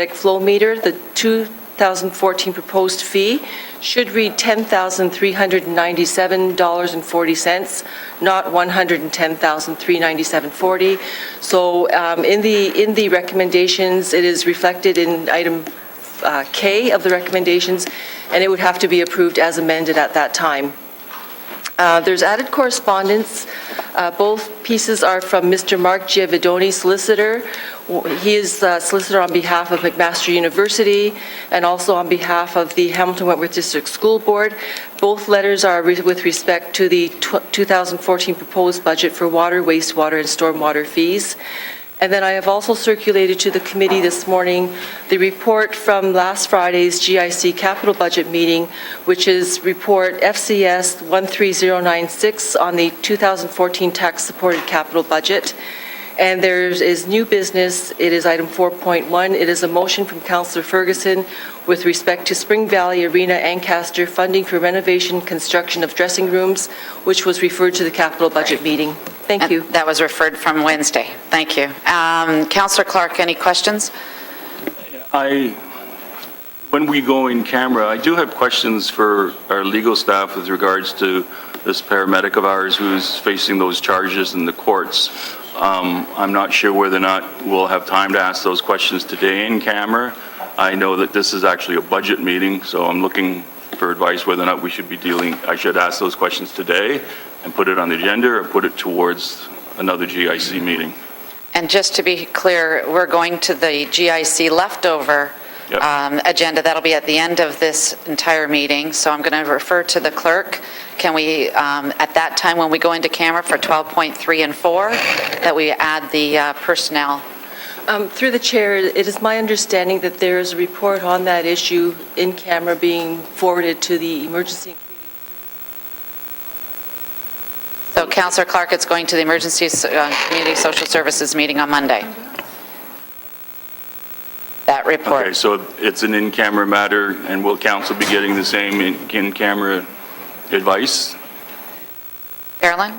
flow meter, the 2014 proposed fee should read $10,397.40, not $110,397.40. So in the recommendations, it is reflected in item K of the recommendations, and it would have to be approved as amended at that time. There's added correspondence. Both pieces are from Mr. Mark Giavidoni, solicitor. He is solicitor on behalf of McMaster University and also on behalf of the Hamilton Wentworth District School Board. Both letters are with respect to the 2014 proposed budget for water, wastewater, and stormwater fees. And then I have also circulated to the committee this morning the report from last Friday's GIC capital budget meeting, which is report FCS 13096 on the 2014 tax-supported capital budget. And there is new business. It is item 4.1. It is a motion from Councillor Ferguson with respect to Spring Valley Arena Ancaster funding for renovation construction of dressing rooms, which was referred to the capital budget meeting. Thank you. That was referred from Wednesday. Thank you. Councillor Clark, any questions? When we go in camera, I do have questions for our legal staff with regards to this paramedic of ours who's facing those charges in the courts. I'm not sure whether or not we'll have time to ask those questions today in camera. I know that this is actually a budget meeting, so I'm looking for advice whether or not we should be I should ask those questions today and put it on the agenda or put it towards another GIC meeting. And just to be clear, we're going to the GIC leftover agenda. That'll be at the end of this entire meeting. So I'm going to refer to the clerk. Can we, at that time when we go into camera for 12.3 and 4, that we add the personnel? Through the chair, it is my understanding that there is a report on that issue in camera being forwarded to the emergency. So Councillor Clark, it's going to the Emergency Community Social Services meeting on Monday. That report. Okay, so it's an in-camera matter, and will council be getting the same in-camera advice? Carolyn?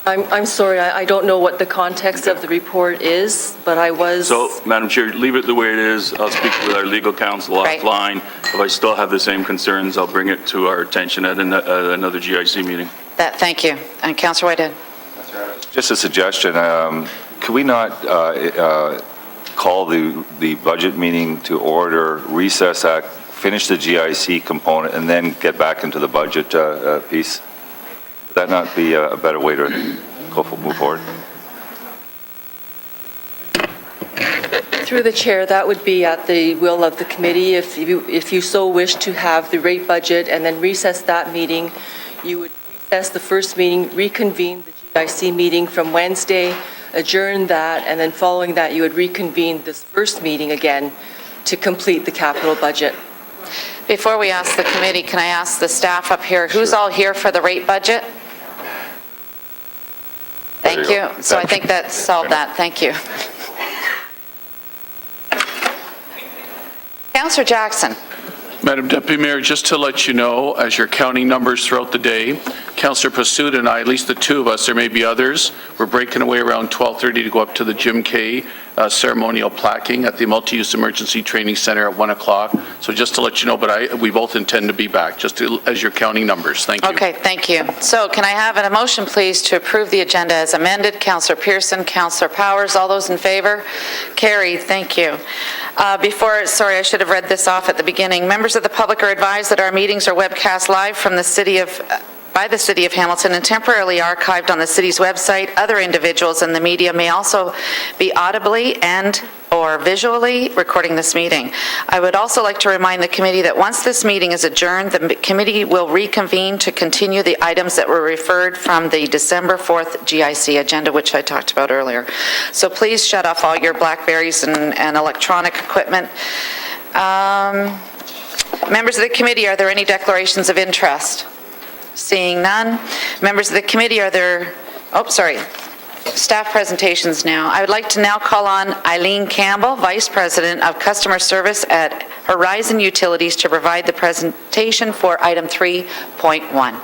I'm sorry, I don't know what the context of the report is, but I was... So, Madam Chair, leave it the way it is. I'll speak with our legal counsel offline. If I still have the same concerns, I'll bring it to our attention at another GIC meeting. Thank you. And Councillor Whitehead. Just a suggestion. Could we not call the budget meeting to order, recess that, finish the GIC component, and then get back into the budget piece? Would that not be a better way to move forward? Through the chair, that would be at the will of the committee. If you so wish to have the rate budget and then recess that meeting, you would recess the first meeting, reconvene the GIC meeting from Wednesday, adjourn that, and then following that, you would reconvene this first meeting again to complete the capital budget. Before we ask the committee, can I ask the staff up here, who's all here for the rate budget? Thank you. So I think that solved that. Thank you. Councillor Jackson. Madam Deputy Mayor, just to let you know, as you're counting numbers throughout the day, Councillor Pursuit and I, at least the two of us, there may be others, we're breaking away around 12:30 to go up to the Jim K ceremonial plaquing at the Multi-Use Emergency Training Center at 1 o'clock. So just to let you know, but we both intend to be back, just as you're counting numbers. Thank you. Okay, thank you. So can I have a motion, please, to approve the agenda as amended? Councillor Pearson, Councillor Powers, all those in favor? Carried, thank you. Sorry, I should have read this off at the beginning. Members of the public are advised that our meetings are webcast live from the by the City of Hamilton and temporarily archived on the city's website. Other individuals in the media may also be audibly and/or visually recording this meeting. I would also like to remind the committee that once this meeting is adjourned, the committee will reconvene to continue the items that were referred from the December 4th GIC agenda, which I talked about earlier. So please shut off all your Blackberries and electronic equipment. Members of the committee, are there any declarations of interest? Seeing none. Members of the committee, staff presentations now. I would like to now call on Eileen Campbell, Vice President of Customer Service at Horizon Utilities, to provide the presentation for item 3.1.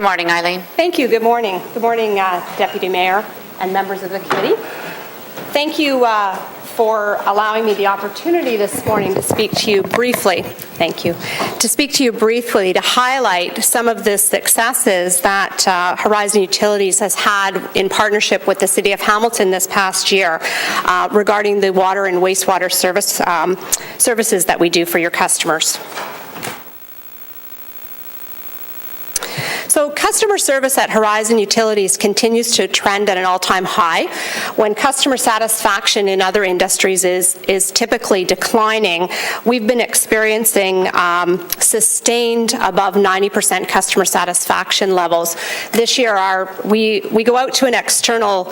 Good morning, Eileen. Thank you. Good morning. Good morning, Deputy Mayor and members of the committee. Thank you for allowing me the opportunity this morning to speak to you briefly. Thank you. To speak to you briefly to highlight some of the successes that Horizon Utilities has had in partnership with the City of Hamilton this past year regarding the water and wastewater services that we do for your customers. So customer service at Horizon Utilities continues to trend at an all-time high. When customer satisfaction in other industries is typically declining, we've been experiencing sustained above 90% customer satisfaction levels. This year, we go out to an external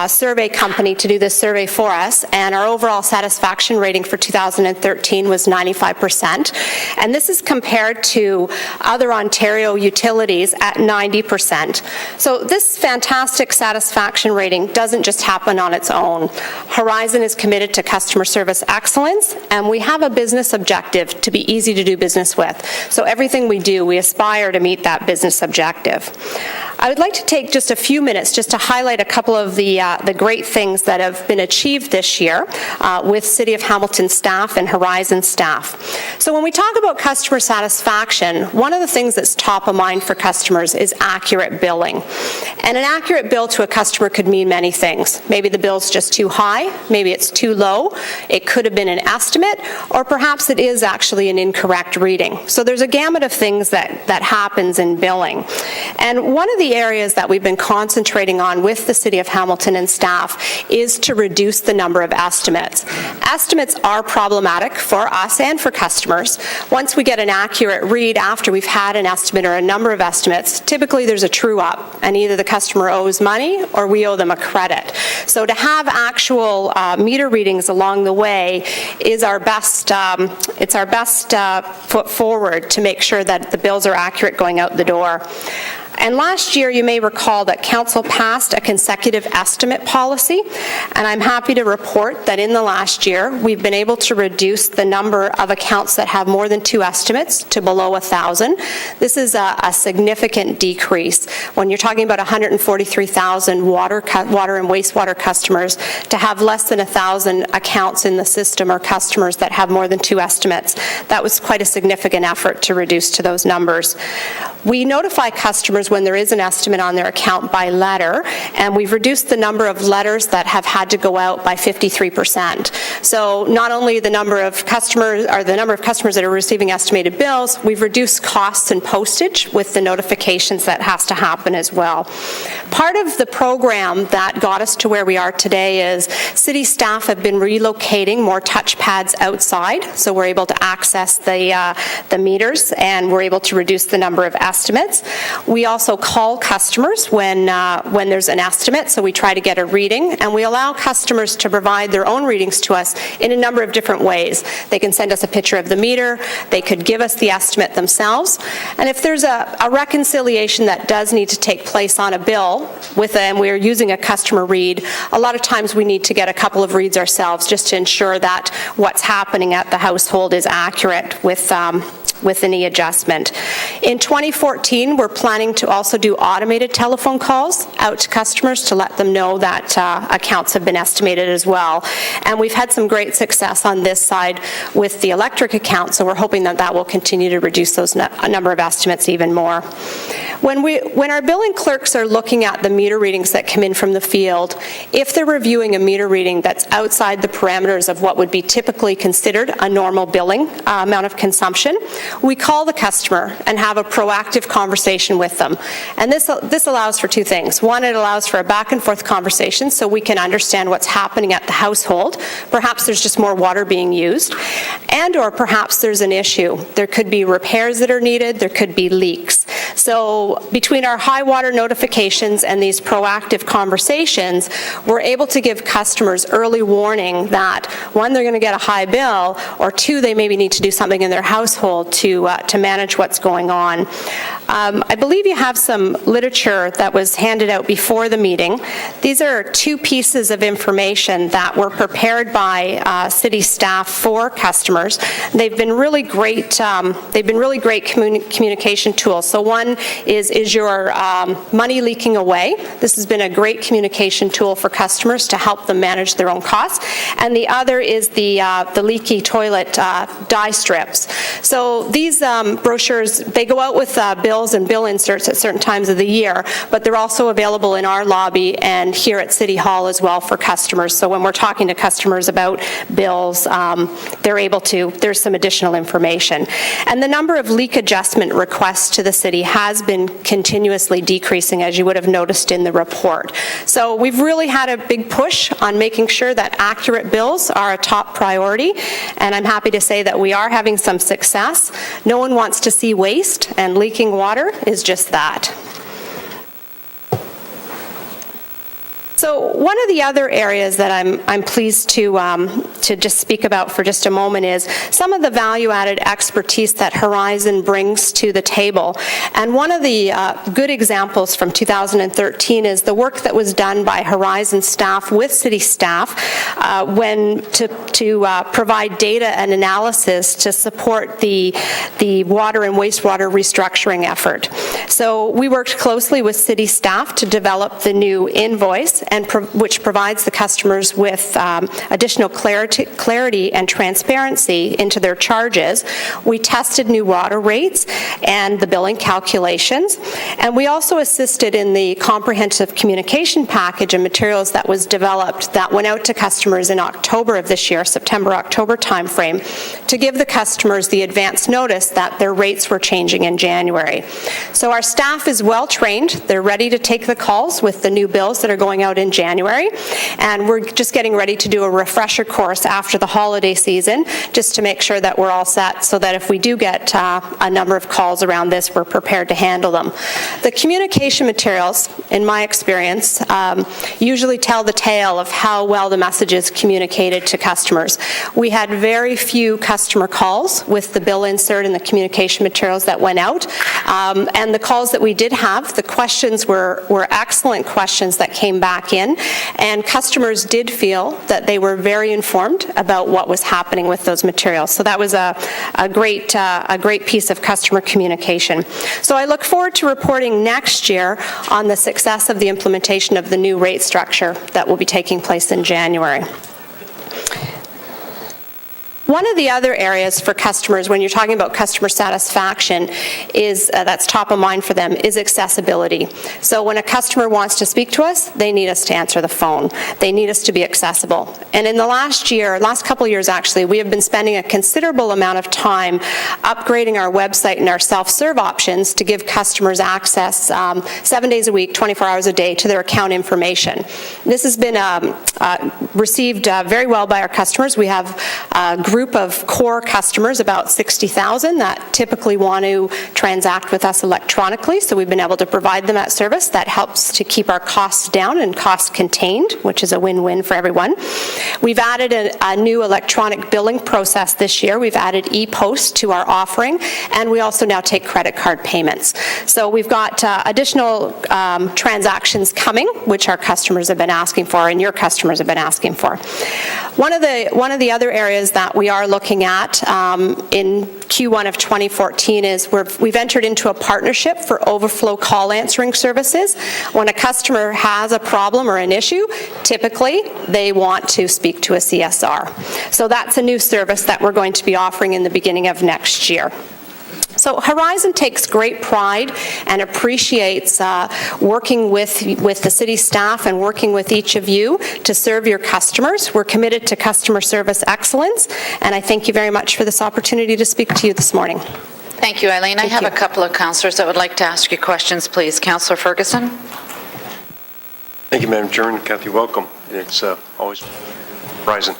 survey company to do this survey for us, and our overall satisfaction rating for 2013 was 95%. And this is compared to other Ontario utilities at 90%. So this fantastic satisfaction rating doesn't just happen on its own. Horizon is committed to customer service excellence, and we have a business objective to be easy to do business with. So everything we do, we aspire to meet that business objective. I would like to take just a few minutes just to highlight a couple of the great things that have been achieved this year with City of Hamilton staff and Horizon staff. So when we talk about customer satisfaction, one of the things that's top of mind for customers is accurate billing. And an accurate bill to a customer could mean many things. Maybe the bill's just too high, maybe it's too low, it could have been an estimate, or perhaps it is actually an incorrect reading. So there's a gamut of things that happens in billing. And one of the areas that we've been concentrating on with the City of Hamilton and staff is to reduce the number of estimates. Estimates are problematic for us and for customers. Once we get an accurate read after we've had an estimate or a number of estimates, typically there's a true-up, and either the customer owes money or we owe them a credit. So to have actual meter readings along the way is our best, it's our best foot forward to make sure that the bills are accurate going out the door. And last year, you may recall that Council passed a consecutive estimate policy, and I'm happy to report that in the last year, we've been able to reduce the number of accounts that have more than 2 estimates to below 1,000. This is a significant decrease. When you're talking about 143,000 water and wastewater customers, to have less than 1,000 accounts in the system or customers that have more than 2 estimates, that was quite a significant effort to reduce to those numbers. We notify customers when there is an estimate on their account by letter, and we've reduced the number of letters that have had to go out by 53%. So not only the number of customers that are receiving estimated bills, we've reduced costs and postage with the notifications that has to happen as well. Part of the program that got us to where we are today is city staff have been relocating more touch pads outside, so we're able to access the meters, and we're able to reduce the number of estimates. We also call customers when there's an estimate, so we try to get a reading, and we allow customers to provide their own readings to us in a number of different ways. They can send us a picture of the meter, they could give us the estimate themselves, and if there's a reconciliation that does need to take place on a bill and we're using a customer read, a lot of times we need to get a couple of reads ourselves just to ensure that what's happening at the household is accurate with any adjustment. In 2014, we're planning to also do automated telephone calls out to customers to let them know that accounts have been estimated as well. And we've had some great success on this side with the electric account, so we're hoping that that will continue to reduce those number of estimates even more. When our billing clerks are looking at the meter readings that come in from the field, if they're reviewing a meter reading that's outside the parameters of what would be typically considered a normal billing amount of consumption, we call the customer and have a proactive conversation with them. And this allows for 2 things. One, it allows for a back and forth conversation so we can understand what's happening at the household. Perhaps there's just more water being used, and or perhaps there's an issue. There could be repairs that are needed, there could be leaks. So between our high water notifications and these proactive conversations, we're able to give customers early warning that 1, they're going to get a high bill, or 2, they maybe need to do something in their household to manage what's going on. I believe you have some literature that was handed out before the meeting. These are 2 pieces of information that were prepared by city staff for customers. They've been really great. Communication tools. So one is your money leaking away? This has been a great communication tool for customers to help them manage their own costs. And the other is the leaky toilet dye strips. So these brochures, they go out with bills and bill inserts at certain times of the year, but they're also available in our lobby and here at City Hall as well for customers. So when we're talking to customers about bills, they're able to, there's some additional information. And the number of leak adjustment requests to the city has been continuously decreasing, as you would have noticed in the report. So we've really had a big push on making sure that accurate bills are a top priority, and I'm happy to say that we are having some success. No one wants to see waste, and leaking water is just that. So one of the other areas that I'm pleased to just speak about for just a moment is some of the value-added expertise that Horizon brings to the table. And one of the good examples from 2013 is the work that was done by Horizon staff with city staff to provide data and analysis to support the water and wastewater restructuring effort. So we worked closely with city staff to develop the new invoice, which provides the customers with additional clarity and transparency into their charges. We tested new water rates and the billing calculations, and we also assisted in the comprehensive communication package and materials that was developed that went out to customers in October of this year, September-October timeframe, to give the customers the advance notice that their rates were changing in January. So our staff is well trained. They're ready to take the calls with the new bills that are going out in January, and we're just getting ready to do a refresher course after the holiday season just to make sure that we're all set so that if we do get a number of calls around this, we're prepared to handle them. The communication materials, in my experience, usually tell the tale of how well the message is communicated to customers. We had very few customer calls with the bill insert and the communication materials that went out, and the calls that we did have, the questions were excellent questions that came back in, and customers did feel that they were very informed about what was happening with those materials. So that was a great piece of customer communication. So I look forward to reporting next year on the success of the implementation of the new rate structure that will be taking place in January. One of the other areas for customers, when you're talking about customer satisfaction, is that's top of mind for them, is accessibility. So when a customer wants to speak to us, they need us to answer the phone. They need us to be accessible. And in the last couple of years actually, we have been spending a considerable amount of time upgrading our website and our self-serve options to give customers access 7 days a week, 24 hours a day to their account information. This has been received very well by our customers. We have a group of core customers, about 60,000, that typically want to transact with us electronically, so we've been able to provide them that service. That helps to keep our costs down and costs contained, which is a win-win for everyone. We've added a new electronic billing process this year. We've added e-post to our offering, and we also now take credit card payments. So we've got additional transactions coming, which our customers have been asking for, and your customers have been asking for. One of the other areas that we are looking at in Q1 of 2014 is we've entered into a partnership for overflow call answering services. When a customer has a problem or an issue, typically they want to speak to a CSR. So that's a new service that we're going to be offering in the beginning of next year. So Horizon takes great pride and appreciates working with the city staff and working with each of you to serve your customers. We're committed to customer service excellence, and I thank you very much for this opportunity to speak to you this morning. Thank you, Eileen. I have a couple of councillors that would like to ask you questions, please. Councillor Ferguson. Thank you, Madam Chairman. Kathy, welcome. It's always Horizon.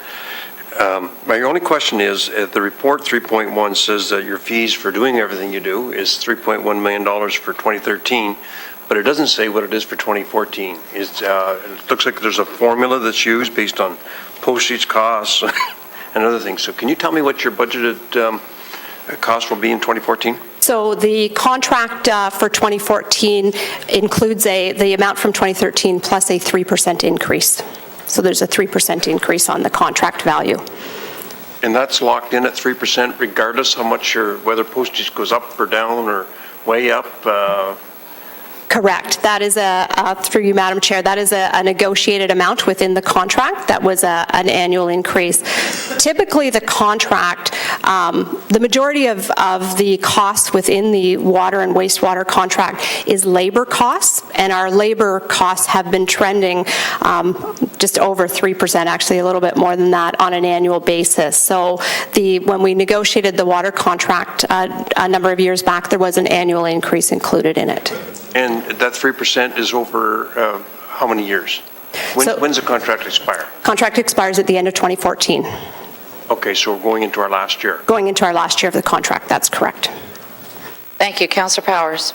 My only question is, the report 3.1 says that your fees for doing everything you do is $3.1 million for 2013, but it doesn't say what it is for 2014. It looks like there's a formula that's used based on postage costs and other things. So can you tell me what your budgeted cost will be in 2014? So the contract for 2014 includes the amount from 2013 plus a 3% increase. So there's a 3% increase on the contract value. And that's locked in at 3% regardless how much whether postage goes up or down or way up? Correct. That is through you, Madam Chair, that is a negotiated amount within the contract. That was an annual increase. Typically, the contract, the majority of the costs within the water and wastewater contract is labor costs, and our labor costs have been trending just over 3%, actually a little bit more than that on an annual basis. So when we negotiated the water contract a number of years back, there was an annual increase included in it. And that 3% is over how many years? When's the contract expire? Contract expires at the end of 2014. Okay, so we're going into our last year. Going into our last year of the contract, that's correct. Thank you. Councillor Powers.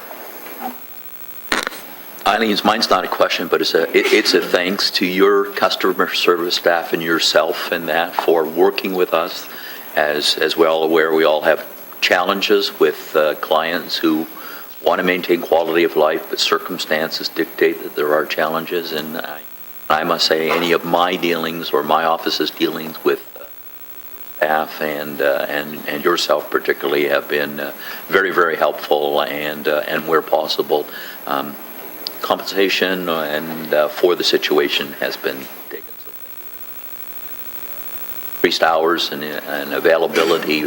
Eileen, mine's not a question, but it's a thanks to your customer service staff and yourself and that for working with us. As we're all aware, we all have challenges with clients who want to maintain quality of life, but circumstances dictate that there are challenges. And I must say, any of my dealings or my office's dealings with staff and yourself particularly have been very, very helpful, and where possible, compensation and for the situation has been taken. So increased hours and availability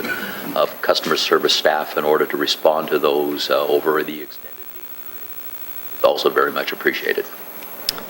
of customer service staff in order to respond to those over the extended period is also very much appreciated.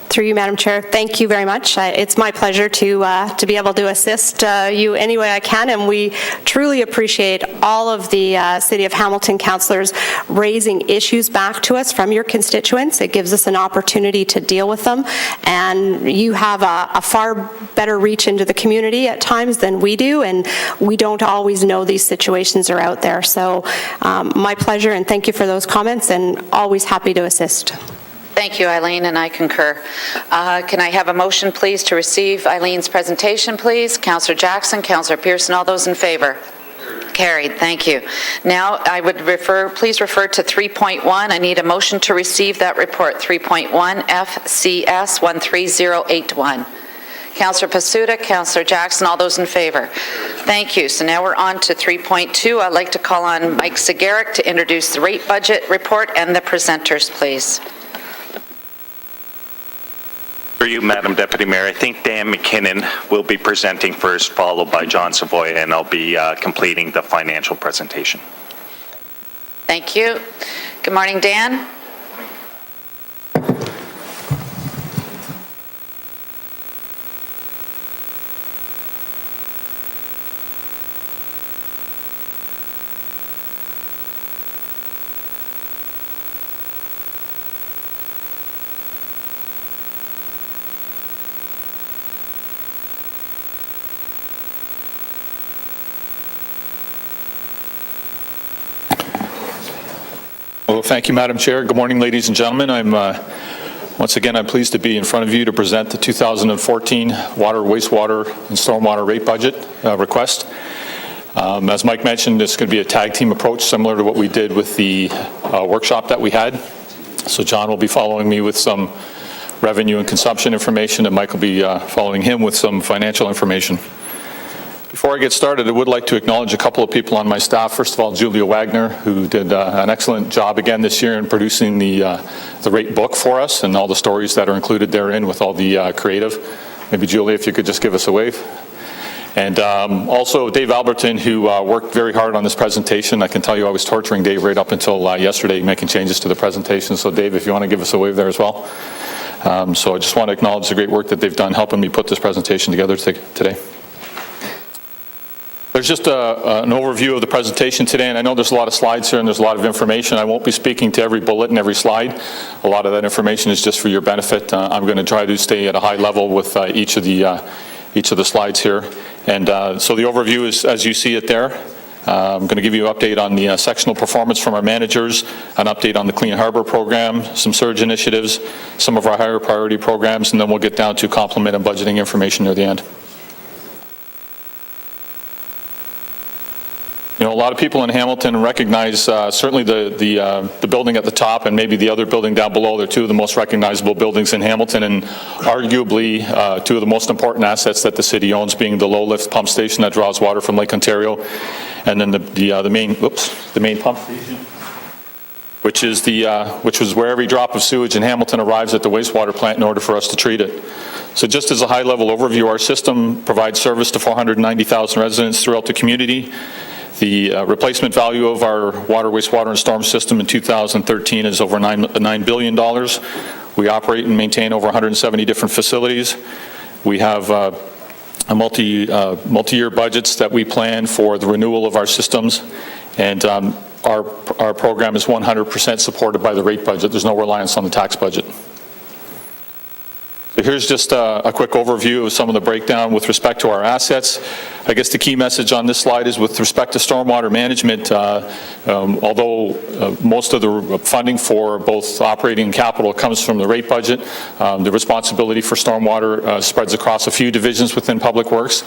Through you, Madam Chair, thank you very much. It's my pleasure to be able to assist you any way I can, and we truly appreciate all of the City of Hamilton councillors raising issues back to us from your constituents. It gives us an opportunity to deal with them, and you have a far better reach into the community at times than we do, and we don't always know these situations are out there. So my pleasure, and thank you for those comments, and always happy to assist. Thank you, Eileen, and I concur. Can I have a motion, please, to receive Eileen's presentation, please? Councillor Jackson, Councillor Pearson, all those in favour? Carried. Thank you. Now, I would please refer to 3.1. I need a motion to receive that report, 3.1 FCS 13081. Councillor Pasuta, Councillor Jackson, all those in favour? Thank you. So now we're on to 3.2. I'd like to call on Mike Zagarek to introduce the rate budget report and the presenters, please. For you, Madam Deputy Mayor, I think Dan McKinnon will be presenting first, followed by John Savoya, and I'll be completing the financial presentation. Thank you. Good morning, Dan. Well, thank you, Madam Chair. Good morning, ladies and gentlemen. Once again, I'm pleased to be in front of you to present the 2014 water, wastewater, and stormwater rate budget request. As Mike mentioned, it's going to be a tag team approach similar to what we did with the workshop that we had. So John will be following me with some revenue and consumption information, and Mike will be following him with some financial information. Before I get started, I would like to acknowledge a couple of people on my staff. First of all, Julia Wagner, who did an excellent job again this year in producing the rate book for us and all the stories that are included therein with all the creative. Maybe Julia, if you could just give us a wave. And also Dave Alberton, who worked very hard on this presentation. I can tell you I was torturing Dave right up until yesterday, making changes to the presentation. So Dave, if you want to give us a wave there as well. So I just want to acknowledge the great work that they've done helping me put this presentation together today. There's just an overview of the presentation today, and I know there's a lot of slides here and there's a lot of information. I won't be speaking to every bullet and every slide. A lot of that information is just for your benefit. I'm going to try to stay at a high level with each of the slides here. And so the overview is as you see it there. I'm going to give you an update on the sectional performance from our managers, an update on the Clean Harbor program, some surge initiatives, some of our higher priority programs, and then we'll get down to complement and budgeting information near the end. You know, a lot of people in Hamilton recognize certainly the building at the top and maybe the other building down below. They're two of the most recognizable buildings in Hamilton, and arguably two of the most important assets that the city owns, being the low-lift pump station that draws water from Lake Ontario, and then the main pump station, which was where every drop of sewage in Hamilton arrives at the wastewater plant in order for us to treat it. So just as a high-level overview, our system provides service to 490,000 residents throughout the community. The replacement value of our water, wastewater, and storm system in 2013 is over $9 billion. We operate and maintain over 170 different facilities. We have multi-year budgets that we plan for the renewal of our systems, and our program is 100% supported by the rate budget. There's no reliance on the tax budget. So here's just a quick overview of some of the breakdown with respect to our assets. I guess the key message on this slide is with respect to stormwater management, although most of the funding for both operating and capital comes from the rate budget, the responsibility for stormwater spreads across a few divisions within Public Works,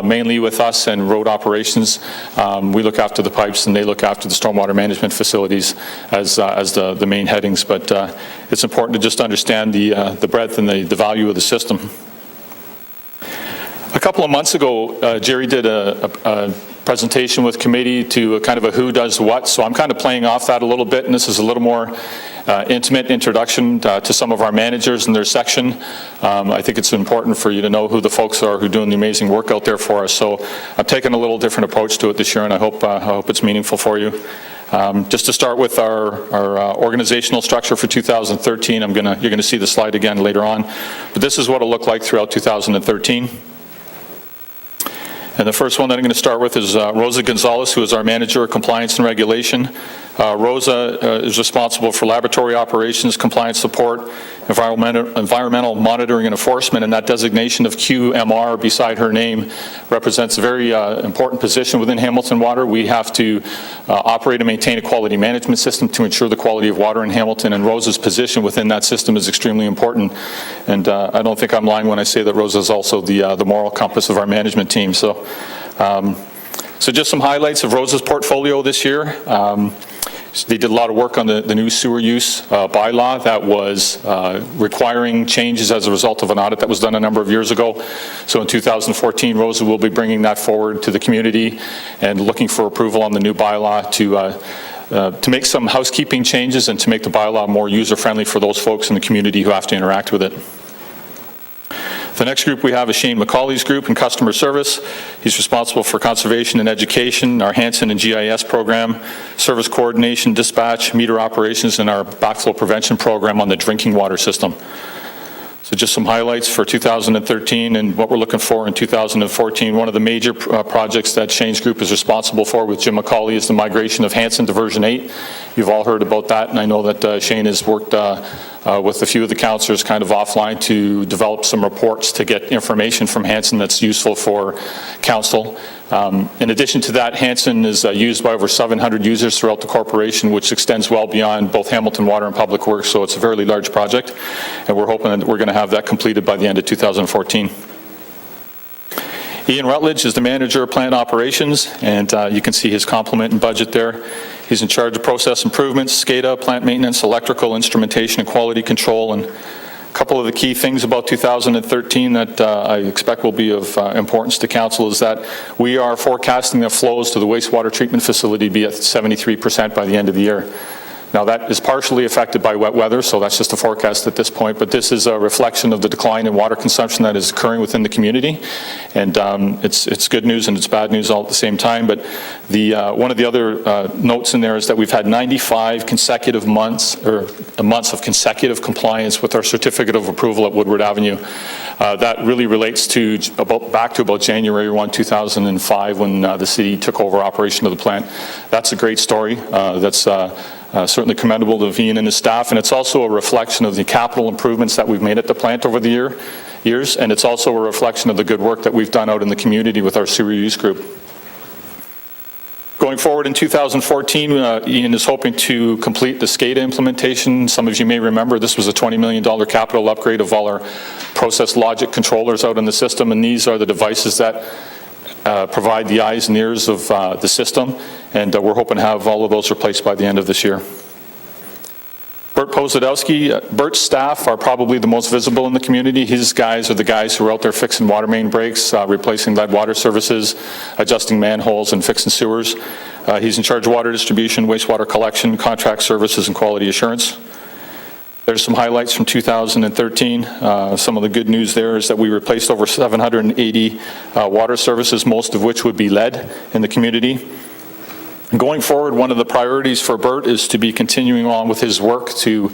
mainly with us and road operations. We look after the pipes and they look after the stormwater management facilities as the main headings, but it's important to just understand the breadth and the value of the system. A couple of months ago, Jerry did a presentation with committee to a kind of a who does what, so I'm kind of playing off that a little bit, and this is a little more intimate introduction to some of our managers and their section. I think it's important for you to know who the folks are who are doing the amazing work out there for us, so I'm taking a little different approach to it this year, and I hope it's meaningful for you. Just to start with our organizational structure for 2013, you're going to see the slide again later on, but this is what it'll look like throughout 2013. And the first one that I'm going to start with is Rosa Gonzalez, who is our Manager of Compliance and Regulation. Rosa is responsible for laboratory operations, compliance support, environmental monitoring and enforcement, and that designation of QMR beside her name represents a very important position within Hamilton Water. We have to operate and maintain a quality management system to ensure the quality of water in Hamilton, and Rosa's position within that system is extremely important. And I don't think I'm lying when I say that Rosa is also the moral compass of our management team. So just some highlights of Rosa's portfolio this year. They did a lot of work on the new sewer use bylaw that was requiring changes as a result of an audit that was done a number of years ago. So in 2014, Rosa will be bringing that forward to the community and looking for approval on the new bylaw to make some housekeeping changes and to make the bylaw more user-friendly for those folks in the community who have to interact with it. The next group we have is Shane McCauley's group in customer service. He's responsible for conservation and education, our Hansen and GIS program, service coordination, dispatch, meter operations, and our backflow prevention program on the drinking water system. So just some highlights for 2013 and what we're looking for in 2014. One of the major projects that Shane's group is responsible for with Jim McCauley is the migration of Hansen to version 8. You've all heard about that, and I know that Shane has worked with a few of the councillors kind of offline to develop some reports to get information from Hansen that's useful for council. In addition to that, Hansen is used by over 700 users throughout the corporation, which extends well beyond both Hamilton Water and Public Works, so it's a very large project, and we're hoping that we're going to have that completed by the end of 2014. Ian Rutledge is the Manager of Plant Operations, and you can see his complement and budget there. He's in charge of process improvements, SCADA, plant maintenance, electrical, instrumentation, and quality control. And a couple of the key things about 2013 that I expect will be of importance to council is that we are forecasting the flows to the wastewater treatment facility be at 73% by the end of the year. Now that is partially affected by wet weather, so that's just a forecast at this point, but this is a reflection of the decline in water consumption that is occurring within the community, and it's good news and it's bad news all at the same time. But one of the other notes in there is that we've had 95 consecutive months of consecutive compliance with our certificate of approval at Woodward Avenue. That really relates to back to about January 1, 2005, when the city took over operation of the plant. That's a great story. That's certainly commendable to Ian and his staff, and it's also a reflection of the capital improvements that we've made at the plant over the years, and it's also a reflection of the good work that we've done out in the community with our sewer use group. Going forward in 2014, Ian is hoping to complete the SCADA implementation. Some of you may remember this was a $20 million capital upgrade of all our process logic controllers out in the system, and these are the devices that provide the eyes and ears of the system, and we're hoping to have all of those replaced by the end of this year. Bert Pozadowski, Bert's staff are probably the most visible in the community. His guys are the guys who are out there fixing water main breaks, replacing lead water services, adjusting manholes, and fixing sewers. He's in charge of water distribution, wastewater collection, contract services, and quality assurance. There's some highlights from 2013. Some of the good news there is that we replaced over 780 water services, most of which would be lead in the community. Going forward, one of the priorities for Bert is to be continuing on with his work to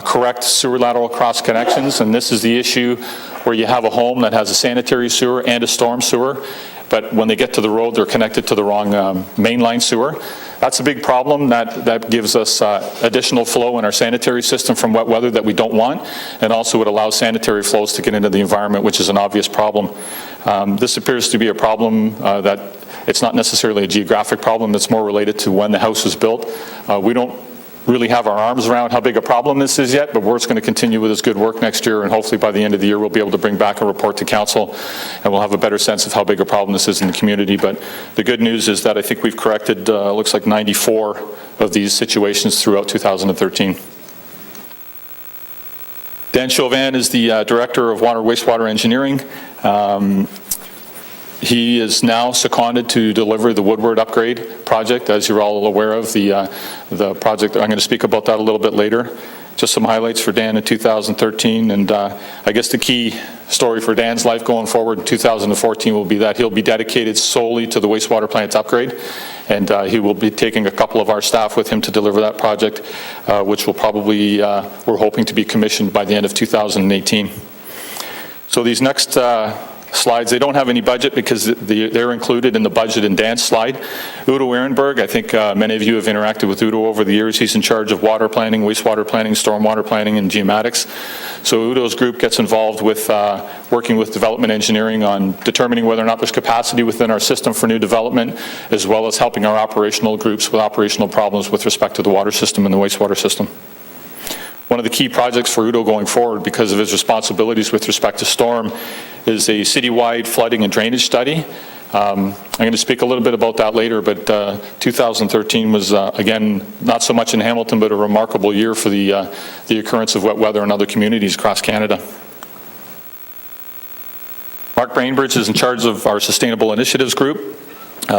correct sewer lateral cross connections, and this is the issue where you have a home that has a sanitary sewer and a storm sewer, but when they get to the road, they're connected to the wrong mainline sewer. That's a big problem. That gives us additional flow in our sanitary system from wet weather that we don't want, and also it allows sanitary flows to get into the environment, which is an obvious problem. This appears to be a problem that it's not necessarily a geographic problem. It's more related to when the house was built. We don't really have our arms around how big a problem this is yet, but Bert's going to continue with his good work next year, and hopefully by the end of the year we'll be able to bring back a report to council and we'll have a better sense of how big a problem this is in the community. But the good news is that I think we've corrected, looks like 94 of these situations throughout 2013. Dan Chauvin is the Director of Water Wastewater Engineering. He is now seconded to deliver the Woodward upgrade project, as you're all aware of, the project. I'm going to speak about that a little bit later. Just some highlights for Dan in 2013, and I guess the key story for Dan's life going forward in 2014 will be that he'll be dedicated solely to the wastewater plant's upgrade, and he will be taking a couple of our staff with him to deliver that project, which will probably, we're hoping to be commissioned by the end of 2018. So these next slides, they don't have any budget because they're included in the budget and Dan's slide. Udo Ehrenberg, I think many of you have interacted with Udo over the years. He's in charge of water planning, wastewater planning, stormwater planning, and geomatics. So Udo's group gets involved with working with development engineering on determining whether or not there's capacity within our system for new development, as well as helping our operational groups with operational problems with respect to the water system and the wastewater system. One of the key projects for Udo going forward, because of his responsibilities with respect to storm, is a citywide flooding and drainage study. I'm going to speak a little bit about that later, but 2013 was, again, not so much in Hamilton, but a remarkable year for the occurrence of wet weather in other communities across Canada. Mark Bainbridge is in charge of our Sustainable Initiatives Group.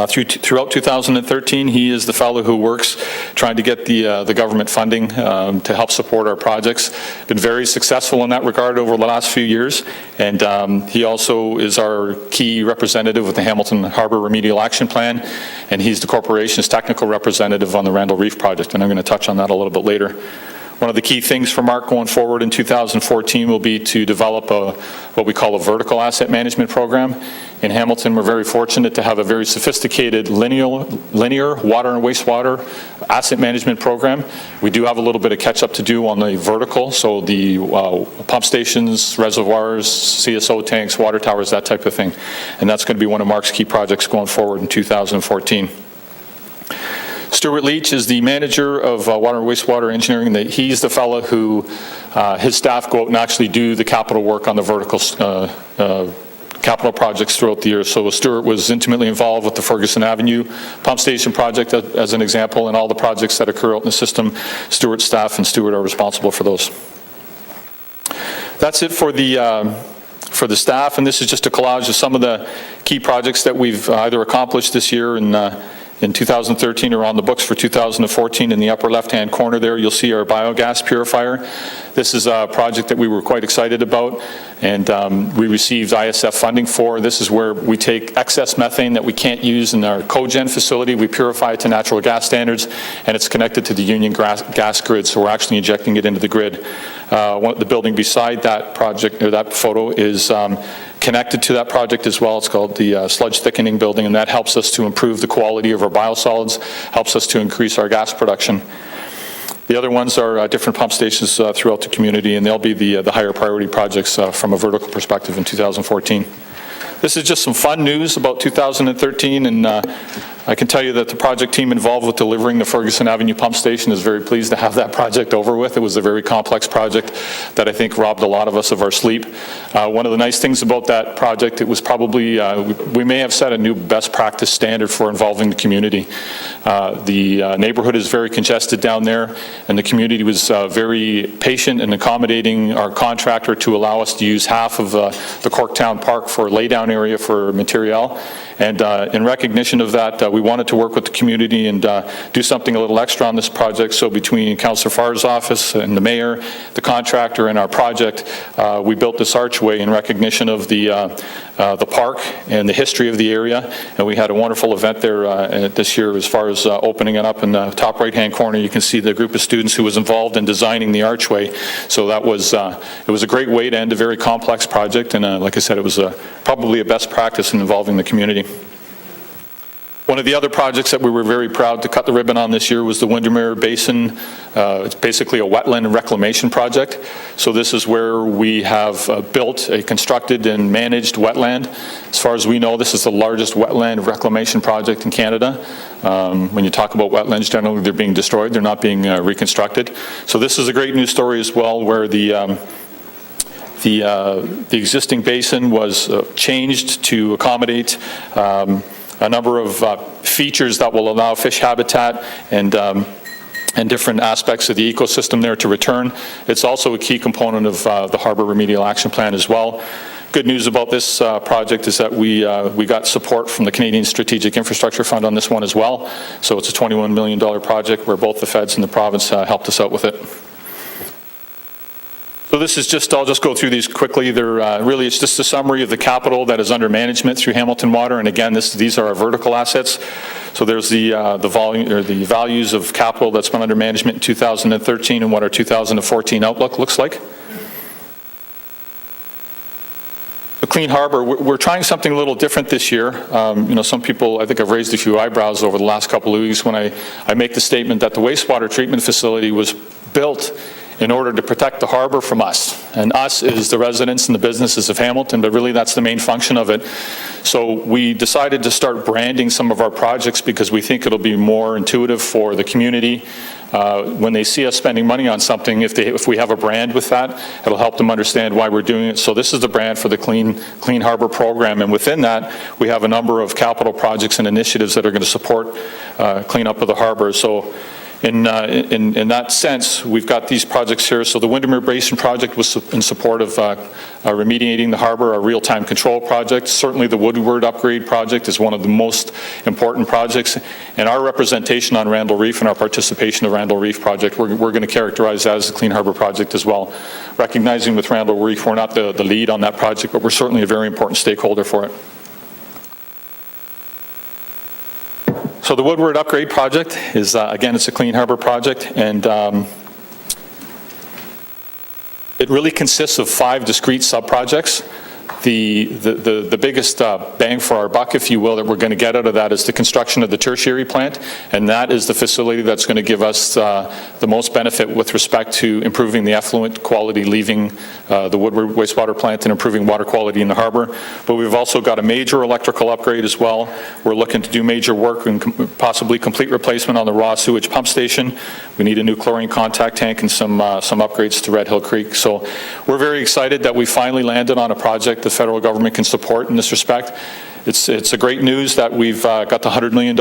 Throughout 2013, he is the fellow who works trying to get the government funding to help support our projects. Been very successful in that regard over the last few years, and he also is our key representative with the Hamilton Harbour Remedial Action Plan, and he's the corporation's technical representative on the Randall Reef project, and I'm going to touch on that a little bit later. One of the key things for Mark going forward in 2014 will be to develop what we call a vertical asset management program. In Hamilton, we're very fortunate to have a very sophisticated linear water and wastewater asset management program. We do have a little bit of catch up to do on the vertical, so the pump stations, reservoirs, CSO tanks, water towers, that type of thing. And that's going to be one of Mark's key projects going forward in 2014. Stuart Leach is the manager of water and wastewater engineering. He's the fellow who, his staff go out and actually do the capital work on the vertical capital projects throughout the year. So Stuart was intimately involved with the Ferguson Avenue pump station project as an example, and all the projects that occur out in the system. Stuart's staff and Stuart are responsible for those. That's it for the staff, and this is just a collage of some of the key projects that we've either accomplished this year in 2013 or on the books for 2014. In the upper left-hand corner there, you'll see our biogas purifier. This is a project that we were quite excited about, and we received ISF funding for. This is where we take excess methane that we can't use in our cogen facility, we purify it to natural gas standards, and it's connected to the Union gas grid, so we're actually injecting it into the grid. The building beside that project, or that photo, is connected to that project as well. It's called the sludge thickening building, and that helps us to improve the quality of our biosolids, helps us to increase our gas production. The other ones are different pump stations throughout the community, and they'll be the higher priority projects from a vertical perspective in 2014. This is just some fun news about 2013, and I can tell you that the project team involved with delivering the Ferguson Avenue Pump Station is very pleased to have that project over with. It was a very complex project that I think robbed a lot of us of our sleep. One of the nice things about that project, it was probably, we may have set a new best practice standard for involving the community. The neighborhood is very congested down there, and the community was very patient in accommodating our contractor to allow us to use half of the Corktown Park for a laydown area for material. And in recognition of that, we wanted to work with the community and do something a little extra on this project. So between Councillor Farr's office and the mayor, the contractor, and our project, we built this archway in recognition of the park and the history of the area. And we had a wonderful event there this year as far as opening it up. In the top right-hand corner, you can see the group of students who was involved in designing the archway. So that was, it was a great way to end a very complex project. And like I said, it was probably a best practice in involving the community. One of the other projects that we were very proud to cut the ribbon on this year was the Windermere Basin. It's basically a wetland reclamation project. So this is where we have built a constructed and managed wetland. As far as we know, this is the largest wetland reclamation project in Canada. When you talk about wetlands, generally they're being destroyed, they're not being reconstructed. So this is a great news story as well, where the existing basin was changed to accommodate a number of features that will allow fish habitat and different aspects of the ecosystem there to return. It's also a key component of the Harbour Remedial Action Plan as well. Good news about this project is that we got support from the Canadian Strategic Infrastructure Fund on this one as well. So it's a $21 million project where both the feds and the province helped us out with it. So this is just, I'll just go through these quickly. They're really, it's just a summary of the capital that is under management through Hamilton Water. And again, these are our vertical assets. So there's the volume or the values of capital that's been under management in 2013 and what our 2014 outlook looks like. The Clean Harbor, we're trying something a little different this year. You know, some people, I think I've raised a few eyebrows over the last couple of weeks when I make the statement that the wastewater treatment facility was built in order to protect the harbor from us. And us is the residents and the businesses of Hamilton, but really that's the main function of it. So we decided to start branding some of our projects because we think it'll be more intuitive for the community. When they see us spending money on something, if we have a brand with that, it'll help them understand why we're doing it. So this is the brand for the Clean Harbor program, and within that, we have a number of capital projects and initiatives that are going to support cleanup of the harbor. So in that sense, we've got these projects here. So the Windermere Basin project was in support of remediating the harbor, a real-time control project. Certainly the Woodward upgrade project is one of the most important projects. And our representation on Randall Reef and our participation in the Randall Reef project, we're going to characterize that as the Clean Harbor project as well. Recognizing with Randall Reef, we're not the lead on that project, but we're certainly a very important stakeholder for it. So the Woodward Upgrade Project is, again, it's a Clean Harbor project, and it really consists of 5 discrete sub-projects. The biggest bang for our buck, if you will, that we're going to get out of that is the construction of the tertiary plant, and that is the facility that's going to give us the most benefit with respect to improving the effluent quality leaving the Woodward wastewater plant and improving water quality in the harbor. But we've also got a major electrical upgrade as well. We're looking to do major work and possibly complete replacement on the raw sewage pump station. We need a new chlorine contact tank and some upgrades to Red Hill Creek. So we're very excited that we finally landed on a project the federal government can support in this respect. It's a great news that we've got the $100 million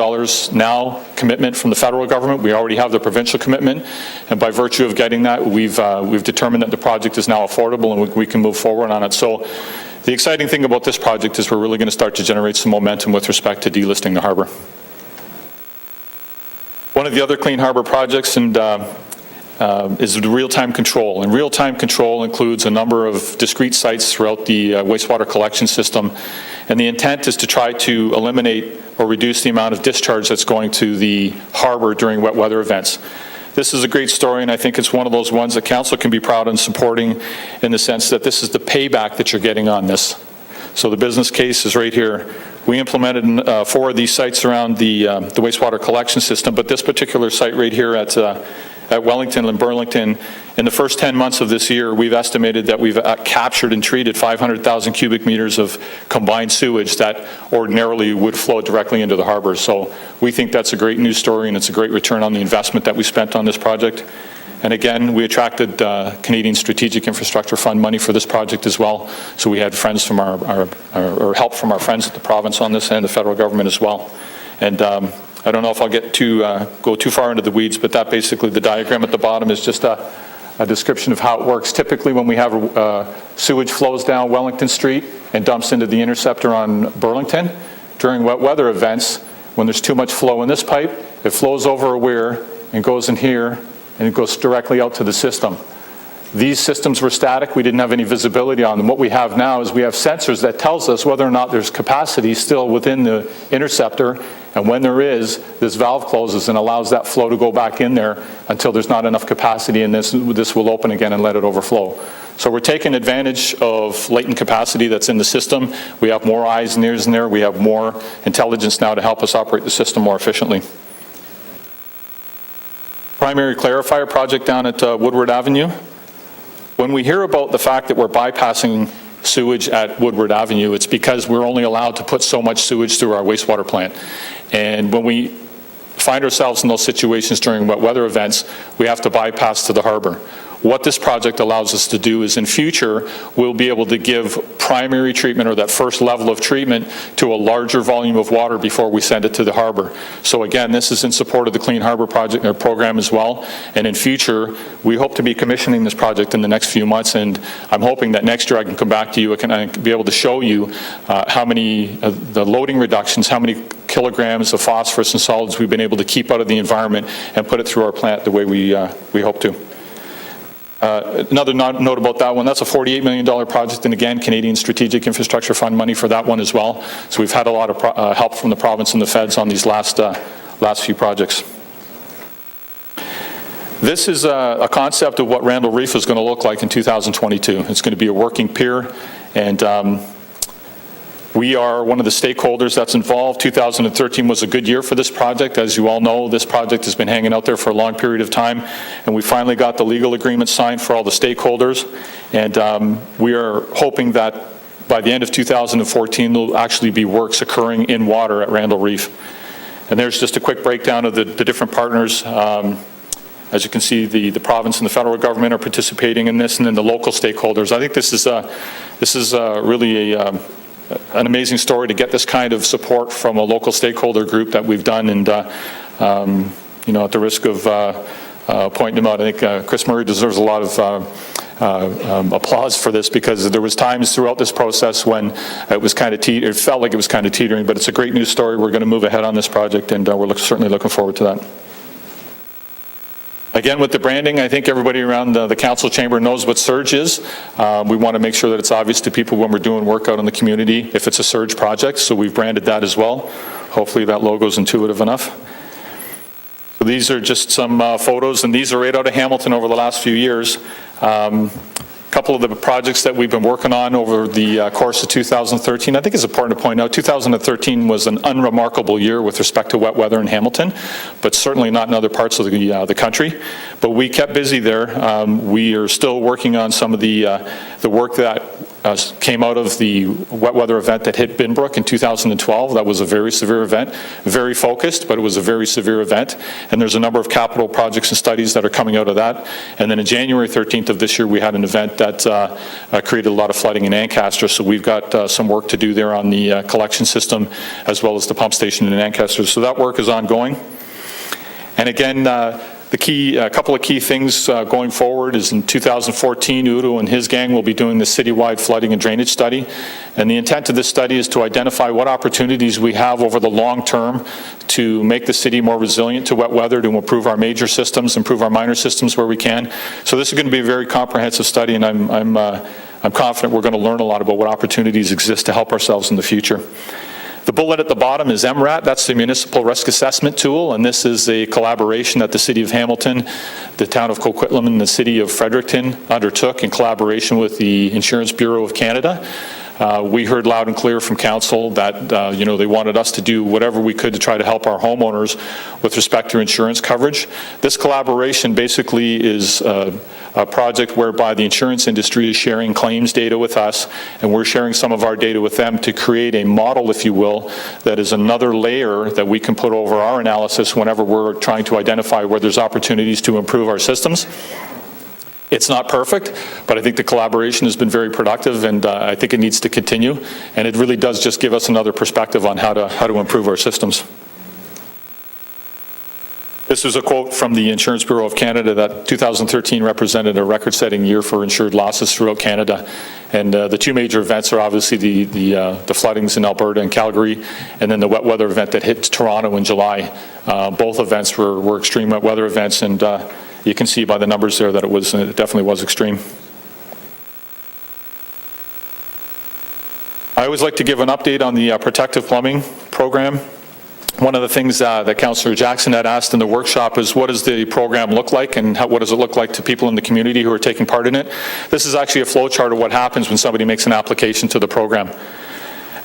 now commitment from the federal government. We already have the provincial commitment, and by virtue of getting that, we've determined that the project is now affordable and we can move forward on it. So the exciting thing about this project is we're really going to start to generate some momentum with respect to delisting the harbor. One of the other Clean Harbor projects is the real-time control. And real-time control includes a number of discrete sites throughout the wastewater collection system. And the intent is to try to eliminate or reduce the amount of discharge that's going to the harbor during wet weather events. This is a great story, and I think it's one of those ones that council can be proud in supporting, in the sense that this is the payback that you're getting on this. So the business case is right here. We implemented 4 of these sites around the wastewater collection system, but this particular site right here at at Wellington and Burlington, in the first 10 months of this year, we've estimated that we've captured and treated 500,000 cubic meters of combined sewage that ordinarily would flow directly into the harbor. So we think that's a great news story, and it's a great return on the investment that we spent on this project. And again, we attracted Canadian Strategic Infrastructure Fund money for this project as well. So we had friends from or help from our friends at the province on this and the federal government as well. And I don't know if I'll go too far into the weeds, but that basically, the diagram at the bottom is just a description of how it works. Typically, when we have sewage flows down Wellington Street and dumps into the interceptor on Burlington, during wet weather events, when there's too much flow in this pipe, it flows over a weir and goes in here, and it goes directly out to the system. These systems were static. We didn't have any visibility on them. What we have now is we have sensors that tells us whether or not there's capacity still within the interceptor, and when there is, this valve closes and allows that flow to go back in there until there's not enough capacity, and this will open again and let it overflow. So we're taking advantage of latent capacity that's in the system. We have more eyes and ears in there. We have more intelligence now to help us operate the system more efficiently. Primary clarifier project down at Woodward Avenue. When we hear about the fact that we're bypassing sewage at Woodward Avenue, it's because we're only allowed to put so much sewage through our wastewater plant. And when we find ourselves in those situations during wet weather events, we have to bypass to the harbor. What this project allows us to do is, in future, we'll be able to give primary treatment, or that first level of treatment, to a larger volume of water before we send it to the harbor. So again, this is in support of the Clean Harbor project program as well. And in future, we hope to be commissioning this project in the next few months. And I'm hoping that next year I can come back to you and I can be able to show you how many the loading reductions, how many kilograms of phosphorus and solids we've been able to keep out of the environment and put it through our plant the way we hope to. Another note about that one, that's a $48 million project, and again, Canadian Strategic Infrastructure Fund money for that one as well. So we've had a lot of help from the province and the feds on these last few projects. This is a concept of what Randall Reef is going to look like in 2022. It's going to be a working pier, and we are one of the stakeholders that's involved. 2013 was a good year for this project. As you all know, this project has been hanging out there for a long period of time, and we finally got the legal agreement signed for all the stakeholders. And we are hoping that by the end of 2014, there'll actually be works occurring in water at Randall Reef. And there's just a quick breakdown of the different partners. As you can see, the province and the federal government are participating in this, and then the local stakeholders. I think this is really an amazing story to get this kind of support from a local stakeholder group that we've done. And you know, at the risk of pointing him out, I think Chris Murray deserves a lot of applause for this, because there was times throughout this process when it was kind of it felt like it was kind of teetering. But it's a great news story. We're going to move ahead on this project, and we're certainly looking forward to that. Again, with the branding, I think everybody around the council chamber knows what Surge is. We want to make sure that it's obvious to people when we're doing work out in the community if it's a Surge project, so we've branded that as well. Hopefully that logo is intuitive enough. So these are just some photos, and these are right out of Hamilton over the last few years. A couple of the projects that we've been working on over the course of 2013. I think it's important to point out 2013 was an unremarkable year with respect to wet weather in Hamilton, but certainly not in other parts of the country. But we kept busy there. We are still working on some of the work that came out of the wet weather event that hit Binbrook in 2012. That was a very severe event, very focused, but it was a very severe event. And there's a number of capital projects and studies that are coming out of that. And then on January 13th of this year, we had an event that created a lot of flooding in Ancaster. So we've got some work to do there on the collection system, as well as the pump station in Ancaster. So that work is ongoing. And again, a couple of key things going forward is in 2014, Udo and his gang will be doing the citywide flooding and drainage study. And the intent of this study is to identify what opportunities we have over the long term to make the city more resilient to wet weather, to improve our major systems, improve our minor systems where we can. So this is going to be a very comprehensive study, and I'm confident we're going to learn a lot about what opportunities exist to help ourselves in the future. The bullet at the bottom is MRAT. That's the Municipal Risk Assessment Tool, and this is a collaboration that the City of Hamilton, the Town of Coquitlam, and the City of Fredericton undertook in collaboration with the Insurance Bureau of Canada. We heard loud and clear from council that, they wanted us to do whatever we could to try to help our homeowners with respect to insurance coverage. This collaboration basically is a project whereby the insurance industry is sharing claims data with us, and we're sharing some of our data with them to create a model, if you will, that is another layer that we can put over our analysis whenever we're trying to identify where there's opportunities to improve our systems. It's not perfect, but I think the collaboration has been very productive, and I think it needs to continue, and it really does just give us another perspective on how to improve our systems. This is a quote from the Insurance Bureau of Canada that 2013 represented a record-setting year for insured losses throughout Canada. And the two major events are obviously the floodings in Alberta and Calgary, and then the wet weather event that hit Toronto in July. Both events were extreme wet weather events, and you can see by the numbers there that it definitely was extreme. I always like to give an update on the protective plumbing program. One of the things that Councillor Jackson had asked in the workshop is, what does the program look like, and what does it look like to people in the community who are taking part in it? This is actually a flow chart of what happens when somebody makes an application to the program.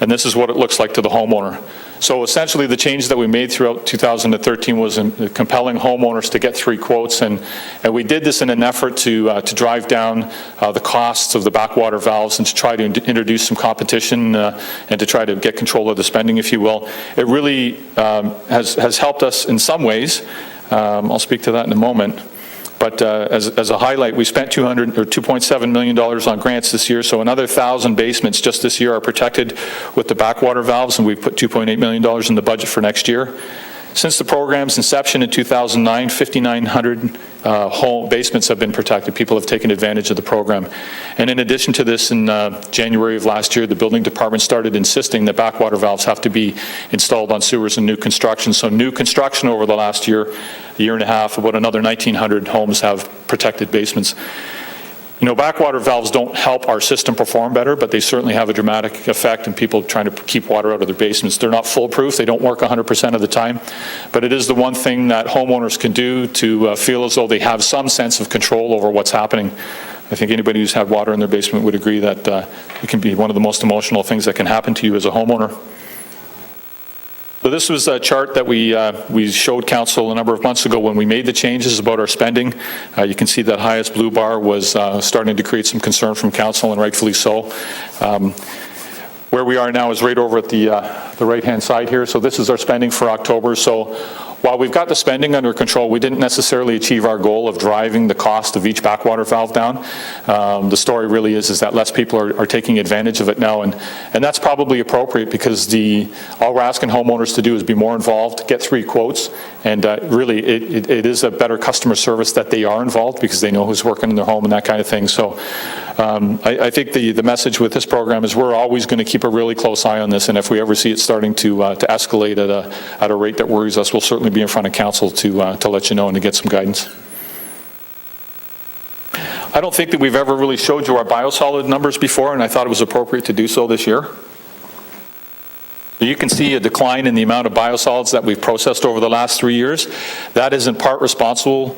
And this is what it looks like to the homeowner. So essentially, the change that we made throughout 2013 was compelling homeowners to get 3 quotes, and we did this in an effort to drive down the costs of the backwater valves and to try to introduce some competition and to try to get control of the spending, if you will. It really has helped us in some ways. I'll speak to that in a moment. But as a highlight, we spent $2.7 million on grants this year, so another 1,000 basements just this year are protected with the backwater valves, and we've put $2.8 million in the budget for next year. Since the program's inception in 2009, 5,900 home basements have been protected. People have taken advantage of the program. And in addition to this, in January of last year, the building department started insisting that backwater valves have to be installed on sewers in new construction. So new construction over the last year and a half, about another 1,900 homes have protected basements. Backwater valves don't help our system perform better, but they certainly have a dramatic effect in people trying to keep water out of their basements. They're not foolproof. They don't work 100% of the time, but it is the one thing that homeowners can do to feel as though they have some sense of control over what's happening. I think anybody who's had water in their basement would agree that it can be one of the most emotional things that can happen to you as a homeowner. So this was a chart that we showed council a number of months ago when we made the changes about our spending. You can see that highest blue bar was starting to create some concern from council, and rightfully so. Where we are now is right over at the right-hand side here. So this is our spending for October. So while we've got the spending under control, we didn't necessarily achieve our goal of driving the cost of each backwater valve down. The story really is that less people are taking advantage of it now, and that's probably appropriate, because all we're asking homeowners to do is be more involved, get 3 quotes, and really it is a better customer service that they are involved, because they know who's working in their home and that kind of thing. So I think the message with this program is we're always going to keep a really close eye on this, and if we ever see it starting to escalate at a rate that worries us, we'll certainly be in front of council to let you know and to get some guidance. I don't think that we've ever really showed you our biosolid numbers before, and I thought it was appropriate to do so this year. You can see a decline in the amount of biosolids that we've processed over the last 3 years. That is in part responsible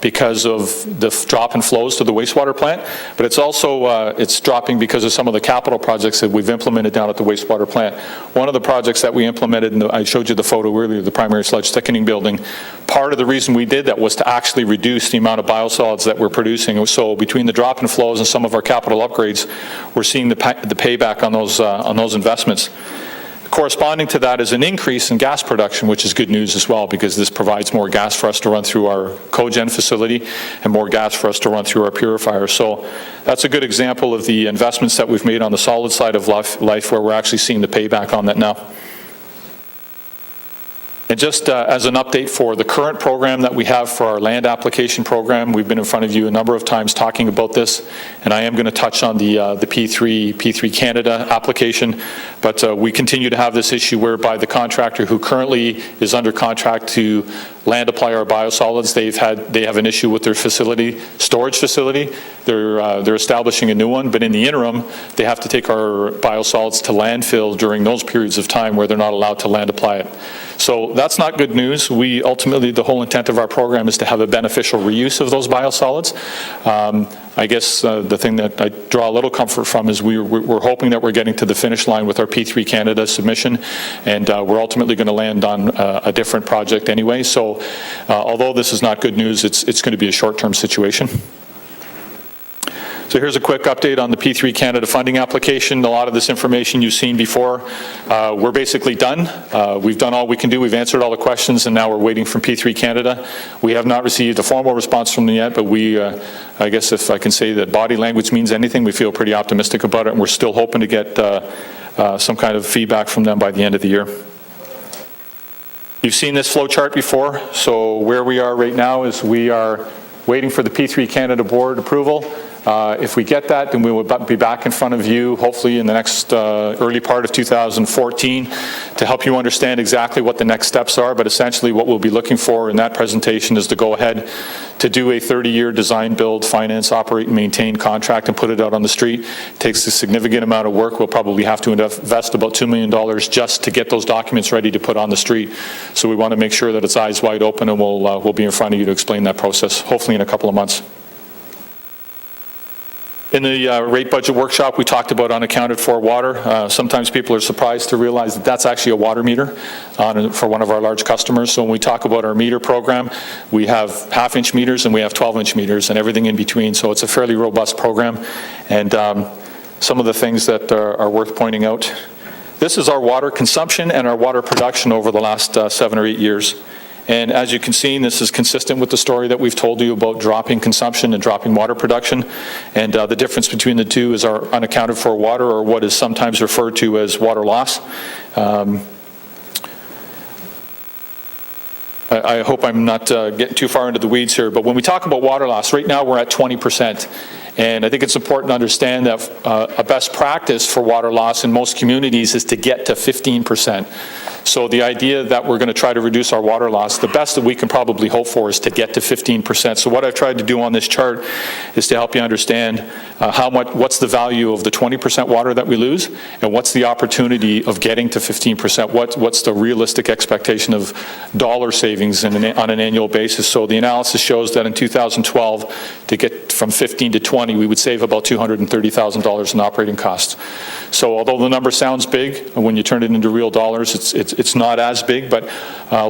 because of the drop in flows to the wastewater plant, but it's also it's dropping because of some of the capital projects that we've implemented down at the wastewater plant. One of the projects that we implemented, and I showed you the photo earlier, the primary sludge thickening building, part of the reason we did that was to actually reduce the amount of biosolids that we're producing. So between the drop in flows and some of our capital upgrades, we're seeing the payback on those investments. Corresponding to that is an increase in gas production, which is good news as well, because this provides more gas for us to run through our cogen facility and more gas for us to run through our purifier. So that's a good example of the investments that we've made on the solid side of life, where we're actually seeing the payback on that now. And just as an update for the current program that we have for our land application program, we've been in front of you a number of times talking about this, and I am going to touch on the P3 Canada application, but we continue to have this issue whereby the contractor who currently is under contract to land apply our biosolids, they have an issue with their storage facility. They're establishing a new one, but in the interim, they have to take our biosolids to landfill during those periods of time where they're not allowed to land apply it. So that's not good news. Ultimately, the whole intent of our program is to have a beneficial reuse of those biosolids. I guess the thing that I draw a little comfort from is we're hoping that we're getting to the finish line with our P3 Canada submission, and we're ultimately going to land on a different project anyway. So although this is not good news, it's going to be a short-term situation. So here's a quick update on the P3 Canada funding application. A lot of this information you've seen before. We're basically done. We've done all we can do. We've answered all the questions, and now we're waiting for P3 Canada. We have not received a formal response from them yet, but we, I guess if I can say that body language means anything, we feel pretty optimistic about it, and we're still hoping to get some kind of feedback from them by the end of the year. You've seen this flow chart before, so where we are right now is we are waiting for the P3 Canada board approval. If we get that, then we will be back in front of you, hopefully in the next early part of 2014, to help you understand exactly what the next steps are. But essentially what we'll be looking for in that presentation is to go ahead to do a 30-year design, build, finance, operate, and maintain contract and put it out on the street. It takes a significant amount of work. We'll probably have to invest about $2 million just to get those documents ready to put on the street. So we want to make sure that it's eyes wide open, and we'll be in front of you to explain that process, hopefully in a couple of months. In the rate budget workshop, we talked about unaccounted for water. Sometimes people are surprised to realize that that's actually a water meter for one of our large customers. So when we talk about our meter program, we have half-inch meters and we have 12-inch meters and everything in between. So it's a fairly robust program. And some of the things that are worth pointing out. This is our water consumption and our water production over the last 7 or 8 years. And as you can see, this is consistent with the story that we've told you about dropping consumption and dropping water production. And the difference between the two is our unaccounted for water, or what is sometimes referred to as water loss. I hope I'm not getting too far into the weeds here, but when we talk about water loss, right now we're at 20%. And I think it's important to understand that a best practice for water loss in most communities is to get to 15%. So the idea that we're going to try to reduce our water loss, the best that we can probably hope for is to get to 15%. So what I've tried to do on this chart is to help you understand what's the value of the 20% water that we lose, and what's the opportunity of getting to 15%. What's the realistic expectation of dollar savings on an annual basis. So the analysis shows that in 2012, to get from 15 to 20, we would save about $230,000 in operating costs. So although the number sounds big, when you turn it into real dollars, it's not as big, but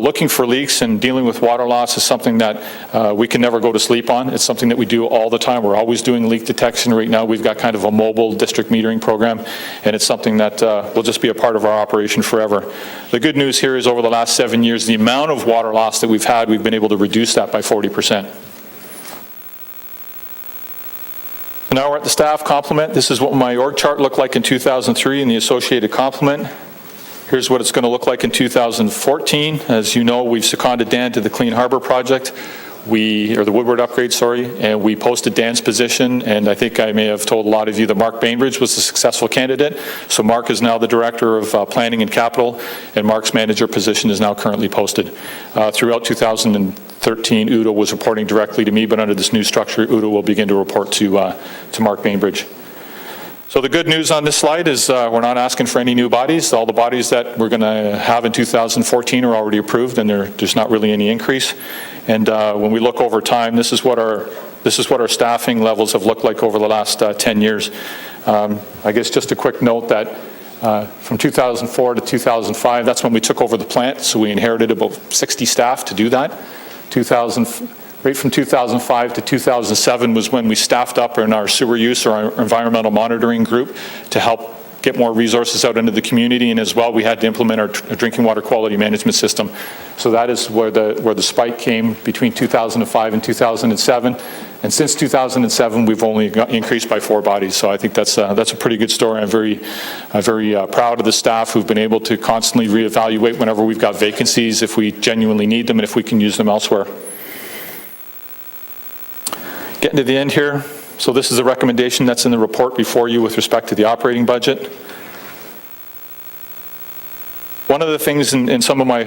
looking for leaks and dealing with water loss is something that we can never go to sleep on. It's something that we do all the time. We're always doing leak detection. Right now we've got kind of a mobile district metering program, and it's something that will just be a part of our operation forever. The good news here is over the last 7 years, the amount of water loss that we've had, we've been able to reduce that by 40%. Now we're at the staff complement. This is what my org chart looked like in 2003 and the associated complement. Here's what it's going to look like in 2014. As you know, we've seconded Dan to the Clean Harbor project. Or the Woodward upgrade, and we posted Dan's position, and I think I may have told a lot of you that Mark Bainbridge was the successful candidate. So Mark is now the Director of Planning and Capital, and Mark's manager position is now currently posted. Throughout 2013, Udo was reporting directly to me, but under this new structure, Udo will begin to report to Mark Bainbridge. So the good news on this slide is we're not asking for any new bodies. All the bodies that we're going to have in 2014 are already approved, and there's not really any increase. And when we look over time, this is what our staffing levels have looked like over the last 10 years. I guess just a quick note that from 2004 to 2005, that's when we took over the plant, so we inherited about 60 staff to do that. Right from 2005 to 2007 was when we staffed up in our sewer use or our environmental monitoring group to help get more resources out into the community, and as well we had to implement our drinking water quality management system. So that is where the spike came between 2005 and 2007, and since 2007 we've only increased by 4 bodies. So I think that's a pretty good story. I'm very proud of the staff who've been able to constantly reevaluate whenever we've got vacancies, if we genuinely need them and if we can use them elsewhere. Getting to the end here. So this is a recommendation that's in the report before you with respect to the operating budget. One of the things in some of my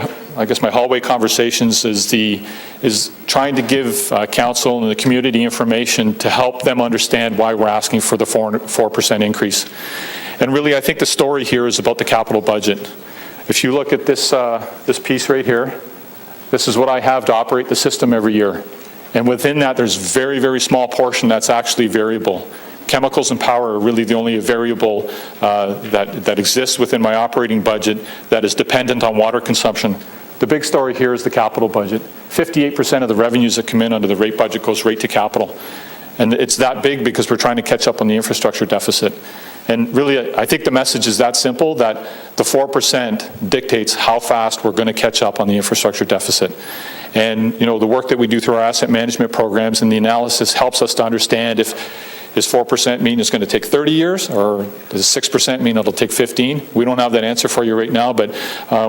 hallway conversations is trying to give council and the community information to help them understand why we're asking for the 4% increase. And really, I think the story here is about the capital budget. If you look at this piece right here, this is what I have to operate the system every year. And within that, there's very, very small portion that's actually variable. Chemicals and power are really the only variable that exists within my operating budget that is dependent on water consumption. The big story here is the capital budget. 58% of the revenues that come in under the rate budget goes right to capital. And it's that big because we're trying to catch up on the infrastructure deficit. And really, I think the message is that simple, that the 4% dictates how fast we're going to catch up on the infrastructure deficit. And, you know, the work that we do through our asset management programs and the analysis helps us to understand if does 4% mean it's going to take 30 years, or does 6% mean it'll take 15? We don't have that answer for you right now, but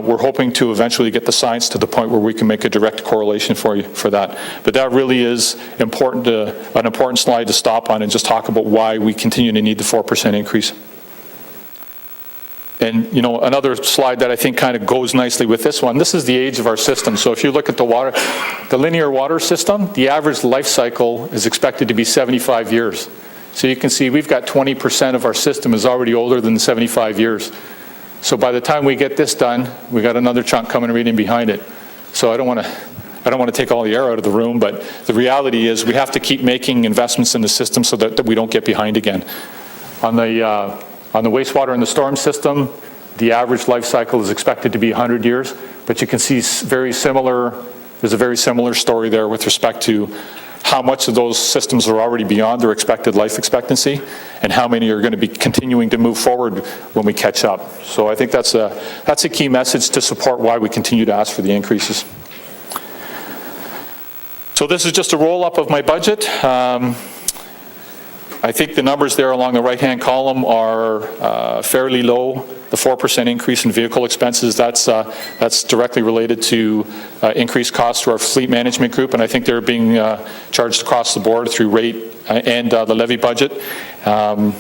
we're hoping to eventually get the science to the point where we can make a direct correlation for you for that. But that really is important, an important slide to stop on and just talk about why we continue to need the 4% increase. And, you know, another slide that I think kind of goes nicely with this one, this is the age of our system. So if you look at the linear water system, the average life cycle is expected to be 75 years. So you can see we've got 20% of our system is already older than 75 years. So by the time we get this done, we got another chunk coming right in behind it. So I don't want to take all the air out of the room, but the reality is we have to keep making investments in the system so that we don't get behind again. On the wastewater and the storm system, the average life cycle is expected to be 100 years, but you can see there's a very similar story there with respect to how much of those systems are already beyond their expected life expectancy and how many are going to be continuing to move forward when we catch up. So I think that's a key message to support why we continue to ask for the increases. So this is just a roll-up of my budget. I think the numbers there along the right-hand column are fairly low. The 4% increase in vehicle expenses, that's directly related to increased costs to our fleet management group, and I think they're being charged across the board through rate and the levy budget. I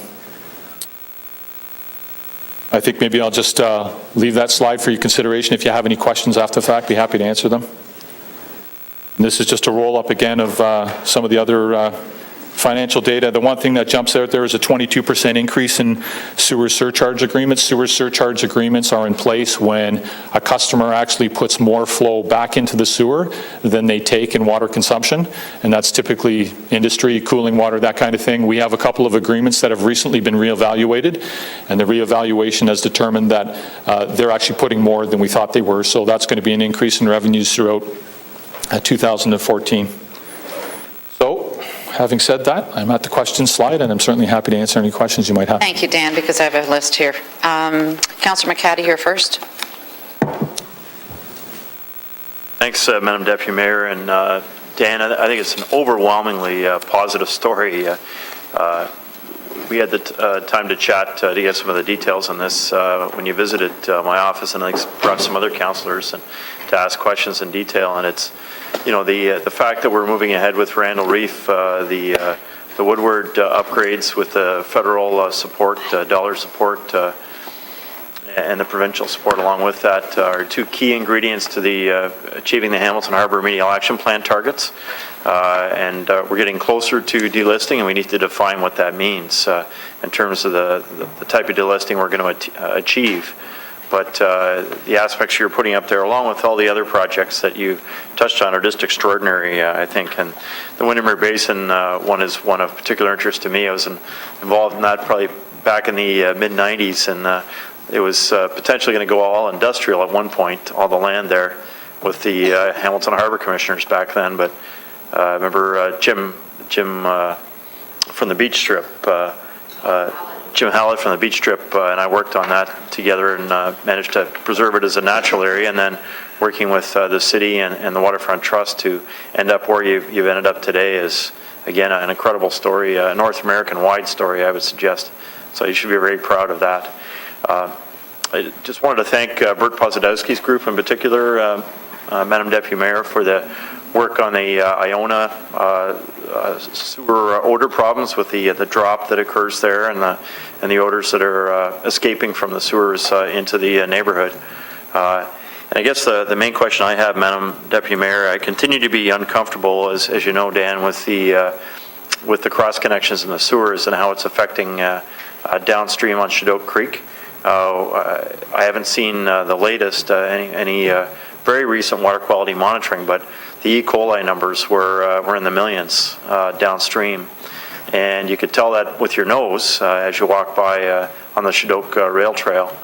think maybe I'll just leave that slide for your consideration. If you have any questions after the fact, be happy to answer them. And this is just a roll-up again of some of the other financial data. The one thing that jumps out there is a 22% increase in sewer surcharge agreements. Sewer surcharge agreements are in place when a customer actually puts more flow back into the sewer than they take in water consumption, and that's typically industry, cooling water, that kind of thing. We have a couple of agreements that have recently been reevaluated, and the reevaluation has determined that they're actually putting more than we thought they were, so that's going to be an increase in revenues throughout 2014. So, having said that, I'm at the questions slide, and I'm certainly happy to answer any questions you might have. Thank you, Dan, because I have a list here. Councillor McCaddy here first. Thanks, Madam Deputy Mayor. And Dan, I think it's an overwhelmingly positive story. We had the time to chat to get some of the details on this when you visited my office, and I brought some other councillors and to ask questions in detail. And it's, you know, the fact that we're moving ahead with Randall Reef, the Woodward upgrades with the federal support, dollar support, and the provincial support along with that are two key ingredients to the achieving the Hamilton Harbour Remedial Action Plan targets. And we're getting closer to delisting, and we need to define what that means in terms of the type of delisting we're going to achieve. But the aspects you're putting up there, along with all the other projects that you touched on, are just extraordinary, I think. And the Windermere Basin one is one of particular interest to me. I was involved in that probably back in the mid-'90s, and it was potentially going to go all industrial at one point, all the land there, with the Hamilton Harbour Commissioners back then. But I remember Jim from the Beach Strip, Jim Hallett from the Beach Strip, and I worked on that together and managed to preserve it as a natural area, and then working with the city and the Waterfront Trust to end up where you've ended up today is, again, an incredible story, a North American-wide story, I would suggest. So you should be very proud of that. I just wanted to thank Bert Pozadowski's group in particular, Madam Deputy Mayor, for the work on the Iona sewer odor problems with the drop that occurs there and the odors that are escaping from the sewers into the neighborhood. And I guess the main question I have, Madam Deputy Mayor, I continue to be uncomfortable, as you know, Dan, with the cross connections in the sewers and how it's affecting downstream on Shadoke Creek. I haven't seen the latest, any very recent water quality monitoring, but the E. coli numbers were in the millions downstream. And you could tell that with your nose as you walk by on the Shadok Rail Trail.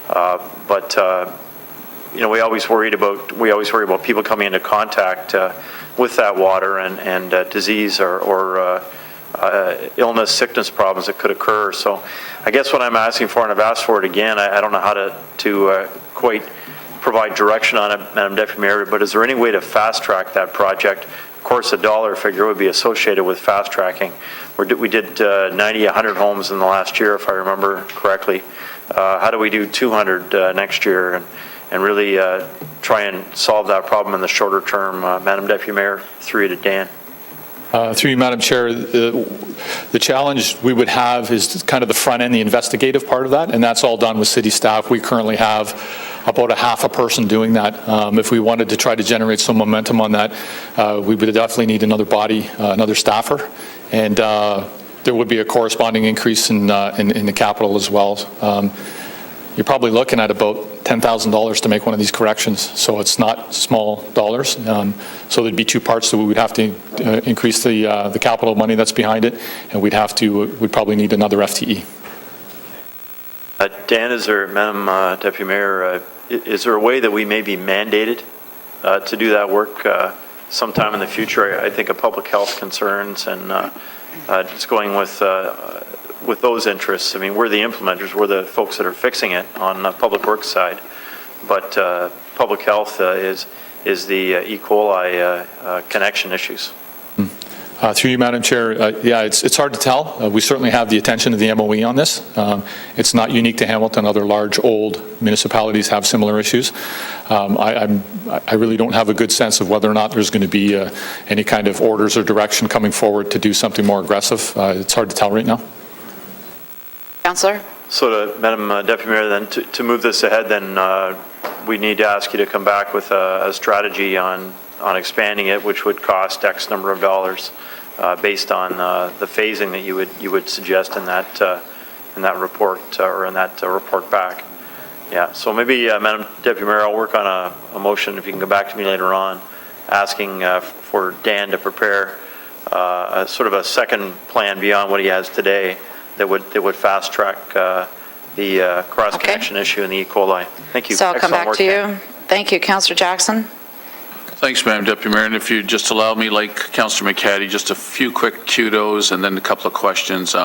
But we always worry about people coming into contact with that water and disease or illness, sickness problems that could occur. So I guess what I'm asking for, and I've asked for it again, I don't know how to quite provide direction on it, Madam Deputy Mayor, but is there any way to fast track that project? Of course, a dollar figure would be associated with fast tracking. We did 90, 100 homes in the last year, if I remember correctly. How do we do 200 next year and really try and solve that problem in the shorter term? Madam Deputy Mayor, through you to Dan. Through you, Madam Chair, the challenge we would have is kind of the front end, the investigative part of that, and that's all done with city staff. We currently have about a half a person doing that. If we wanted to try to generate some momentum on that, we would definitely need another body, another staffer, and there would be a corresponding increase in the capital as well. You're probably looking at about $10,000 to make one of these corrections, so it's not small dollars. So there'd be two parts to it. We'd have to increase the capital money that's behind it, and we'd probably need another FTE. Dan, Madam Deputy Mayor, is there a way that we may be mandated to do that work sometime in the future? I think of public health concerns and just going with those interests. I mean, we're the implementers, we're the folks that are fixing it on the public works side, but public health is the E. coli connection issues. Through you, Madam Chair, yeah, it's hard to tell. We certainly have the attention of the MOE on this. It's not unique to Hamilton. Other large, old municipalities have similar issues. I really don't have a good sense of whether or not there's going to be any kind of orders or direction coming forward to do something more aggressive. It's hard to tell right now. Councillor? So, Madam Deputy Mayor, then to move this ahead, then we need to ask you to come back with a strategy on expanding it, which would cost X number of dollars, based on the phasing that you would suggest in that report or in that report back. Yeah. So maybe, Madam Deputy Mayor, I'll work on a motion if you can come back to me later on, asking for Dan to prepare a sort of a second plan beyond what he has today that would fast track the cross connection issue and the E. coli. Thank you. So I'll come Excellent back work, to Dan. you. Thank you, Councillor Jackson. Thanks, Madam Deputy Mayor. And if you just allow me, like Councillor McCaddy, just a few quick kudos and then a couple of questions.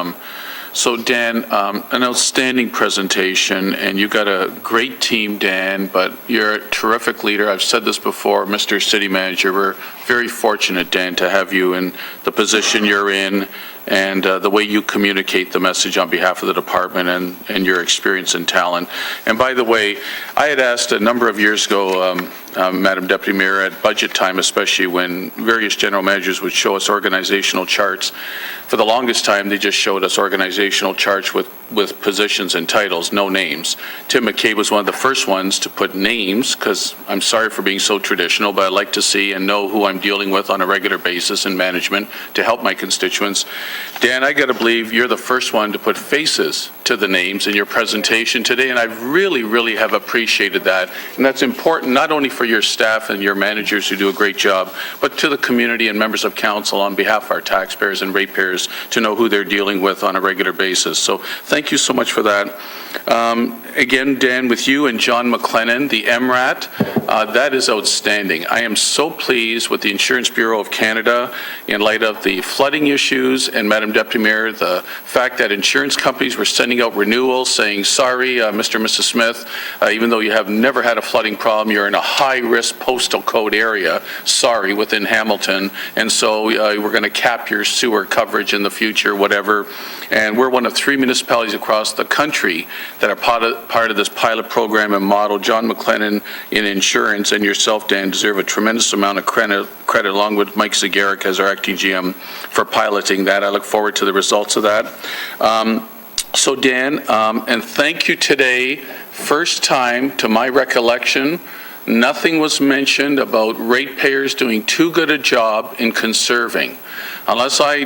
So Dan, an outstanding presentation, and you got a great team, Dan, but you're a terrific leader. I've said this before, Mr. City Manager, we're very fortunate, Dan, to have you in the position you're in and the way you communicate the message on behalf of the department and your experience and talent. And by the way, I had asked a number of years ago, Madam Deputy Mayor, at budget time especially, when various general managers would show us organizational charts. For the longest time, they just showed us organizational charts with positions and titles, no names. Tim McCabe was one of the first ones to put names, because I'm sorry for being so traditional, but I like to see and know who I'm dealing with on a regular basis in management to help my constituents. Dan, I got to believe you're the first one to put faces to the names in your presentation today, and I really, really have appreciated that. And that's important not only for your staff and your managers who do a great job, but to the community and members of council on behalf of our taxpayers and ratepayers to know who they're dealing with on a regular basis. So thank you so much for that. Again, Dan, with you and John McLennan, the MRAT, that is outstanding. I am so pleased with the Insurance Bureau of Canada in light of the flooding issues, and Madam Deputy Mayor, the fact that insurance companies were sending out renewals saying, sorry, Mr. and Mrs. Smith, even though you have never had a flooding problem, you're in a high-risk postal code area, sorry, within Hamilton, and so we're going to cap your sewer coverage in the future, whatever. And we're one of 3 municipalities across the country that are part of this pilot program and model. John McLennan in insurance and yourself, Dan, deserve a tremendous amount of credit along with Mike Zagaric as our acting GM for piloting that. I look forward to the results of that. So Dan, and thank you today, first time to my recollection, nothing was mentioned about ratepayers doing too good a job in conserving. Unless I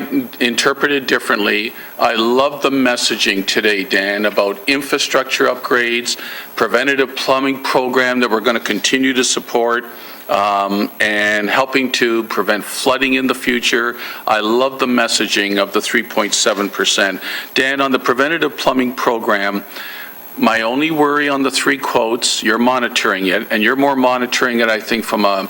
interpret it differently, I love the messaging today, Dan, about infrastructure upgrades, preventative plumbing program that we're going to continue to support, and helping to prevent flooding in the future. I love the messaging of the 3.7%. Dan, on the preventative plumbing program, my only worry on the 3 quotes, you're monitoring it, and you're more monitoring it, I think, from a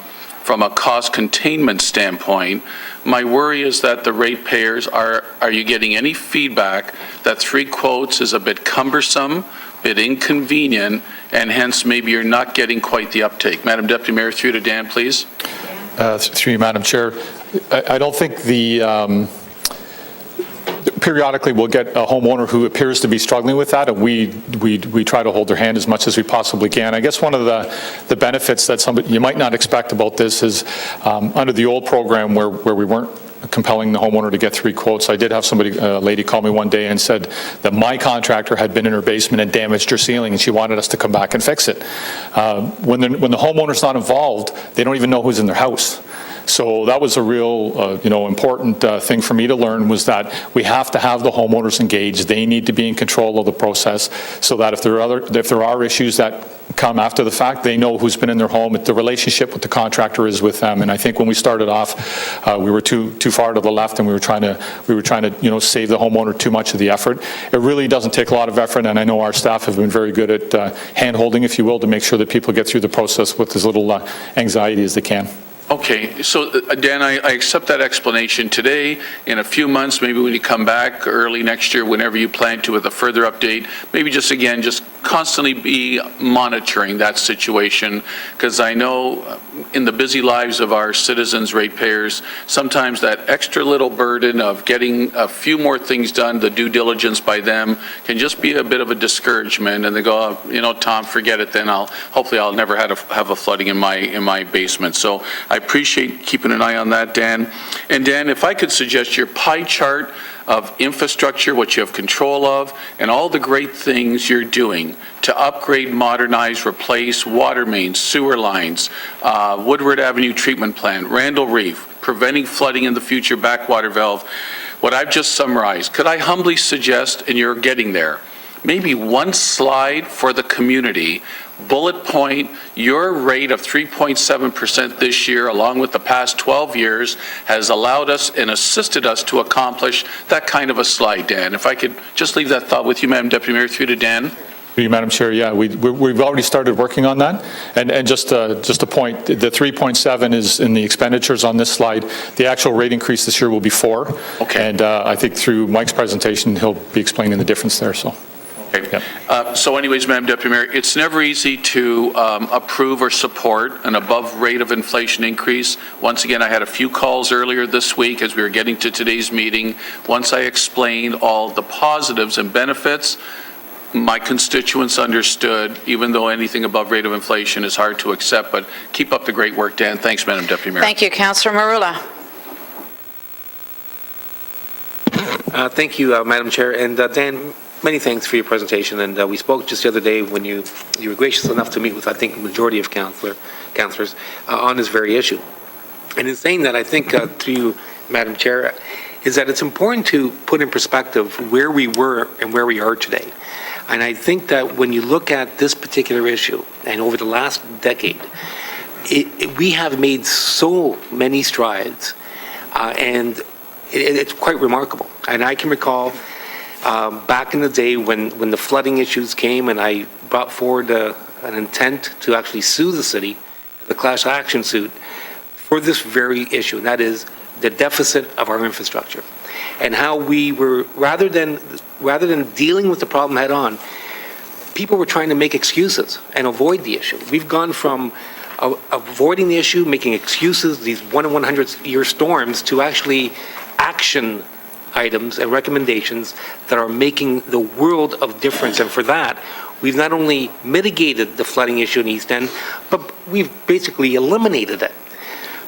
cost containment standpoint. My worry is that the ratepayers, are you getting any feedback that 3 quotes is a bit cumbersome, a bit inconvenient, and hence maybe you're not getting quite the uptake? Madam Deputy Mayor, through to Dan, please. Through you, Madam Chair. I don't think periodically we'll get a homeowner who appears to be struggling with that, and we try to hold their hand as much as we possibly can. I guess one of the benefits that you might not expect about this is under the old program where we weren't compelling the homeowner to get 3 quotes. I did have a lady call me one day and said that my contractor had been in her basement and damaged her ceiling, and she wanted us to come back and fix it. When the homeowner's not involved, they don't even know who's in their house. So that was a real, important thing for me to learn, was that we have to have the homeowners engaged. They need to be in control of the process, so that if there are issues that come after the fact, they know who's been in their home, the relationship with the contractor is with them. And I think when we started off, we were too far to the left, and we were trying to save the homeowner too much of the effort. It really doesn't take a lot of effort, and I know our staff have been very good at hand-holding, if you will, to make sure that people get through the process with as little anxiety as they can. Okay, so Dan, I accept that explanation today. In a few months, maybe when you come back early next year, whenever you plan to, with a further update, maybe just constantly be monitoring that situation, because I know in the busy lives of our citizens, ratepayers, sometimes that extra little burden of getting a few more things done, the due diligence by them, can just be a bit of a discouragement, and they go, Tom, forget it, then hopefully I'll never have a flooding in my basement. So I appreciate keeping an eye on that, Dan. And Dan, if I could suggest your pie chart of infrastructure, what you have control of, and all the great things you're doing to upgrade, modernize, replace water mains, sewer lines, Woodward Avenue treatment plant, Randall Reef, preventing flooding in the future, backwater valve. What I've just summarized, could I humbly suggest, and you're getting there, maybe one slide for the community, bullet point your rate of 3.7% this year, along with the past 12 years, has allowed us and assisted us to accomplish that kind of a slide, Dan. If I could just leave that thought with you, Madam Deputy Mayor, through to Dan. Madam Chair, yeah, we've already started working on that. And just a point, the 3.7 is in the expenditures on this slide. The actual rate increase this year will be 4. Okay. And I think through Mike's presentation, he'll be explaining the difference there, so. Okay. So anyways, Madam Deputy Mayor, it's never easy to approve or support an above rate of inflation increase. Once again, I had a few calls earlier this week as we were getting to today's meeting. Once I explained all the positives and benefits, my constituents understood, even though anything above rate of inflation is hard to accept. But keep up the great work, Dan. Thanks, Madam Deputy Mayor. Thank you. Councillor Marula. Thank you, Madam Chair. And Dan, many thanks for your presentation. And we spoke just the other day when you were gracious enough to meet with, I think, the majority of councillors on this very issue. And in saying that, I think to you, Madam Chair, is that it's important to put in perspective where we were and where we are today. And I think that when you look at this particular issue, and over the last decade, we have made so many strides, and it's quite remarkable. And I can recall back in the day when the flooding issues came, and I brought forward an intent to actually sue the city, the class action suit, for this very issue, and that is the deficit of our infrastructure. And how we were, rather than dealing with the problem head on, people were trying to make excuses and avoid the issue. We've gone from avoiding the issue, making excuses, these 1 in 100-year storms, to actually action items and recommendations that are making the world of difference. And for that, we've not only mitigated the flooding issue in East End, but we've basically eliminated it.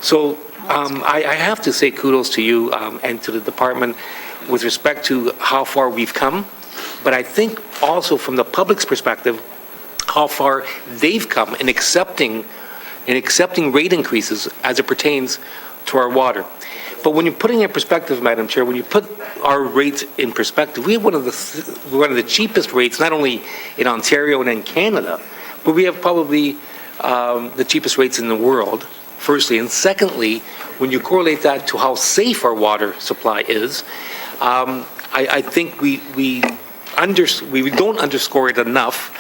So I have to say kudos to you and to the department with respect to how far we've come, but I think also from the public's perspective, how far they've come in accepting rate increases as it pertains to our water. But when you're putting in perspective, Madam Chair, when you put our rates in perspective, we have one of the cheapest rates, not only in Ontario and in Canada, but we have probably the cheapest rates in the world, firstly. And secondly, when you correlate that to how safe our water supply is, I think we don't underscore it enough,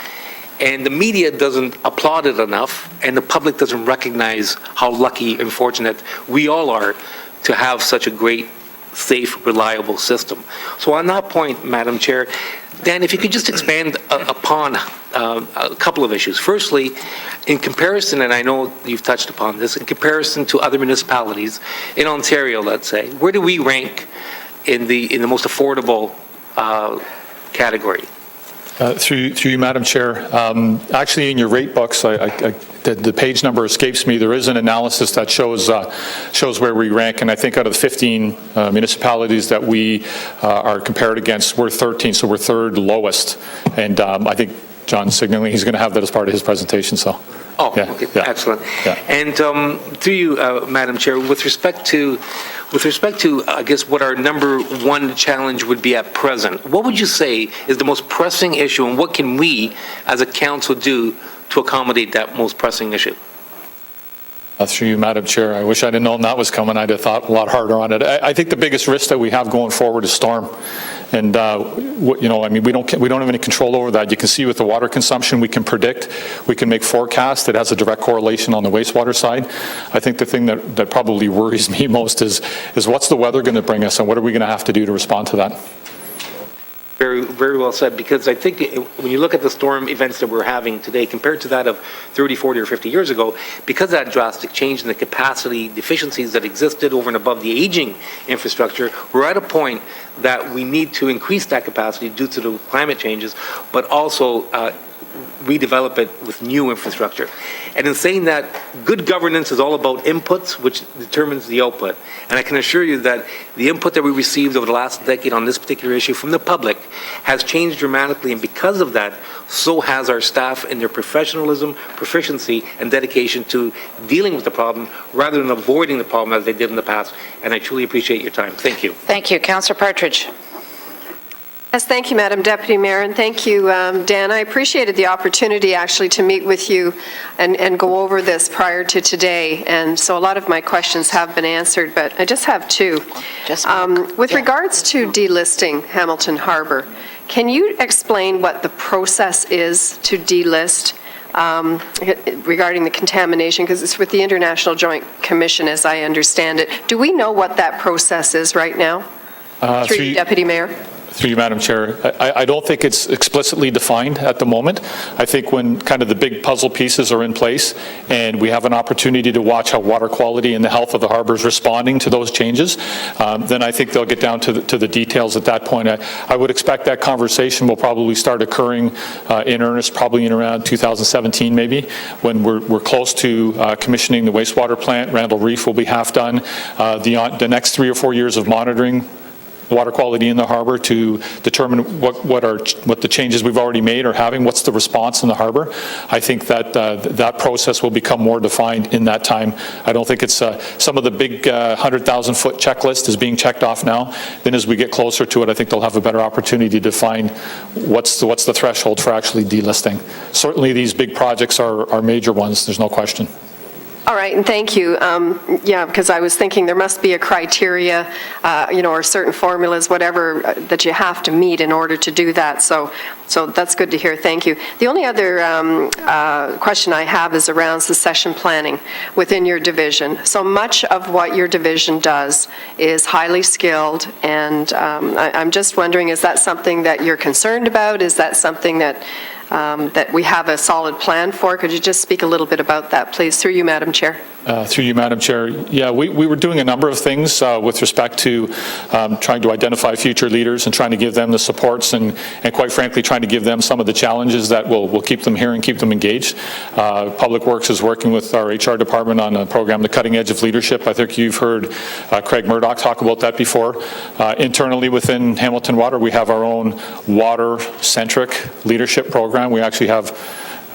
and the media doesn't applaud it enough, and the public doesn't recognize how lucky and fortunate we all are to have such a great, safe, reliable system. So on that point, Madam Chair, Dan, if you could just expand upon a couple of issues. Firstly, in comparison, and I know you've touched upon this, in comparison to other municipalities in Ontario, let's say, where do we rank in the most affordable category? Through you, Madam Chair, actually in your rate books, the page number escapes me. There is an analysis that shows where we rank, and I think out of the 15 municipalities that we are compared against, we're 13, so we're third lowest. And I think John's signaling he's going to have that as part of his presentation. So. Oh, Yeah, okay, yeah. excellent. Yeah. And through you, Madam Chair, with respect to, I guess, what our number one challenge would be at present, what would you say is the most pressing issue, and what can we, as a council, do to accommodate that most pressing issue? Through you, Madam Chair, I wish I'd have known that was coming. I'd have thought a lot harder on it. I think the biggest risk that we have going forward is storm. And, I mean, we don't have any control over that. You can see with the water consumption, we can predict, we can make forecasts that has a direct correlation on the wastewater side. I think the thing that probably worries me most is what's the weather going to bring us, and what are we going to have to do to respond to that? Very, very well said, because I think when you look at the storm events that we're having today compared to that of 30, 40, or 50 years ago, because of that drastic change in the capacity deficiencies that existed over and above the aging infrastructure, we're at a point that we need to increase that capacity due to the climate changes, but also redevelop it with new infrastructure. And in saying that, good governance is all about inputs, which determines the output. And I can assure you that the input that we received over the last decade on this particular issue from the public has changed dramatically, and because of that, so has our staff in their professionalism, proficiency, and dedication to dealing with the problem rather than avoiding the problem as they did in the past. And I truly appreciate your time. Thank you. Thank you. Councillor Partridge. Yes, thank you, Madam Deputy Mayor, and thank you, Dan. I appreciated the opportunity actually to meet with you and go over this prior to today, and so a lot of my questions have been answered, but I just have two. With regards to delisting Hamilton Harbour, can you explain what the process is to delist regarding the contamination, because it's with the International Joint Commission, as I understand it. Do we know what that process is right now? Through you, Deputy Mayor. Through you, Madam Chair. I don't think it's explicitly defined at the moment. I think when kind of the big puzzle pieces are in place and we have an opportunity to watch how water quality and the health of the harbor is responding to those changes, then I think they'll get down to the details at that point. I would expect that conversation will probably start occurring in earnest probably in around 2017 maybe, when we're close to commissioning the wastewater plant. Randall Reef will be half done. The next 3 or 4 years of monitoring water quality in the harbor to determine what the changes we've already made are having, what's the response in the harbor. I think that that process will become more defined in that time. I don't think it's some of the big 100,000-foot checklist is being checked off now. Then as we get closer to it, I think they'll have a better opportunity to define what's the threshold for actually delisting. Certainly these big projects are major ones, there's no question. All right, and thank you. Yeah, because I was thinking there must be a criteria, or certain formulas, whatever, that you have to meet in order to do that. So that's good to hear. Thank you. The only other question I have is around succession planning within your division. So much of what your division does is highly skilled, and I'm just wondering, is that something that you're concerned about? Is that something that we have a solid plan for? Could you just speak a little bit about that, please? Through you, Madam Chair. Through you, Madam Chair. Yeah, we were doing a number of things with respect to trying to identify future leaders and trying to give them the supports and quite frankly, trying to give them some of the challenges that will keep them here and keep them engaged. Public Works is working with our HR department on a program, The Cutting Edge of Leadership. I think you've heard Craig Murdoch talk about that before. Internally within Hamilton Water, we have our own water-centric leadership program. We actually have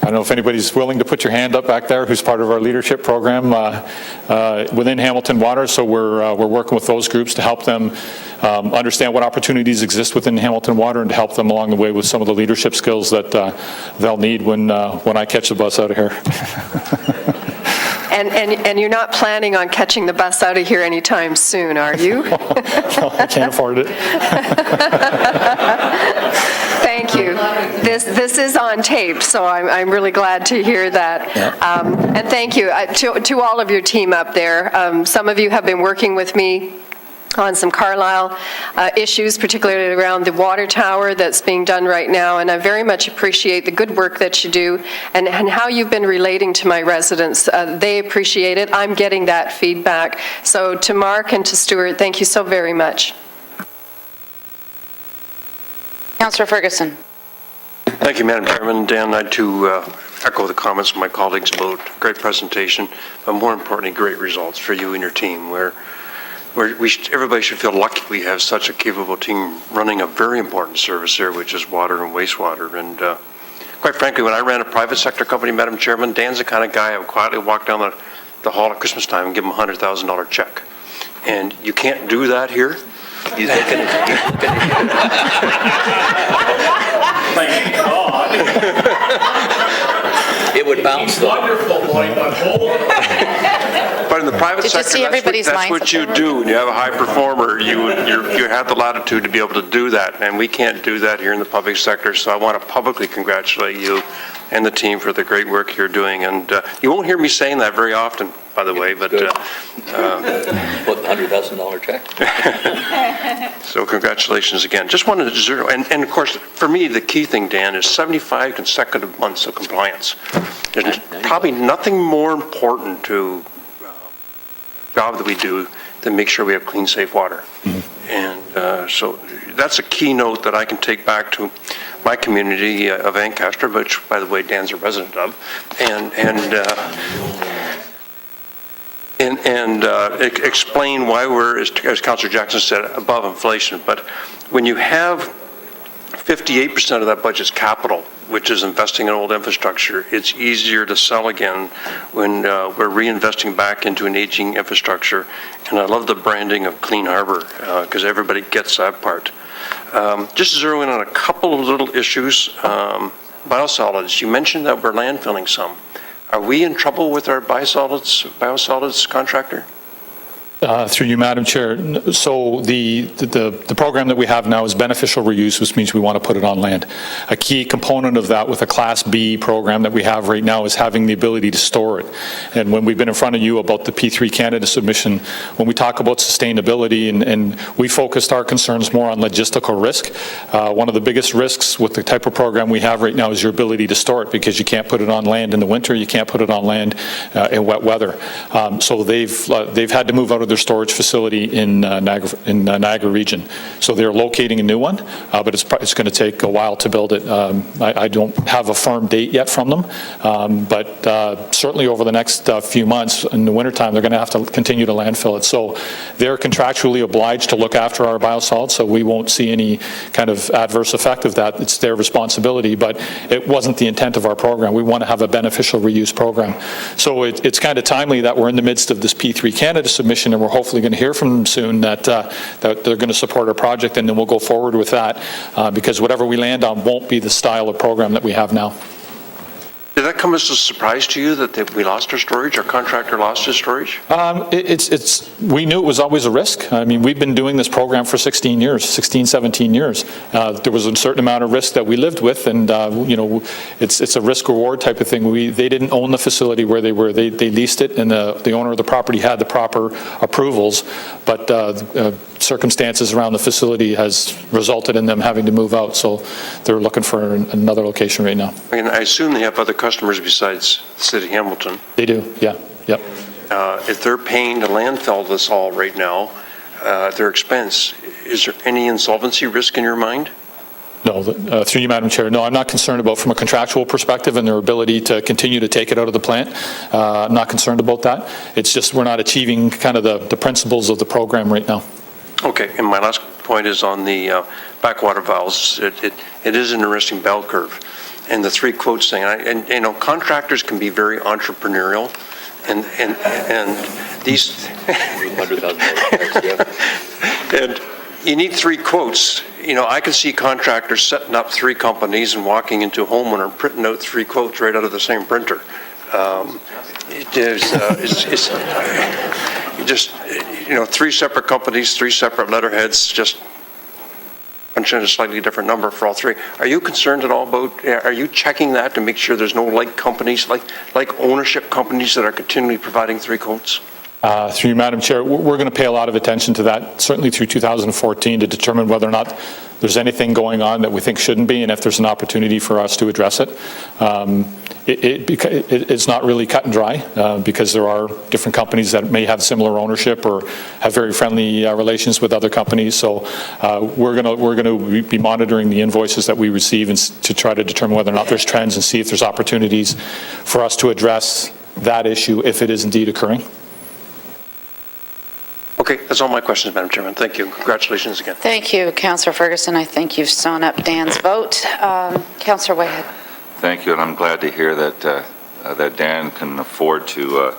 I don't know if anybody's willing to put your hand up back there who's part of our leadership program within Hamilton Water. So we're working with those groups to help them understand what opportunities exist within Hamilton Water and to help them along the way with some of the leadership skills that they'll need when I catch the bus out of here. And you're not planning on catching the bus out of here anytime soon, are you? I can't afford it. Thank you. This is on tape, so I'm really glad to hear that. Yeah. And thank you to all of your team up there. Some of you have been working with me on some Carlisle issues, particularly around the water tower that's being done right now, and I very much appreciate the good work that you do and how you've been relating to my residents. They appreciate it. I'm getting that feedback. So to Mark and to Stuart, thank you so very much. Councillor Ferguson. Thank you, Madam Chairman. Dan, I'd to echo the comments of my colleagues about great presentation, but more importantly, great results for you and your team, where everybody should feel lucky we have such a capable team running a very important service here, which is water and wastewater. And quite frankly, when I ran a private sector company, Madam Chairman, Dan's the kind of guy I would quietly walk down the hall at Christmas time and give him a $100,000 check. And you can't do that here. He's looking Thank God. It would bounce though. Wonderful, boy, but hold on. But in the private Did you sector, see everybody's that's minds what up you there? do. When you have a high performer, you have the latitude to be able to do that, and we can't do that here in the public sector. So I want to publicly congratulate you and the team for the great work you're doing. And you won't hear me saying that very often, by the way, but What, the $100,000 check? so congratulations again. Just wanted to zero, and of course, for me, the key thing, Dan, is 75 consecutive months of compliance. There's probably nothing more important to job that we do to make sure we have clean, safe water. And so that's a keynote that I can take back to my community of Ancaster, which, by the way, Dan's a resident of, and explain why we're, as Councillor Jackson said, above inflation. But when you have 58% of that budget's capital, which is investing in old infrastructure, it's easier to sell again when we're reinvesting back into an aging infrastructure. And I love the branding of Clean Harbor because everybody gets that part. Just zeroing on a couple of little issues. Biosolids, you mentioned that we're landfilling some. Are we in trouble with our biosolids contractor? Through you, Madam Chair. So the program that we have now is beneficial reuse, which means we want to put it on land. A key component of that with a Class B program that we have right now is having the ability to store it. And when we've been in front of you about the P3 Canada submission, when we talk about sustainability and we focused our concerns more on logistical risk, one of the biggest risks with the type of program we have right now is your ability to store it because you can't put it on land in the winter, you can't put it on land in wet weather. So they've had to move out of their storage facility in Niagara region. So they're locating a new one, but it's going to take a while to build it. I don't have a firm date yet from them, but certainly over the next few months in the wintertime, they're going to have to continue to landfill it. So they're contractually obliged to look after our biosolids, so we won't see any kind of adverse effect of that. It's their responsibility, but it wasn't the intent of our program. We want to have a beneficial reuse program. So it's kind of timely that we're in the midst of this P3 Canada submission, and we're hopefully going to hear from them soon that they're going to support our project, and then we'll go forward with that because whatever we land on won't be the style of program that we have now. Did that come as a surprise to you that we lost our storage, our contractor lost his storage? We knew it was always a risk. I mean, we've been doing this program for 17 years. There was a certain amount of risk that we lived with, and it's a risk-reward type of thing. They didn't own the facility where they were. They leased it, and the owner of the property had the proper approvals, but circumstances around the facility has resulted in them having to move out, so they're looking for another location right now. I mean, I assume they have other customers besides the City of Hamilton. They do, yeah, yep. If they're paying to landfill this all right now, at their expense, is there any insolvency risk in your mind? No, through you, Madam Chair. No, I'm not concerned about from a contractual perspective and their ability to continue to take it out of the plant. I'm not concerned about that. It's just we're not achieving kind of the principles of the program right now. Okay, and my last point is on the backwater valves. It is an interesting bell curve. And the 3 quotes thing, and you know, contractors can be very entrepreneurial, and these, and you need 3 quotes. You know, I can see contractors setting up 3 companies and walking into a homeowner and printing out 3 quotes right out of the same printer. It's just, you know, 3 separate companies, 3 separate letterheads, just punching in a slightly different number for all 3. Are you concerned at all about, are you checking that to make sure there's no like companies, like ownership companies that are continually providing 3 quotes? Through you, Madam Chair, we're going to pay a lot of attention to that, certainly through 2014, to determine whether or not there's anything going on that we think shouldn't be, and if there's an opportunity for us to address it. It's not really cut and dry because there are different companies that may have similar ownership or have very friendly relations with other companies. So we're going to be monitoring the invoices that we receive and to try to determine whether or not there's trends and see if there's opportunities for us to address that issue if it is indeed occurring. Okay, that's all my questions, Madam Chairman. Thank you. Congratulations again. Thank you, Councillor Ferguson. I think you've sewn up Dan's vote. Councillor Whitehead. Thank you, and I'm glad to hear that that Dan can afford to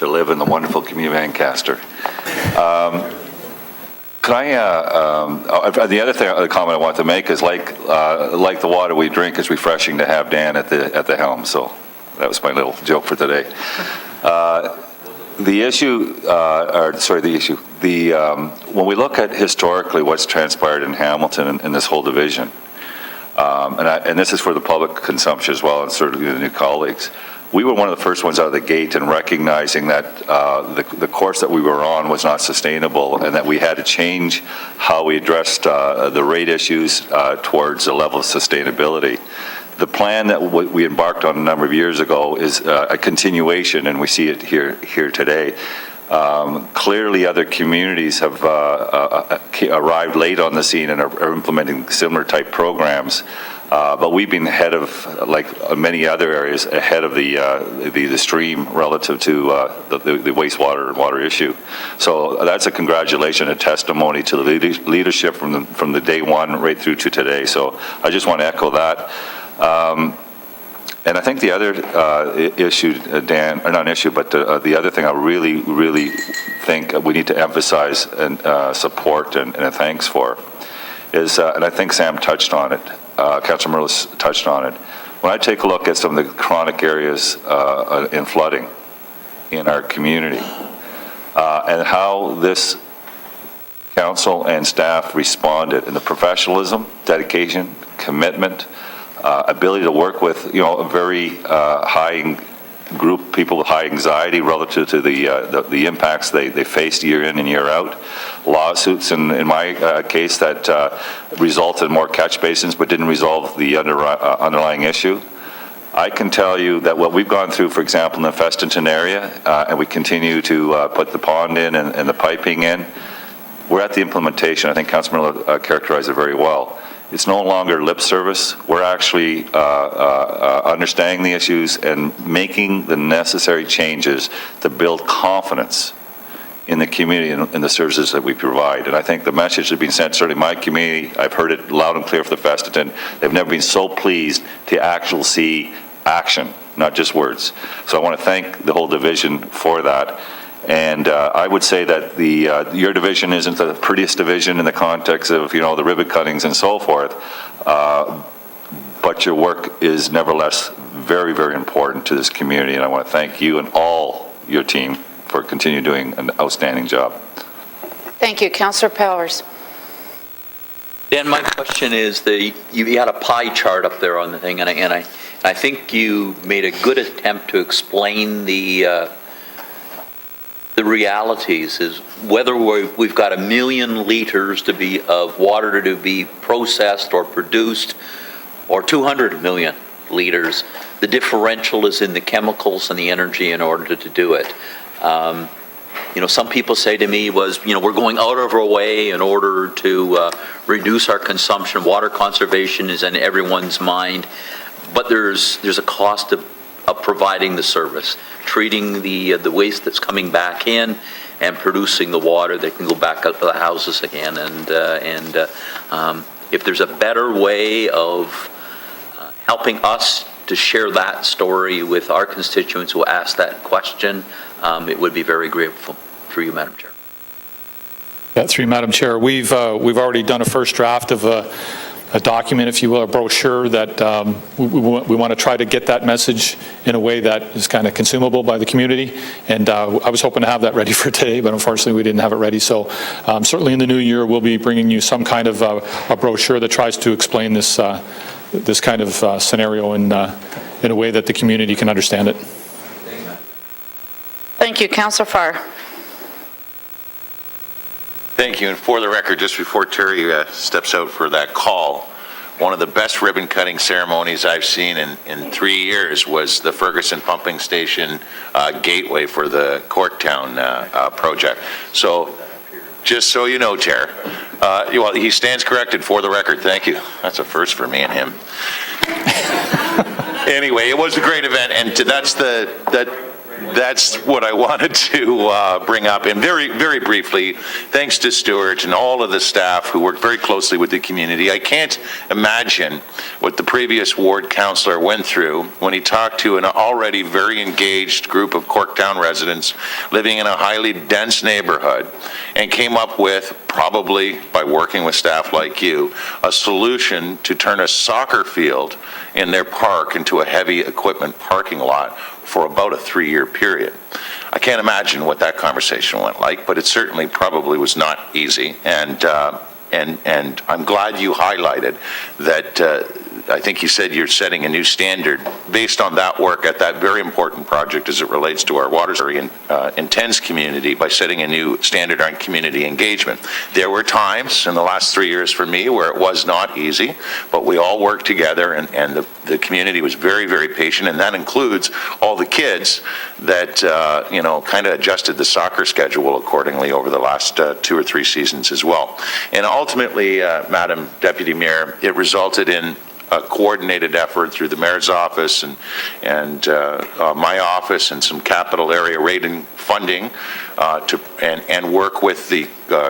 live in the wonderful community of Ancaster. Can I? The other comment I want to make is like the water we drink, it's refreshing to have Dan at the helm. So that was my little joke for today. When we look at historically what's transpired in Hamilton in this whole division, and this is for the public consumption as well, and certainly the new colleagues, we were one of the first ones out of the gate in recognizing that the course that we were on was not sustainable, and that we had to change how we addressed the rate issues towards a level of sustainability. The plan that we embarked on a number of years ago is a continuation, and we see it here today. Clearly, other communities have arrived late on the scene and are implementing similar type programs, but we've been ahead of, like many other areas, ahead of the stream relative to the wastewater and water issue. So that's a congratulation, a testimony to the leadership from the day one right through to today. So I just want to echo that. And I think the other issue, Dan, or not an issue, but the other thing I really think we need to emphasize and support and a thanks for is, and I think Sam touched on it, Councilor Mirlis touched on it, when I take a look at some of the chronic areas in flooding in our community and how this council and staff responded, and the professionalism, dedication, commitment, ability to work with, a very high group of people with high anxiety relative to the impacts they faced year in and year out. Lawsuits, in my case, that resulted in more catch basins but didn't resolve the underlying issue. I can tell you that what we've gone through, for example, in the Festenton area, and we continue to put the pond in and the piping in, we're at the implementation. I think Councilor Miller characterized it very well. It's no longer lip service. We're actually understanding the issues and making the necessary changes to build confidence in the community and in the services that we provide. And I think the message has been sent, certainly my community, I've heard it loud and clear for the Festenton. They've never been so pleased to actually see action, not just words. So I want to thank the whole division for that. And I would say that your division isn't the prettiest division in the context of, the ribbon cuttings and so forth, but your work is nevertheless very, very important to this community, and I want to thank you and all your team for continuing doing an outstanding job. Thank you. Councillor Powers. Dan, my question is, you had a pie chart up there on the thing, and I think you made a good attempt to explain the realities is whether we've got 1 million liters of water to be processed or produced, or 200 million liters. The differential is in the chemicals and the energy in order to do it. Some people say to me we're going out of our way in order to reduce our consumption. Water conservation is in everyone's mind, but there's a cost of providing the service, treating the waste that's coming back in, and producing the water that can go back up to the houses again. If there's a better way of helping us to share that story with our constituents who ask that question, it would be very grateful. Through you, Madam Chair. Yeah, through you, Madam Chair. We've already done a first draft of a document, if you will, a brochure that we want to try to get that message in a way that is kind of consumable by the community. And I was hoping to have that ready for today, but unfortunately we didn't have it ready. So certainly in the new year, we'll be bringing you some kind of a brochure that tries to explain this this kind of scenario in a way that the community can understand it. Thank you. Councillor Farr. Thank you. And for the record, just before Terry steps out for that call, one of the best ribbon-cutting ceremonies I've seen in 3 years was the Ferguson Pumping Station gateway for the Corktown project. So, just so you know, Chair, well, he stands corrected for the record. Thank you. That's a first for me and him. Anyway, it was a great event, and that's what I wanted to bring up. And very, very briefly, thanks to Stuart and all of the staff who worked very closely with the community. I can't imagine what the previous ward councillor went through when he talked to an already very engaged group of Corktown residents living in a highly dense neighborhood and came up with, probably by working with staff like you, a solution to turn a soccer field in their park into a heavy equipment parking lot for about a 3-year period. I can't imagine what that conversation went like, but it certainly probably was not easy. And I'm glad you highlighted that. I think you said you're setting a new standard based on that work at that very important project as it relates to our water very intense community by setting a new standard on community engagement. There were times in the last 3 years for me where it was not easy, but we all worked together and the community was very, very patient, and that includes all the kids that, kind of adjusted the soccer schedule accordingly over the last 2 or 3 seasons as well. And ultimately, Madam Deputy Mayor, it resulted in a coordinated effort through the mayor's office and my office and some capital area rating funding and work with the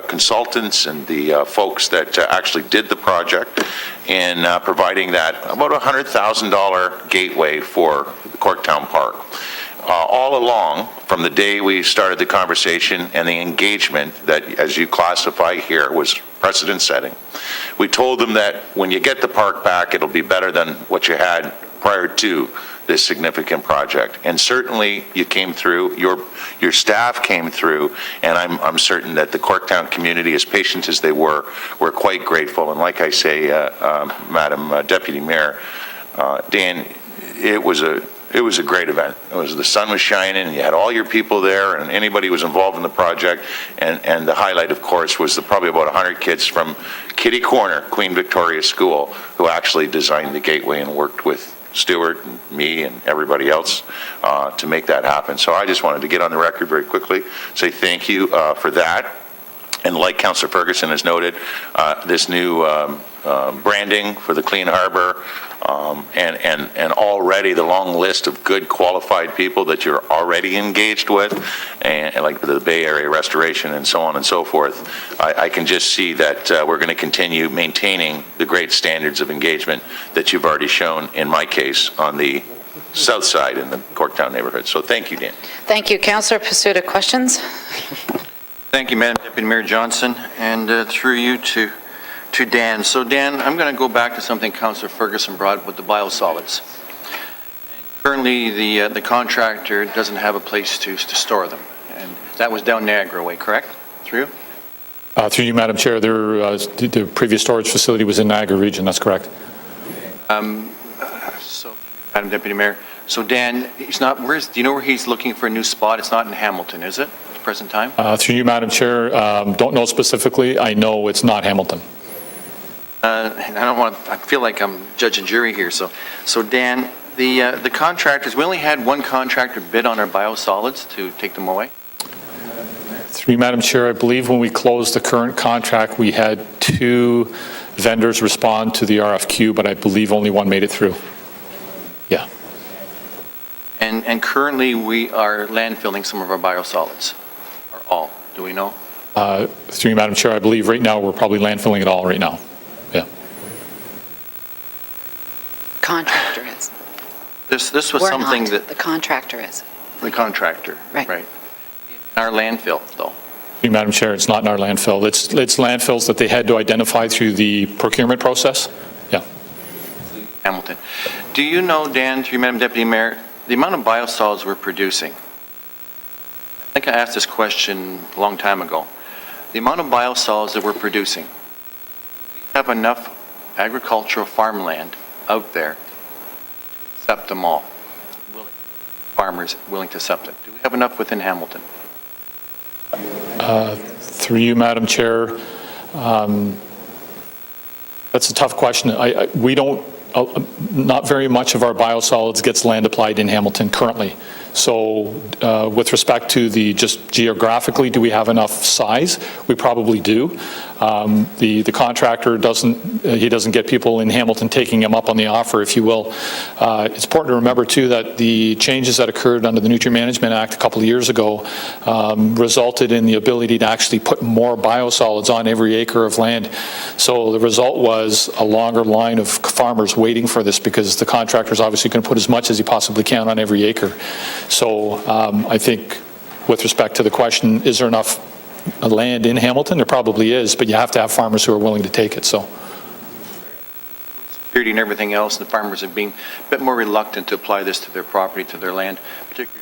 consultants and the folks that actually did the project in providing that about $100,000 gateway for Corktown Park. All along, from the day we started the conversation and the engagement that, as you classify here, was precedent-setting, we told them that when you get the park back, it'll be better than what you had prior to this significant project. And certainly, you came through, your staff came through, and I'm certain that the Corktown community, as patient as they were quite grateful. And like I say, Madam Deputy Mayor, Dan, it was a great event. The sun was shining, and you had all your people there, and anybody who was involved in the project. And the highlight, of course, was probably about 100 kids from Kitty Corner, Queen Victoria School, who actually designed the gateway and worked with Stuart and me and everybody else to make that happen. So I just wanted to get on the record very quickly, say thank you for that. And like Councillor Ferguson has noted, this new branding for the Clean Harbor, and already the long list of good qualified people that you're already engaged with, and like the Bay Area Restoration and so on and so forth, I can just see that we're going to continue maintaining the great standards of engagement that you've already shown, in my case, on the south side in the Corktown neighborhood. So thank you, Dan. Thank you. Councillor Pasuta, questions? Thank you, Madam Deputy Mayor Johnson, and through you to Dan. So Dan, I'm going to go back to something Councillor Ferguson brought up with the biosolids. Currently, the contractor doesn't have a place to store them, and that was down Niagara way, correct? Through you? Through you, Madam Chair, the previous storage facility was in Niagara region, that's correct. So, Madam Deputy Mayor, so Dan, he's not, do you know where he's looking for a new spot? It's not in Hamilton, is it, at the present time? Through you, Madam Chair, don't know specifically. I know it's not Hamilton. And I feel like I'm judge and jury here. So Dan, the contractors, we only had one contractor bid on our biosolids to take them away? Through you, Madam Chair, I believe when we closed the current contract, we had 2 vendors respond to the RFQ, but I believe only one made it through. Yeah. And currently we are landfilling some of our biosolids, or all. Do we know? Through you, Madam Chair, I believe right now we're probably landfilling it all right now. Yeah. Contractor is. This was We're something not. that The contractor is. the contractor. Right. In our landfill, though. Through you, Madam Chair, it's not in our landfill. It's landfills that they had to identify through the procurement process. Yeah. Hamilton. Do you know, Dan, through you, Madam Deputy Mayor, the amount of biosolids we're producing? I think I asked this question a long time ago. The amount of biosolids that we're producing, we have enough agricultural farmland out there to accept them all? Farmers willing to accept it? Do we have enough within Hamilton? Through you, Madam Chair, that's a tough question. We don't, not very much of our biosolids gets land applied in Hamilton currently. So with respect to the just geographically, do we have enough size? We probably do. The contractor doesn't get people in Hamilton taking him up on the offer, if you will. It's important to remember too that the changes that occurred under the Nutrient Management Act a couple of years ago resulted in the ability to actually put more biosolids on every acre of land. So the result was a longer line of farmers waiting for this because the contractor's obviously going to put as much as he possibly can on every acre. So I think with respect to the question, is there enough land in Hamilton? There probably is, but you have to have farmers who are willing to take it. So Security and everything else, the farmers are being a bit more reluctant to apply this to their property, to their land, particularly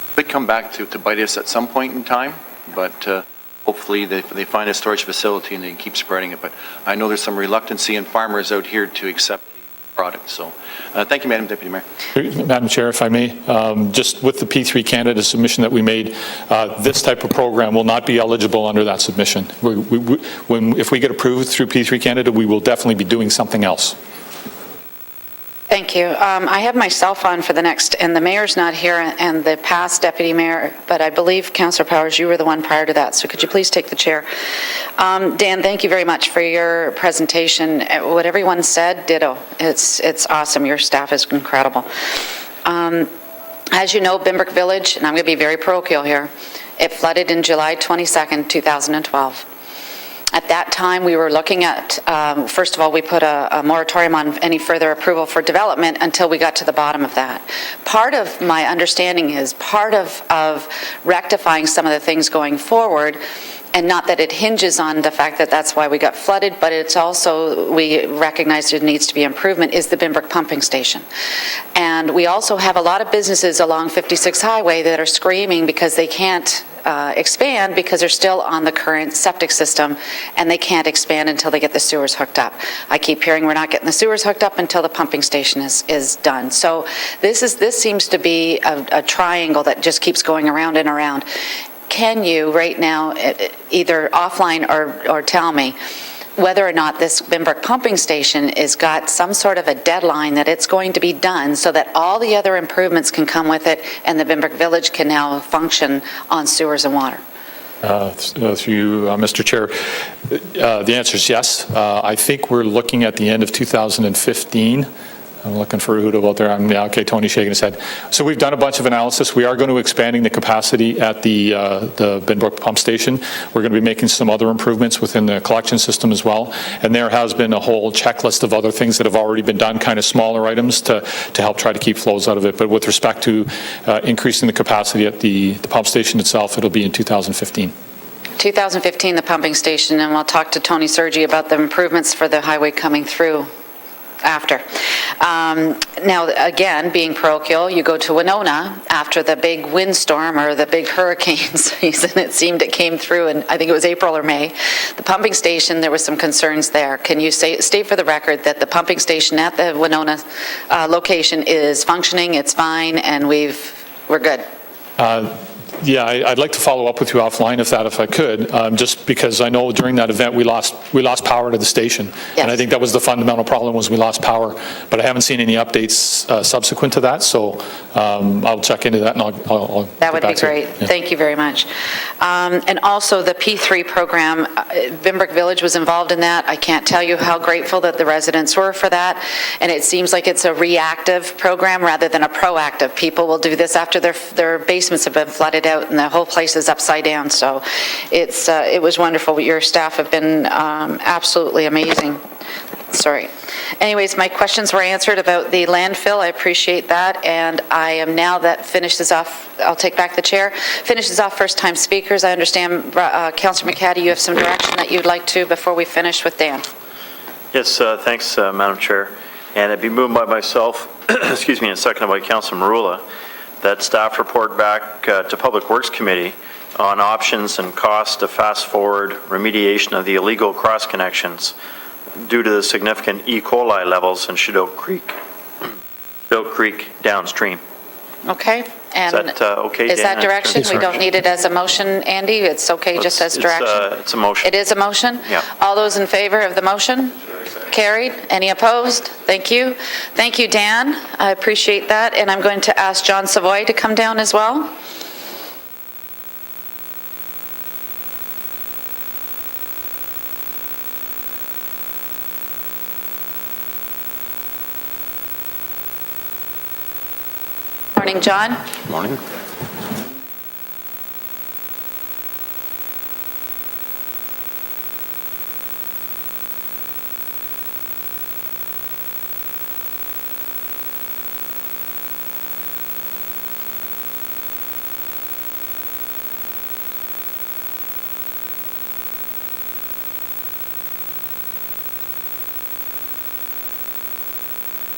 if they come back to bite us at some point in time, but hopefully they find a storage facility and they can keep spreading it. But I know there's some reluctancy in farmers out here to accept the product. So thank you, Madam Deputy Mayor. Madam Chair, if I may, just with the P3 Canada submission that we made, this type of program will not be eligible under that submission. If we get approved through P3 Canada, we will definitely be doing something else. Thank you. I have my cell phone for the next, and the mayor's not here, and the past deputy mayor, but I believe, Councillor Powers, you were the one prior to that, so could you please take the chair? Dan, thank you very much for your presentation. What everyone said, ditto. It's awesome. Your staff is incredible. As you know, Binbrook Village, and I'm going to be very parochial here, it flooded in July 22nd, 2012. At that time, we were looking at, first of all, we put a moratorium on any further approval for development until we got to the bottom of that. Part of my understanding is part of rectifying some of the things going forward, and not that it hinges on the fact that that's why we got flooded, but it's also, we recognize there needs to be improvement, is the Binbrook pumping station. And we also have a lot of businesses along 56 Highway that are screaming because they can't expand because they're still on the current septic system and they can't expand until they get the sewers hooked up. I keep hearing we're not getting the sewers hooked up until the pumping station is done. So this seems to be a triangle that just keeps going around and around. Can you right now either offline or tell me whether or not this Binbrook pumping station has got some sort of a deadline that it's going to be done so that all the other improvements can come with it and the Binbrook Village can now function on sewers and water? Through you, Mr. Chair, the answer is yes. I think we're looking at the end of 2015. I'm looking for Udo out there. Okay, Tony's shaking his head. So we've done a bunch of analysis. We are going to expanding the capacity at the Binbrook pump station. We're going to be making some other improvements within the collection system as well. And there has been a whole checklist of other things that have already been done, kind of smaller items to help try to keep flows out of it. But with respect to increasing the capacity at the pump station itself, it'll be in 2015. 2015, the pumping station, and we'll talk to Tony Sergi about the improvements for the highway coming through after. Now, again, being parochial, you go to Winona after the big windstorm or the big hurricane season. It came through, and I think it was April or May. The pumping station, there was some concerns there. Can you state for the record that the pumping station at the Winona location is functioning, it's fine, and we're good? Yeah, I'd like to follow up with you offline if I could, just because I know during that event, we lost power to the station. And I think that was the fundamental problem, was we lost power, but I haven't seen any updates subsequent to that, so I'll check into that and I'll That would get be back to you. great. Yeah. Thank you very much. And also the P3 program, Bimbrook Village was involved in that. I can't tell you how grateful that the residents were for that. And it seems like it's a reactive program rather than a proactive. People will do this after their basements have been flooded out and the whole place is upside down. So it was wonderful. Your staff have been absolutely amazing. Sorry. Anyways, my questions were answered about the landfill. I appreciate that. And I am now that finishes off, I'll take back the chair, finishes off first-time speakers. I understand, Councillor McCaddy, you have some direction that you'd like to before we finish with Dan. Yes, thanks, Madam Chair. And it'd be moved by myself, excuse me, and seconded by Councillor Marula, that staff report back to Public Works Committee on options and cost to fast-forward remediation of the illegal cross-connections due to the significant E. coli levels in Shadow Creek downstream. Okay? And Is that okay, is that Dan? direction? We don't need it as a motion, Andy? It's okay just as direction? It's a motion. It is a motion? Yeah. All those in favor of the motion? Carried. Any opposed? Thank you. Thank you, Dan. I appreciate that. And I'm going to ask John Savoy to come down as well. Morning, John. Morning.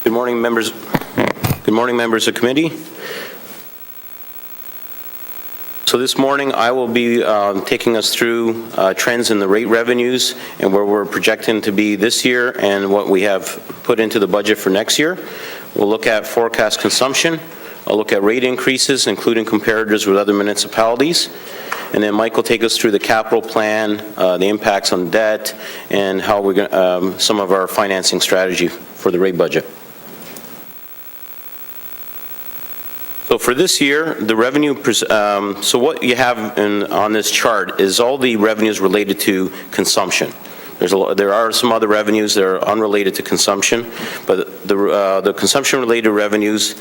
Good morning, members. Good morning, members of committee. So this morning, I will be taking us through trends in the rate revenues and where we're projecting to be this year and what we have put into the budget for next year. We'll look at forecast consumption. I'll look at rate increases, including comparators with other municipalities. And then Mike will take us through the capital plan, the impacts on debt, and how we're going some of our financing strategy for the rate budget. So for this year, the revenue, so what you have on this chart is all the revenues related to consumption. There are some other revenues that are unrelated to consumption, but the consumption-related revenues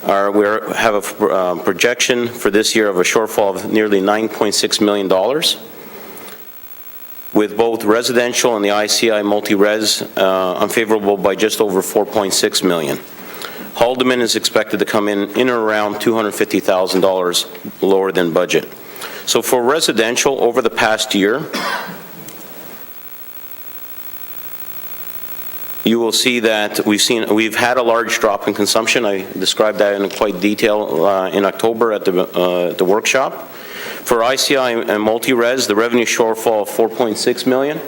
we have a projection for this year of a shortfall of nearly $9.6 million, with both residential and the ICI multi-res unfavorable by just over $4.6 million. Haldeman is expected to come in and around $250,000 lower than budget. So for residential, over the past year, you will see that we've had a large drop in consumption. I described that in quite detail in October at the workshop. For ICI and multi-res, the revenue shortfall of $4.6 million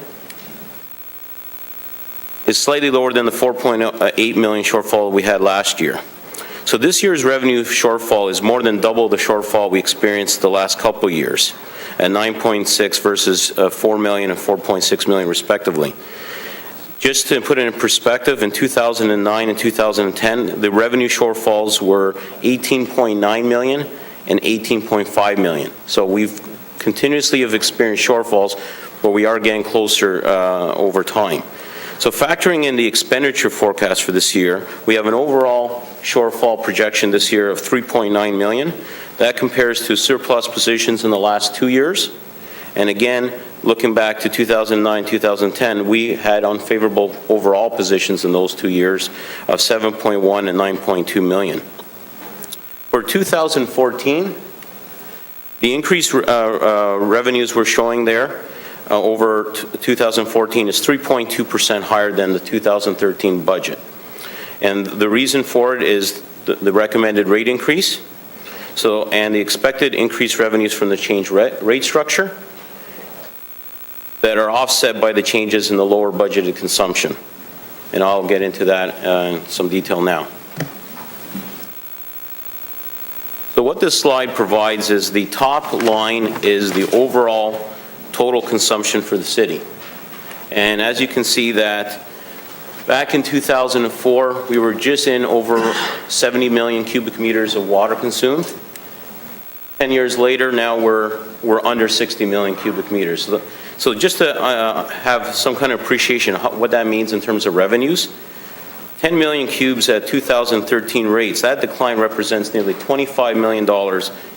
is slightly lower than the $4.8 million shortfall we had last year. So this year's revenue shortfall is more than double the shortfall we experienced the last couple of years, at 9.6 versus 4 million and 4.6 million respectively. Just to put it in perspective, in 2009 and 2010, the revenue shortfalls were 18.9 million and 18.5 million. So we've continuously have experienced shortfalls, but we are getting closer over time. So factoring in the expenditure forecast for this year, we have an overall shortfall projection this year of 3.9 million. That compares to surplus positions in the last 2 years. And again, looking back to 2009, 2010, we had unfavorable overall positions in those 2 years of 7.1 and 9.2 million. For 2014, the increased revenues we're showing there over 2014 is 3.2% higher than the 2013 budget. And the reason for it is the recommended rate increase, and the expected increased revenues from the change rate structure that are offset by the changes in the lower budgeted consumption. And I'll get into that in some detail now. So So what this slide provides is the top line is the overall total consumption for the city. And as you can see that back in 2004, we were just in over 70 million cubic meters of water consumed. 10 years later, now we're under 60 million cubic meters. So just to have some kind of appreciation of what that means in terms of revenues, 10 million cubes at 2013 rates, that decline represents nearly $25 million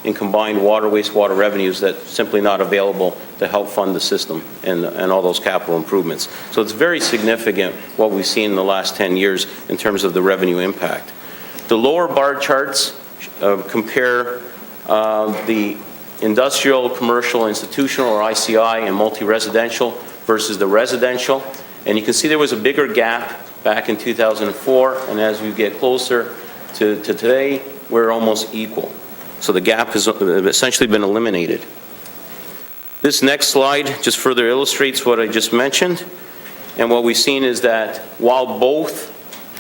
in combined water, wastewater revenues that's simply not available to help fund the system and all those capital improvements. So it's very significant what we've seen in the last 10 years in terms of the revenue impact. The lower bar charts compare the industrial, commercial, institutional, or ICI and multi-residential versus the residential. And you can see there was a bigger gap back in 2004, and as we get closer to today, we're almost equal. So the gap has essentially been eliminated. This next slide just further illustrates what I just mentioned. And what we've seen is that while both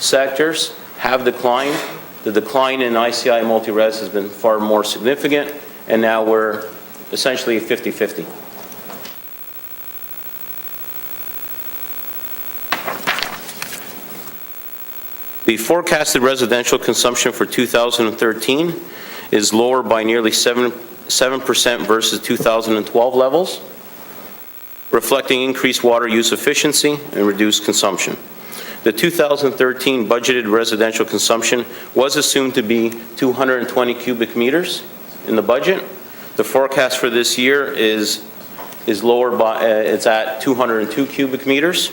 sectors have declined, the decline in ICI and multi-res has been far more significant, and now we're essentially 50-50. The forecasted residential consumption for 2013 is lower by nearly 7% versus 2012 levels, reflecting increased water use efficiency and reduced consumption. The 2013 budgeted residential consumption was assumed to be 220 cubic meters in the budget. The forecast for this year is lower by, it's at 202 cubic meters.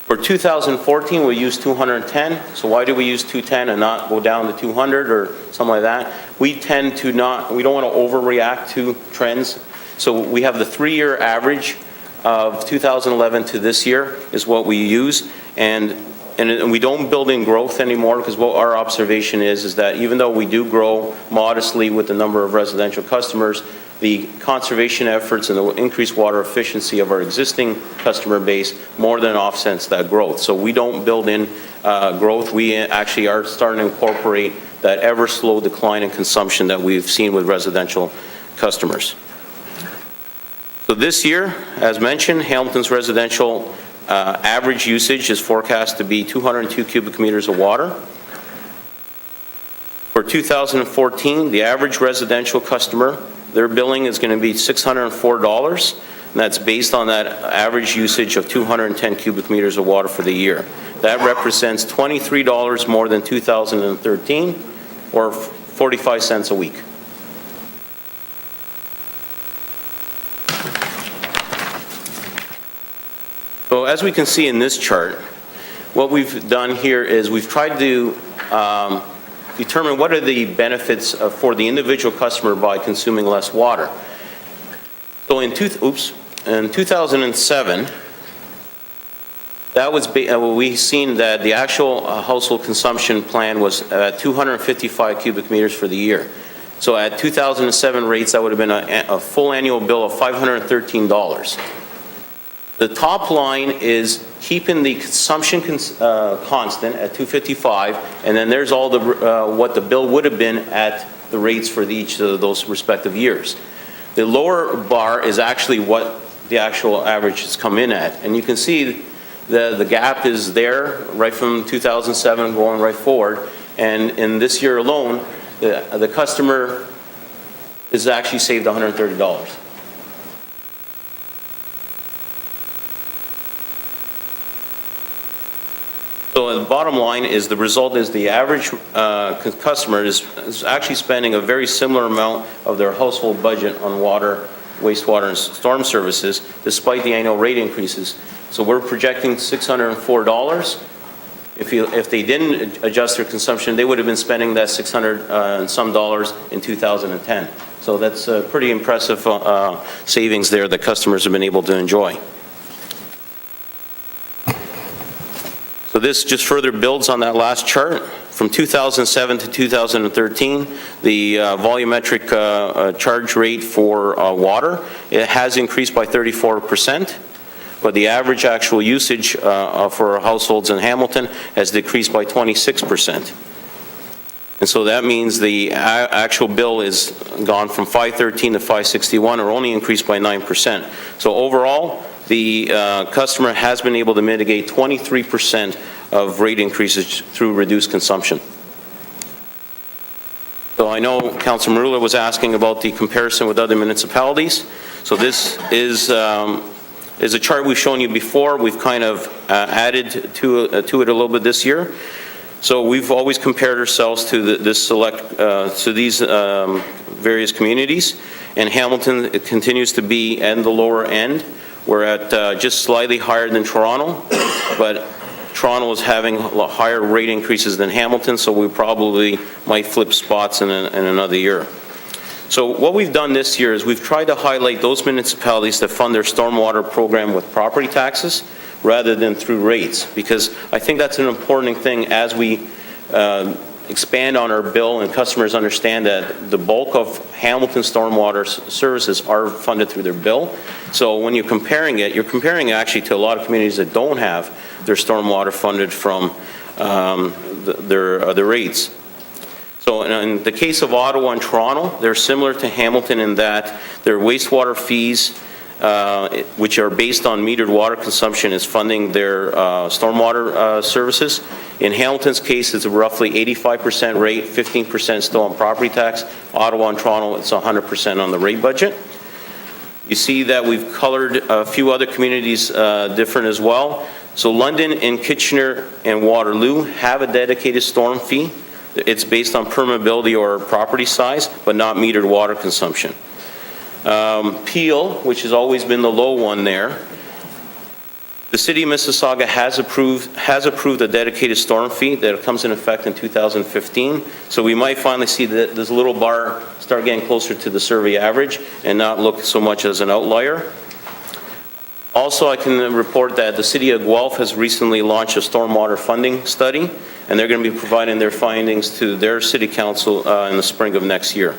For 2014, we used 210, so why do we use 210 and not go down to 200 or something like that? We tend to not, we don't want to overreact to trends. So we have the 3-year average of 2011 to this year is what we use, and we don't build in growth anymore, because what our observation is that even though we do grow modestly with the number of residential customers, the conservation efforts and the increased water efficiency of our existing customer base more than offsets that growth. So we don't build in growth. We actually are starting to incorporate that ever slow decline in consumption that we've seen with residential customers. So this year, as mentioned, Hamilton's residential average usage is forecast to be 202 cubic meters of water. For 2014, the average residential customer, their billing is going to be $604, and that's based on that average usage of 210 cubic meters of water for the year. That represents $23 more than 2013, or 45 cents a week. So as we can see in this chart, what we've done here is we've tried to determine what are the benefits for the individual customer by consuming less water. So in 2007, that was we've seen that the actual household consumption plan was 255 cubic meters for the year. So at 2007 rates, that would have been a full annual bill of $513. The top line is keeping the consumption constant at 255, and then there's all the what the bill would have been at the rates for each of those respective years. The lower bar is actually what the actual average has come in at, and you can see the gap is there right from 2007 going right forward, and in this year alone, the customer is actually saved $130. So the bottom line is the result is the average customer is actually spending a very similar amount of their household budget on water, wastewater, and storm services, despite the annual rate increases. So we're projecting $604. If they didn't adjust their consumption, they would have been spending that $600 and some dollars in 2010. So that's a pretty impressive savings there that customers have been able to enjoy. So this just further builds on that last chart. From 2007 to 2013, the volumetric charge rate for water, it has increased by 34%, but the average actual usage for households in Hamilton has decreased by 26%. And so that means the actual bill is gone from 513 to 561, or only increased by 9%. So overall, the customer has been able to mitigate 23% of rate increases through reduced consumption. So I know Councilor Marula was asking about the comparison with other municipalities. So this is a chart we've shown you before. We've kind of added to it a little bit this year. So we've always compared ourselves to these various communities, and Hamilton continues to be in the lower end. We're at just slightly higher than Toronto, but Toronto is having higher rate increases than Hamilton, so we probably might flip spots in another year. So what we've done this year is we've tried to highlight those municipalities that fund their stormwater program with property taxes rather than through rates, because I think that's an important thing as we expand on our bill and customers understand that the bulk of Hamilton stormwater services are funded through their bill. So when you're comparing it, actually to a lot of communities that don't have their stormwater funded from their rates. So in the case of Ottawa and Toronto, they're similar to Hamilton in that their wastewater fees, which are based on metered water consumption, is funding their stormwater services. In Hamilton's case, it's a roughly 85% rate, 15% still on property tax. Ottawa and Toronto, it's 100% on the rate budget. You see that we've colored a few other communities different as well. So London and Kitchener and Waterloo have a dedicated storm fee. It's based on permeability or property size, but not metered water consumption. Peel, which has always been the low one there, the City of Mississauga has approved a dedicated storm fee that comes in effect in 2015. So we might finally see that this little bar start getting closer to the survey average and not look so much as an outlier. Also, I can report that the City of Guelph has recently launched a stormwater funding study, and they're going to be providing their findings to their City Council in the spring of next year.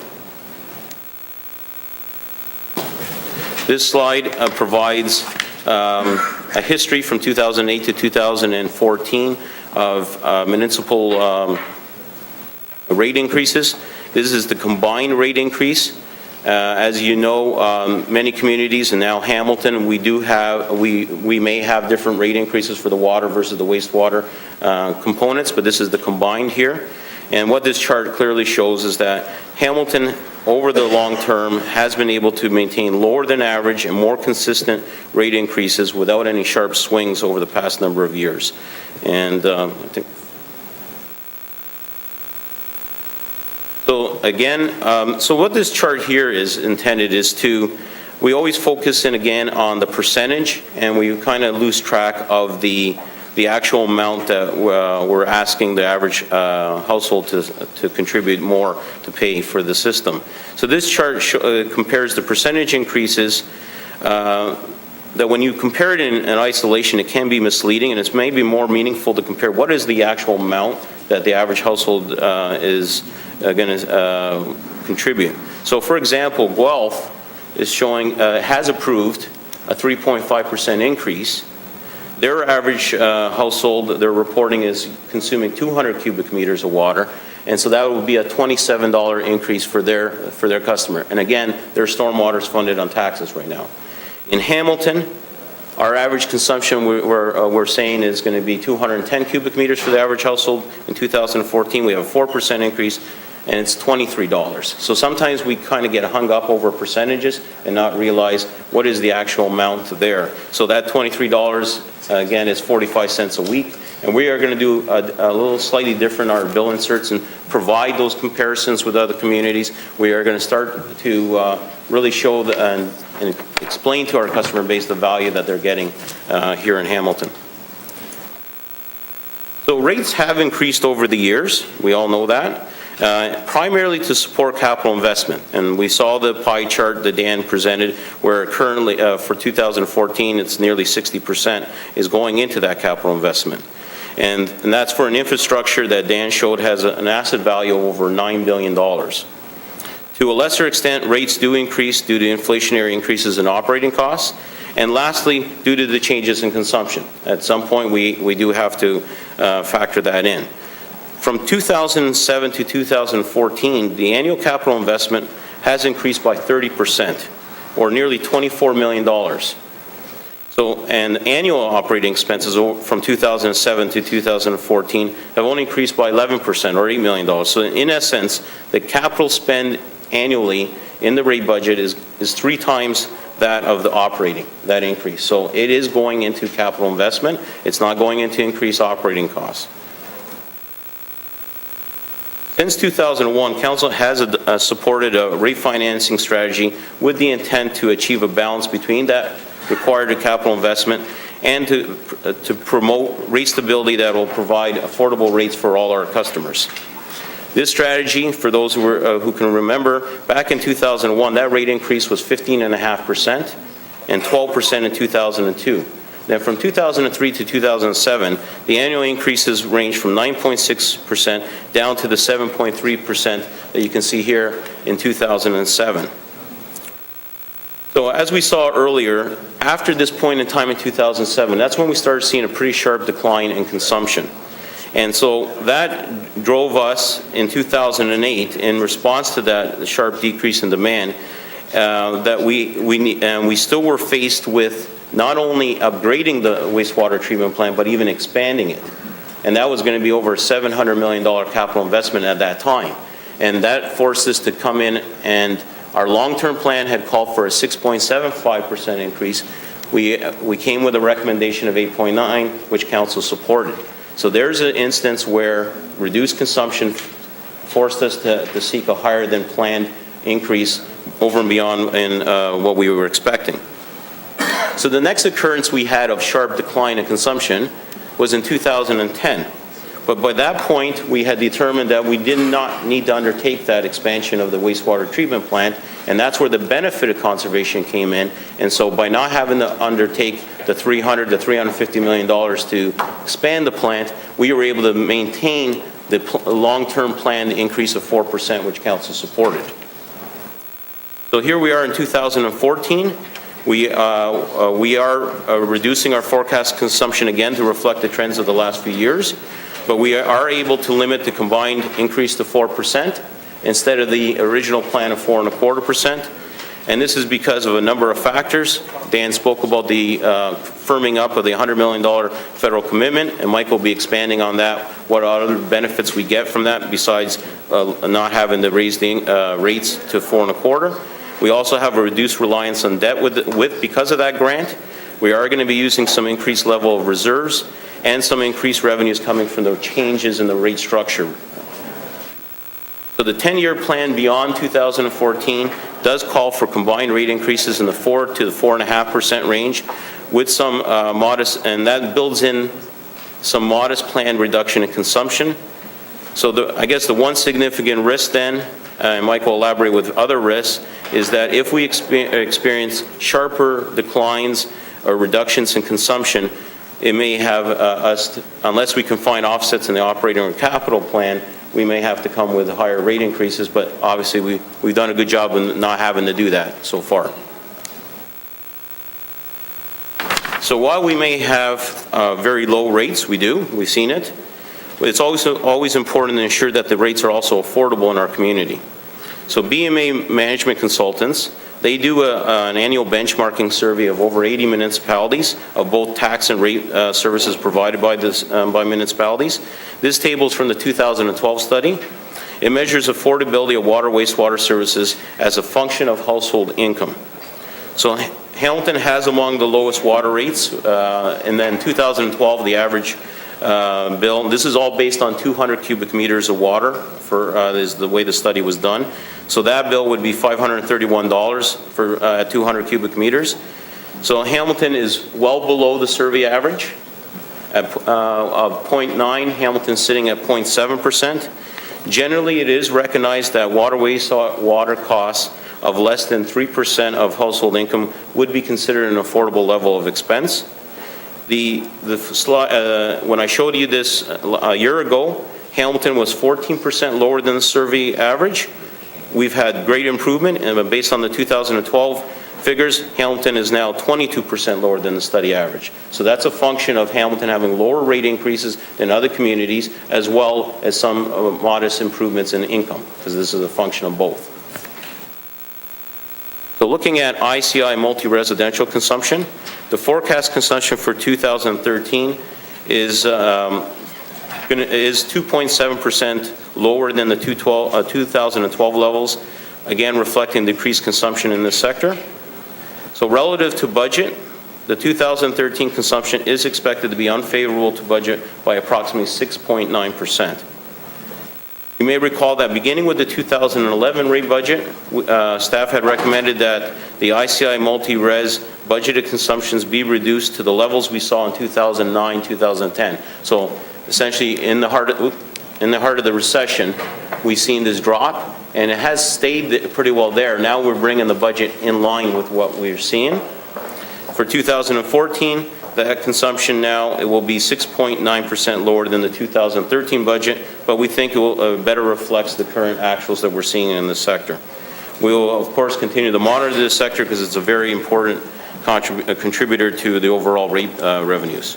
This slide provides a history from 2008 to 2014 of municipal rate increases. This is the combined rate increase. As you know, many communities, and now Hamilton, we may have different rate increases for the water versus the wastewater components, but this is the combined here. And what this chart clearly shows is that Hamilton, over the long term, has been able to maintain lower than average and more consistent rate increases without any sharp swings over the past number of years. And I think so. Again, so what this chart here is intended is to, we always focus in again on the percentage, and we kind of lose track of the actual amount that we're asking the average household to contribute more to pay for the system. So this chart compares the percentage increases that when you compare it in isolation, it can be misleading, and it's maybe more meaningful to compare what is the actual amount that the average household is going to contribute. So for example, Guelph is showing, has approved a 3.5% increase. Their average household, they're reporting, is consuming 200 cubic meters of water, and so that would be a $27 increase for their customer. And again, their stormwater is funded on taxes right now. In Hamilton, our average consumption we're saying is going to be 210 cubic meters for the average household. In 2014, we have a 4% increase, and it's $23. So sometimes we kind of get hung up over percentages and not realize what is the actual amount there. So that $23, again, is 45 cents a week. And we are going to do a little slightly different our bill inserts and provide those comparisons with other communities. We are going to start to really show and explain to our customer base the value that they're getting here in Hamilton. So rates have increased over the years. We all know that. Primarily to support capital investment. And we saw the pie chart that Dan presented where currently for 2014 it's nearly 60% is going into that capital investment. And that's for an infrastructure that Dan showed has an asset value of over $9 billion. To a lesser extent, rates do increase due to inflationary increases in operating costs. And lastly, due to the changes in consumption. At some point we do have to factor that in. From 2007 to 2014, the annual capital investment has increased by 30%, or nearly $24 million. So, and annual operating expenses from 2007 to 2014 have only increased by 11%, or $8 million. So in essence, the capital spend annually in the rate budget is 3 times that of the operating, that increase. So it is going into capital investment. It's not going into increased operating costs. Since 2001, Council has supported a refinancing strategy with the intent to achieve a balance between that required capital investment and to promote rate stability that will provide affordable rates for all our customers. This strategy, for those who can remember, back in 2001, that rate increase was 15.5% and 12% in 2002. Then from 2003 to 2007, the annual increases range from 9.6% down to the 7.3% that you can see here in 2007. So as we saw earlier, after this point in time in 2007, that's when we started seeing a pretty sharp decline in consumption. And so that drove us in 2008, in response to that sharp decrease in demand, that we still were faced with not only upgrading the wastewater treatment plant, but even expanding it. And that was going to be over a $700 million capital investment at that time. And that forced us to come in, and our long-term plan had called for a 6.75% increase. We came with a recommendation of 8.9, which Council supported. So there's an instance where reduced consumption forced us to seek a higher than planned increase over and beyond in what we were expecting. So the next occurrence we had of sharp decline in consumption was in 2010. But by that point, we had determined that we did not need to undertake that expansion of the wastewater treatment plant, and that's where the benefit of conservation came in. And so by not having to undertake the $300 to $350 million to expand the plant, we were able to maintain the long-term planned increase of 4%, which Council supported. So here we are in 2014. We are reducing our forecast consumption again to reflect the trends of the last few years, but we are able to limit the combined increase to 4% instead of the original plan of 4.25%. And this is because of a number of factors. Dan spoke about the firming up of the $100 million federal commitment, and Mike will be expanding on that, what other benefits we get from that besides not having to raise the rates to 4.25%. We also have a reduced reliance on debt because of that grant. We are going to be using some increased level of reserves and some increased revenues coming from the changes in the rate structure. So the 10-year plan beyond 2014 does call for combined rate increases in the 4 to the 4.5% range with some modest, and that builds in some modest planned reduction in consumption. So I guess the one significant risk then, and Mike will elaborate with other risks, is that if we experience sharper declines or reductions in consumption, it may have unless we can find offsets in the operating or capital plan, we may have to come with higher rate increases, but obviously we've done a good job in not having to do that so far. So while we may have very low rates, we've seen it, but it's always important to ensure that the rates are also affordable in our community. So BMA Management Consultants, they do an annual benchmarking survey of over 80 municipalities of both tax and rate services provided by municipalities. This table is from the 2012 study. It measures affordability of water, wastewater services as a function of household income. So Hamilton has among the lowest water rates, and then 2012, the average bill, this is all based on 200 cubic meters of water, is the way the study was done. So that bill would be $531 for 200 cubic meters. So Hamilton is well below the survey average at 0.9, Hamilton's sitting at 0.7%. Generally, it is recognized that water, wastewater costs of less than 3% of household income would be considered an affordable level of expense. When I showed you this a year ago, Hamilton was 14% lower than the survey average. We've had great improvement, and based on the 2012 figures, Hamilton is now 22% lower than the study average. So that's a function of Hamilton having lower rate increases than other communities, as well as some modest improvements in income, because this is a function of both. So looking at ICI multi-residential consumption, the forecast consumption for 2013 is 2.7% lower than the 2012 levels, again reflecting decreased consumption in this sector. So relative to budget, the 2013 consumption is expected to be unfavorable to budget by approximately 6.9%. You may recall that beginning with the 2011 rate budget, staff had recommended that the ICI multi-res budgeted consumptions be reduced to the levels we saw in 2009, 2010. So essentially, in the heart of the recession, we've seen this drop, and it has stayed pretty well there. Now we're bringing the budget in line with what we're seeing. For 2014, that consumption now, it will be 6.9% lower than the 2013 budget, but we think it will better reflects the current actuals that we're seeing in the sector. We will, of course, continue to monitor this sector because it's a very important contributor to the overall rate revenues.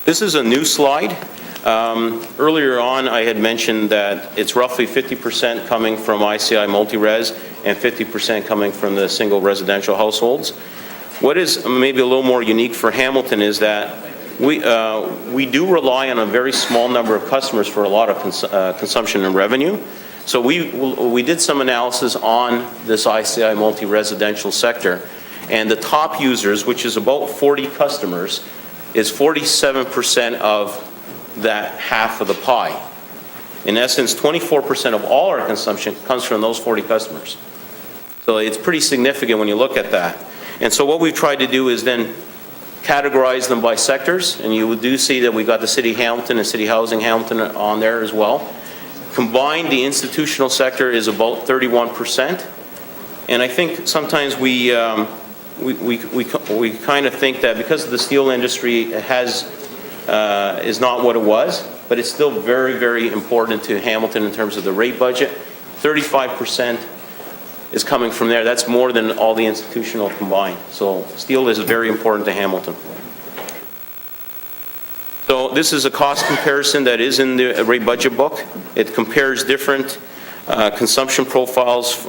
This is a new slide. Earlier on, I had mentioned that it's roughly 50% coming from ICI multi-res and 50% coming from the single residential households. What is maybe a little more unique for Hamilton is that we do rely on a very small number of customers for a lot of consumption and revenue. So we did some analysis on this ICI multi-residential sector, and the top users, which is about 40 customers, is 47% of that half of the pie. In essence, 24% of all our consumption comes from those 40 customers. So it's pretty significant when you look at that. And so what we've tried to do is then categorize them by sectors, and you do see that we got the City Hamilton and City Housing Hamilton on there as well. Combined, the institutional sector is about 31%. And I think sometimes we kind of think that because the steel industry is not what it was, but it's still very, very important to Hamilton in terms of the rate budget. 35% is coming from there. That's more than all the institutional combined. So steel is very important to Hamilton. So this is a cost comparison that is in the rate budget book. It compares different consumption profiles.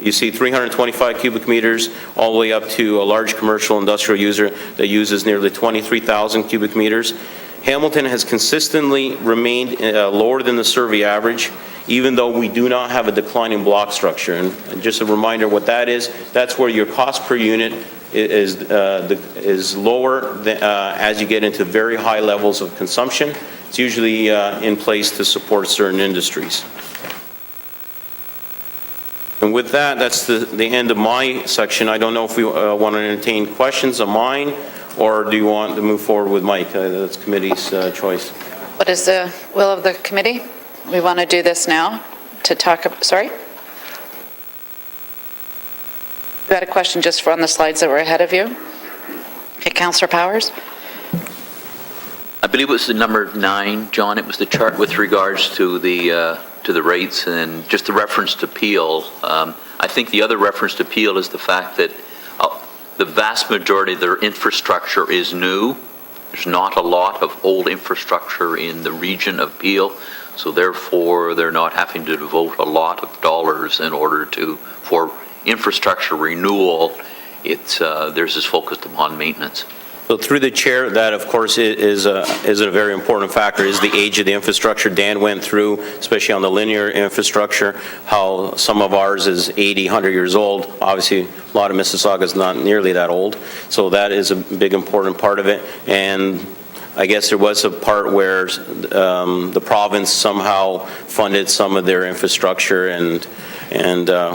You see 325 cubic meters all the way up to a large commercial industrial user that uses nearly 23,000 cubic meters. Hamilton has consistently remained lower than the survey average, even though we do not have a declining block structure. And just a reminder what that is, that's where your cost per unit is lower as you get into very high levels of consumption. It's usually in place to support certain industries. And with that, that's the end of my section. I don't know if we want to entertain questions of mine, or do you want to move forward with Mike? That's committee's choice. What is the will of the committee? We want to do this now to talk, sorry? You had a question just on the slides that were ahead of you? Okay, Councillor Powers? I believe it was the number 9, John. It was the chart with regards to the rates and just the reference to Peel. I think the other reference to Peel is the fact that the vast majority of their infrastructure is new. There's not a lot of old infrastructure in the region of Peel, so therefore they're not having to devote a lot of dollars in order for infrastructure renewal. Theirs is focused upon maintenance. So through the chair, that of course is a very important factor, is the age of the infrastructure. Dan went through, especially on the linear infrastructure, how some of ours is 80, 100 years old. Obviously, a lot of Mississauga is not nearly that old. So that is a big important part of it. And I guess there was a part where the province somehow funded some of their infrastructure, and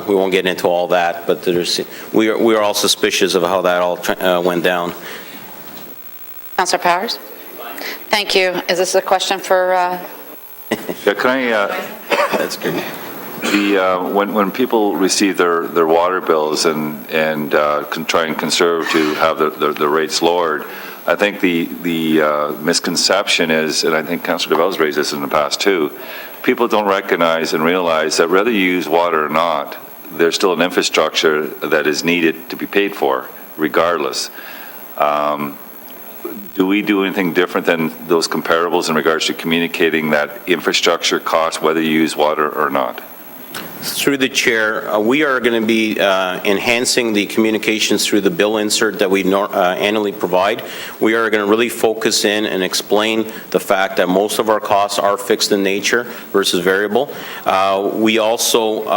we won't get into all that, but we are all suspicious of how that all went down. Councillor Powers? Thank you. Is this a question for... Yeah, can I... That's good. When people receive their water bills and can try and conserve to have the rates lowered, I think the misconception is, and I think Councillor DeVel's raised this in the past too, people don't recognize and realize that whether you use water or not, there's still an infrastructure that is needed to be paid for regardless. Do we do anything different than those comparables in regards to communicating that infrastructure cost, whether you use water or not? Through the chair, we are going to be enhancing the communications through the bill insert that we annually provide. We are going to really focus in and explain the fact that most of our costs are fixed in nature versus variable. We also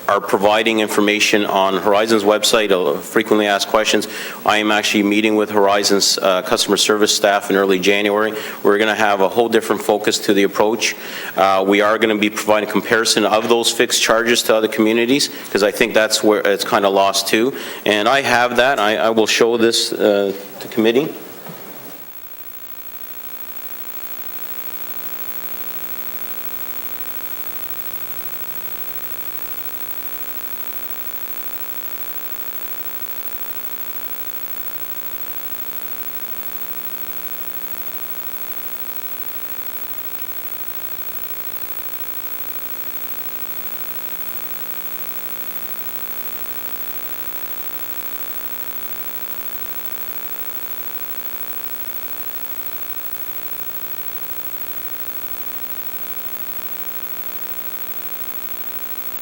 are providing information on Horizon's website, frequently asked questions. I am actually meeting with Horizon's customer service staff in early January. We're going to have a whole different focus to the approach. We are going to be providing comparison of those fixed charges to other communities, because I think that's where it's kind of lost too. And I have that. I will show this to committee.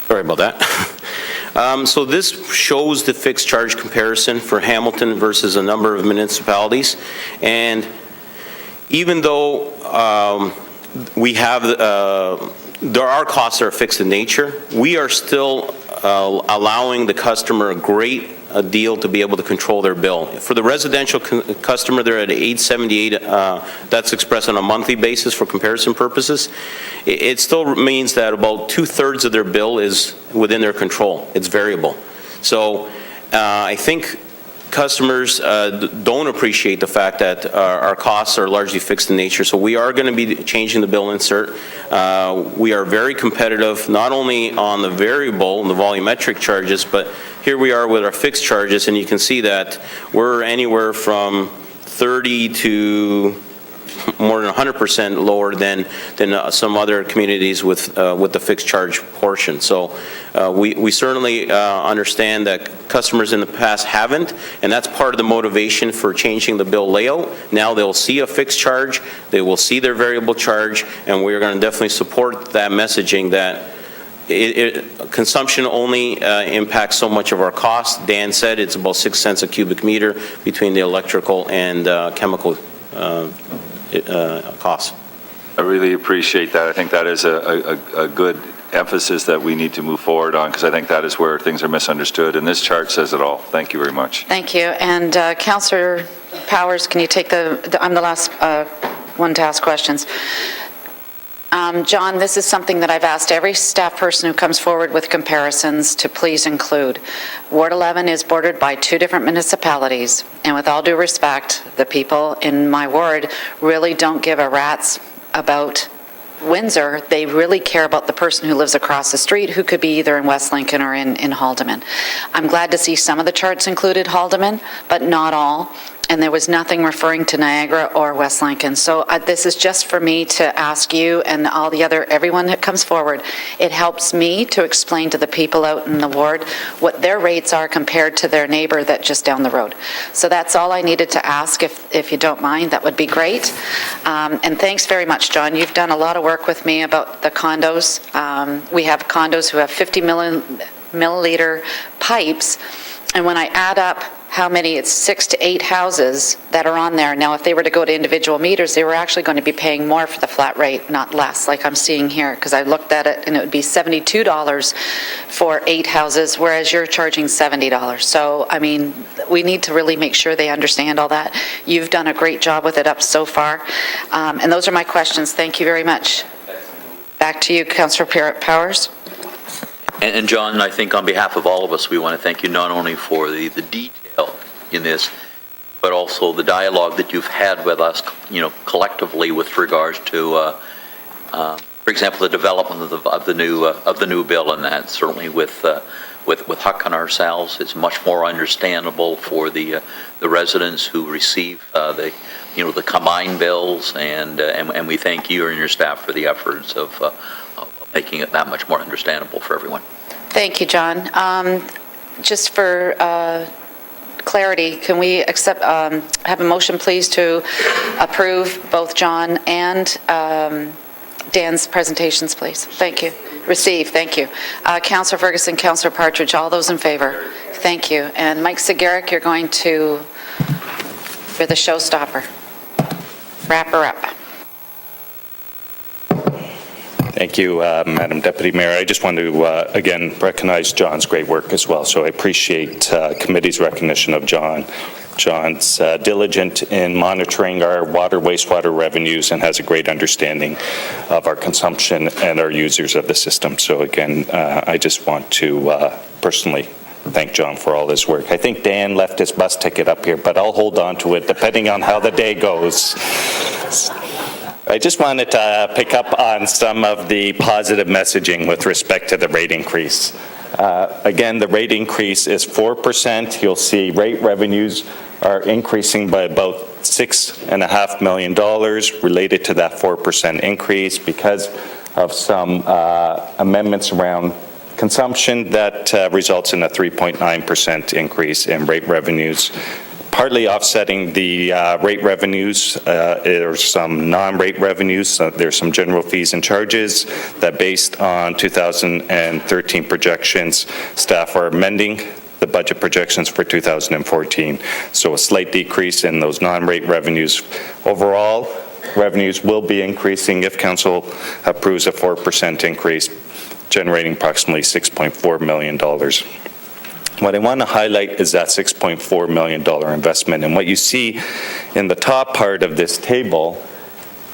Sorry about that. So this shows the fixed charge comparison for Hamilton versus a number of municipalities. And even though we have, there are costs that are fixed in nature, we are still allowing the customer a great deal to be able to control their bill. For the residential customer, they're at $878. That's expressed on a monthly basis for comparison purposes. It still means that about 2/3 of their bill is within their control. It's variable. So I think customers don't appreciate the fact that our costs are largely fixed in nature. So we are going to be changing the bill insert. We are very competitive, not only on the variable and the volumetric charges, but here we are with our fixed charges, and you can see that we're anywhere from 30 to more than 100% lower than some other communities with the fixed charge portion. So we certainly understand that customers in the past haven't, and that's part of the motivation for changing the bill layout. Now they'll see a fixed charge, they will see their variable charge, and we're going to definitely support that messaging that consumption only impacts so much of our cost. Dan said it's about 6 cents a cubic meter between the electrical and chemical costs. I really appreciate that. I think that is a good emphasis that we need to move forward on, because I think that is where things are misunderstood, and this chart says it all. Thank you very much. Thank you. And Councillor Powers, can you take I'm the last one to ask questions. John, this is something that I've asked every staff person who comes forward with comparisons to please include. Ward 11 is bordered by 2 different municipalities, and with all due respect, the people in my ward really don't give a rat's about Windsor. They really care about the person who lives across the street, who could be either in West Lincoln or in Haldimand. I'm glad to see some of the charts included Haldimand, but not all. And there was nothing referring to Niagara or West Lincoln. So this is just for me to ask you and all the everyone that comes forward. It helps me to explain to the people out in the ward what their rates are compared to their neighbor that just down the road. So that's all I needed to ask. If you don't mind, that would be great. And thanks very much, John. You've done a lot of work with me about the condos. We have condos who have 50 milliliter pipes. And when I add up how many, it's 6 to 8 houses that are on there. Now, if they were to go to individual meters, they were actually going to be paying more for the flat rate, not less, like I'm seeing here, because I looked at it and it would be $72 for 8 houses, whereas you're charging $70. So, I mean, we need to really make sure they understand all that. You've done a great job with it up so far. And those are my questions. Thank you very much. Back to you, Councillor Powers. And John, I think on behalf of all of us, we want to thank you not only for the detail in this, but also the dialogue that you've had with us, collectively with regards to, for example, the development of the new bill, and that certainly with Huck and ourselves, it's much more understandable for the residents who receive the combined bills, and we thank you and your staff for the efforts of making it that much more understandable for everyone. Thank you, John. Just for clarity, can we accept, have a motion, please, to approve both John and Dan's presentations, please? Thank you. Receive, thank you. Councillor Ferguson, Councillor Partridge, all those in favor? Thank you. And Mike Sigarik, you're going to, you're the showstopper. Wrap her up. Thank you, Madam Deputy Mayor. I just want to, again, recognize John's great work as well. So I appreciate committee's recognition of John. John's diligent in monitoring our water, wastewater revenues and has a great understanding of our consumption and our users of the system. So again, I just want to personally thank John for all his work. I think Dan left his bus ticket up here, but I'll hold on to it depending on how the day goes. I just wanted to pick up on some of the positive messaging with respect to the rate increase. Again, the rate increase is 4%. You'll see rate revenues are increasing by about $6.5 million related to that 4% increase because of some amendments around consumption that results in a 3.9% increase in rate revenues. Partly offsetting the rate revenues are some non-rate revenues. There's some general fees and charges that, based on 2013 projections, staff are amending the budget projections for 2014. So a slight decrease in those non-rate revenues. Overall, revenues will be increasing if council approves a 4% increase, generating approximately $6.4 million. What I want to highlight is that $6.4 million investment. And what you see in the top part of this table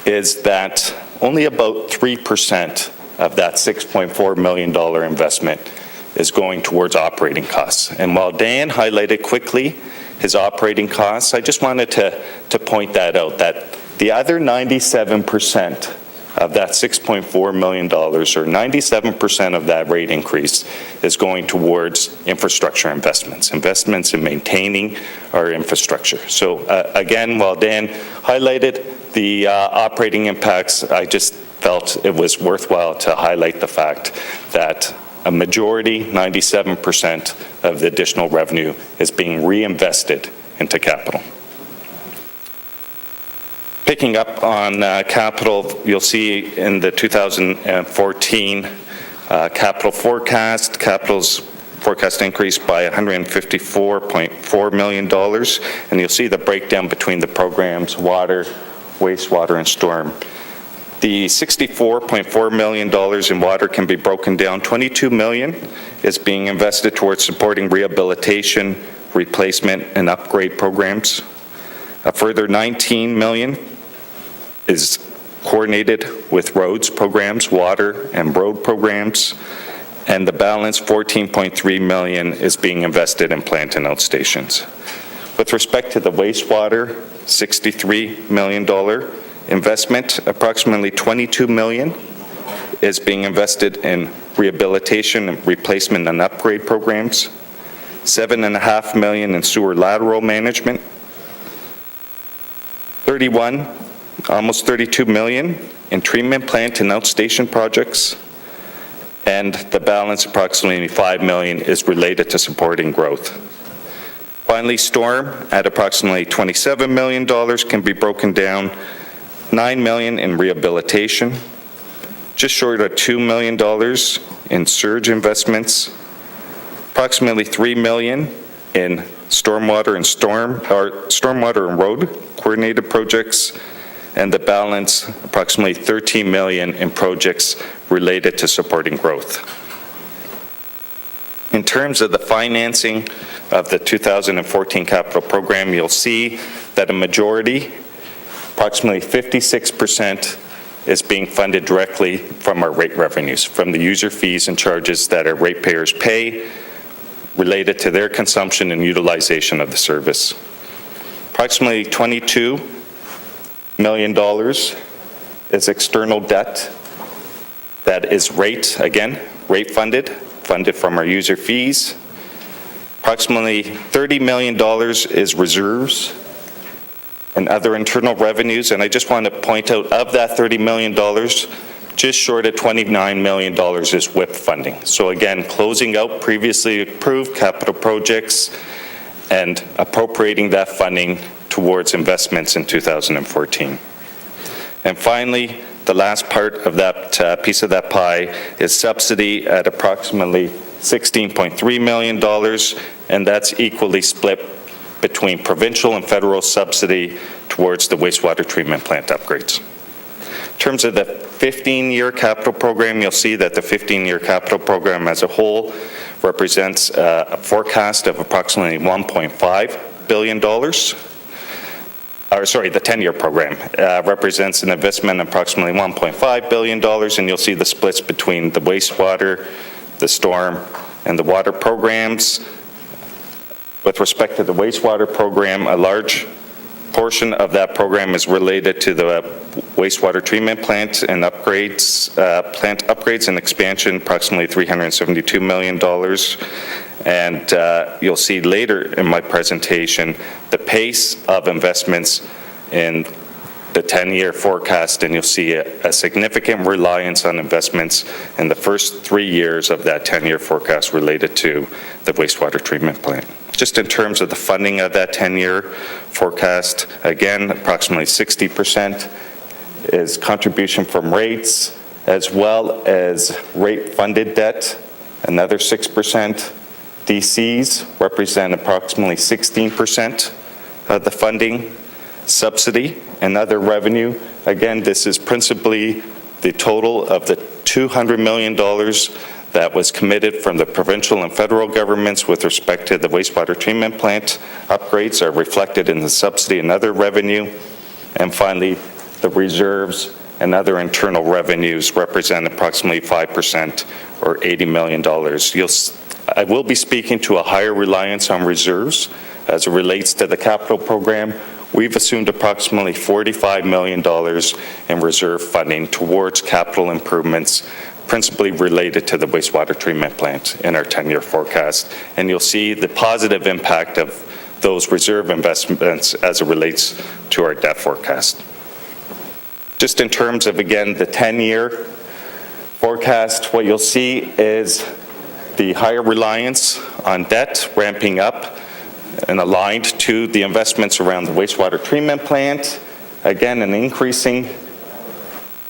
is that only about 3% of that $6.4 million investment is going towards operating costs. And while Dan highlighted quickly his operating costs, I just wanted to point that out, that the other 97% of that $6.4 million, or 97% of that rate increase, is going towards infrastructure investments in maintaining our infrastructure. So again, while Dan highlighted the operating impacts, I just felt it was worthwhile to highlight the fact that a majority, 97% of the additional revenue, is being reinvested into capital. Picking up on capital, you'll see in the 2014 capital forecast, capital's forecast increased by $154.4 million, and you'll see the breakdown between the programs, water, wastewater, and storm. The $64.4 million in water can be broken down. $22 million is being invested towards supporting rehabilitation, replacement, and upgrade programs. A further $19 million is coordinated with roads programs, water and road programs, and the balance, $14.3 million, is being invested in plant and outstations. With respect to the wastewater, $63 million investment, approximately $22 million is being invested in rehabilitation, replacement, and upgrade programs, $7.5 million in sewer lateral management, almost $32 million in treatment plant and outstation projects, and the balance, approximately $5 million, is related to supporting growth. Finally, storm, at approximately $27 million, can be broken down. $9 million in rehabilitation, just short of $2 million in surge investments, approximately $3 million in stormwater and road coordinated projects, and the balance, approximately $13 million in projects related to supporting growth. In terms of the financing of the 2014 capital program, you'll see that a majority, approximately 56%, is being funded directly from our rate revenues, from the user fees and charges that our ratepayers pay related to their consumption and utilization of the service. Approximately $22 million is external debt that is rate funded from our user fees. Approximately $30 million is reserves and other internal revenues, and I just want to point out, of that $30 million, just short of $29 million is WIP funding. So again, closing out previously approved capital projects and appropriating that funding towards investments in 2014. And finally, the last part of that piece of that pie is subsidy at approximately $16.3 million, and that's equally split between provincial and federal subsidy towards the wastewater treatment plant upgrades. In terms of the 15-year capital program, you'll see that the 15-year capital program as a whole represents a forecast of approximately $1.5 billion. Or sorry, the 10-year program represents an investment of approximately $1.5 billion, and you'll see the splits between the wastewater, the storm, and the water programs. With respect to the wastewater program, a large portion of that program is related to the wastewater treatment plant and upgrades, plant upgrades and expansion, approximately $372 million. And you'll see later in my presentation the pace of investments in the 10-year forecast, and you'll see a significant reliance on investments in the first 3 years of that 10-year forecast related to the wastewater treatment plant. Just in terms of the funding of that 10-year forecast, again, approximately 60% is contribution from rates, as well as rate-funded debt. Another 6%. DCs represent approximately 16% of the funding. Subsidy and other revenue, again, this is principally the total of the $200 million that was committed from the provincial and federal governments with respect to the wastewater treatment plant upgrades are reflected in the subsidy and other revenue. And finally, the reserves and other internal revenues represent approximately 5% or $80 million. I will be speaking to a higher reliance on reserves as it relates to the capital program. We've assumed approximately $45 million in reserve funding towards capital improvements, principally related to the wastewater treatment plant in our 10-year forecast. And you'll see the positive impact of those reserve investments as it relates to our debt forecast. Just in terms of, again, the 10-year forecast, what you'll see is the higher reliance on debt ramping up and aligned to the investments around the wastewater treatment plant. Again, an increasing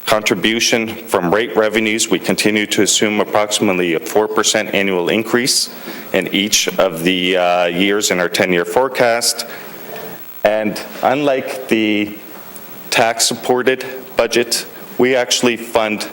contribution from rate revenues. We continue to assume approximately a 4% annual increase in each of the years in our 10-year forecast. And unlike the tax-supported budget, we actually fund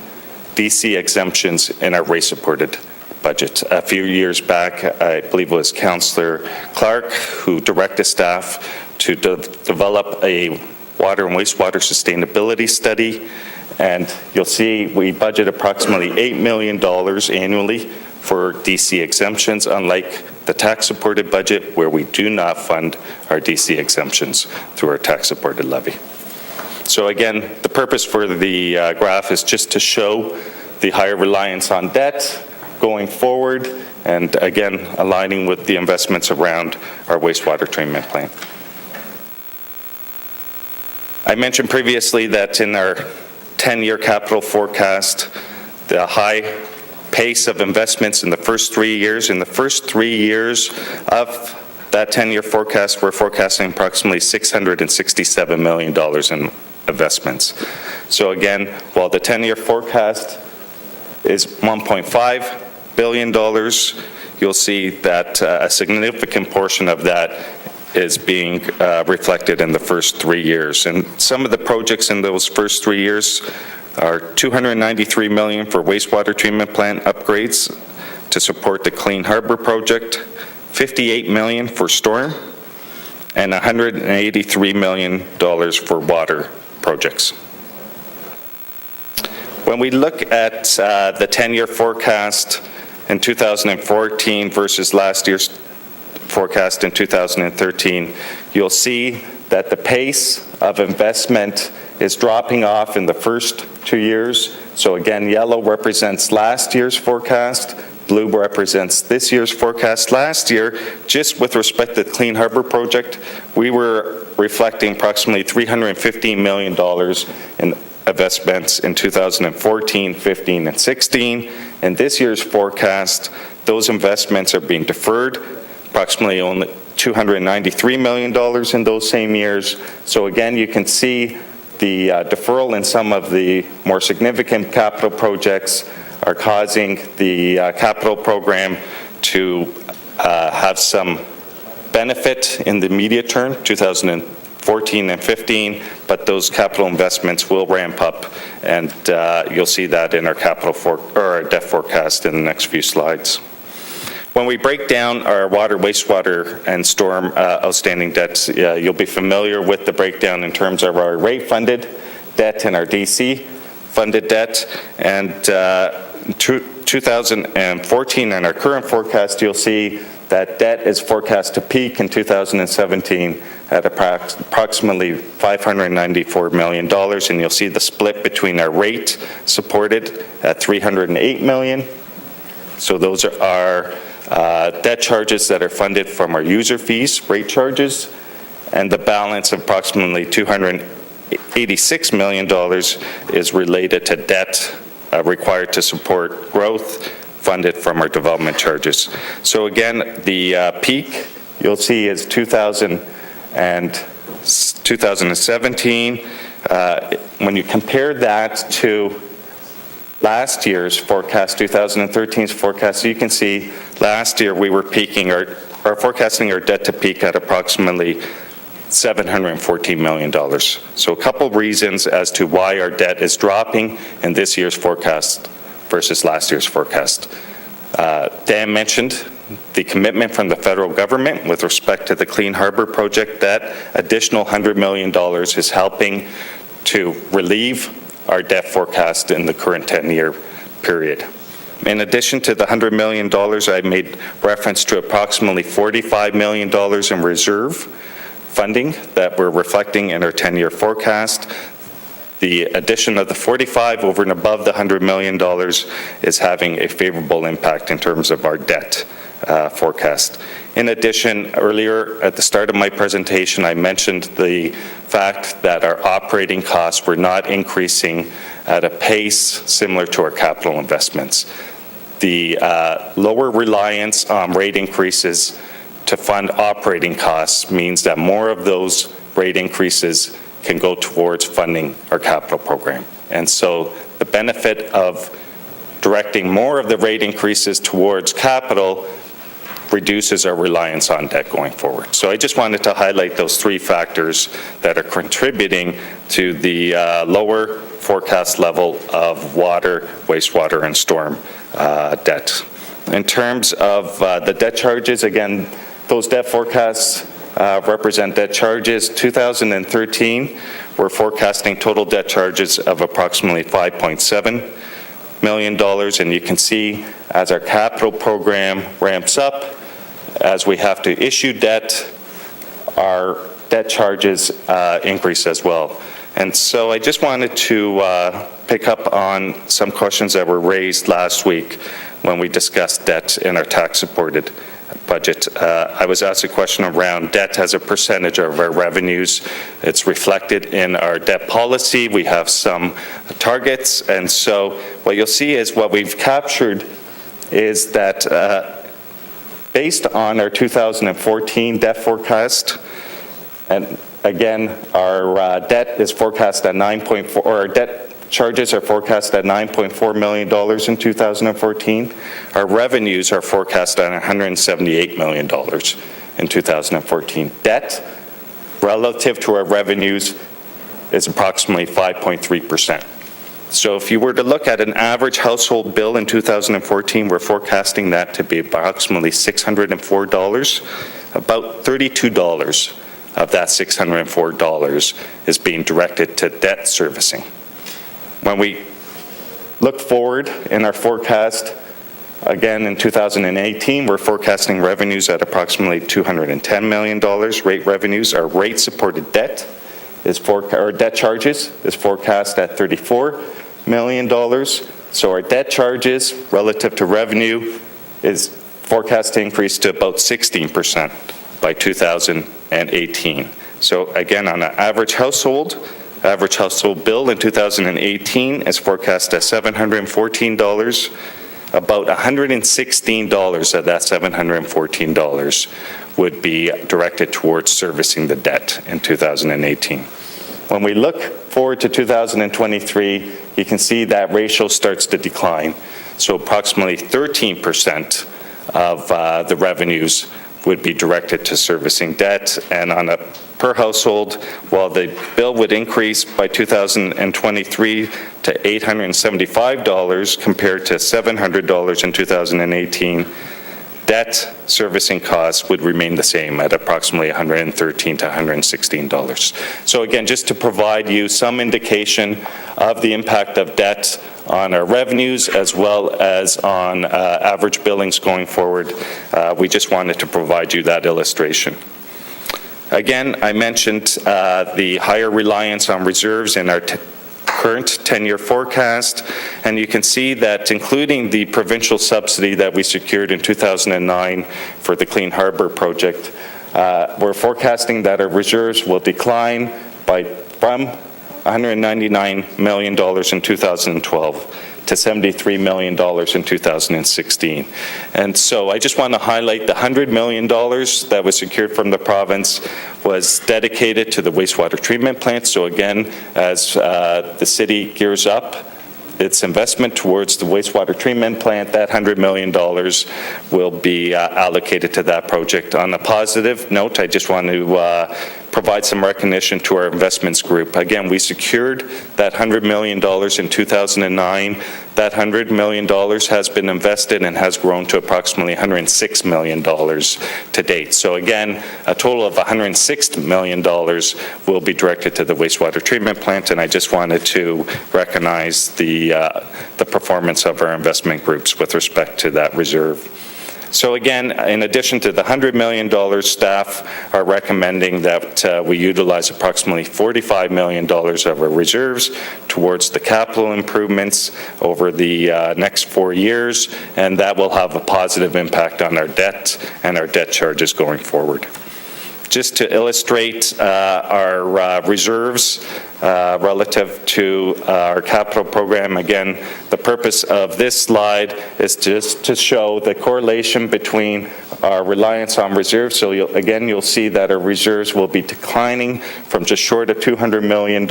DC exemptions in our rate-supported budget. A few years back, I believe it was Councillor Clark who directed staff to develop a water and wastewater sustainability study, and you'll see we budget approximately $8 million annually for DC exemptions, unlike the tax-supported budget where we do not fund our DC exemptions through our tax-supported levy. So again, the purpose for the graph is just to show the higher reliance on debt going forward, and again, aligning with the investments around our wastewater treatment plant. I mentioned previously that in our 10-year capital forecast, the high pace of investments in the first 3 years. In the first 3 years of that 10-year forecast, we're forecasting approximately $667 million in investments. So again, while the 10-year forecast is $1.5 billion, you'll see that a significant portion of that is being reflected in the first 3 years. And some of the projects in those first 3 years are $293 million for wastewater treatment plant upgrades to support the Clean Harbor project, $58 million for storm, and $183 million for water projects. When we look at the 10-year forecast in 2014 versus last year's forecast in 2013, you'll see that the pace of investment is dropping off in the first 2 years. So again, yellow represents last year's forecast, blue represents this year's forecast. Last year, just with respect to the Clean Harbor project, we were reflecting approximately $315 million in investments in 2014, 15, and 16. In this year's forecast, those investments are being deferred, approximately only $293 million in those same years. So again, you can see the deferral in some of the more significant capital projects are causing the capital program to have some benefit in the immediate term, 2014 and 15, but those capital investments will ramp up, and you'll see that in our our debt forecast in the next few slides. When we break down our water, wastewater, and storm outstanding debts, you'll be familiar with the breakdown in terms of our rate-funded debt and our DC-funded debt. And 2014 and our current forecast, you'll see that debt is forecast to peak in 2017 at approximately $594 million, and you'll see the split between our rate supported at $308 million. So those are our debt charges that are funded from our user fees, rate charges, and the balance of approximately $286 million is related to debt required to support growth funded from our development charges. So again, the peak you'll see is 2017. When you compare that to last year's forecast, 2013's forecast, you can see last year we were peaking or forecasting our debt to peak at approximately $714 million. So a couple reasons as to why our debt is dropping in this year's forecast versus last year's forecast. Dan mentioned the commitment from the federal government with respect to the Clean Harbor project. That additional $100 million is helping to relieve our debt forecast in the current 10-year period. In addition to the $100 million, I made reference to approximately $45 million in reserve funding that we're reflecting in our 10-year forecast. The addition of the 45 over and above the $100 million is having a favorable impact in terms of our debt forecast. In addition, earlier at the start of my presentation, I mentioned the fact that our operating costs were not increasing at a pace similar to our capital investments. The lower reliance on rate increases to fund operating costs means that more of those rate increases can go towards funding our capital program. And so the benefit of directing more of the rate increases towards capital reduces our reliance on debt going forward. So I just wanted to highlight those three factors that are contributing to the lower forecast level of water, wastewater, and storm debt. In terms of the debt charges, again, those debt forecasts represent debt charges. 2013, we're forecasting total debt charges of approximately $5.7 million, and you can see as our capital program ramps up, as we have to issue debt, our debt charges increase as well. And so I just wanted to pick up on some questions that were raised last week when we discussed debt in our tax-supported budget. I was asked a question around debt as a percentage of our revenues. It's reflected in our debt policy. We have some targets, and so what you'll see is what we've captured is that based on our 2014 debt forecast, and again, our debt is forecast at 9.4, or our debt charges are forecast at $9.4 million in 2014. Our revenues are forecast at $178 million in 2014. Debt relative to our revenues is approximately 5.3%. So if you were to look at an average household bill in 2014, we're forecasting that to be approximately $604. About $32 of that $604 is being directed to debt servicing. When we look forward in our forecast, again in 2018, we're forecasting revenues at approximately $210 million. Rate revenues, our rate-supported debt or debt charges is forecast at $34 million. So our debt charges relative to revenue is forecast to increase to about 16% by 2018. So again, on an average household, Average household bill in 2018 is forecast at $714. About $116 of that $714 would be directed towards servicing the debt in 2018. When we look forward to 2023, you can see that ratio starts to decline. So approximately 13% of the revenues would be directed to servicing debt, and on a per household, while the bill would increase by 2023 to $875 compared to $700 in 2018, debt servicing costs would remain the same at approximately $113 to $116. So again, just to provide you some indication of the impact of debt on our revenues as well as on average billings going forward, we just wanted to provide you that illustration. Again, I mentioned the higher reliance on reserves in our current 10-year forecast, and you can see that including the provincial subsidy that we secured in 2009 for the Clean Harbor project, we're forecasting that our reserves will decline from $199 million in 2012 to $73 million in 2016. And so I just want to highlight the $100 million that was secured from the province was dedicated to the wastewater treatment plant. So again, as the city gears up its investment towards the wastewater treatment plant, that $100 million will be allocated to that project. On a positive note, I just want to provide some recognition to our investments group. Again, we secured that $100 million in 2009. That $100 million has been invested and has grown to approximately $106 million to date. So again, a total of $106 million will be directed to the wastewater treatment plant, and I just wanted to recognize the performance of our investment groups with respect to that reserve. So again, in addition to the $100 million, staff are recommending that we utilize approximately $45 million of our reserves towards the capital improvements over the next 4 years, and that will have a positive impact on our debt and our debt charges going forward. Just to illustrate our reserves relative to our capital program, again, the purpose of this slide is just to show the correlation between our reliance on reserves. So you'll see that our reserves will be declining from just short of $200 million,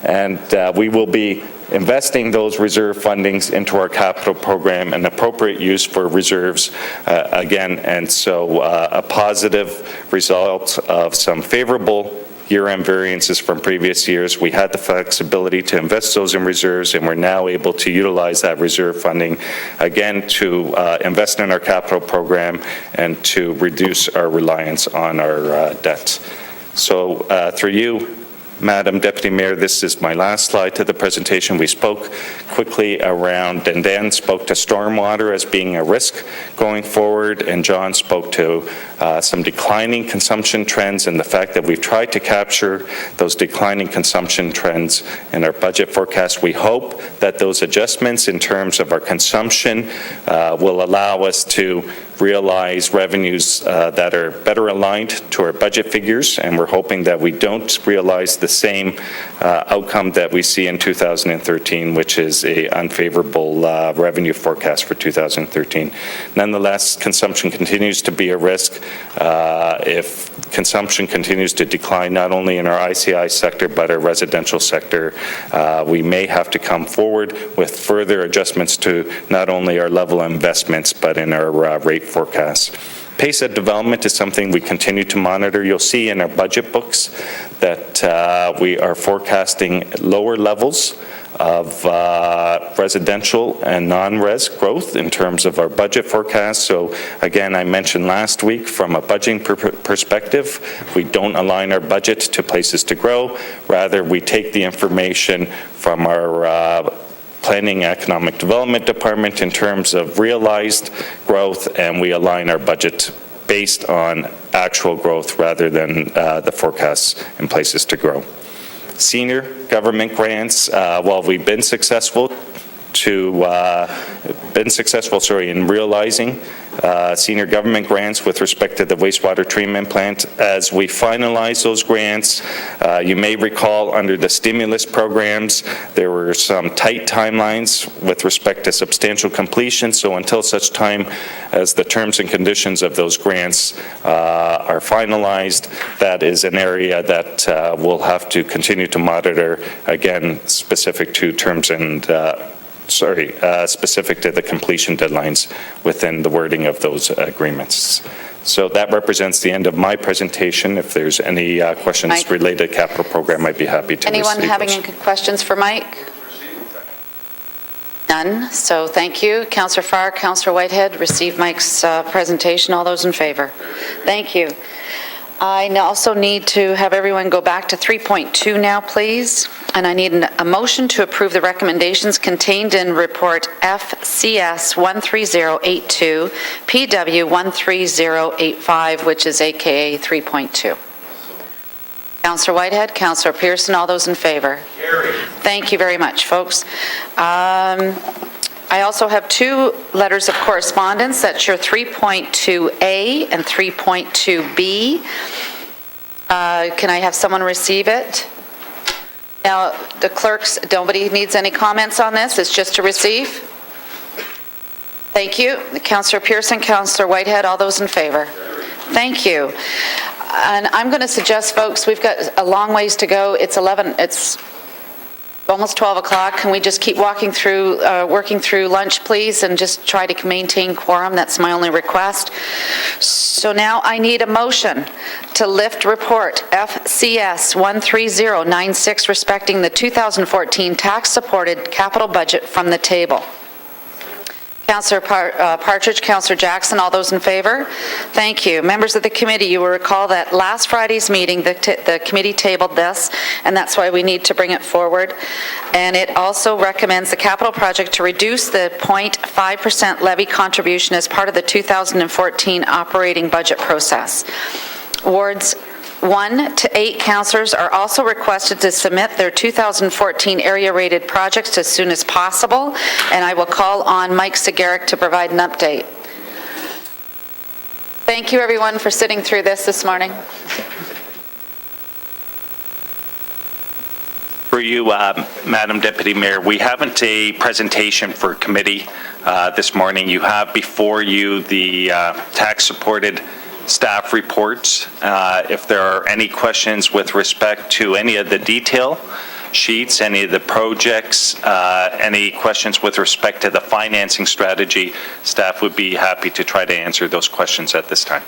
and we will be investing those reserve fundings into our capital program, an appropriate use for reserves again, and so a positive result of some favorable year-end variances from previous years. We had the flexibility to invest those in reserves, and we're now able to utilize that reserve funding again to invest in our capital program and to reduce our reliance on our debt. So through you, Madam Deputy Mayor, this is my last slide to the presentation. We spoke quickly around, and Dan spoke to stormwater as being a risk going forward, and John spoke to some declining consumption trends and the fact that we've tried to capture those declining consumption trends in our budget forecast. We hope that those adjustments in terms of our consumption will allow us to realize revenues that are better aligned to our budget figures, and we're hoping that we don't realize the same outcome that we see in 2013, which is a unfavorable revenue forecast for 2013. Nonetheless, consumption continues to be a risk. If consumption continues to decline, not only in our ICI sector, but our residential sector, we may have to come forward with further adjustments to not only our level of investments, but in our rate forecasts. Pace of development is something we continue to monitor. You'll see in our budget books that we are forecasting lower levels of residential and non-res growth in terms of our budget forecast. So again, I mentioned last week, from a budgeting perspective, we don't align our budget to places to grow. Rather, we take the information from our Planning Economic Development Department in terms of realized growth, and we align our budget based on actual growth rather than the forecasts in places to grow. Senior government grants, while we've been successful in realizing senior government grants with respect to the wastewater treatment plant. As we finalize those grants, you may recall under the stimulus programs, there were some tight timelines with respect to substantial completion. So until such time as the terms and conditions of those grants are finalized, that is an area that we'll have to continue to monitor, again, specific to terms and specific to the completion deadlines within the wording of those agreements. So that represents the end of my presentation. If there's any questions Mike? related to capital program, I'd be happy to Anyone receive having those. any questions for Mike? None. So thank you. Councillor Farr, Councillor Whitehead, receive Mike's presentation. All those in favor? Thank you. I also need to have everyone go back to 3.2 now, please. And I need a motion to approve the recommendations contained in Report FCS 13082, PW 13085, which is AKA 3.2. Councillor Whitehead, Councillor Pearson, all those in favor? Carried. Thank you very much, folks. I also have two letters of correspondence. That's your 3.2A and 3.2B. Can I have someone receive it? Now, the clerks, nobody needs any comments on this. It's just to receive. Thank you. Councillor Pearson, Councillor Whitehead, all those in favor? Thank you. And I'm going to suggest, folks, we've got a long ways to go. It's almost 12 o'clock. Can we just keep working through lunch, please, and just try to maintain quorum? That's my only request. So now I need a motion to lift report FCS 13096 respecting the 2014 tax-supported capital budget from the table. Councillor Partridge, Councillor Jackson, all those in favor? Thank you. Members of the committee, you will recall that last Friday's meeting, the committee tabled this, and that's why we need to bring it forward. And it also recommends the capital project to reduce the 0.5% levy contribution as part of the 2014 operating budget process. Wards 1 to 8 councillors are also requested to submit their 2014 area-rated projects as soon as possible, and I will call on Mike Segarek to provide an update. Thank you, everyone, for sitting through this morning. For you, Madam Deputy Mayor, we haven't a presentation for committee this morning. You have before you the tax-supported staff reports. If there are any questions with respect to any of the detail sheets, any of the projects, any questions with respect to the financing strategy, staff would be happy to try to answer those questions at this time.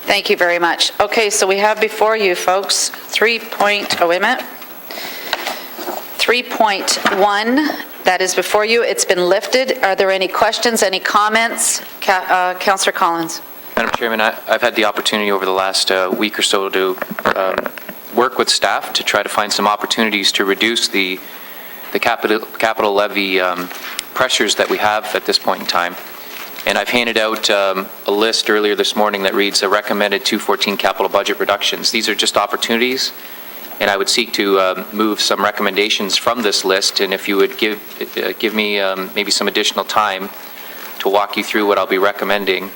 Thank you very much. Okay, so we have before you, folks, 3.1, that is before you. It's been lifted. Are there any questions, any comments? Councillor Collins. Madam Chairman, I've had the opportunity over the last week or so to work with staff to try to find some opportunities to reduce the capital levy pressures that we have at this point in time. And I've handed out a list earlier this morning that reads a recommended 2014 capital budget reductions. These are just opportunities, and I would seek to move some recommendations from this list. And if you would give me maybe some additional time to walk you through what I'll be recommending,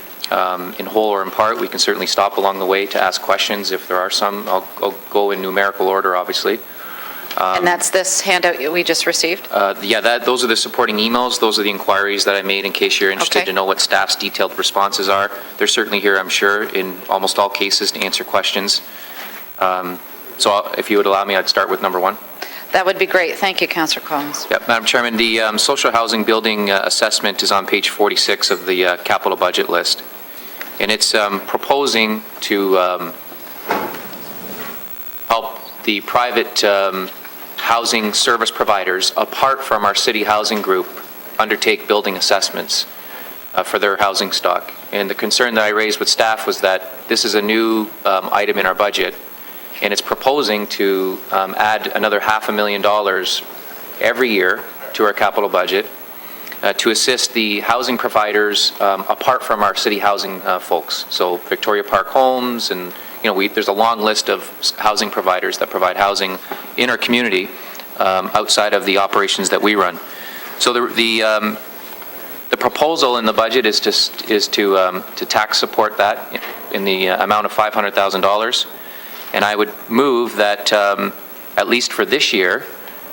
in whole or in part, we can certainly stop along the way to ask questions if there are some. I'll go in numerical order, obviously. And that's this handout we just received? Those are the supporting emails. Those are the inquiries that I made in case you're interested to know what staff's detailed responses are. They're certainly here, I'm sure, in almost all cases to answer questions. So if you would allow me, I'd start with number 1. That would be great. Thank you, Councillor Collins. Yep, Madam Chairman, the social housing building assessment is on page 46 of the capital budget list. And it's proposing to help the private housing service providers, apart from our city housing group, undertake building assessments for their housing stock. And the concern that I raised with staff was that this is a new item in our budget, and it's proposing to add another $500,000 every year to our capital budget to assist the housing providers apart from our city housing folks. So Victoria Park Homes, and there's a long list of housing providers that provide housing in our community outside of the operations that we run. So the proposal in the budget is to tax support that in the amount of $500,000. And I would move that, at least for this year,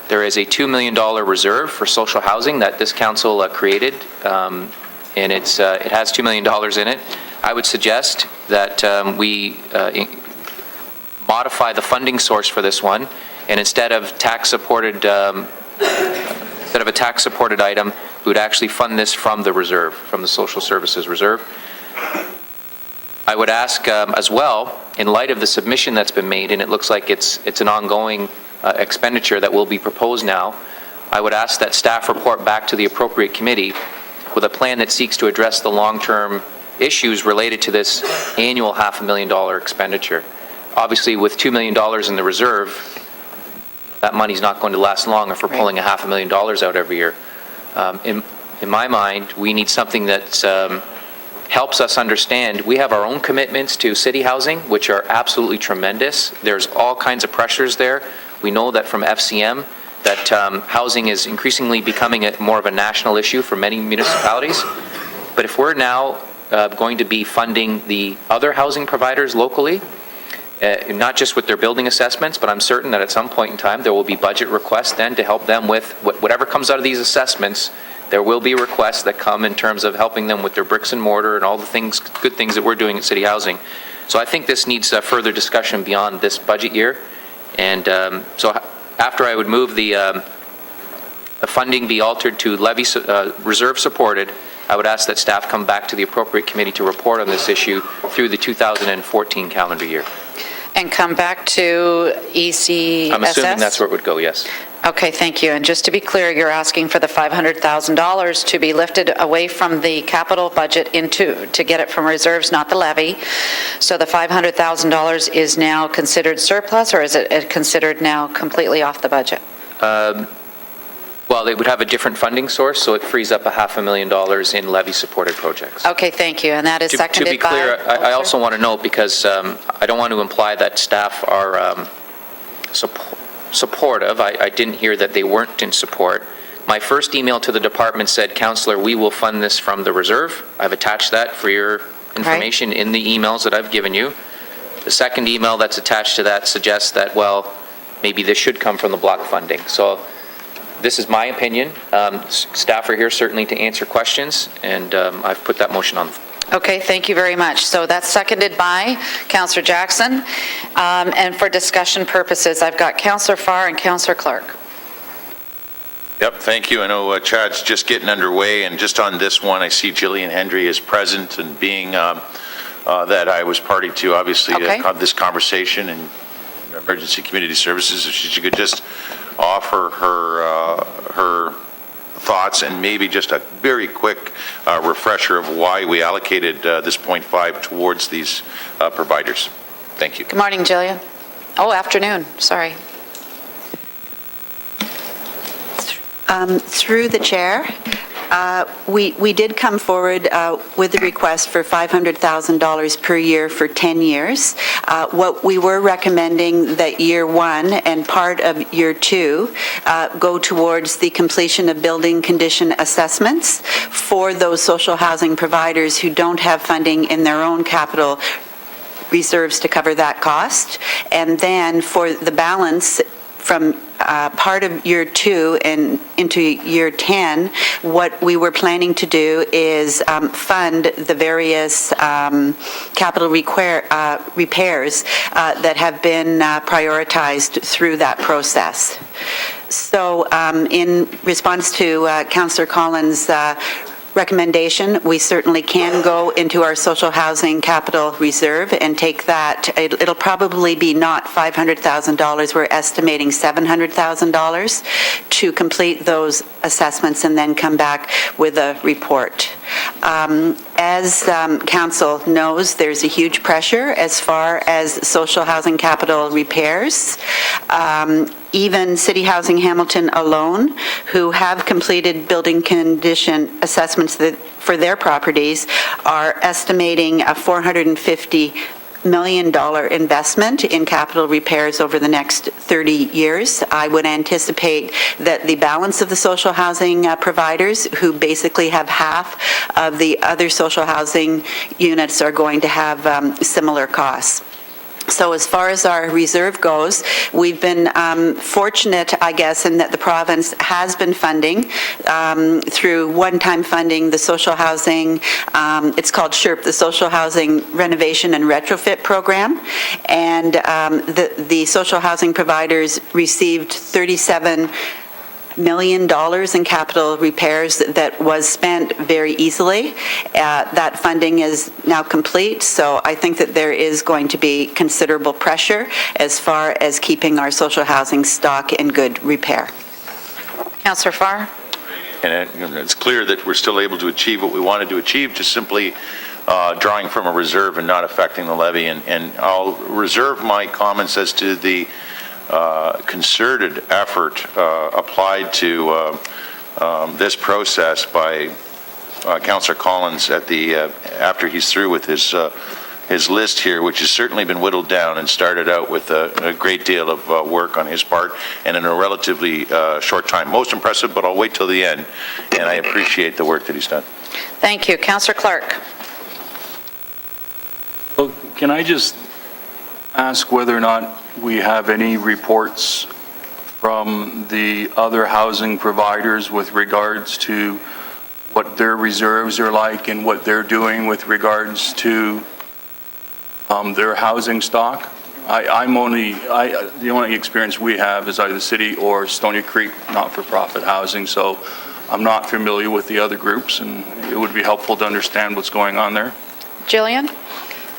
there is a $2 million reserve for social housing that this council created, and it has $2 million in it. I would suggest that we modify the funding source for this one, and instead of a tax-supported item, we would actually fund this from the reserve, from the social services reserve. I would ask as well, in light of the submission that's been made, and it looks like it's an ongoing expenditure that will be proposed now, I would ask that staff report back to the appropriate committee with a plan that seeks to address the long-term issues related to this annual $500,000 expenditure. Obviously, with $2 million in the reserve, that money's not going to last long if we're pulling $500,000 out every year. In my mind, we need something that helps us understand. We have our own commitments to city housing, which are absolutely tremendous. There's all kinds of pressures there. We know that from FCM that housing is increasingly becoming more of a national issue for many municipalities. But if we're now going to be funding the other housing providers locally, not just with their building assessments, but I'm certain that at some point in time there will be budget requests then to help them with whatever comes out of these assessments. There will be requests that come in terms of helping them with their bricks and mortar and all the good things that we're doing at City Housing. So I think this needs further discussion beyond this budget year. And so after I would move the funding be altered to levy reserve supported, I would ask that staff come back to the appropriate committee to report on this issue through the 2014 calendar year. And come back to ECSS? I'm assuming that's where it would go, yes. Okay, thank you. And just to be clear, you're asking for the $500,000 to be lifted away from the capital budget to get it from reserves, not the levy. So the $500,000 is now considered surplus, or is it considered now completely off the budget? Well, they would have a different funding source, so it frees up $500,000 in levy-supported projects. Okay, thank you. And that is seconded by... To be clear, I also want to note, because I don't want to imply that staff are supportive. I didn't hear that they weren't in support. My first email to the department said, Councillor, we will fund this from the reserve. I've attached that for your information in the emails that I've given you. The second email that's attached to that suggests that, well, maybe this should come from the block funding. So this is my opinion. Staff are here certainly to answer questions, and I've put that motion on. Okay, thank you very much. So that's seconded by Councillor Jackson. And for discussion purposes, I've got Councillor Farr and Councillor Clark. Yep, thank you. I know Chad's just getting underway, and just on this one, I see Jillian Hendry is present and being that I was party to, obviously, this conversation and Emergency Community Services. If she could just offer her thoughts and maybe just a very quick refresher of why we allocated this 0.5 towards these providers. Thank you. Good morning, Jillian. Oh, afternoon, sorry. Through the chair, we did come forward with a request for $500,000 per year for 10 years. What we were recommending that year one and part of year two go towards the completion of building condition assessments for those social housing providers who don't have funding in their own capital reserves to cover that cost. And then for the balance from part of year two and into year 10, what we were planning to do is fund the various capital repairs that have been prioritized through that process. So in response to Councillor Collins' recommendation, we certainly can go into our social housing capital reserve and take that. It'll probably be not $500,000. We're estimating $700,000 to complete those assessments and then come back with a report. As Council knows, there's a huge pressure as far as social housing capital repairs. Even City Housing Hamilton alone, who have completed building condition assessments for their properties, are estimating a $450 million investment in capital repairs over the next 30 years. I would anticipate that the balance of the social housing providers, who basically have half of the other social housing units, are going to have similar costs. So as far as our reserve goes, we've been fortunate, I guess, in that the province has been funding through one-time funding the social housing, it's called SHRP, the Social Housing Renovation and Retrofit Program. And the social housing providers received $37 million in capital repairs that was spent very easily. That funding is now complete, so I think that there is going to be considerable pressure as far as keeping our social housing stock in good repair. Councillor Farr? And it's clear that we're still able to achieve what we wanted to achieve, just simply drawing from a reserve and not affecting the levy. And I'll reserve my comments as to the concerted effort applied to this process by Councillor Collins at the after he's through with his list here, which has certainly been whittled down and started out with a great deal of work on his part and in a relatively short time. Most impressive, but I'll wait till the end, and I appreciate the work that he's done. Thank you. Councillor Clark? Well, can I just ask whether or not we have any reports from the other housing providers with regards to what their reserves are like and what they're doing with regards to their housing stock? The only experience we have is either city or Stoney Creek not-for-profit housing, so I'm not familiar with the other groups, and it would be helpful to understand what's going on there. Jillian?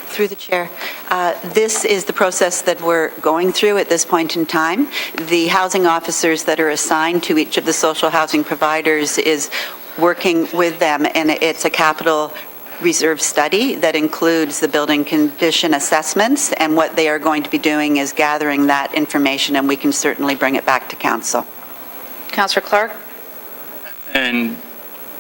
Through the chair, this is the process that we're going through at this point in time. The housing officers that are assigned to each of the social housing providers is working with them, and it's a capital reserve study that includes the building condition assessments, and what they are going to be doing is gathering that information, and we can certainly bring it back to council. Councillor Clark? And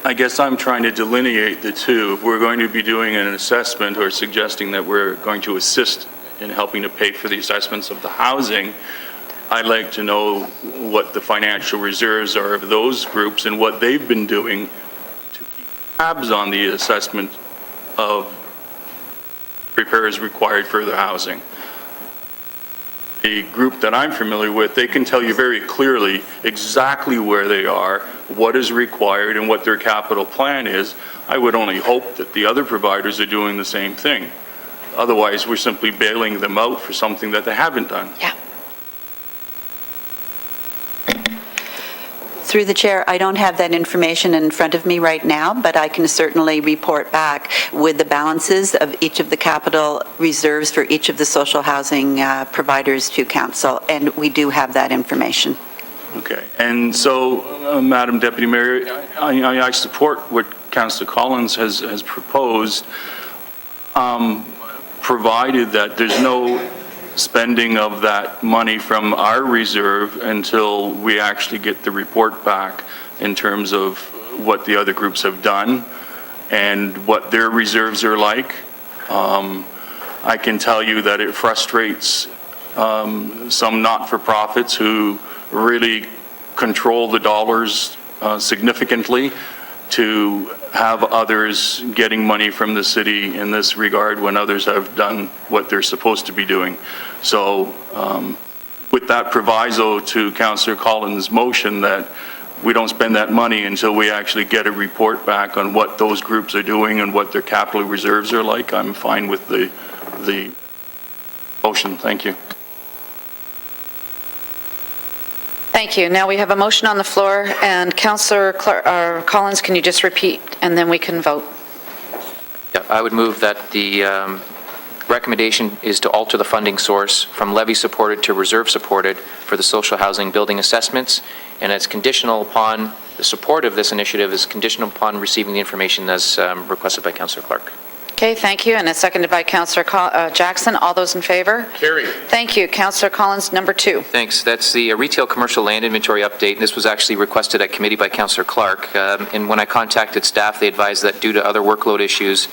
I guess I'm trying to delineate the two. If we're going to be doing an assessment or suggesting that we're going to assist in helping to pay for the assessments of the housing, I'd like to know what the financial reserves are of those groups and what they've been doing to keep tabs on the assessment of repairs required for the housing. The group that I'm familiar with, they can tell you very clearly exactly where they are, what is required, and what their capital plan is. I would only hope that the other providers are doing the same thing. Otherwise, we're simply bailing them out for something that they haven't done. Yeah. Through the chair, I don't have that information in front of me right now, but I can certainly report back with the balances of each of the capital reserves for each of the social housing providers to council, and we do have that information. Okay, and so, Madam Deputy Mayor, I support what Councillor Collins has proposed, provided that there's no spending of that money from our reserve until we actually get the report back in terms of what the other groups have done and what their reserves are like. I can tell you that it frustrates some not-for-profits who really control the dollars significantly to have others getting money from the city in this regard when others have done what they're supposed to be doing. So with that proviso to Councillor Collins' motion that we don't spend that money until we actually get a report back on what those groups are doing and what their capital reserves are like, I'm fine with the motion. Thank you. Thank you. Now we have a motion on the floor, and Councillor Collins, can you just repeat, and then we can vote? Yeah, I would move that the recommendation is to alter the funding source from levy-supported to reserve-supported for the social housing building assessments, and it's conditional upon, the support of this initiative is conditional upon receiving the information as requested by Councillor Clark. Okay, thank you, and it's seconded by Councillor Jackson. All those in favor? Carried. Thank you. Councillor Collins, number 2. Thanks. That's the retail commercial land inventory update. This was actually requested at committee by Councillor Clark. And when I contacted staff, they advised that due to other workload issues,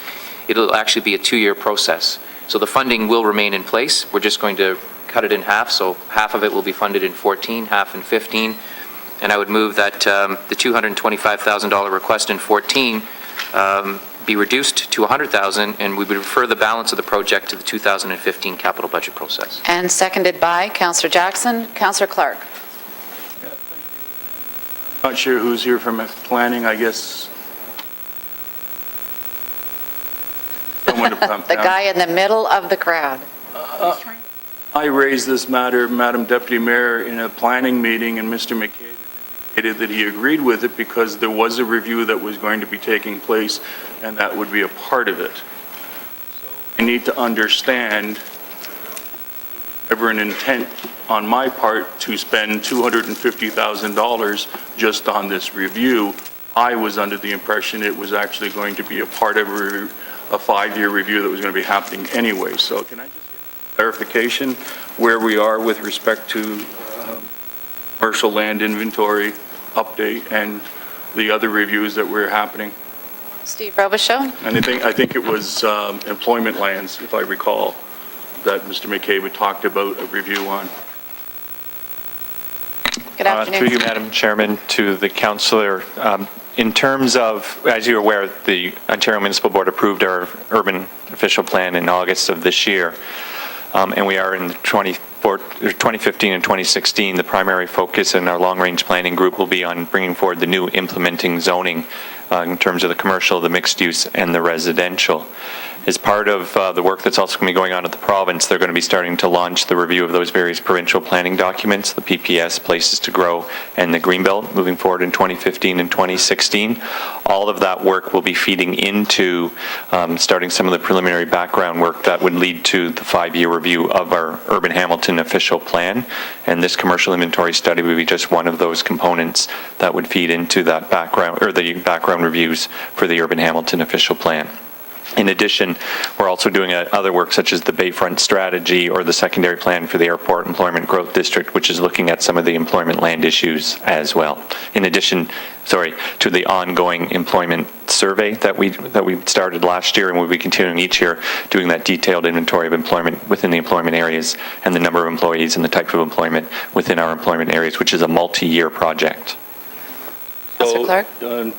it'll actually be a 2-year process. So the funding will remain in place. We're just going to cut it in half, so half of it will be funded in 14, half in 15. And I would move that the $225,000 request in 14 be reduced to $100,000, and we would refer the balance of the project to the 2015 capital budget process. And seconded by Councillor Jackson. Councillor Clark. Not sure who's here from planning, I guess. Someone to come The down. guy in the middle of the crowd. I raised this matter, Madam Deputy Mayor, in a planning meeting, and Mr. McCabe indicated that he agreed with it because there was a review that was going to be taking place, and that would be a part of it. So I need to understand, ever an intent on my part to spend $250,000 just on this review. I was under the impression it was actually going to be a part of a 5-year review that was going to be happening anyway. So can I just get clarification where we are with respect to commercial land inventory update and the other reviews that were happening? Steve Robichaud. And I think it was employment lands, if I recall, that Mr. McCabe had talked about a review on. Good afternoon. Through you, Madam Chairman, to the councillor. In terms of, as you're aware, the Ontario Municipal Board approved our urban official plan in August of this year, and we are in 2015 and 2016. The primary focus in our long-range planning group will be on bringing forward the new implementing zoning in terms of the commercial, the mixed use, and the residential. As part of the work that's also going to be going on at the province, they're going to be starting to launch the review of those various provincial planning documents, the PPS, Places to Grow, and the Greenbelt, moving forward in 2015 and 2016. All of that work will be feeding into starting some of the preliminary background work that would lead to the 5-year review of our Urban Hamilton official plan. And this commercial inventory study would be just one of those components that would feed into that background, or the background reviews for the Urban Hamilton official plan. In addition, we're also doing other work such as the Bayfront strategy or the secondary plan for the Airport Employment Growth District, which is looking at some of the employment land issues as well. In addition, to the ongoing employment survey that we started last year, and we'll be continuing each year doing that detailed inventory of employment within the employment areas and the number of employees and the type of employment within our employment areas, which is a multi-year project. Councillor Clark?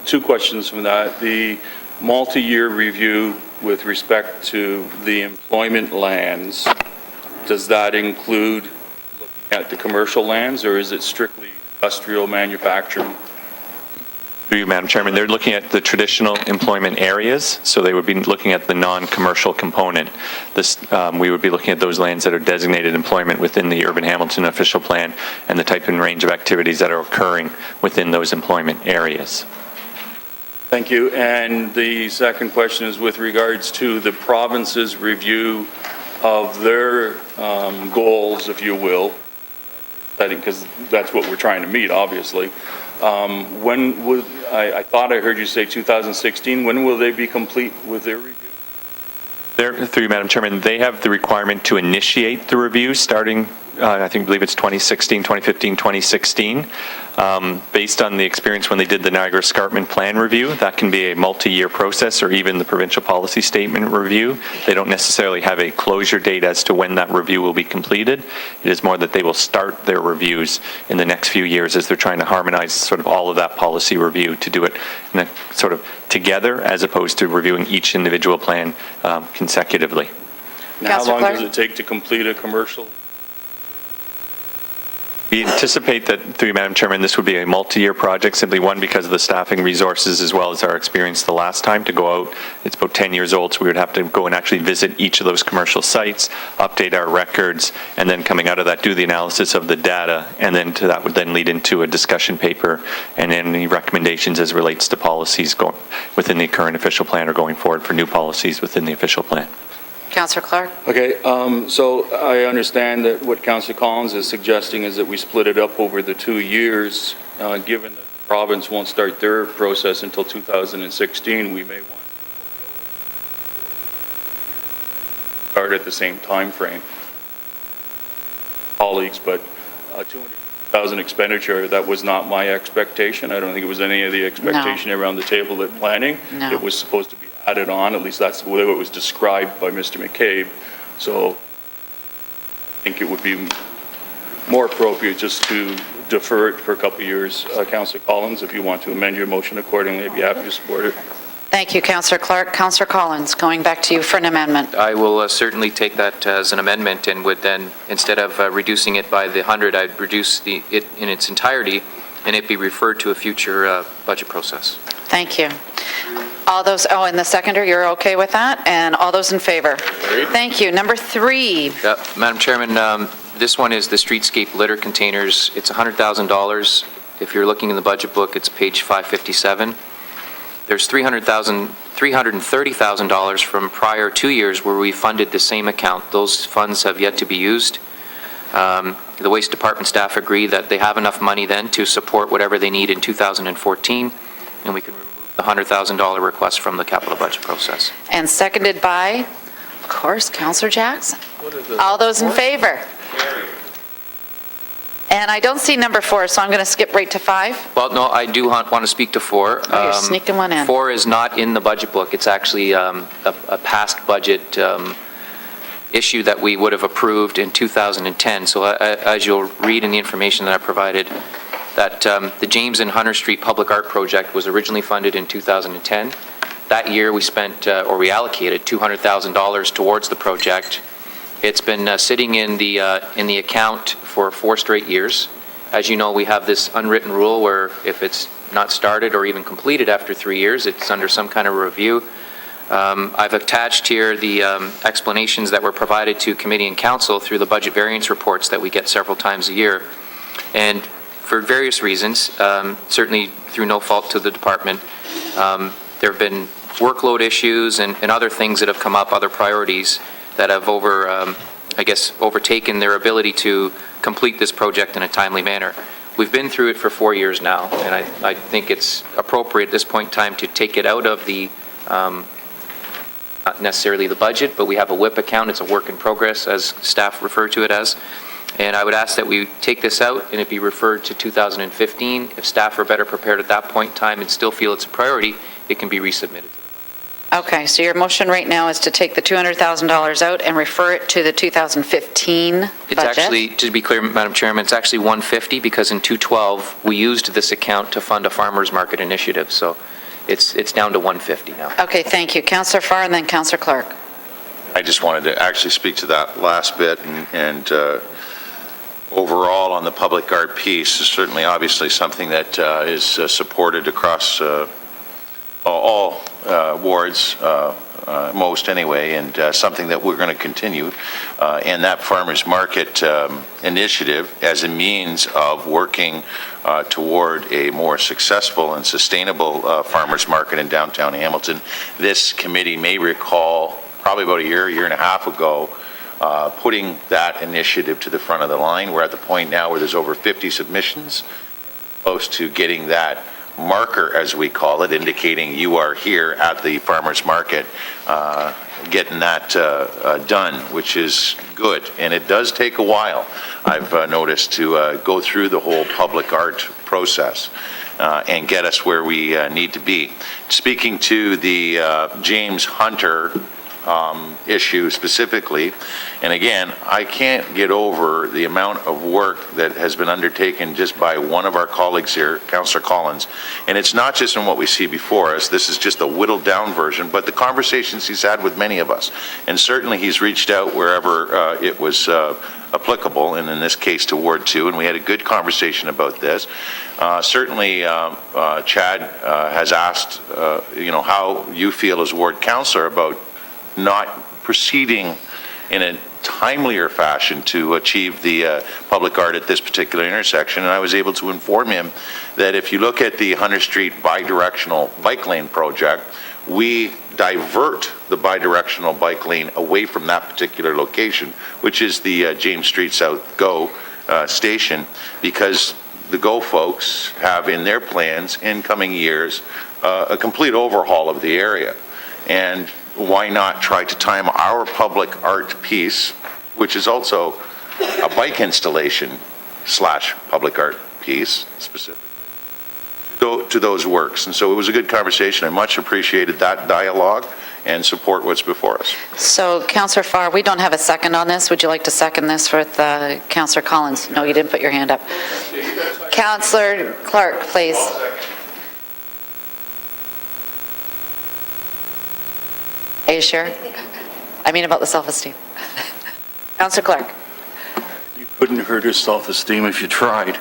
Two questions from that. The multi-year review with respect to the employment lands, does that include looking at the commercial lands, or is it strictly industrial manufacturing? Through you, Madam Chairman, they're looking at the traditional employment areas, so they would be looking at the non-commercial component. We would be looking at those lands that are designated employment within the Urban Hamilton official plan and the type and range of activities that are occurring within those employment areas. Thank you. And the second question is with regards to the province's review of their goals, if you will, because that's what we're trying to meet, obviously. When would, I thought I heard you say 2016, when will they be complete with their review? Through you, Madam Chairman, they have the requirement to initiate the review starting, I believe it's 2016, 2015, 2016. Based on the experience when they did the Niagara Escarpment Plan review, that can be a multi-year process, or even the provincial policy statement review. They don't necessarily have a closure date as to when that review will be completed. It is more that they will start their reviews in the next few years as they're trying to harmonize sort of all of that policy review to do it in a sort of together as opposed to reviewing each individual plan consecutively. Now, how long does it take to complete a commercial? We anticipate that, through you, Madam Chairman, this would be a multi-year project, simply one, because of the staffing resources as well as our experience the last time to go out. It's about 10 years old, so we would have to go and actually visit each of those commercial sites, update our records, and then coming out of that, do the analysis of the data, and then that would then lead into a discussion paper and any recommendations as relates to policies going within the current official plan or going forward for new policies within the official plan. Councillor Clark? Okay, so I understand that what Councillor Collins is suggesting is that we split it up over the 2 years. Given that the province won't start their process until 2016, we may want to start at the same time frame. Colleagues, but 200,000 expenditure, that was not my expectation. I don't think it was any of the expectation around the table at planning. No. It was supposed to be added on, at least that's the way it was described by Mr. McCabe. So I think it would be more appropriate just to defer it for a couple of years. Councillor Collins, if you want to amend your motion accordingly, I'd be happy to support it. Thank you, Councillor Clark. Councillor Collins, going back to you for an amendment. I will certainly take that as an amendment and would then, instead of reducing it by the 100, I'd reduce it in its entirety and it be referred to a future budget process. Thank you. All those, and the seconder, you're okay with that? And all those in favor? Thank you. Number 3. Madam Chairman, this one is the streetscape litter containers. It's $100,000. If you're looking in the budget book, it's page 557. There's $330,000 from prior 2 years where we funded the same account. Those funds have yet to be used. The Waste Department staff agree that they have enough money then to support whatever they need in 2014, and we can remove the $100,000 request from the capital budget process. And seconded by, of course, Councillor Jackson. All those in favor? And I don't see number 4, so I'm going to skip right to 5. Well, no, I do want to speak to 4. Oh, you're sneaking one in. 4 is not in the budget book. It's actually a past budget issue that we would have approved in 2010. So as you'll read in the information that I provided, that the James and Hunter Street Public Art Project was originally funded in 2010. That year we spent, or we allocated $200,000 towards the project. It's been sitting in the account for 4 straight years. As you know, we have this unwritten rule where if it's not started or even completed after 3 years, it's under some kind of review. I've attached here the explanations that were provided to committee and council through the budget variance reports that we get several times a year. And for various reasons, certainly through no fault to the department, there have been workload issues and other things that have come up, other priorities that have overtaken their ability to complete this project in a timely manner. We've been through it for 4 years now, and I think it's appropriate at this point in time to take it out of the, not necessarily the budget, but we have a WIP account. It's a work in progress, as staff refer to it as. And I would ask that we take this out and it be referred to 2015. If staff are better prepared at that point in time and still feel it's a priority, it can be resubmitted. Okay, so your motion right now is to take the $200,000 out and refer it to the 2015 budget? It's actually, to be clear, Madam Chairman, it's actually 150 because in 2012, we used this account to fund a farmers market initiative. So it's down to 150 now. Okay, thank you. Councillor Farr and then Councillor Clark. I just wanted to actually speak to that last bit and overall on the public art piece is certainly obviously something that is supported across all wards, most anyway, and something that we're going to continue. And that farmers market initiative as a means of working toward a more successful and sustainable farmers market in downtown Hamilton. This committee may recall probably about a year and a half ago, putting that initiative to the front of the line. We're at the point now where there's over 50 submissions, close to getting that marker, as we call it, indicating you are here at the farmers market, getting that done, which is good. And it does take a while, I've noticed, to go through the whole public art process and get us where we need to be. Speaking to the James Hunter issue specifically, and again, I can't get over the amount of work that has been undertaken just by one of our colleagues here, Councillor Collins, and it's not just in what we see before us. This is just a whittled down version, but the conversations he's had with many of us, and certainly he's reached out wherever it was applicable, and in this case to Ward 2, and we had a good conversation about this. Certainly, Chad has asked, how you feel as Ward Councillor about not proceeding in a timelier fashion to achieve the public art at this particular intersection. And I was able to inform him that if you look at the Hunter Street bidirectional bike lane project, we divert the bidirectional bike lane away from that particular location, which is the James Street South GO station, because the GO folks have in their plans in coming years a complete overhaul of the area. And why not try to time our public art piece, which is also a bike installation / public art piece specifically, to those works. And so it was a good conversation. I much appreciated that dialogue, and support what's before us. So, Councillor Farr, we don't have a second on this. Would you like to second this with Councillor Collins? No, you didn't put your hand up. Councillor Clark, please. Are you sure? I mean about the self-esteem. Councillor Clark. Couldn't hurt his self-esteem if you tried.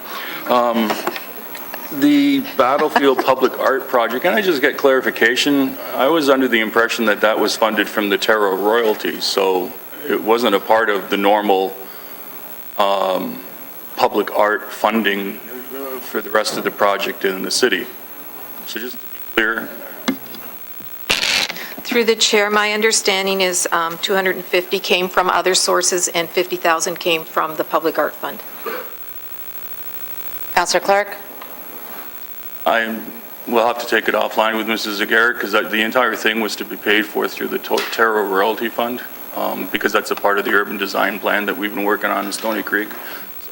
The Battlefield Public Art Project, can I just get clarification? I was under the impression that that was funded from the Terra royalties, so it wasn't a part of the normal public art funding for the rest of the project in the city. So just to be clear. Through the chair, my understanding is 250 came from other sources and 50,000 came from the Public Art Fund. Councillor Clark? We'll have to take it offline with Mrs. Zagarek because the entire thing was to be paid for through the Terra Royalty Fund because that's a part of the urban design plan that we've been working on in Stony Creek.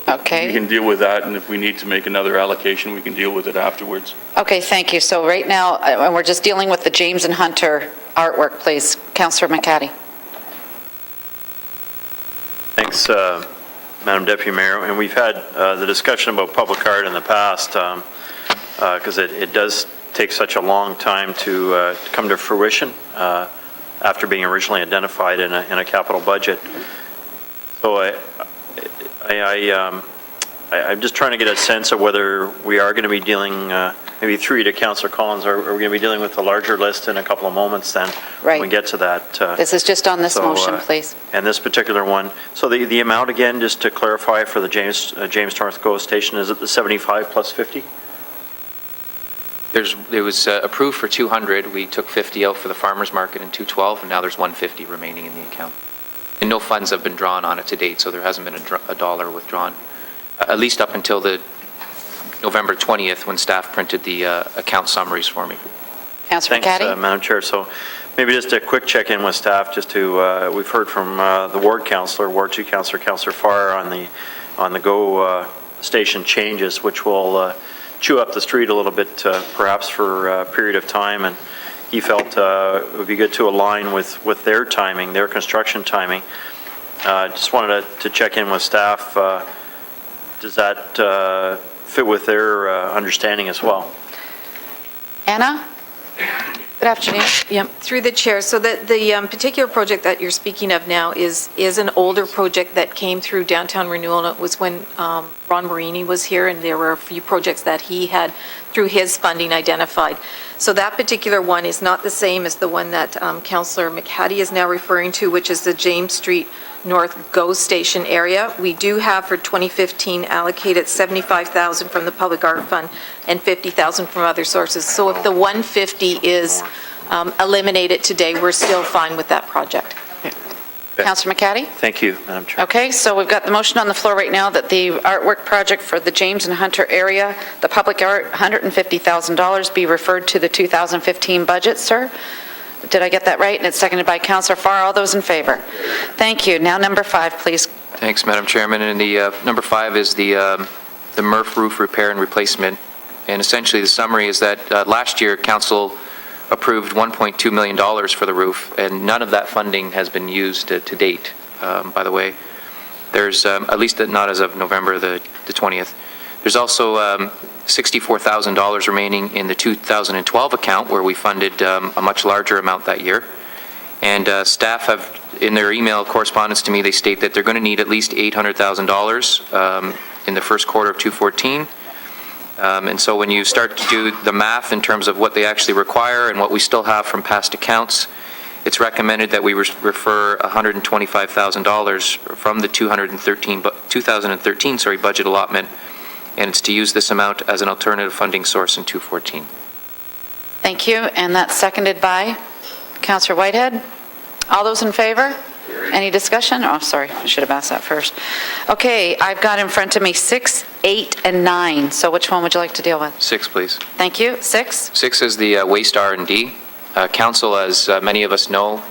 So okay. We can deal with that, and if we need to make another allocation, we can deal with it afterwards. Okay, thank you. So right now, and we're just dealing with the James and Hunter artwork, please. Councillor McCaddy. Thanks, Madam Deputy Mayor. And we've had the discussion about public art in the past because it does take such a long time to come to fruition after being originally identified in a capital budget. So I'm just trying to get a sense of whether we are going to be dealing, maybe through you to Councillor Collins, are we going to be dealing with a larger list in a couple of moments then when we get to that? This is just on this motion, please. And this particular one. So the amount again, just to clarify for the James North GO Station, is it the 75 plus 50? It was approved for 200. We took 50 out for the farmer's market in 212, and now there's 150 remaining in the account. And no funds have been drawn on it to date, so there hasn't been a dollar withdrawn, at least up until the November 20th when staff printed the account summaries for me. Councillor Thanks, McCaddy? Madam Chair. So maybe just a quick check-in with staff, just to, we've heard from the Ward Councillor, Ward 2 Councillor, Councillor Farr on the GO station changes, which will chew up the street a little bit, perhaps for a period of time, and he felt it would be good to align with their timing, their construction timing. Just wanted to check in with staff. Does that fit with their understanding as well? Anna? Good afternoon. Yep, through the chair. So the particular project that you're speaking of now is an older project that came through downtown renewal. And it was when Ron Marini was here, and there were a few projects that he had, through his funding, identified. So that particular one is not the same as the one that Councillor McCaddy is now referring to, which is the James Street North GO Station area. We do have for 2015 allocated $75,000 from the Public Art Fund and $50,000 from other sources. So if the 150 is eliminated today, we're still fine with that project. Councillor McCaddy? Thank you, Madam Chair. Okay, so we've got the motion on the floor right now that the artwork project for the James and Hunter area, the public art, $150,000 be referred to the 2015 budget, sir. Did I get that right? And it's seconded by Councillor Farr. All those in favor? Thank you. Now number 5, please. Thanks, Madam Chairman. And the number 5 is the MRF roof repair and replacement. And essentially, the summary is that last year, Council approved $1.2 million for the roof, and none of that funding has been used to date, by the way. There's, at least not as of November the 20th. There's also $64,000 remaining in the 2012 account, where we funded a much larger amount that year. And staff have, in their email correspondence to me, they state that they're going to need at least $800,000 in the first quarter of 2014. And so when you start to do the math in terms of what they actually require and what we still have from past accounts, it's recommended that we refer $125,000 from the 2013 budget allotment, and it's to use this amount as an alternative funding source in 2014. Thank you, and that's seconded by Councillor Whitehead. All those in favor? Any discussion? Oh, sorry, I should have asked that first. Okay, I've got in front of me 6, 8, and 9. So which one would you like to deal with? 6, please. Thank you. 6? 6 is the waste R&D. Council, as many of us know,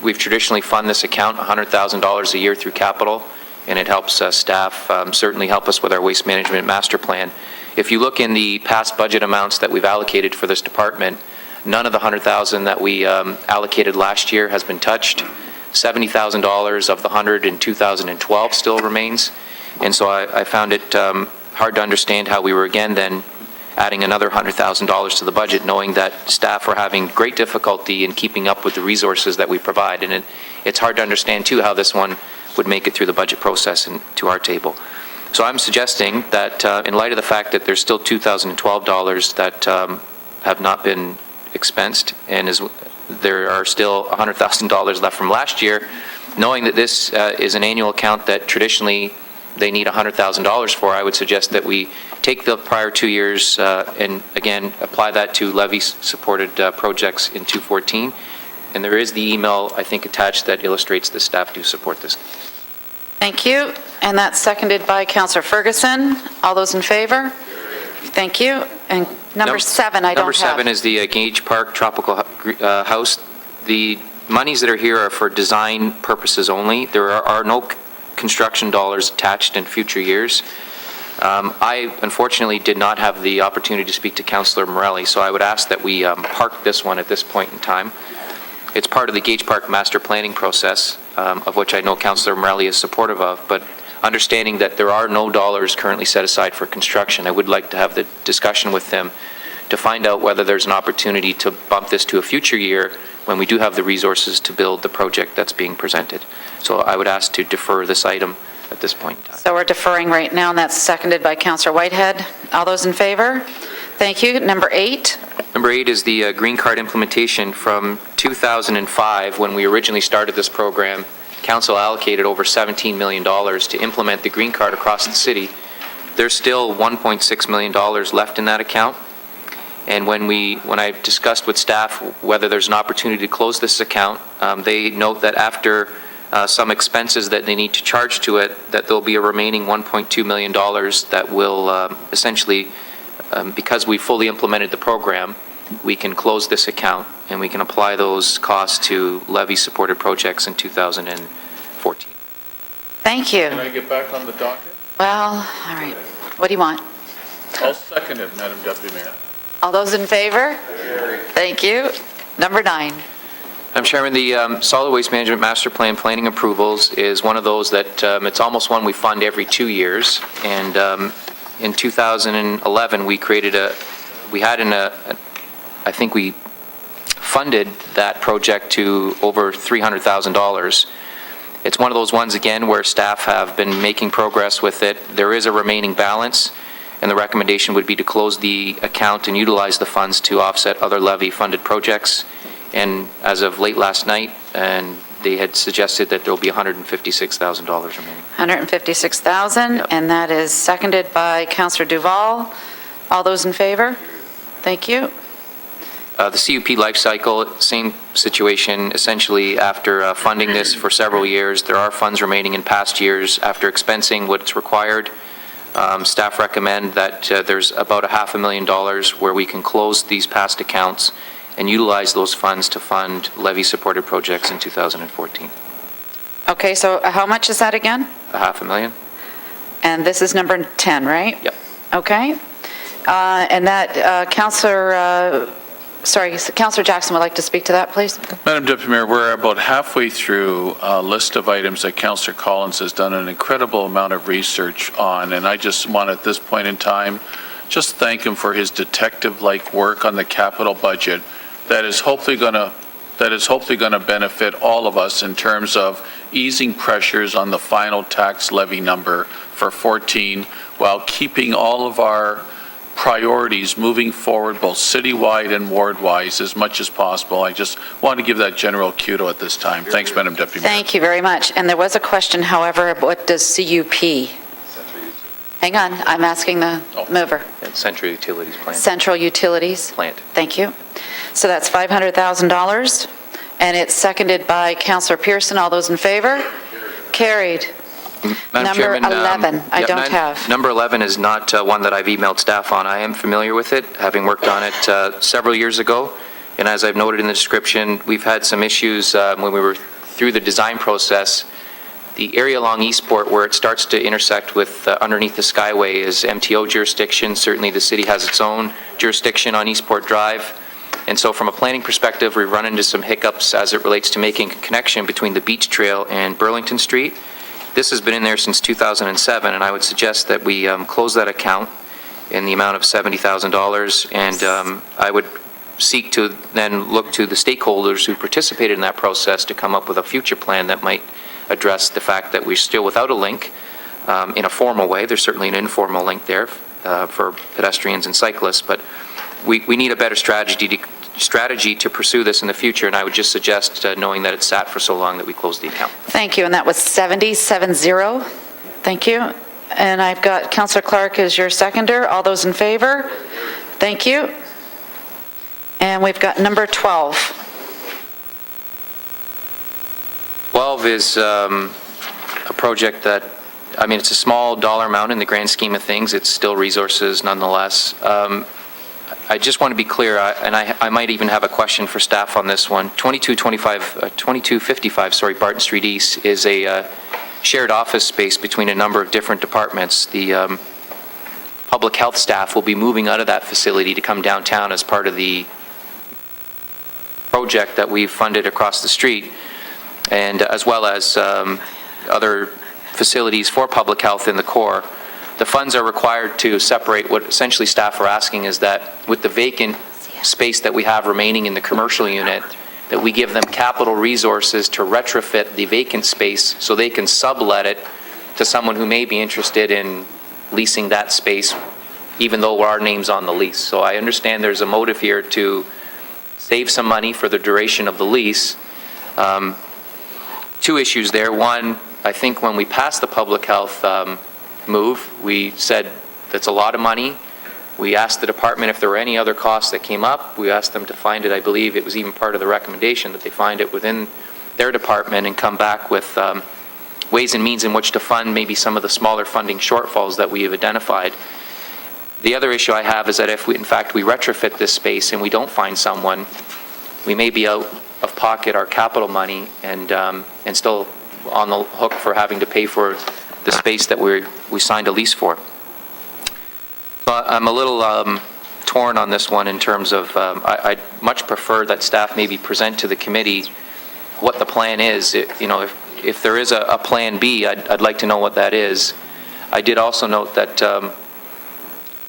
we've traditionally funded this account $100,000 a year through capital, and it helps staff certainly help us with our waste management master plan. If you look in the past budget amounts that we've allocated for this department, None of the $100,000 that we allocated last year has been touched. $70,000 of the 100 in 2012 still remains. And so I found it hard to understand how we were again then adding another $100,000 to the budget, knowing that staff were having great difficulty in keeping up with the resources that we provide. And it's hard to understand, too, how this one would make it through the budget process and to our table. So I'm suggesting that in light of the fact that there's still $2,012 that have not been expensed, and there are still $100,000 left from last year, knowing that this is an annual account that traditionally they need $100,000 for, I would suggest that we take the prior 2 years and, again, apply that to levy-supported projects in 2014. And there is the email, I think, attached that illustrates the staff do support this. Thank you. And that's seconded by Councillor Ferguson. All those in favor? Thank you. And number 7, I don't have. Number 7 is the Gage Park Tropical House. The monies that are here are for design purposes only. There are no construction dollars attached in future years. I unfortunately did not have the opportunity to speak to Councillor Morelli, so I would ask that we park this one at this point in time. It's part of the Gage Park master planning process, of which I know Councillor Morelli is supportive of, but understanding that there are no dollars currently set aside for construction, I would like to have the discussion with them to find out whether there's an opportunity to bump this to a future year when we do have the resources to build the project that's being presented. So I would ask to defer this item at this point in time. So we're deferring right now, and that's seconded by Councillor Whitehead. All those in favor? Thank you. Number 8. Number 8 is the green card implementation. From 2005, when we originally started this program, Council allocated over $17 million to implement the green card across the city. There's still $1.6 million left in that account. And when I discussed with staff whether there's an opportunity to close this account, they note that after some expenses that they need to charge to it, that there'll be a remaining $1.2 million that will essentially, because we fully implemented the program, we can close this account and we can apply those costs to levy-supported projects in 2014. Thank you. Can I get back on the docket? Well, all right. What do you want? I'll second it, Madam Deputy Mayor. All those in favor? Thank you. Number 9. Madam Chairman, the Solid Waste Management Master Plan planning approvals is one of those that it's almost one we fund every 2 years. And in 2011, we funded that project to over $300,000. It's one of those ones, again, where staff have been making progress with it. There is a remaining balance, and the recommendation would be to close the account and utilize the funds to offset other levy-funded projects. And as of late last night, and they had suggested that there will be $156,000 remaining. $156,000, Yep. and that is seconded by Councillor Duval. All those in favor? Thank you. The CUP life cycle, same situation. Essentially, after funding this for several years, there are funds remaining in past years. After expensing what's required, staff recommend that there's about $500,000 where we can close these past accounts and utilize those funds to fund levy-supported projects in 2014. Okay, so how much is that again? $500,000. And this is number 10, right? Yep. Okay. And that, Councillor Jackson would like to speak to that, please. Madam Deputy Mayor, we're about halfway through a list of items that Councillor Collins has done an incredible amount of research on, and I just want at this point in time just thank him for his detective-like work on the capital budget that is hopefully going to benefit all of us in terms of easing pressures on the final tax levy number for 14 while keeping all of our priorities moving forward, both citywide and ward-wise, as much as possible. I just want to give that general kudo at this time. Thanks, Madam Deputy Mayor. Thank you very much. And there was a question, however, what does CUP? Hang on, I'm asking the mover. Central Utilities Plant. Central Utilities? Plant. Thank you. So that's $500,000, and it's seconded by Councillor Pearson. All those in favor? Carried. Madam Number Chairman, 11, I yeah, don't have. Number 11 is not one that I've emailed staff on. I am familiar with it, having worked on it several years ago. And as I've noted in the description, we've had some issues when we were through the design process. The area along Eastport where it starts to intersect with underneath the Skyway is MTO jurisdiction. Certainly the city has its own jurisdiction on Eastport Drive. And so from a planning perspective, we run into some hiccups as it relates to making a connection between the Beach Trail and Burlington Street. This has been in there since 2007, and I would suggest that we close that account in the amount of $70,000, and I would seek to then look to the stakeholders who participated in that process to come up with a future plan that might address the fact that we're still without a link in a formal way. There's certainly an informal link there for pedestrians and cyclists, but we need a better strategy to pursue this in the future, and I would just suggest, knowing that it's sat for so long, that we close the account. Thank you, and that was 7070. Thank you. And I've got Councillor Clark as your seconder. All those in favor? Thank you. And we've got number 12. 12 is a project that, I mean, it's a small dollar amount in the grand scheme of things. It's still resources nonetheless. I just want to be clear, and I might even have a question for staff on this one. 2255, Barton Street East is a shared office space between a number of different departments. The public health staff will be moving out of that facility to come downtown as part of the project that we've funded across the street, and as well as other facilities for public health in the core. The funds are required to separate. What essentially staff are asking is that with the vacant space that we have remaining in the commercial unit, that we give them capital resources to retrofit the vacant space so they can sublet it to someone who may be interested in leasing that space, even though our name's on the lease. So I understand there's a motive here to save some money for the duration of the lease. Two issues there. One, I think when we passed the public health move, we said that's a lot of money. We asked the department if there were any other costs that came up. We asked them to find it. I believe it was even part of the recommendation that they find it within their department and come back with ways and means in which to fund maybe some of the smaller funding shortfalls that we have identified. The other issue I have is that if we, in fact, we retrofit this space and we don't find someone, we may be out of pocket our capital money and still on the hook for having to pay for the space that we signed a lease for. So I'm a little torn on this one in terms of I'd much prefer that staff maybe present to the committee what the plan is. If there is a plan B, I'd like to know what that is. I did also note that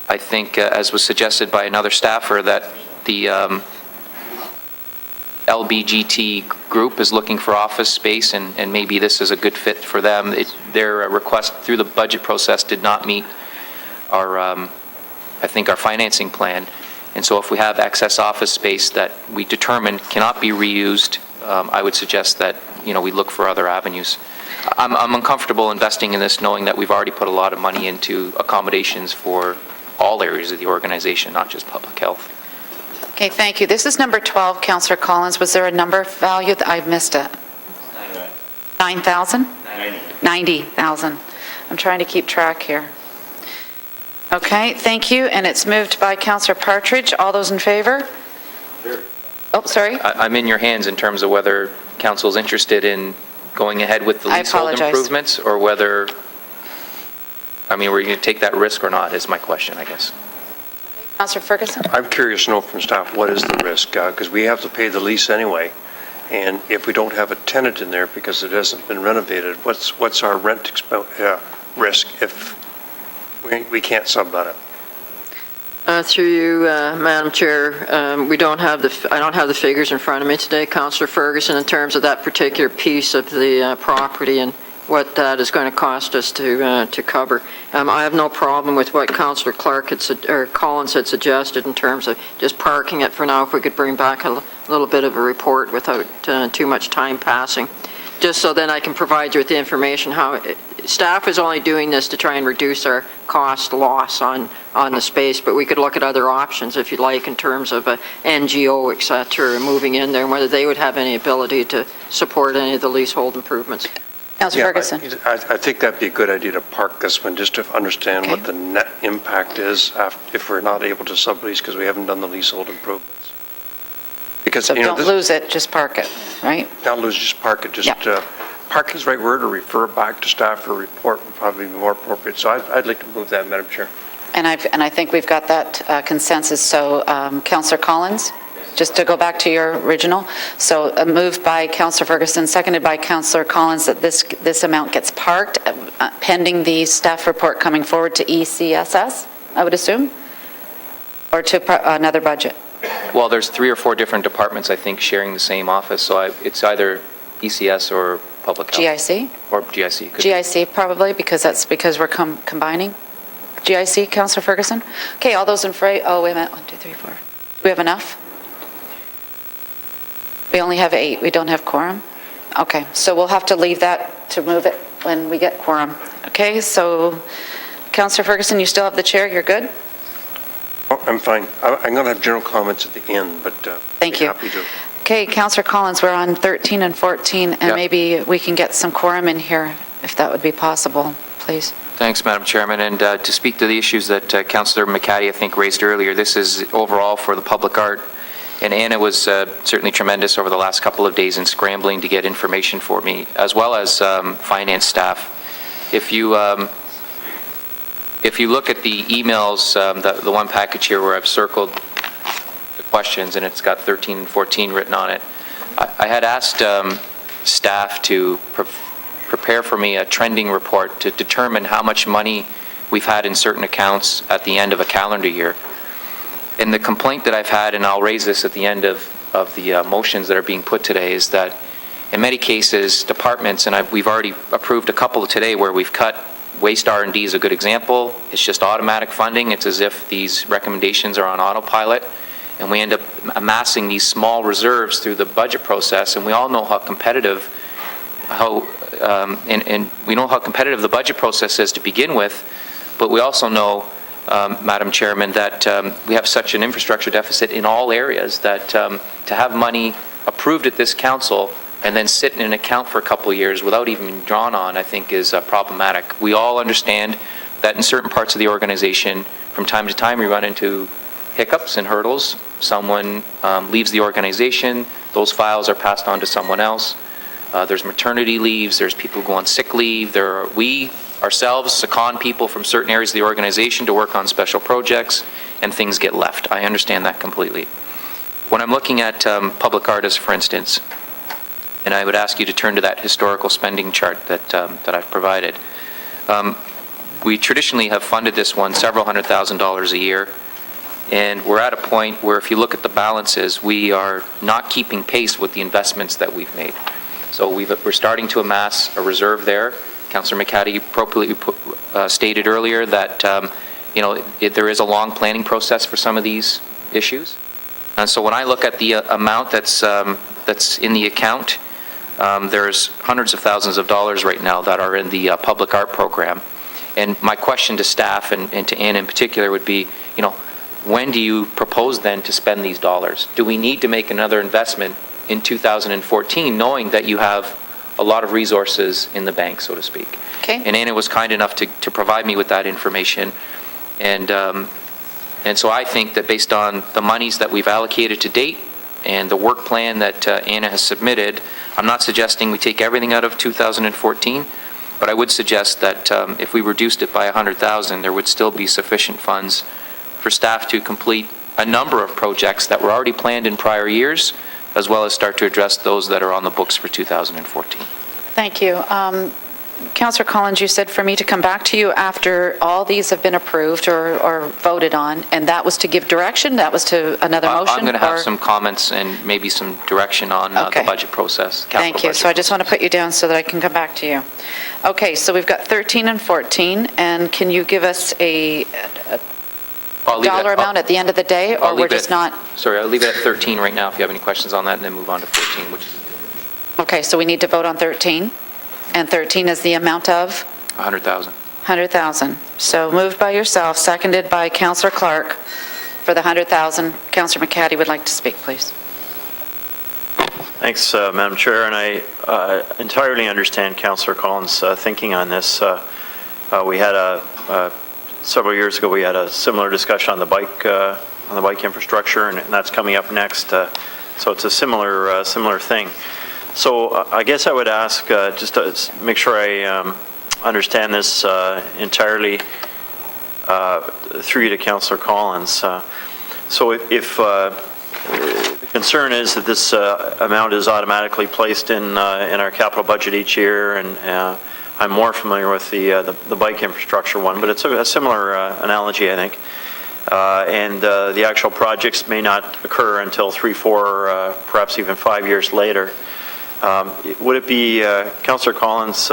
I think, as was suggested by another staffer, that the LBGT group is looking for office space, and maybe this is a good fit for them. Their request through the budget process did not meet our, I think, our financing plan. And so if we have excess office space that we determine cannot be reused, I would suggest that, we look for other avenues. I'm uncomfortable investing in this knowing that we've already put a lot of money into accommodations for all areas of the organization, not just public health. Okay, thank you. This is number 12, Councillor Collins. Was there a number value that I've missed it? 9,000? 90,000. I'm trying to keep track here. Okay, thank you. And it's moved by Councillor Partridge. All those in favor? Sure. Oh, sorry. I'm in your hands in terms of whether council's interested in going ahead with the leasehold improvements, or whether, we're going to take that risk or not is my question, I guess. Councillor Ferguson? I'm curious to know from staff, what is the risk? Because we have to pay the lease anyway, and if we don't have a tenant in there because it hasn't been renovated, what's our rent risk if we can't sublet it? Through you, Madam Chair, I don't have the figures in front of me today, Councillor Ferguson, in terms of that particular piece of the property and what that is going to cost us to cover. I have no problem with what Councillor Collins had suggested in terms of just parking it for now, if we could bring back a little bit of a report without too much time passing, just so then I can provide you with the information how staff is only doing this to try and reduce our cost loss on the space, but we could look at other options if you'd like in terms of a NGO, et cetera, moving in there, and whether they would have any ability to support any of the leasehold improvements. Councillor Ferguson. I think that'd be a good idea to park this one just to understand what the net impact is if we're not able to sublease because we haven't done the leasehold improvements. Because so don't lose it, just park it, right? Not lose, just park it. Just park is the right word, or refer it back to staff for a report would probably be more appropriate. So I'd like to move that, Madam Chair. And I think we've got that consensus. So Councillor Collins? just to go back to your original. So moved by Councillor Ferguson, seconded by Councillor Collins, that this amount gets parked pending the staff report coming forward to ECSS, I would assume, or to another budget. Well, there's 3 or 4 different departments, I think, sharing the same office, so it's either ECS or Public Health. GIC? Or GIC. could be. GIC probably, because we're combining. GIC, Councillor Ferguson? Okay, all those in favor, oh, wait a minute, 1, 2, 3, 4. Do we have enough? We only have 8, we don't have quorum? Okay, so we'll have to leave that to move it when we get quorum. Okay, so Councillor Ferguson, you still have the chair, you're good? Oh, I'm fine. I'm going to have general comments at the end, but Thank you. happy to. Okay, Councillor Collins, we're on 13 and 14, and Yep. maybe we can get some quorum in here, if that would be possible, please. Thanks, Madam Chairman. And to speak to the issues that Councillor McCaddy, I think, raised earlier, this is overall for the public art. And Anna was certainly tremendous over the last couple of days in scrambling to get information for me, as well as finance staff. If you look at the emails, the one package here where I've circled the questions, and it's got 13 and 14 written on it, I had asked staff to prepare for me a trending report to determine how much money we've had in certain accounts at the end of a calendar year. And the complaint that I've had, and I'll raise this at the end of the motions that are being put today, is that in many cases, departments, and we've already approved a couple today where we've cut. Waste R&D is a good example. It's just automatic funding. It's as if these recommendations are on autopilot, and we end up amassing these small reserves through the budget process, and we all know how competitive we know how competitive the budget process is to begin with, but we also know, Madam Chairman, that we have such an infrastructure deficit in all areas that to have money approved at this council and then sit in an account for a couple of years without even being drawn on, I think is problematic. We all understand that in certain parts of the organization, from time to time, we run into hiccups and hurdles. Someone leaves the organization, those files are passed on to someone else. There's maternity leaves, there's people who go on sick leave, we ourselves second people from certain areas of the organization to work on special projects, and things get left. I understand that completely. When I'm looking at public artists, for instance, and I would ask you to turn to that historical spending chart that I've provided. We traditionally have funded this one several $100,000 a year, and we're at a point where if you look at the balances, we are not keeping pace with the investments that we've made. So we're starting to amass a reserve there. Councillor McCaddy appropriately stated earlier that there is a long planning process for some of these issues. And so when I look at the amount that's in the account, there's hundreds of thousands of dollars right now that are in the public art program. And my question to staff and to Ann in particular would be, when do you propose then to spend these dollars? Do we need to make another investment in 2014, knowing that you have a lot of resources in the bank, so to speak? Okay. And Anna was kind enough to provide me with that information. And so I think that based on the monies that we've allocated to date and the work plan that Anna has submitted, I'm not suggesting we take everything out of 2014, but I would suggest that if we reduced it by 100,000, there would still be sufficient funds for staff to complete a number of projects that were already planned in prior years, as well as start to address those that are on the books for 2014. Thank you. Councillor Collins, you said for me to come back to you after all these have been approved or voted on, and that was to give direction? That was to another motion? I'm going to have or- some comments and maybe some direction on the Okay. budget process. Thank you. So I just want to put you down so that I can come back to you. Okay, so we've got 13 and 14, and can you give us a dollar amount at the end of the day, or we're just not? Sorry, I'll leave it at 13 right now if you have any questions on that, and then move on to 14, which is Okay, so we need to vote on 13, and 13 is the amount of? 100,000. 100,000. So moved by yourself, seconded by Councillor Clark for the 100,000. Councillor McCaddy would like to speak, please. Thanks, Madam Chair, and I entirely understand Councillor Collins' thinking on this. We had several years ago, we had a similar discussion on the bike infrastructure, and that's coming up next. So it's a similar thing. So I guess I would ask, just to make sure I understand this entirely through you to Councillor Collins. So if concern is that this amount is automatically placed in our capital budget each year, and I'm more familiar with the bike infrastructure one, but it's a similar analogy, I think. And the actual projects may not occur until 3, 4, perhaps even 5 years later. Would it be Councillor Collins'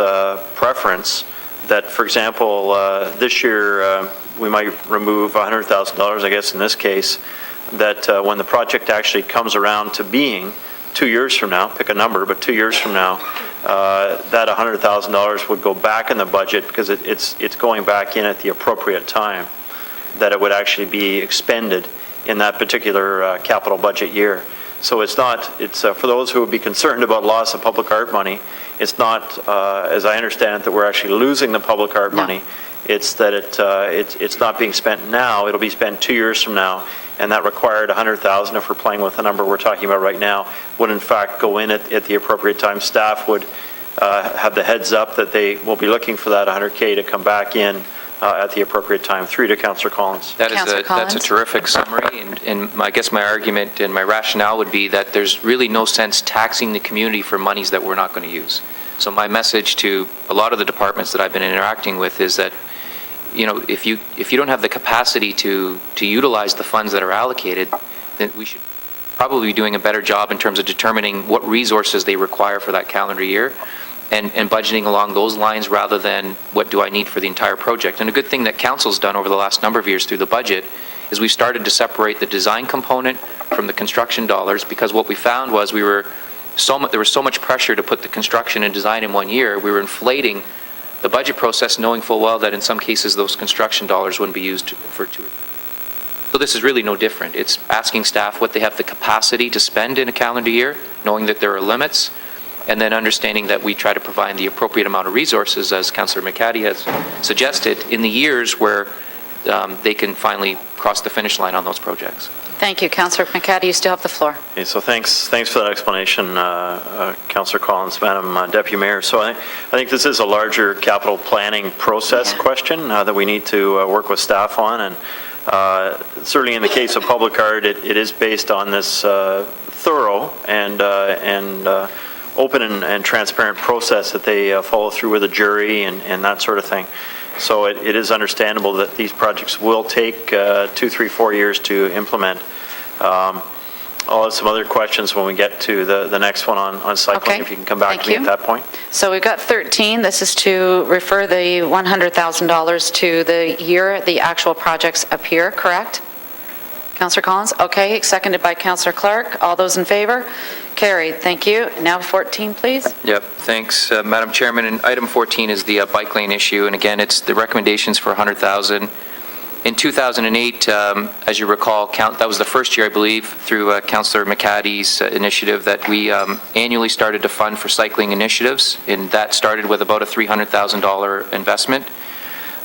preference that, for example, this year we might remove $100,000, I guess in this case, that when the project actually comes around to being 2 years from now, pick a number, but 2 years from now, that $100,000 would go back in the budget because it's going back in at the appropriate time, that it would actually be expended in that particular capital budget year. So it's for those who would be concerned about loss of public art money, it's not, as I understand it, that we're actually losing the public art money. It's that it's not being spent now, it'll be spent 2 years from now, and that required $100,000, if we're playing with the number we're talking about right now, would in fact go in at the appropriate time. Staff would have the heads up that they will be looking for that $100K to come back in at the appropriate time. Through to Councillor Collins. That's a terrific summary, and I guess my argument and my rationale would be that there's really no sense taxing the community for monies that we're not going to use. So my message to a lot of the departments that I've been interacting with is that, you know, if you don't have the capacity to utilize the funds that are allocated, then we should probably be doing a better job in terms of determining what resources they require for that calendar year and budgeting along those lines rather than what do I need for the entire project. And a good thing that Council's done over the last number of years through the budget is we started to separate the design component from the construction dollars, because what we found was there was so much pressure to put the construction and design in 1 year, we were inflating the budget process, knowing full well that in some cases those construction dollars wouldn't be used for 2 or 3 years. So this is really no different. It's asking staff what they have the capacity to spend in a calendar year, knowing that there are limits, and then understanding that we try to provide the appropriate amount of resources, as Councillor McCaddy has suggested, in the years where they can finally cross the finish line on those projects. Thank you. Councillor McCaddy, you still have the floor. Okay, so thanks for that explanation, Councillor Collins, Madam Deputy Mayor. So I think this is a larger capital planning process question that we need to work with staff on, and certainly in the case of public art, it is based on this thorough and open and transparent process that they follow through with a jury and that sort of thing. So it is understandable that these projects will take 2, 3, 4 years to implement. I'll have some other questions when we get to the next one on cycling, if you can come back to me at that point. So we've got 13. This is to refer the $100,000 to the year the actual projects appear, correct? Councillor Collins? Okay, seconded by Councillor Clark. All those in favor? Carried. Thank you. Now 14, please. Yep, thanks, Madam Chairman. And item 14 is the bike lane issue, and again, it's the recommendations for $100,000. In 2008, as you recall, that was the first year, I believe, through Councillor McCaddy's initiative that we annually started to fund for cycling initiatives, and that started with about a $300,000 investment.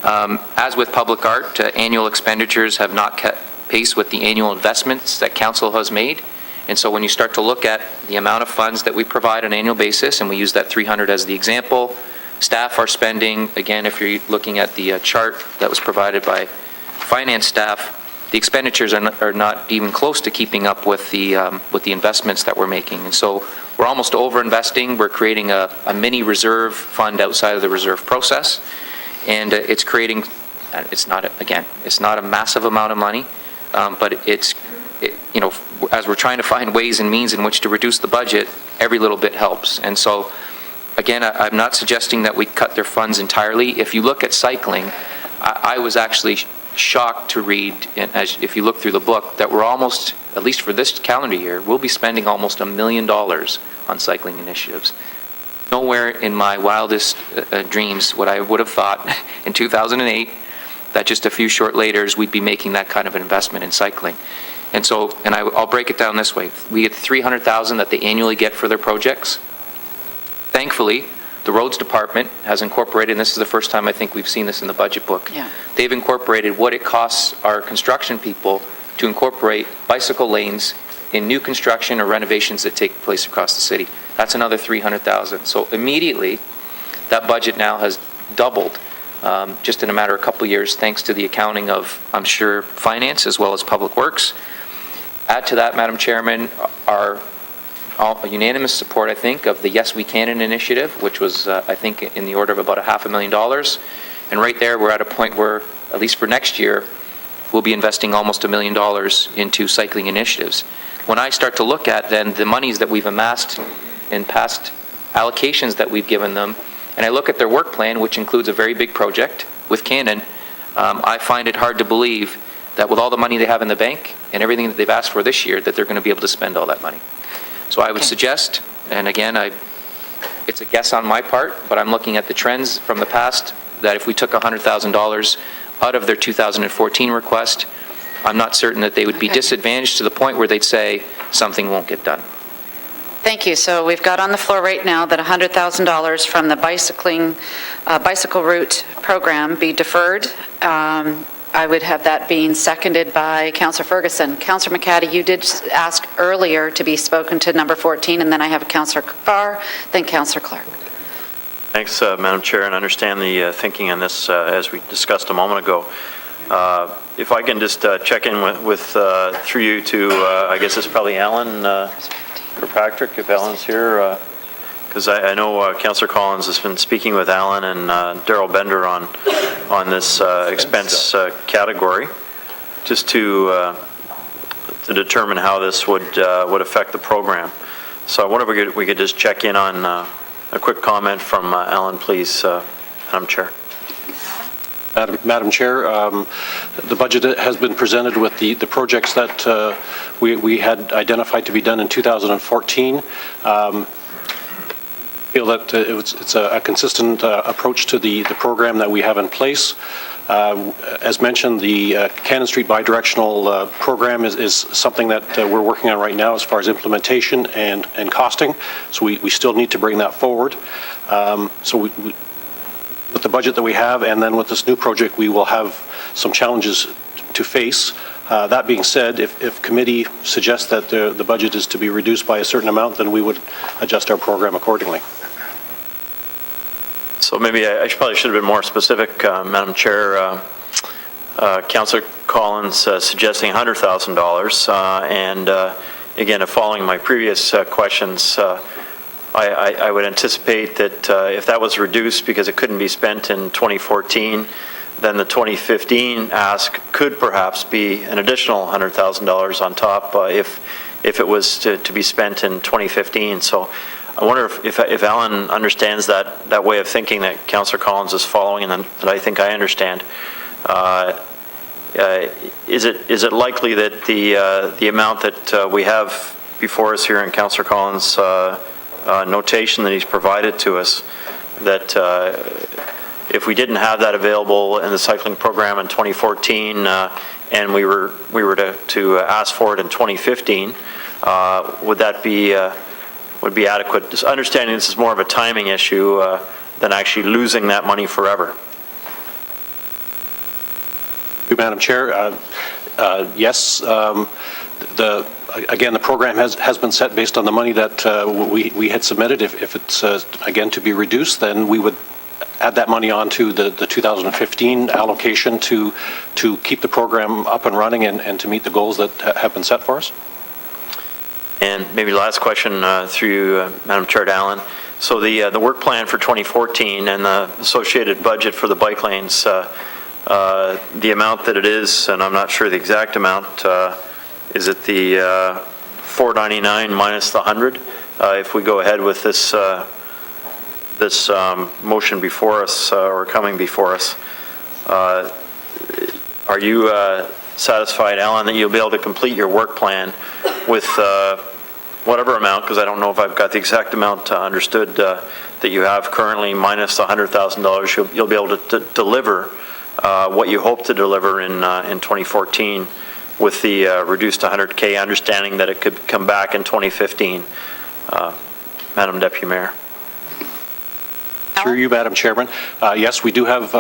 As with public art, annual expenditures have not kept pace with the annual investments that Council has made. And so when you start to look at the amount of funds that we provide on an annual basis, and we use that 300 as the example, staff are spending, again, if you're looking at the chart that was provided by finance staff, the expenditures are not even close to keeping up with the investments that we're making. And so we're almost over-investing. We're creating a mini reserve fund outside of the reserve process. And it's creating, it's not a massive amount of money, but you know, as we're trying to find ways and means in which to reduce the budget, every little bit helps. And so, again, I'm not suggesting that we cut their funds entirely. If you look at cycling, I was actually shocked to read, if you look through the book, that we're almost, at least for this calendar year, we'll be spending almost $1 million on cycling initiatives. Nowhere in my wildest dreams would I would have thought in 2008 that just a few short laters we'd be making that kind of an investment in cycling. And so, and I'll break it down this way. We get $300,000 that they annually get for their projects. Thankfully, the roads department has incorporated, and this is the first time I think we've seen this in the budget book. Yeah. They've incorporated what it costs our construction people to incorporate bicycle lanes in new construction or renovations that take place across the city. That's another $300,000. So immediately, that budget now has doubled just in a matter of a couple of years, thanks to the accounting of, I'm sure, finance as well as public works. Add to that, Madam Chairman, our unanimous support, I think, of the Yes We Can initiative, which was, I think, in the order of about $500,000. And right there, we're at a point where, at least for next year, we'll be investing almost $1 million into cycling initiatives. When I start to look at then the monies that we've amassed in past allocations that we've given them, and I look at their work plan, which includes a very big project with Canon, I find it hard to believe that with all the money they have in the bank and everything that they've asked for this year, that they're going to be able to spend all that money. So I would suggest, and again, it's a guess on my part, but I'm looking at the trends from the past, that if we took $100,000 out of their 2014 request, I'm not certain that they would be disadvantaged to the point where they'd say something won't get done. Thank you. So we've got on the floor right now that $100,000 from the bicycle route program be deferred. I would have that being seconded by Councillor Ferguson. Councillor McCaddy, you did ask earlier to be spoken to number 14, and then I have Councillor Carr, then Councillor Clark. Thanks, Madam Chair, and I understand the thinking on this as we discussed a moment ago. If I can just check in with through you to, I guess it's probably Alan or Patrick, if Alan's here, because I know Councillor Collins has been speaking with Alan and Darrell Bender on this expense category, just to determine how this would affect the program. So I wonder if we could just check in on a quick comment from Alan, please, Madam Chair. Madam Chair, the budget has been presented with the projects that we had identified to be done in 2014. Feel that it's a consistent approach to the program that we have in place. As mentioned, the Cannon Street bidirectional program is something that we're working on right now as far as implementation and costing. So we still need to bring that forward. With the budget that we have and then with this new project, we will have some challenges to face. That being said, if committee suggests that the budget is to be reduced by a certain amount, then we would adjust our program accordingly. So maybe I probably should have been more specific, Madam Chair. Councillor Collins suggesting $100,000, and again, following my previous questions, I would anticipate that if that was reduced because it couldn't be spent in 2014, then the 2015 ask could perhaps be an additional $100,000 on top if it was to be spent in 2015. So I wonder if Alan understands that way of thinking that Councillor Collins is following and that I think I understand. Is it likely that the amount that we have before us here in Councillor Collins' notation that he's provided to us, that if we didn't have that available in the cycling program in 2014 and we were to ask for it in 2015, would that be adequate? Just understanding this is more of a timing issue than actually losing that money forever. Madam Chair, yes. Again, the program has been set based on the money that we had submitted. If it's, again, to be reduced, then we would add that money onto the 2015 allocation to keep the program up and running and to meet the goals that have been set for us. And maybe last question through you, Madam Chair, to Alan. So the work plan for 2014 and the associated budget for the bike lanes, the amount that it is, and I'm not sure the exact amount, is it the 499 minus the 100? If we go ahead with this motion before us or coming before us, are you satisfied, Alan, that you'll be able to complete your work plan with whatever amount, because I don't know if I've got the exact amount understood that you have currently minus the $100,000, you'll be able to deliver what you hope to deliver in 2014 with the reduced 100K, understanding that it could come back in 2015. Madam Deputy Mayor. Through you, Madam Chairman. Yes, we do have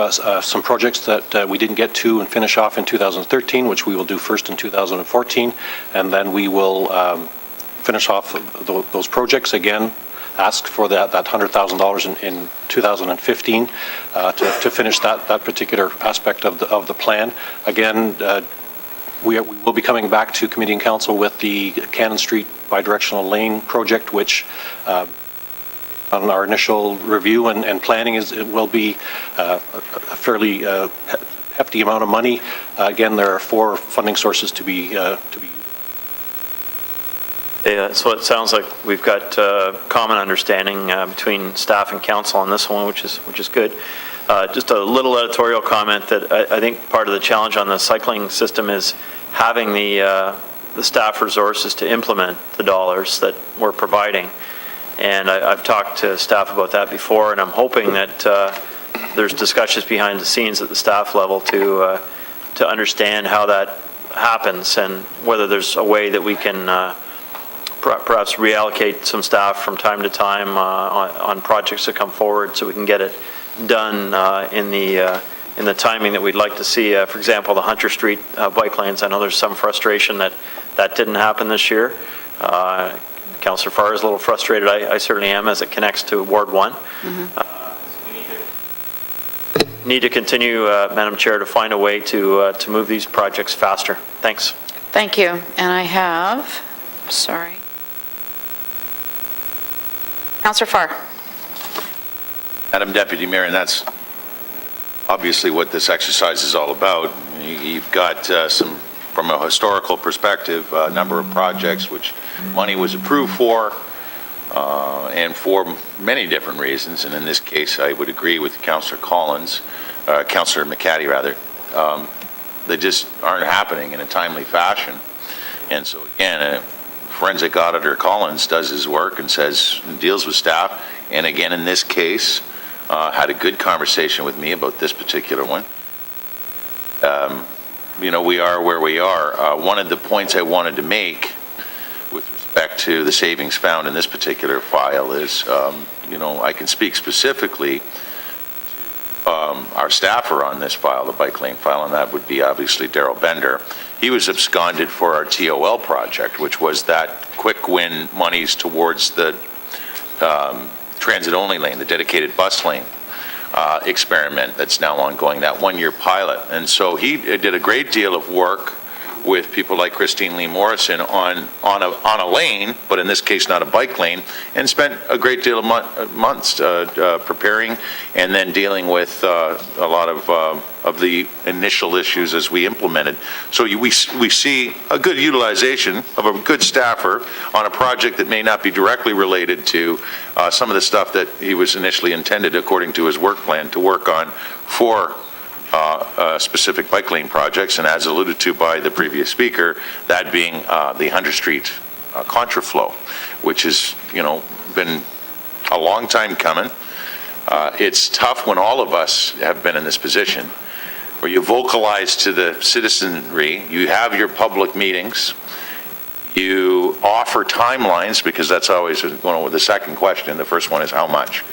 some projects that we didn't get to and finish off in 2013, which we will do first in 2014, and then we will finish off those projects again. Ask for that $100,000 in 2015 to finish that particular aspect of the plan. Again, We will be coming back to committee and council with the Cannon Street bidirectional lane project, which on our initial review and planning it will be a fairly hefty amount of money. Again, there are 4 funding sources to be Yeah, so it sounds like we've got common understanding between staff and council on this one, which is good. Just a little editorial comment that I think part of the challenge on the cycling system is having the staff resources to implement the dollars that we're providing. And I've talked to staff about that before, and I'm hoping that there's discussions behind the scenes at the staff level to understand how that happens and whether there's a way that we can perhaps reallocate some staff from time to time on projects that come forward so we can get it done in the timing that we'd like to see. For example, the Hunter Street bike lanes, I know there's some frustration that didn't happen this year. Councillor Farr is a little frustrated. I certainly am, as it connects to Ward 1. We need to continue, Madam Chair, to find a way to move these projects faster. Thanks. Thank you. And I have, sorry. Councillor Farr. Madam Deputy Mayor, and that's obviously what this exercise is all about. You've got some, from a historical perspective, a number of projects which money was approved for, and for many different reasons. And in this case, I would agree with Councillor Collins, Councillor McCaddy rather. They just aren't happening in a timely fashion. And so again, forensic auditor Collins does his work and says, deals with staff, and again in this case, had a good conversation with me about this particular one. You know, we are where we are. One of the points I wanted to make with respect to the savings found in this particular file is, you know, I can speak specifically to our staffer on this file, the bike lane file, and that would be obviously Daryl Bender. He was absconded for our TOL project, which was that quick win monies towards the transit-only lane, the dedicated bus lane experiment that's now ongoing, that one-year pilot. And so he did a great deal of work with people like Christine Lee Morrison on a lane, but in this case not a bike lane, and spent a great deal of months preparing and then dealing with a lot of the initial issues as we implemented. So we see a good utilization of a good staffer on a project that may not be directly related to some of the stuff that he was initially intended, according to his work plan, to work on for specific bike lane projects, and as alluded to by the previous speaker, that being the Hunter Street contraflow, which has, you know, been a long time coming. It's tough when all of us have been in this position, where you vocalize to the citizenry, you have your public meetings, you offer timelines, because that's always the second question. The first one is how much,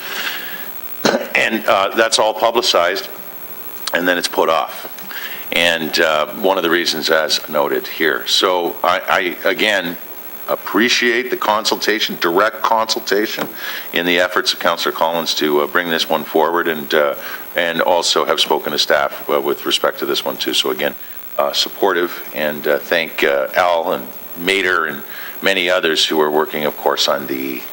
and that's all publicized. And then it's put off. And one of the reasons, as noted here. So I again, appreciate the consultation, direct consultation, in the efforts of Councillor Collins to bring this one forward, and also have spoken to staff with respect to this one too. So again, supportive, and thank Al and Mater and many others who are working, of course, on the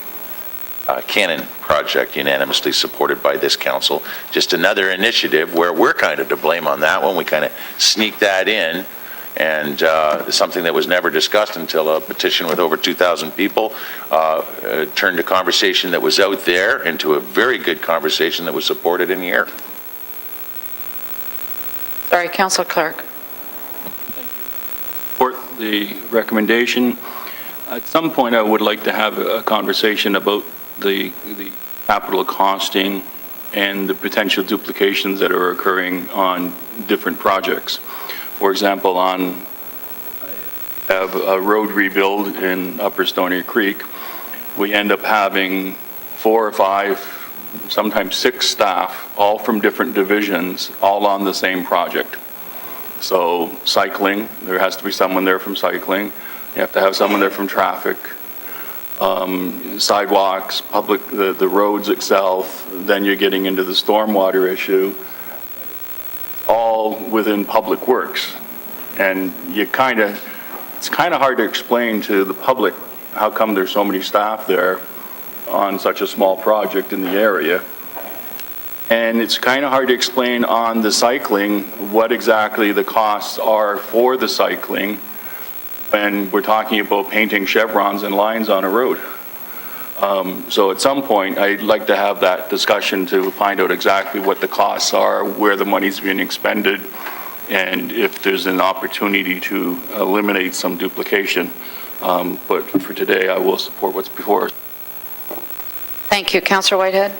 Cannon project, unanimously supported by this council. Just another initiative where we're kind of to blame on that one. We kind of sneaked that in, and something that was never discussed until a petition with over 2,000 people turned a conversation that was out there into a very good conversation that was supported in here. Sorry, Councillor Clark. Support the recommendation. At some point, I would like to have a conversation about the capital costing and the potential duplications that are occurring on different projects. For example, I have a road rebuild in Upper Stony Creek. We end up having 4 or 5, sometimes 6 staff, all from different divisions, all on the same project. So cycling, there has to be someone there from cycling. You have to have someone there from traffic. Sidewalks, public, the roads itself, then you're getting into the stormwater issue, all within public works. And it's kind of hard to explain to the public how come there's so many staff there on such a small project in the area. And it's kind of hard to explain on the cycling what exactly the costs are for the cycling when we're talking about painting chevrons and lines on a road. So at some point, I'd like to have that discussion to find out exactly what the costs are, where the money's being expended, and if there's an opportunity to eliminate some duplication. But for today, I will support what's before us. Thank you. Councillor Whitehead?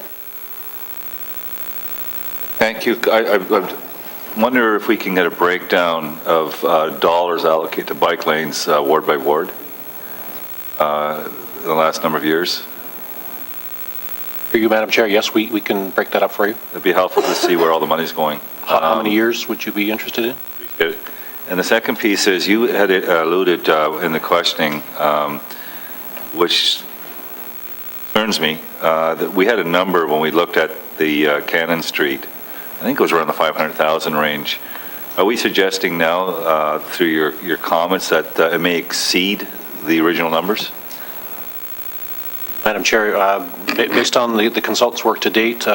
Thank you. I wonder if we can get a breakdown of dollars allocated to bike lanes ward by ward in the last number of years. For you, Madam Chair, yes, we can break that up for you. It'd be helpful to see where all the money's going. How many years would you be interested in? Appreciate it. And the second piece is, you had alluded in the questioning, which concerns me, that we had a number when we looked at the Cannon Street. I think it was around the 500,000 range. Are we suggesting now, through your comments, that it may exceed the original numbers? Madam Chair, based on the consultant's work to date,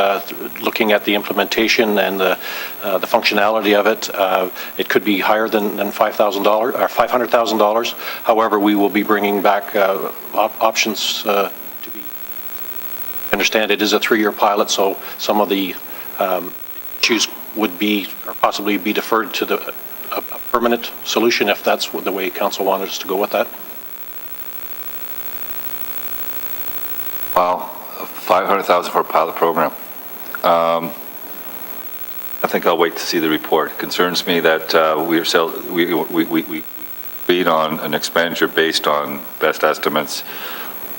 looking at the implementation and the functionality of it, it could be higher than $5,000 or $500,000. However, we will be bringing back options to be. I understand it is a 3-year pilot, so some of the issues would be or possibly be deferred to a permanent solution if that's the way council wanted us to go with that. Wow, 500,000 for a pilot program. I think I'll wait to see the report. It concerns me that we agreed on an expenditure based on best estimates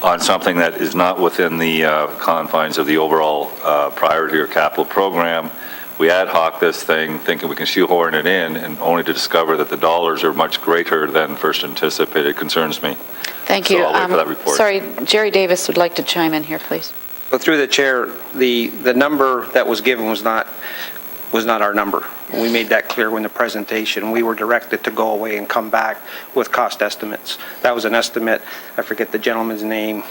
on something that is not within the confines of the overall priority or capital program. We ad hoc this thing thinking we can shoehorn it in, and only to discover that the dollars are much greater than first anticipated. It concerns me. Thank you. So I'll wait for that report. Sorry, Jerry Davis would like to chime in here, please. So through the chair, the number that was given was not our number. We made that clear in the presentation. We were directed to go away and come back with cost estimates. That was an estimate, I forget the gentleman's name,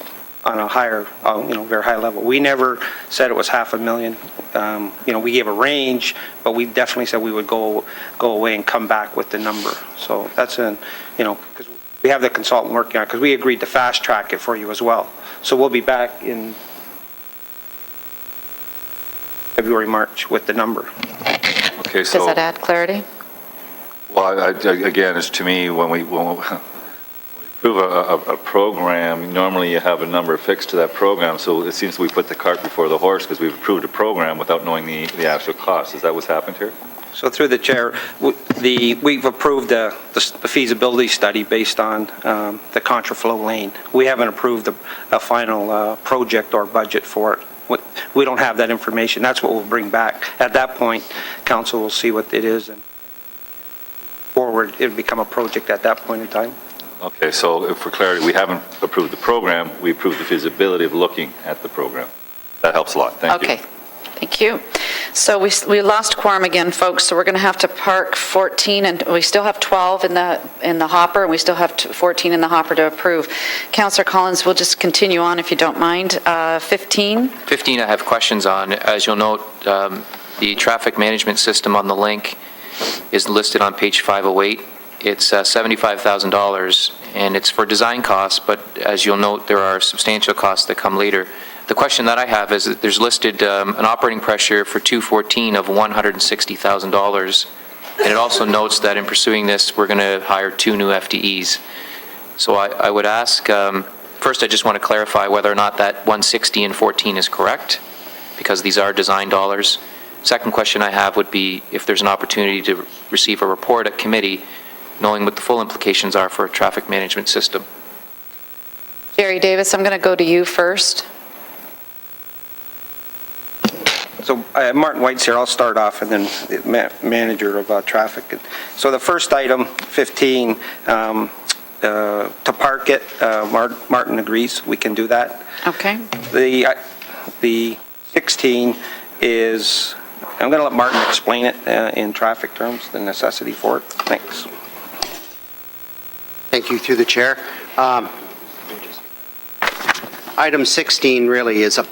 on a higher, very high level. We never said it was $500,000. We gave a range, but we definitely said we would go away and come back with the number. So that's because we have the consultant working on it, because we agreed to fast track it for you as well. So we'll be back in February, March with the number. Okay, so does that add clarity? Well, again, it's to me, when we approve a program, normally you have a number affixed to that program, so it seems we put the cart before the horse because we've approved a program without knowing the actual cost. Is that what's happened here? So through the chair, we've approved the feasibility study based on the contraflow lane. We haven't approved a final project or budget for it. We don't have that information. That's what we'll bring back. At that point, council will see what it is, and forward, it'll become a project at that point in time. Okay, so for clarity, we haven't approved the program, we approved the feasibility of looking at the program. That helps a lot. Thank you. Okay. Thank you. So we lost quorum again, folks, so we're going to have to park 14, and we still have 12 in the hopper, and we still have 14 in the hopper to approve. Councillor Collins, we'll just continue on if you don't mind. 15? 15 I have questions on. As you'll note, the traffic management system on the link is listed on page 508. It's $75,000, and it's for design costs, but as you'll note, there are substantial costs that come later. The question that I have is that there's listed an operating pressure for 214 of $160,000, and it also notes that in pursuing this, we're going to hire 2 new FTEs. So I would ask, first I just want to clarify whether or not that 160 and 14 is correct, because these are design dollars. Second question I have would be if there's an opportunity to receive a report at committee, knowing what the full implications are for a traffic management system. Jerry Davis, I'm going to go to you first. So Martin White's here. I'll start off, and then the manager of traffic. So the first item, 15, to park it, Martin agrees we can do that. Okay. The 16 is, I'm going to let Martin explain it in traffic terms, the necessity for it. Thanks. Thank you, through the chair. Item 16 really is a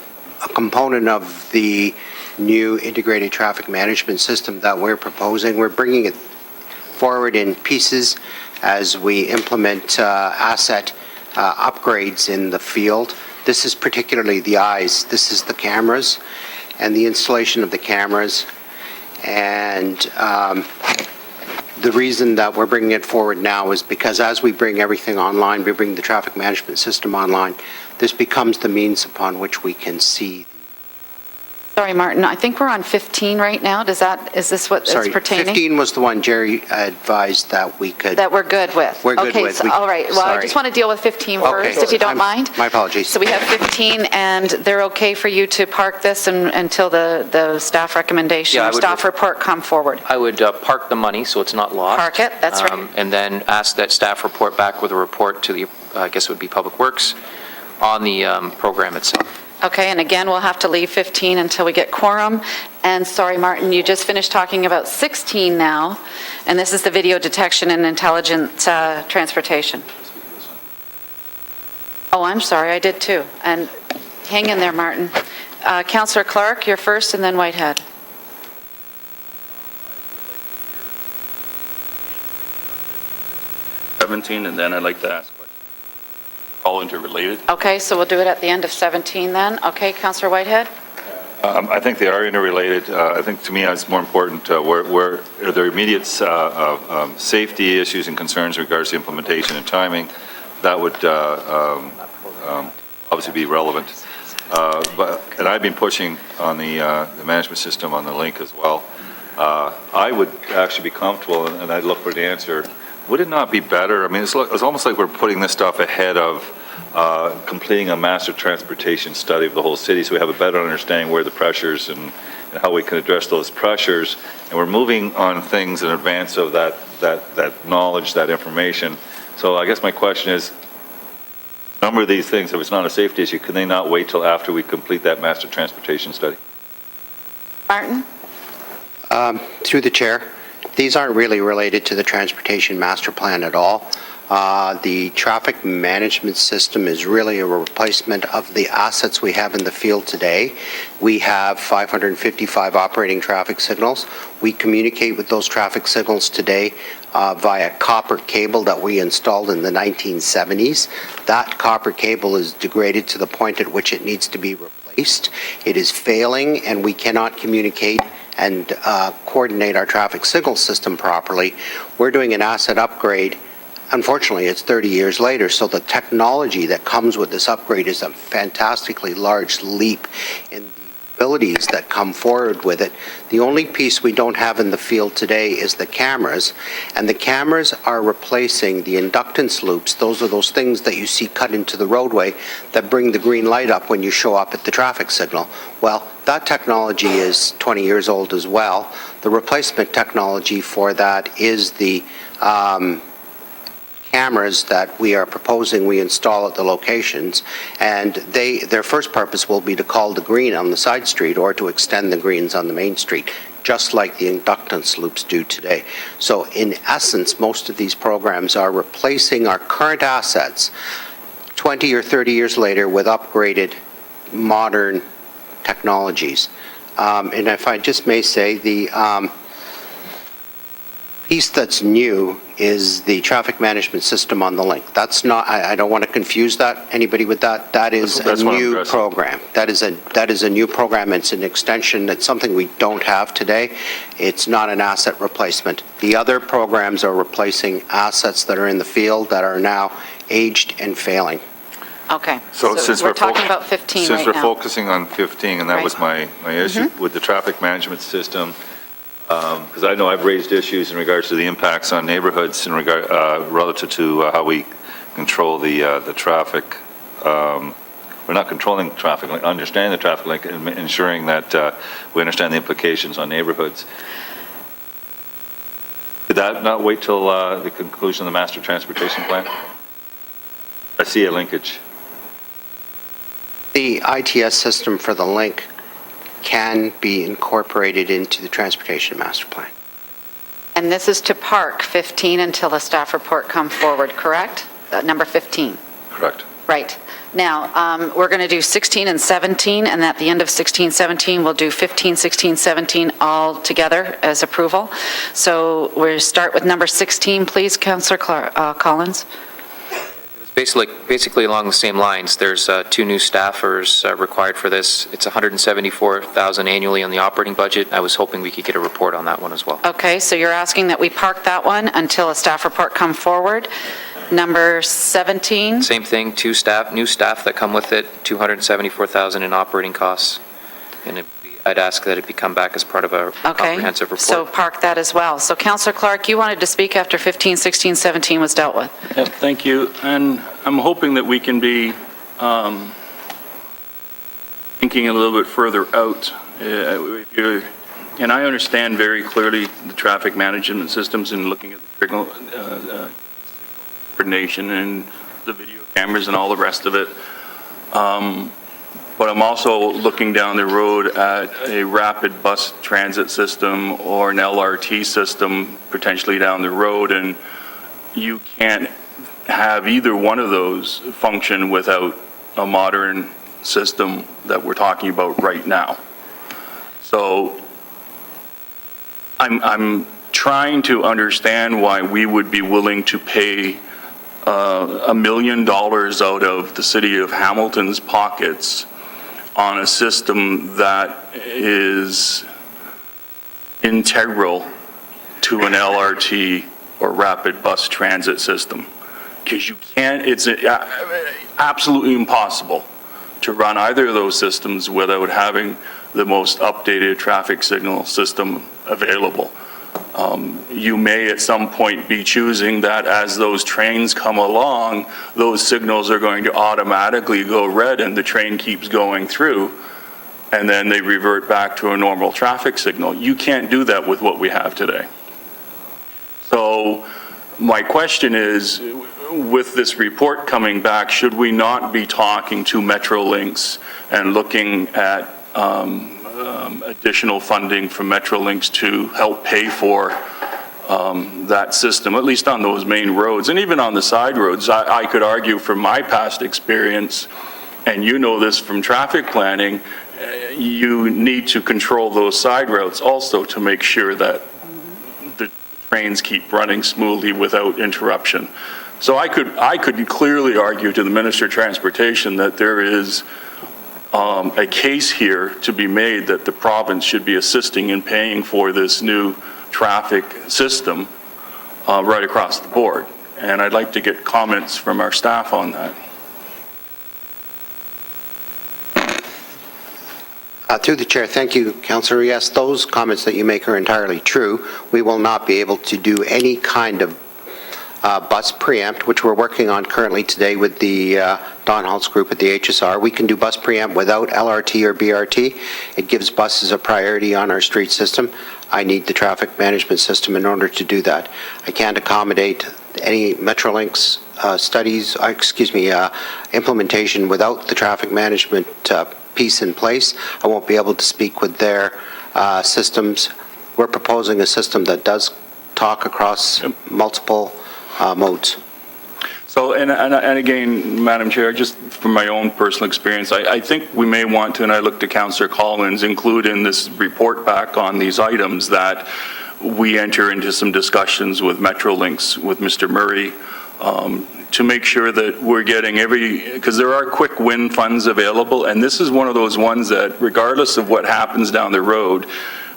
component of the new integrated traffic management system that we're proposing. We're bringing it forward in pieces as we implement asset upgrades in the field. This is particularly the eyes. This is the cameras and the installation of the cameras. And the reason that we're bringing it forward now is because as we bring everything online, we bring the traffic management system online, this becomes the means upon which we can see. Sorry, Martin, I think we're on 15 right now. Is this what it's Sorry, pertaining? 15 was the one Jerry advised that we could. That we're good with? We're good Okay, with. so- all right. Well, I just want to deal with 15 first, if you don't mind. My apologies. So we have 15, and they're okay for you to park this until the staff recommendation, Yeah, I or would staff report come forward? I would park the money so it's not lost. Park it, that's right. And then ask that staff report back with a report to the, I guess it would be Public Works, on the program itself. Okay, and again, we'll have to leave 15 until we get quorum. And sorry, Martin, you just finished talking about 16 now, and this is the video detection and intelligent transportation. Oh, I'm sorry, I did too. And hang in there, Martin. Councillor Clark, you're first, and then Whitehead. And then I'd like to ask questions. All interrelated. Okay, so we'll do it at the end of 17 then. Okay, Councillor Whitehead? I think they are interrelated. I think to me it's more important where are there immediate safety issues and concerns in regards to implementation and timing. That would obviously be relevant. And I've been pushing on the management system on the link as well. I would actually be comfortable, and I'd look for an answer. Would it not be better? I mean, it's almost like we're putting this stuff ahead of completing a master transportation study of the whole city, so we have a better understanding where the pressures and how we can address those pressures. And we're moving on things in advance of that knowledge, that information. So I guess my question is, a number of these things, if it's not a safety issue, can they not wait till after we complete that master transportation study? Martin? Through the chair, these aren't really related to the transportation master plan at all. The traffic management system is really a replacement of the assets we have in the field today. We have 555 operating traffic signals. We communicate with those traffic signals today via copper cable that we installed in the 1970s. That copper cable is degraded to the point at which it needs to be replaced. It is failing, and we cannot communicate and coordinate our traffic signal system properly. We're doing an asset upgrade. Unfortunately, it's 30 years later, so the technology that comes with this upgrade is a fantastically large leap in the abilities that come forward with it. The only piece we don't have in the field today is the cameras, and the cameras are replacing the inductance loops. Those are those things that you see cut into the roadway that bring the green light up when you show up at the traffic signal. Well, that technology is 20 years old as well. The replacement technology for that is the cameras that we are proposing we install at the locations, and their first purpose will be to call the green on the side street or to extend the greens on the main street, just like the inductance loops do today. So in essence, most of these programs are replacing our current assets 20 or 30 years later with upgraded modern technologies. And if I just may say, the piece that's new is the traffic management system on the link. That's not, I don't want to confuse anybody with that. That is a new program. That is a new program. It's an extension. It's something we don't have today. It's not an asset replacement. The other programs are replacing assets that are in the field that are now aged and failing. Okay. So since we're talking about 15 right now. Since we're focusing on 15, and that was my issue with the traffic management system, because I know I've raised issues in regards to the impacts on neighborhoods in regard relative to how we control the traffic. We're not controlling traffic, understanding the traffic link, and ensuring that we understand the implications on neighborhoods. Did that not wait till the conclusion of the master transportation plan? I see a linkage. The ITS system for the link can be incorporated into the transportation master plan. And this is to park 15 until the staff report come forward, correct? Number 15. Correct. Right. Now, we're going to do 16 and 17, and at the end of 16, 17, we'll do 15, 16, 17 all together as approval. So we'll start with number 16, please, Councillor Collins. Basically along the same lines. There's 2 new staffers required for this. It's $174,000 annually on the operating budget. I was hoping we could get a report on that one as well. Okay, so you're asking that we park that one until a staff report come forward. Number 17? Same thing, 2 new staff that come with it, $274,000 in operating costs. And I'd ask that it come back as part of a comprehensive report. So park that as well. So Councillor Clark, you wanted to speak after 15, 16, 17 was dealt with. Yeah, thank you. And I'm hoping that we can be thinking a little bit further out. And I understand very clearly the traffic management systems and looking at the signal coordination and the video cameras and all the rest of it. But I'm also looking down the road at a rapid bus transit system or an LRT system potentially down the road, and you can't have either one of those function without a modern system that we're talking about right now. So I'm trying to understand why we would be willing to pay $1 million out of the city of Hamilton's pockets on a system that is integral to an LRT or rapid bus transit system. Because you can't, it's absolutely impossible to run either of those systems without having the most updated traffic signal system available. You may at some point be choosing that as those trains come along, those signals are going to automatically go red and the train keeps going through, and then they revert back to a normal traffic signal. You can't do that with what we have today. So my question is, with this report coming back, should we not be talking to Metrolinx and looking at additional funding from Metrolinx to help pay for that system, at least on those main roads, and even on the side roads? I could argue from my past experience, and you know this from traffic planning, you need to control those side routes also to make sure that the trains keep running smoothly without interruption. So I could clearly argue to the Minister of Transportation that there is a case here to be made that the province should be assisting in paying for this new traffic system right across the board. And I'd like to get comments from our staff on that. Through the chair, thank you, Councillor. Yes, those comments that you make are entirely true. We will not be able to do any kind of bus preempt, which we're working on currently today with the Don Holtz group at the HSR. We can do bus preempt without LRT or BRT. It gives buses a priority on our street system. I need the traffic management system in order to do that. I can't accommodate any Metrolinx implementation without the traffic management piece in place. I won't be able to speak with their systems. We're proposing a system that does talk across multiple modes. So, and again, Madam Chair, just from my own personal experience, I think we may want to, and I look to Councillor Collins, include in this report back on these items that we enter into some discussions with Metrolinx, with Mr. Murray, to make sure that we're getting because there are quick win funds available, and this is one of those ones that regardless of what happens down the road,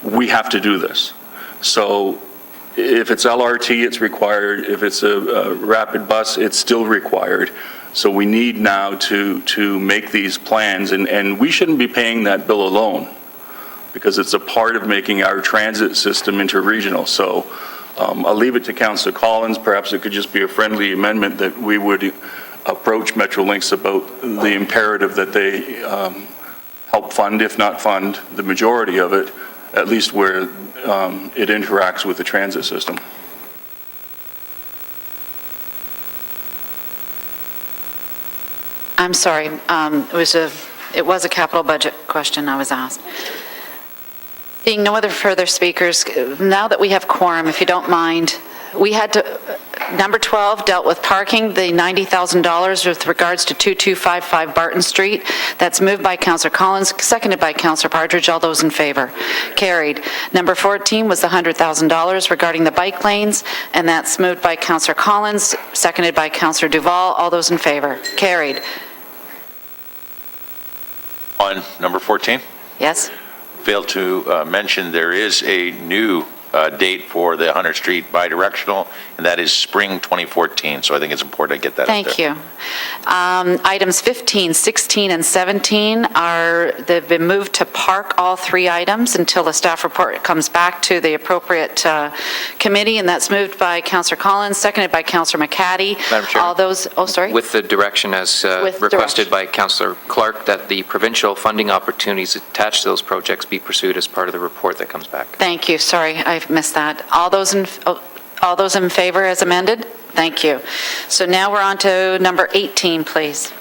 we have to do this. So if it's LRT, it's required. If it's a rapid bus, it's still required. So we need now to make these plans, and we shouldn't be paying that bill alone because it's a part of making our transit system interregional. So I'll leave it to Councillor Collins. Perhaps it could just be a friendly amendment that we would approach Metrolinx about the imperative that they help fund, if not fund, the majority of it, at least where it interacts with the transit system. I'm sorry, it was a capital budget question I was asked. Seeing no other further speakers, now that we have quorum, if you don't mind. We had to, number 12 dealt with parking, the $90,000 with regards to 2255 Barton Street. That's moved by Councillor Collins, seconded by Councillor Partridge. All those in favor? Carried. Number 14 was the $100,000 regarding the bike lanes, and that's moved by Councillor Collins, seconded by Councillor Duval. All those in favor? Carried. On number 14, Yes? failed to mention there is a new date for the 100th Street bi-directional, and that is spring 2014. So I think it's important to get that out there. Thank you. Items 15, 16, and 17 they've been moved to park, all three items, until the staff report comes back to the appropriate committee, and that's moved by Councillor Collins, seconded by Councillor McCaddy. Madam Chair. All those, oh, sorry? With the direction as With requested by Councillor Clark, that the provincial funding opportunities attached to those projects be pursued as part of the report that comes back. Thank you, sorry, I've missed that. All those in favor as amended? Thank you. So now we're on to number 18, please.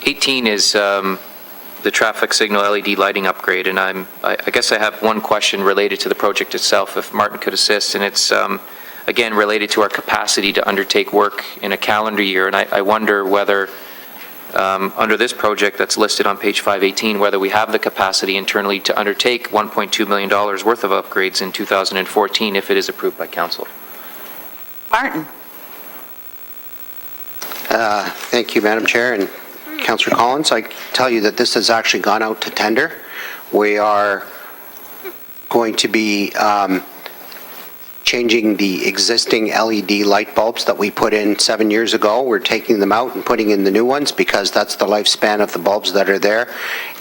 18 is the traffic signal LED lighting upgrade, and I guess I have one question related to the project itself, if Martin could assist, and it's, again, related to our capacity to undertake work in a calendar year, and I wonder whether, under this project that's listed on page 518, whether we have the capacity internally to undertake $1.2 million worth of upgrades in 2014 if it is approved by council. Martin. Thank you, Madam Chair, and Councillor Collins. I tell you that this has actually gone out to tender. We are going to be changing the existing LED light bulbs that we put in 7 years ago. We're taking them out and putting in the new ones because that's the lifespan of the bulbs that are there.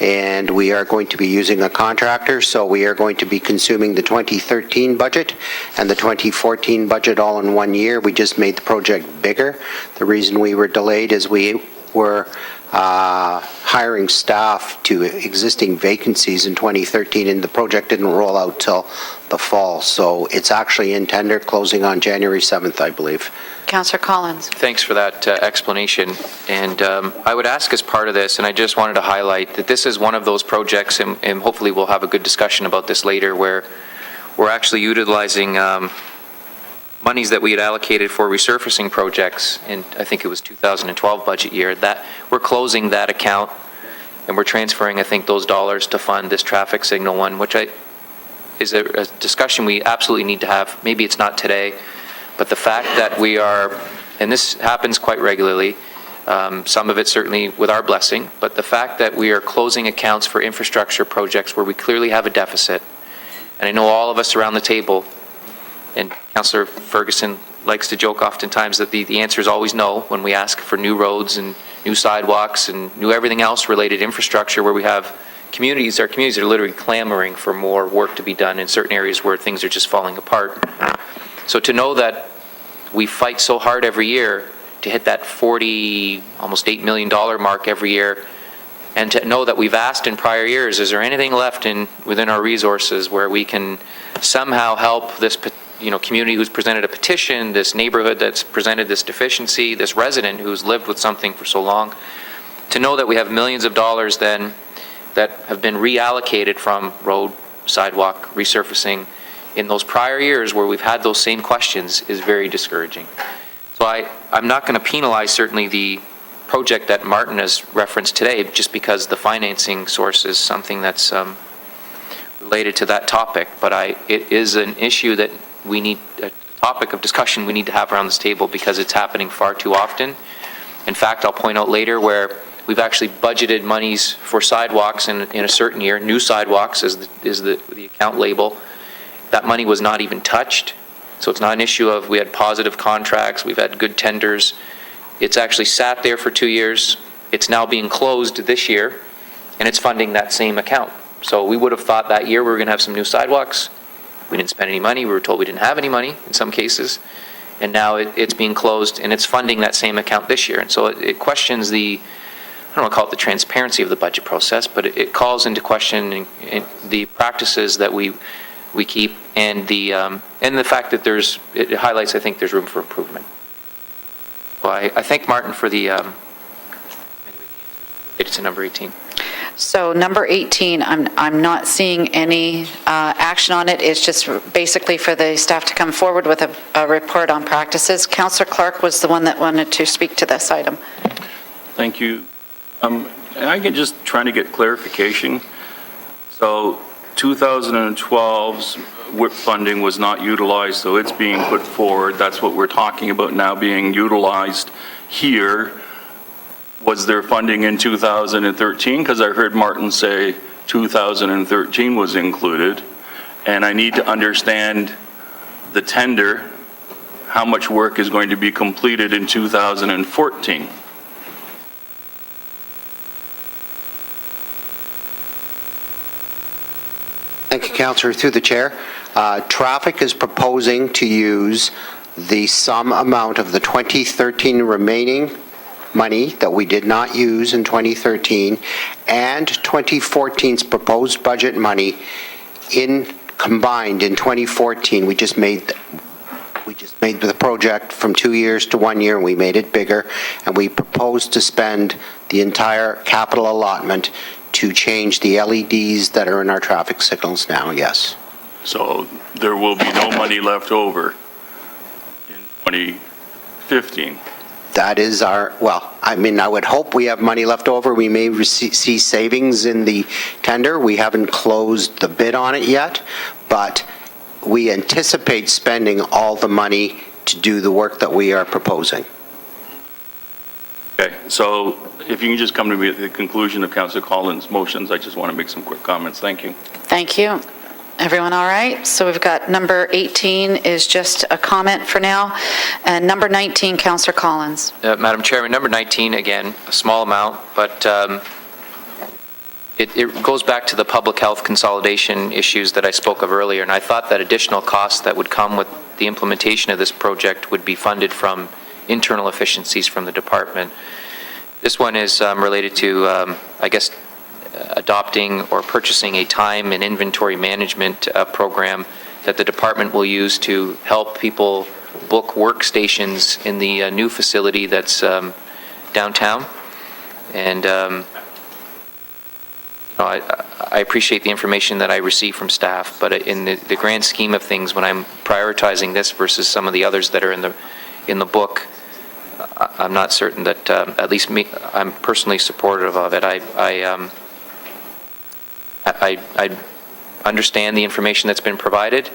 And we are going to be using a contractor, so we are going to be consuming the 2013 budget and the 2014 budget all in 1 year. We just made the project bigger. The reason we were delayed is we were hiring staff to existing vacancies in 2013, and the project didn't roll out till the fall. So it's actually in tender, closing on January 7th, I believe. Councillor Collins. Thanks for that explanation. And I would ask as part of this, and I just wanted to highlight that this is one of those projects, and hopefully we'll have a good discussion about this later, where we're actually utilizing monies that we had allocated for resurfacing projects in, I think it was 2012 budget year, that we're closing that account and we're transferring, I think, those dollars to fund this traffic signal one, which is a discussion we absolutely need to have. Maybe it's not today, but the fact that we are, and this happens quite regularly, some of it certainly with our blessing, but the fact that we are closing accounts for infrastructure projects where we clearly have a deficit, and I know all of us around the table, and Councillor Ferguson likes to joke oftentimes that the answer is always no when we ask for new roads and new sidewalks and new everything else related infrastructure, where we have communities, our communities are literally clamoring for more work to be done in certain areas where things are just falling apart. So to know that we fight so hard every year to hit that almost $8 million mark every year, and to know that we've asked in prior years, is there anything left within our resources where we can somehow help this community who's presented a petition, this neighborhood that's presented this deficiency, this resident who's lived with something for so long, to know that we have millions of dollars then that have been reallocated from road, sidewalk, resurfacing in those prior years where we've had those same questions is very discouraging. So I'm not going to penalize certainly the project that Martin has referenced today just because the financing source is something that's related to that topic, but it is an issue that we need, a topic of discussion we need to have around this table because it's happening far too often. In fact, I'll point out later where we've actually budgeted monies for sidewalks in a certain year, new sidewalks is the account label. That money was not even touched. So it's not an issue of we had positive contracts, we've had good tenders. It's actually sat there for 2 years. It's now being closed this year, and it's funding that same account. So we would have thought that year we were going to have some new sidewalks. We didn't spend any money. We were told we didn't have any money in some cases. And now it's being closed, and it's funding that same account this year. And so it questions I don't want to call it the transparency of the budget process, but it calls into question the practices that we keep and the fact that it highlights, I think, there's room for improvement. Well, I thank Martin for it's number 18. So number 18, I'm not seeing any action on it. It's just basically for the staff to come forward with a report on practices. Councillor Clark was the one that wanted to speak to this item. Thank you. I can just trying to get clarification. So 2012's WIP funding was not utilized, so it's being put forward. That's what we're talking about now being utilized here. Was there funding in 2013? Because I heard Martin say 2013 was included. And I need to understand the tender, how much work is going to be completed in 2014. Thank you, Councillor. Through the chair, Traffic is proposing to use the sum amount of the 2013 remaining money that we did not use in 2013 and 2014's proposed budget money combined in 2014. We just made the project from 2 years to 1 year, and we made it bigger, and we proposed to spend the entire capital allotment to change the LEDs that are in our traffic signals now, yes. So there will be no money left over in 2015. That is I would hope we have money left over. We may see savings in the tender. We haven't closed the bid on it yet, but we anticipate spending all the money to do the work that we are proposing. Okay, so if you can just come to me at the conclusion of Councillor Collins' motions, I just want to make some quick comments. Thank you. Thank you. Everyone all right? So we've got number 18 is just a comment for now, and number 19, Councillor Collins. Madam Chairman, number 19, again, a small amount, but it goes back to the public health consolidation issues that I spoke of earlier, and I thought that additional costs that would come with the implementation of this project would be funded from internal efficiencies from the department. This one is related to, adopting or purchasing a time and inventory management program that the department will use to help people book workstations in the new facility that's downtown. And I appreciate the information that I receive from staff, but in the grand scheme of things, when I'm prioritizing this versus some of the others that are in the book, I'm not certain that, at least me, I'm personally supportive of it. I understand the information that's been provided,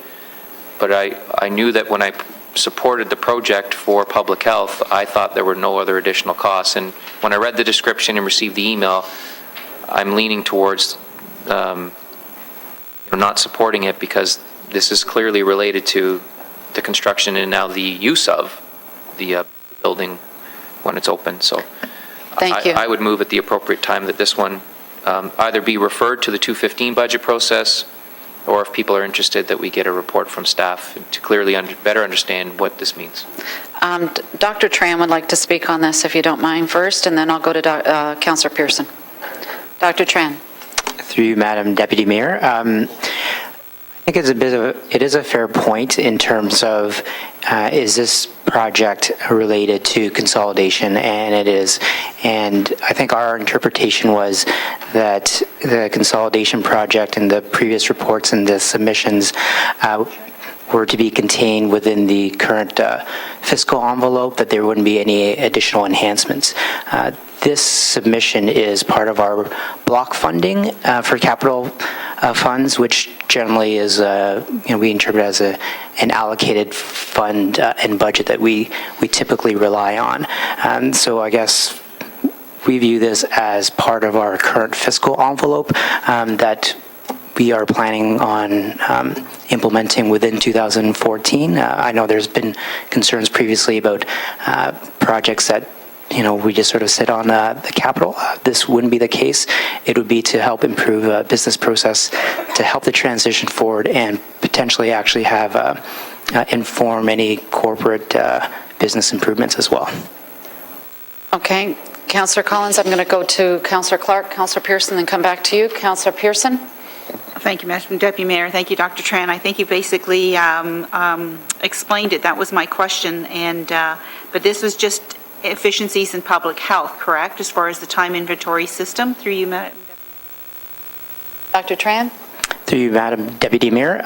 but I knew that when I supported the project for public health, I thought there were no other additional costs. And when I read the description and received the email, I'm leaning towards not supporting it because this is clearly related to the construction and now the use of the building when it's open. So Thank you. I would move at the appropriate time that this one either be referred to the 2015 budget process, or if people are interested, that we get a report from staff to clearly better understand what this means. Dr. Tran would like to speak on this, if you don't mind, first, and then I'll go to Councillor Pearson. Dr. Tran. Through you, Madam Deputy Mayor. I think it is a fair point in terms of is this project related to consolidation, and it is. And I think our interpretation was that the consolidation project and the previous reports and the submissions were to be contained within the current fiscal envelope, that there wouldn't be any additional enhancements. This submission is part of our block funding for capital funds, which generally is, we interpret as an allocated fund and budget that we typically rely on. So I guess we view this as part of our current fiscal envelope that we are planning on implementing within 2014. I know there's been concerns previously about projects that we just sort of sit on the capital. This wouldn't be the case. It would be to help improve business process, to help the transition forward, and potentially actually have inform any corporate business improvements as well. Okay. Councillor Collins, I'm going to go to Councillor Clark, Councillor Pearson, then come back to you. Councillor Pearson. Thank you, Madam Deputy Mayor. Thank you, Dr. Tran. I think you basically explained it. That was my question. But this was just efficiencies in public health, correct, as far as the time inventory system? Through you, Madam Deputy Dr. Tran? Through you, Madam Deputy Mayor.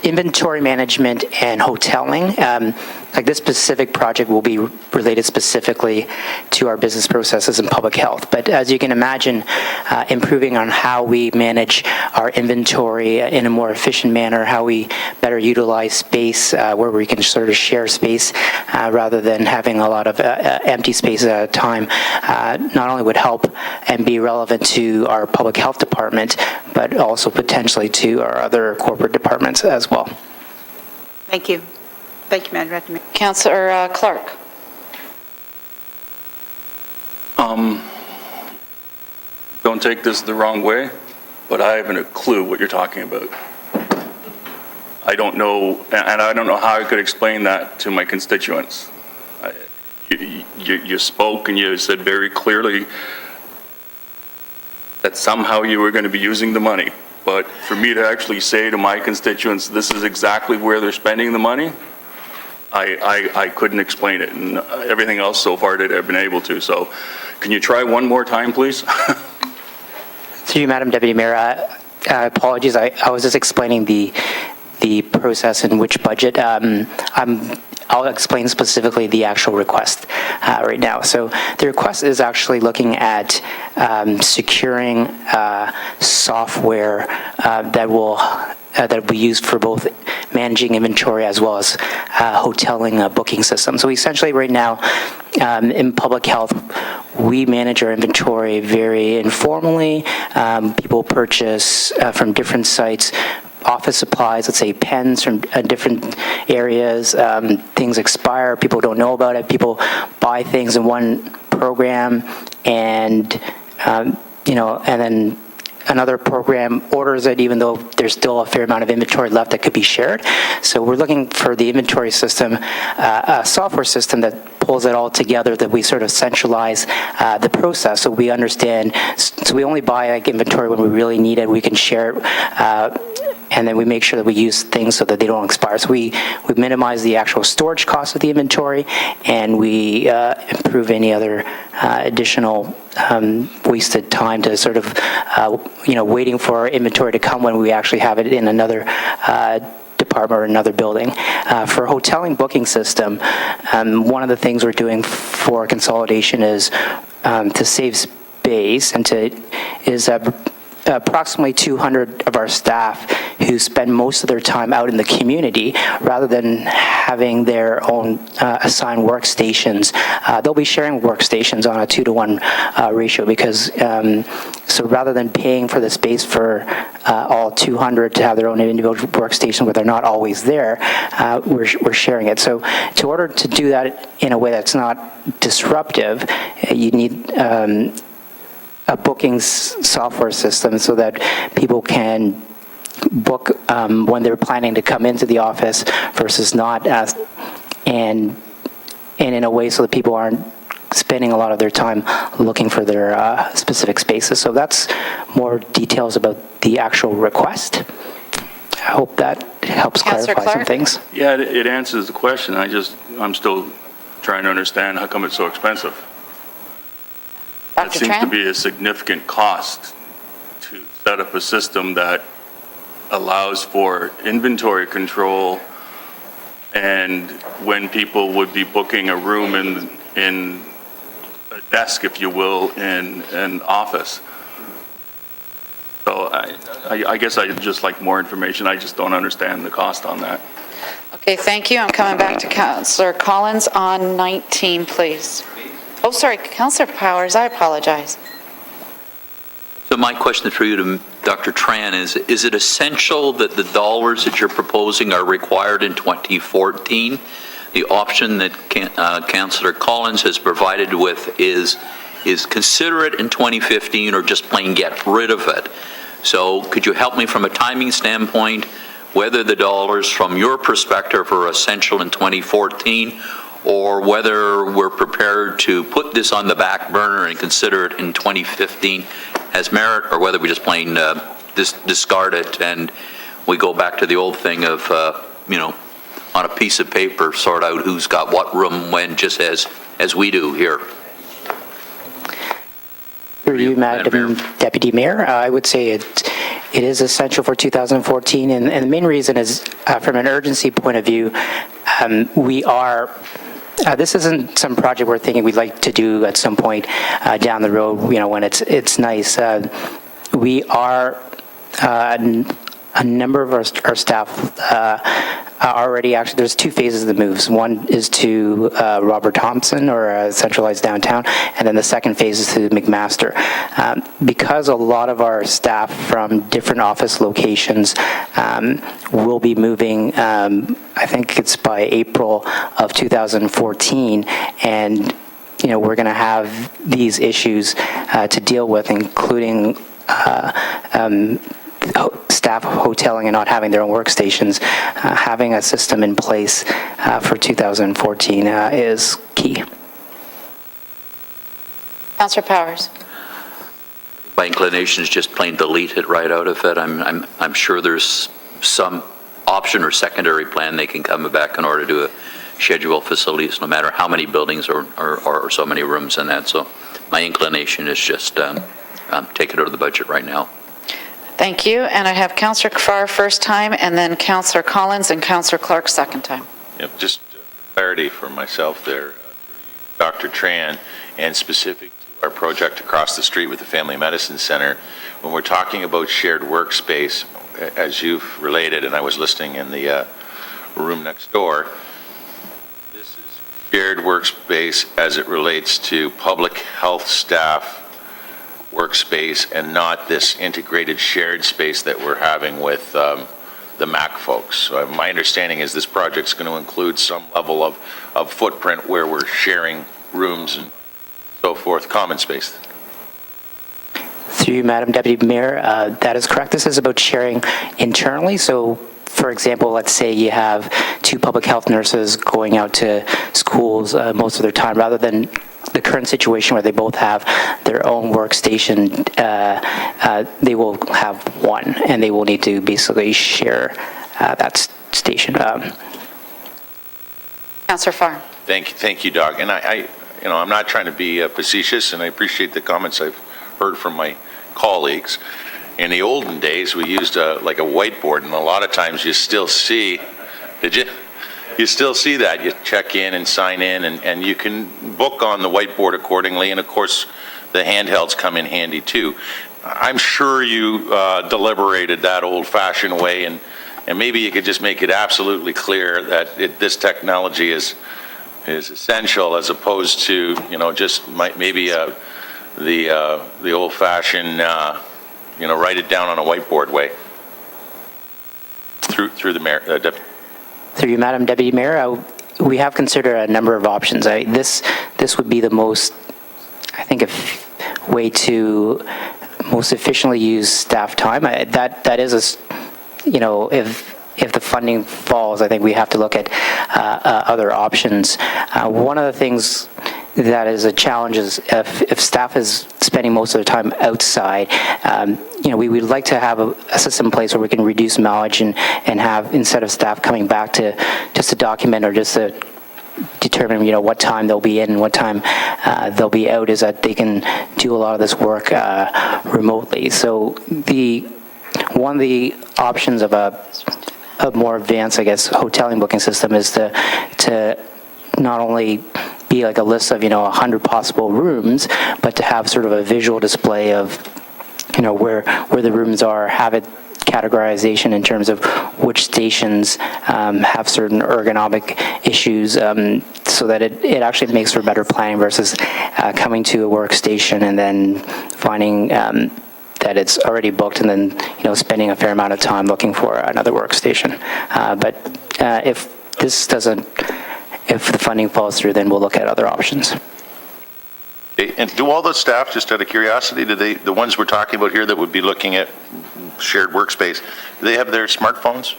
Inventory management and hoteling. Like this specific project will be related specifically to our business processes and public health. But as you can imagine, improving on how we manage our inventory in a more efficient manner, how we better utilize space where we can sort of share space rather than having a lot of empty space at a time, not only would help and be relevant to our public health department, but also potentially to our other corporate departments as well. Thank you. Thank you, Madam Deputy Mayor. Councillor Clark? Don't take this the wrong way, but I haven't a clue what you're talking about. I don't know, and I don't know how I could explain that to my constituents. You spoke and you said very clearly that somehow you were going to be using the money. But for me to actually say to my constituents, this is exactly where they're spending the money, I couldn't explain it. And everything else so far that I've been able to. So can you try one more time, please? Through you, Madam Deputy Mayor, apologies, I was just explaining the process in which budget. I'll explain specifically the actual request right now. So the request is actually looking at securing software that will be used for both managing inventory as well as hoteling a booking system. So essentially right now in public health, we manage our inventory very informally. People purchase from different sites office supplies, let's say pens from different areas. Things expire, people don't know about it. People buy things in one program and, and then another program orders it even though there's still a fair amount of inventory left that could be shared. So we're looking for the inventory system, a software system that pulls it all together, that we sort of centralize the process so we understand. So we only buy like inventory when we really need it. We can share it. And then we make sure that we use things so that they don't expire. So we minimize the actual storage cost of the inventory, and we improve any other additional wasted time to sort of, waiting for our inventory to come when we actually have it in another department or another building. For hoteling booking system, one of the things we're doing for consolidation is to save space and is approximately 200 of our staff who spend most of their time out in the community rather than having their own assigned workstations. They'll be sharing workstations on a 2-to-1 ratio because so rather than paying for the space for all 200 to have their own individual workstation where they're not always there, we're sharing it. So in order to do that in a way that's not disruptive, you need a booking software system so that people can book when they're planning to come into the office versus not, and in a way so that people aren't spending a lot of their time looking for their specific spaces. So that's more details about the actual request. I hope that helps clarify some things. Yeah, it answers the question. I'm still trying to understand how come it's so expensive. It seems to be a significant cost to set up a system that allows for inventory control and when people would be booking a room in a desk, if you will, in an office. So I guess I'd just like more information. I just don't understand the cost on that. Okay, thank you. I'm coming back to Councillor Collins on 19, please. Oh, sorry, Councillor Powers, I apologize. So my question for you to Dr. Tran is it essential that the dollars that you're proposing are required in 2014? The option that Councillor Collins has provided with is consider it in 2015 or just plain get rid of it. So could you help me from a timing standpoint, whether the dollars from your perspective are essential in 2014 or whether we're prepared to put this on the back burner and consider it in 2015 as merit, or whether we just plain discard it and we go back to the old thing of, on a piece of paper, sort out who's got what room when, just as we do here. Through you, Madam Deputy Mayor, I would say it is essential for 2014, and the main reason is from an urgency point of view, we are. This isn't some project we're thinking we'd like to do at some point down the road, when it's nice. We are a number of our staff already, actually, there's two phases of the moves. One is to Robert Thompson, or centralized downtown, and then the second phase is to McMaster. Because a lot of our staff from different office locations will be moving, I think it's by April of 2014, and we're going to have these issues to deal with, including staff hoteling and not having their own workstations. Having a system in place for 2014 is key. Councillor Powers. My inclination is just plain delete it right out of it. I'm sure there's some option or secondary plan they can come back in order to schedule facilities, no matter how many buildings or so many rooms in that. So my inclination is just take it out of the budget right now. Thank you. And I have Councillor Farr first time, and then Councillor Collins and Councillor Clark second time. Yep, just clarity for myself there, Dr. Tran, and specific to our project across the street with the Family Medicine Center. When we're talking about shared workspace, as you've related, and I was listening in the room next door, this is shared workspace as it relates to public health staff workspace, and not this integrated shared space that we're having with the MAC folks. So my understanding is this project's going to include some level of footprint where we're sharing rooms and so forth, common space. Through you, Madam Deputy Mayor, that is correct. This is about sharing internally. So, for example, let's say you have two public health nurses going out to schools most of their time, rather than the current situation where they both have their own workstation. They will have one, and they will need to basically share that station. Councillor Farr. Thank you, Doc. And I'm not trying to be facetious, and I appreciate the comments I've heard from my colleagues. In the olden days, we used like a whiteboard, and a lot of times you still see, you still see that. You check in and sign in, and you can book on the whiteboard accordingly, and of course, the handhelds come in handy too. I'm sure you deliberated that old-fashioned way, and maybe you could just make it absolutely clear that this technology is essential, as opposed to, just maybe the old-fashioned, write it down on a whiteboard way. Through the mayor, Deputy. Through you, Madam Deputy Mayor, we have considered a number of options. This would be the most, I think, a way to most efficiently use staff time. That is if the funding falls, I think we have to look at other options. One of the things that is a challenge is if staff is spending most of their time outside, we would like to have a system in place where we can reduce mileage and have, instead of staff coming back to just to document or just to determine, what time they'll be in and what time they'll be out, is that they can do a lot of this work remotely. So one of the options of a more advanced, I guess, hoteling booking system is to not only be like a list of 100 possible rooms, but to have sort of a visual display of where the rooms are, have it categorization in terms of which stations have certain ergonomic issues, so that it actually makes for better planning versus coming to a workstation and then finding that it's already booked and then spending a fair amount of time looking for another workstation. But if the funding falls through, then we'll look at other options. And do all the staff, just out of curiosity, the ones we're talking about here that would be looking at shared workspace, do they have their smartphones?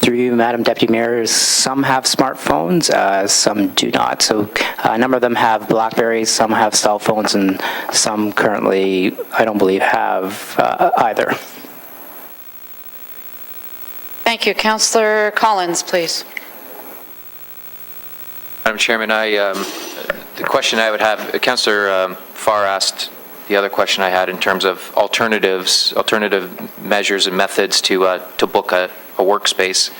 Through you, Madam Deputy Mayor, some have smartphones, some do not. So a number of them have BlackBerries, some have cell phones, and some currently, I don't believe, have either. Thank you. Councillor Collins, please. Madam Chairman, The question I would have, Councillor Farr asked the other question I had in terms of alternative measures and methods to book a workspace,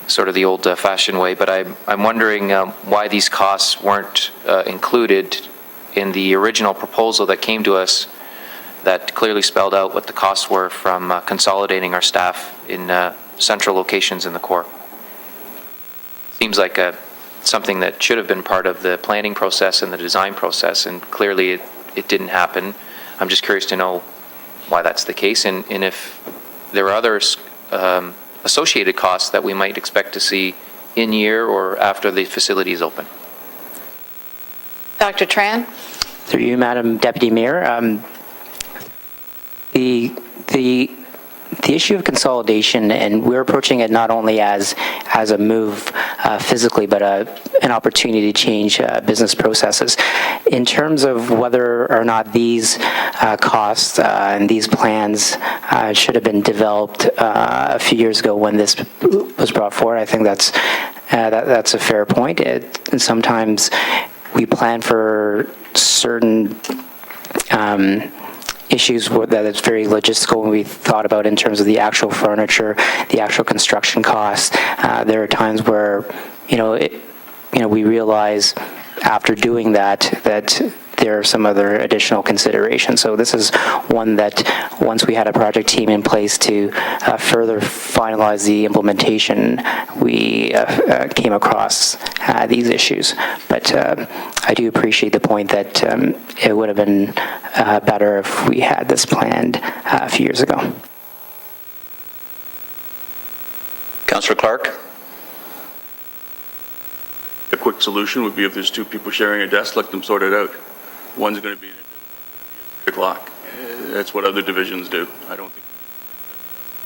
sort of the old-fashioned way. But I'm wondering why these costs weren't included in the original proposal that came to us that clearly spelled out what the costs were from consolidating our staff in central locations in the Corps. Seems like something that should have been part of the planning process and the design process, and clearly it didn't happen. I'm just curious to know why that's the case, and if there are other associated costs that we might expect to see in year or after the facility is open. Dr. Tran? Through you, Madam Deputy Mayor, the issue of consolidation, and we're approaching it not only as a move physically, but an opportunity to change business processes. In terms of whether or not these costs and these plans should have been developed a few years ago when this was brought forward, I think that's a fair point. And sometimes we plan for certain issues that it's very logistical when we thought about in terms of the actual furniture, the actual construction costs. There are times where, we realize after doing that there are some other additional considerations. So this is one that once we had a project team in place to further finalize the implementation, we came across these issues. But I do appreciate the point that it would have been better if we had this planned a few years ago. Councillor Clark? A quick solution would be if there's two people sharing a desk, let them sort it out. One's going to be at 3 o'clock. That's what other divisions do. I don't think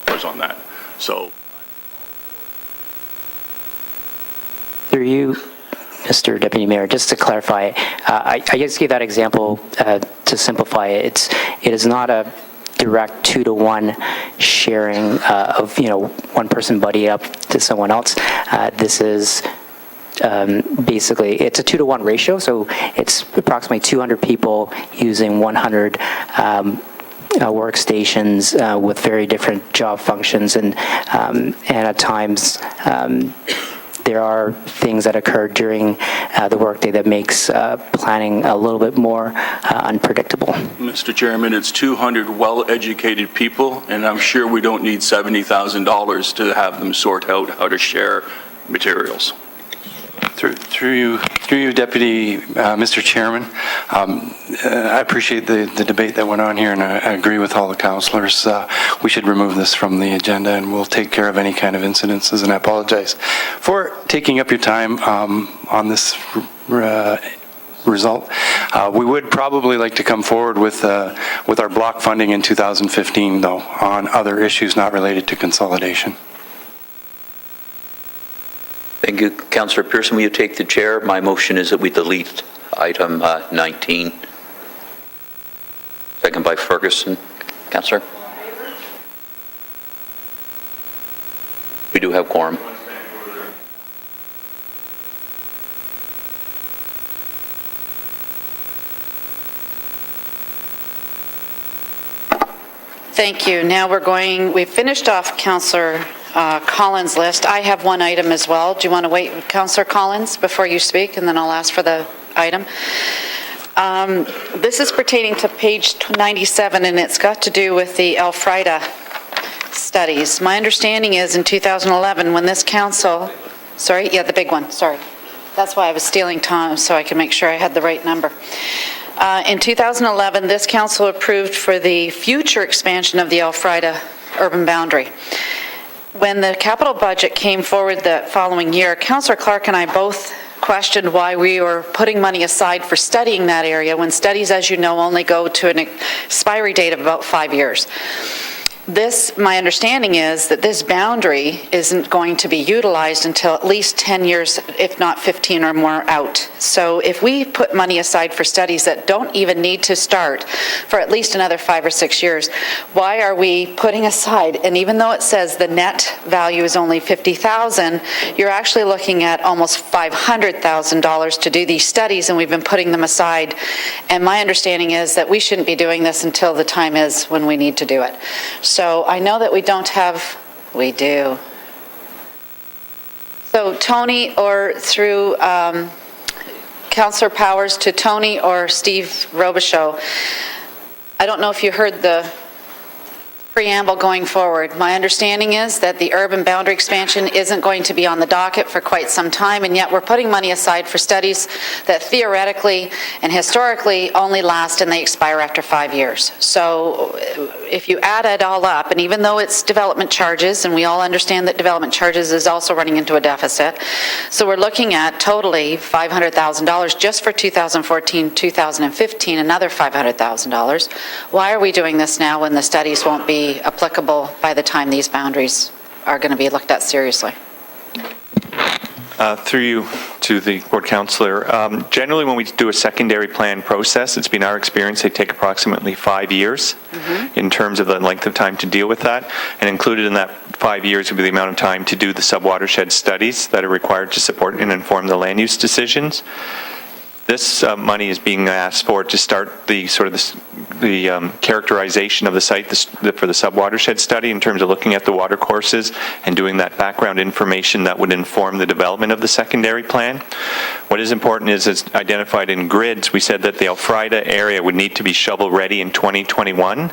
we need on that. So, Through you, Mr. Deputy Mayor, just to clarify, I just gave that example to simplify it. It is not a direct 2-to-1 sharing of one person buddy up to someone else. This is basically, it's a 2-to-1 ratio, so it's approximately 200 people using 100 workstations with very different job functions, and at times there are things that occur during the workday that makes planning a little bit more unpredictable. Mr. Chairman, it's 200 well-educated people, and I'm sure we don't need $70,000 to have them sort out how to share materials. Through you, Deputy, Mr. Chairman, I appreciate the debate that went on here, and I agree with all the councillors. We should remove this from the agenda, and we'll take care of any kind of incidences, and I apologize for taking up your time on this result. We would probably like to come forward with our block funding in 2015, though, on other issues not related to consolidation. Thank you. Councillor Pearson, will you take the chair? My motion is that we delete item 19. Second by Ferguson. Councillor? We do have quorum. Thank you. Now we've finished off Councillor Collins' list. I have one item as well. Do you want to wait, Councillor Collins, before you speak, and then I'll ask for the item? This is pertaining to page 97, and it's got to do with the Elfrida studies. My understanding is in 2011, when this council, the big one, sorry. That's why I was stealing time, so I can make sure I had the right number. In 2011, this council approved for the future expansion of the Elfrida urban boundary. When the capital budget came forward the following year, Councillor Clark and I both questioned why we were putting money aside for studying that area when studies, as you know, only go to an expiry date of about 5 years. my understanding is that this boundary isn't going to be utilized until at least 10 years, if not 15 or more out. So if we put money aside for studies that don't even need to start for at least another 5 or 6 years, why are we putting aside, and even though it says the net value is only $50,000, you're actually looking at almost $500,000 to do these studies, and we've been putting them aside. And my understanding is that we shouldn't be doing this until the time is when we need to do it. So I know that we don't have, we do. So Tony, or through Councillor Powers to Tony or Steve Robichaud, I don't know if you heard the preamble going forward. My understanding is that the urban boundary expansion isn't going to be on the docket for quite some time, and yet we're putting money aside for studies that theoretically and historically only last and they expire after 5 years. So if you add it all up, and even though it's development charges, and we all understand that development charges is also running into a deficit, so we're looking at totally $500,000 just for 2014, 2015, another $500,000. Why are we doing this now when the studies won't be applicable by the time these boundaries are going to be looked at seriously? Through you to the board councillor, generally when we do a secondary plan process, it's been our experience they take approximately 5 years in terms of the length of time to deal with that, and included in that 5 years would be the amount of time to do the sub-watershed studies that are required to support and inform the land use decisions. This money is being asked for to start the characterization of the site for the sub-watershed study in terms of looking at the water courses and doing that background information that would inform the development of the secondary plan. What is important is, as identified in grids, we said that the Elfrida area would need to be shovel-ready in 2021.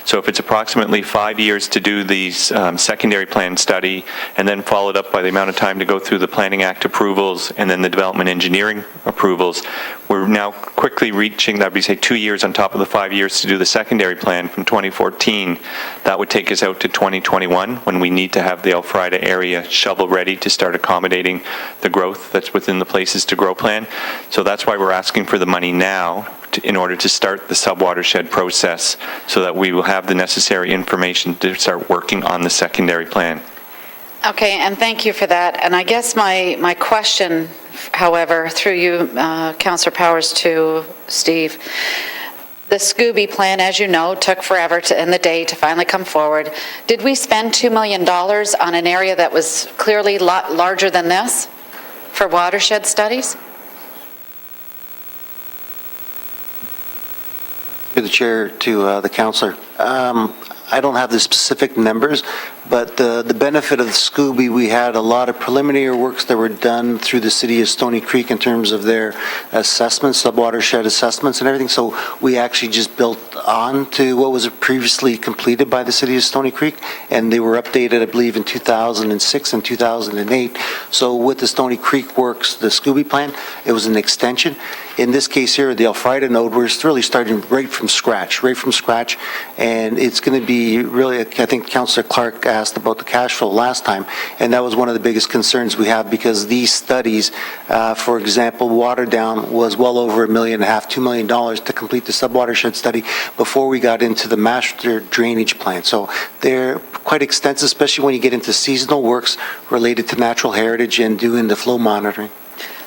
So if it's approximately 5 years to do the secondary plan study, and then followed up by the amount of time to go through the Planning Act approvals and then the development engineering approvals, we're now quickly reaching, that would be, say, 2 years on top of the 5 years to do the secondary plan from 2014. That would take us out to 2021, when we need to have the Elfrida area shovel-ready to start accommodating the growth that's within the Places to Grow plan. So that's why we're asking for the money now in order to start the sub-watershed process, so that we will have the necessary information to start working on the secondary plan. Okay, and thank you for that. And I guess my question, however, through you, Councillor Powers, to Steve, the Scooby plan, as you know, took forever in the day to finally come forward. Did we spend $2 million on an area that was clearly a lot larger than this for watershed studies? Through the chair to the councillor. I don't have the specific numbers, but the benefit of the Scooby, we had a lot of preliminary works that were done through the city of Stoney Creek in terms of their assessments, sub-watershed assessments and everything. So we actually just built on to what was previously completed by the city of Stoney Creek, and they were updated, I believe, in 2006 and 2008. So with the Stoney Creek works, the Scooby plan, it was an extension. In this case here, the Elfrida node, we're really starting right from scratch, and it's going to be really, I think Councillor Clark asked about the cash flow last time, and that was one of the biggest concerns we have, because these studies, for example, Waterdown was well over $1.5 million, $2 million to complete the sub-watershed study before we got into the master drainage plan. So they're quite extensive, especially when you get into seasonal works related to natural heritage and doing the flow monitoring.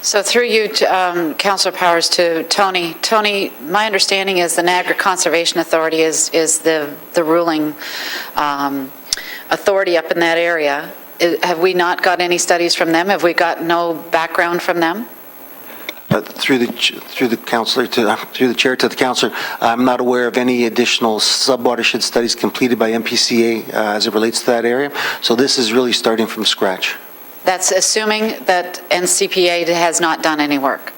So through you, Councillor Powers, to Tony. Tony, my understanding is the Niagara Conservation Authority is the ruling authority up in that area. Have we not got any studies from them? Have we got no background from them? Through the chair to the councillor, I'm not aware of any additional sub-watershed studies completed by MPCA as it relates to that area. So this is really starting from scratch. That's assuming that NCPA has not done any work.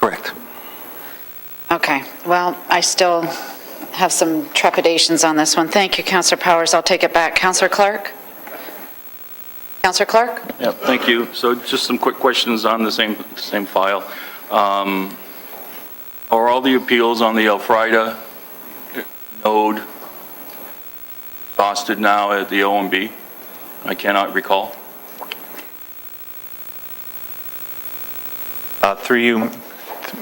Correct. Okay, well, I still have some trepidations on this one. Thank you, Councillor Powers. I'll take it back. Councillor Clark? Councillor Clark? Yeah, thank you. So just some quick questions on the same file. Are all the appeals on the Elfrida node exhausted now at the OMB? I cannot recall. Through you,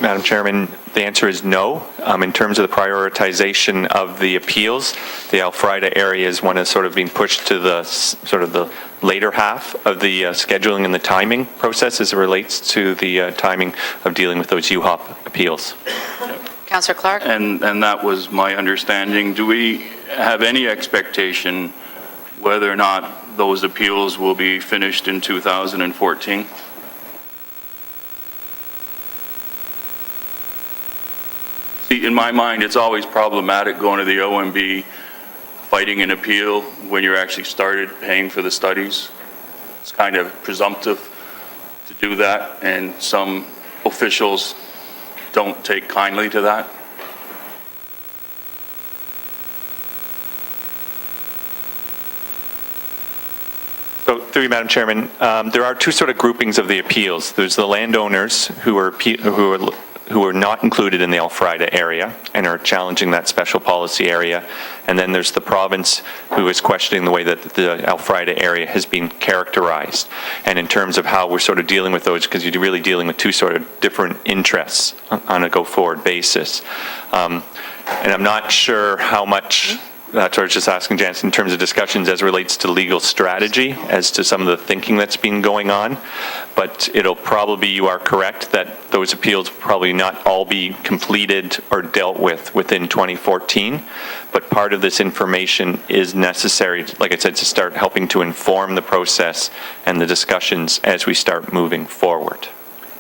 Madam Chairman, the answer is no. In terms of the prioritization of the appeals, the Alfreda area is one that's sort of being pushed to the sort of the later half of the scheduling and the timing process as it relates to the timing of dealing with those UHOP appeals. Councillor Clark? And that was my understanding. Do we have any expectation whether or not those appeals will be finished in 2014? See, in my mind, it's always problematic going to the OMB, fighting an appeal when you're actually started paying for the studies. It's kind of presumptive to do that, and some officials don't take kindly to that. So, through you, Madam Chairman, there are two sort of groupings of the appeals. There's the landowners who are not included in the Alfreda area and are challenging that special policy area, and then there's the province who is questioning the way that the Alfreda area has been characterized. And in terms of how we're sort of dealing with those, because you're really dealing with two sort of different interests on a go-forward basis. And I'm not sure how much. That's what I was just asking Janice in terms of discussions as it relates to legal strategy as to some of the thinking that's been going on. But it'll probably, you are correct, that those appeals will probably not all be completed or dealt with within 2014. But part of this information is necessary, like I said, to start helping to inform the process and the discussions as we start moving forward.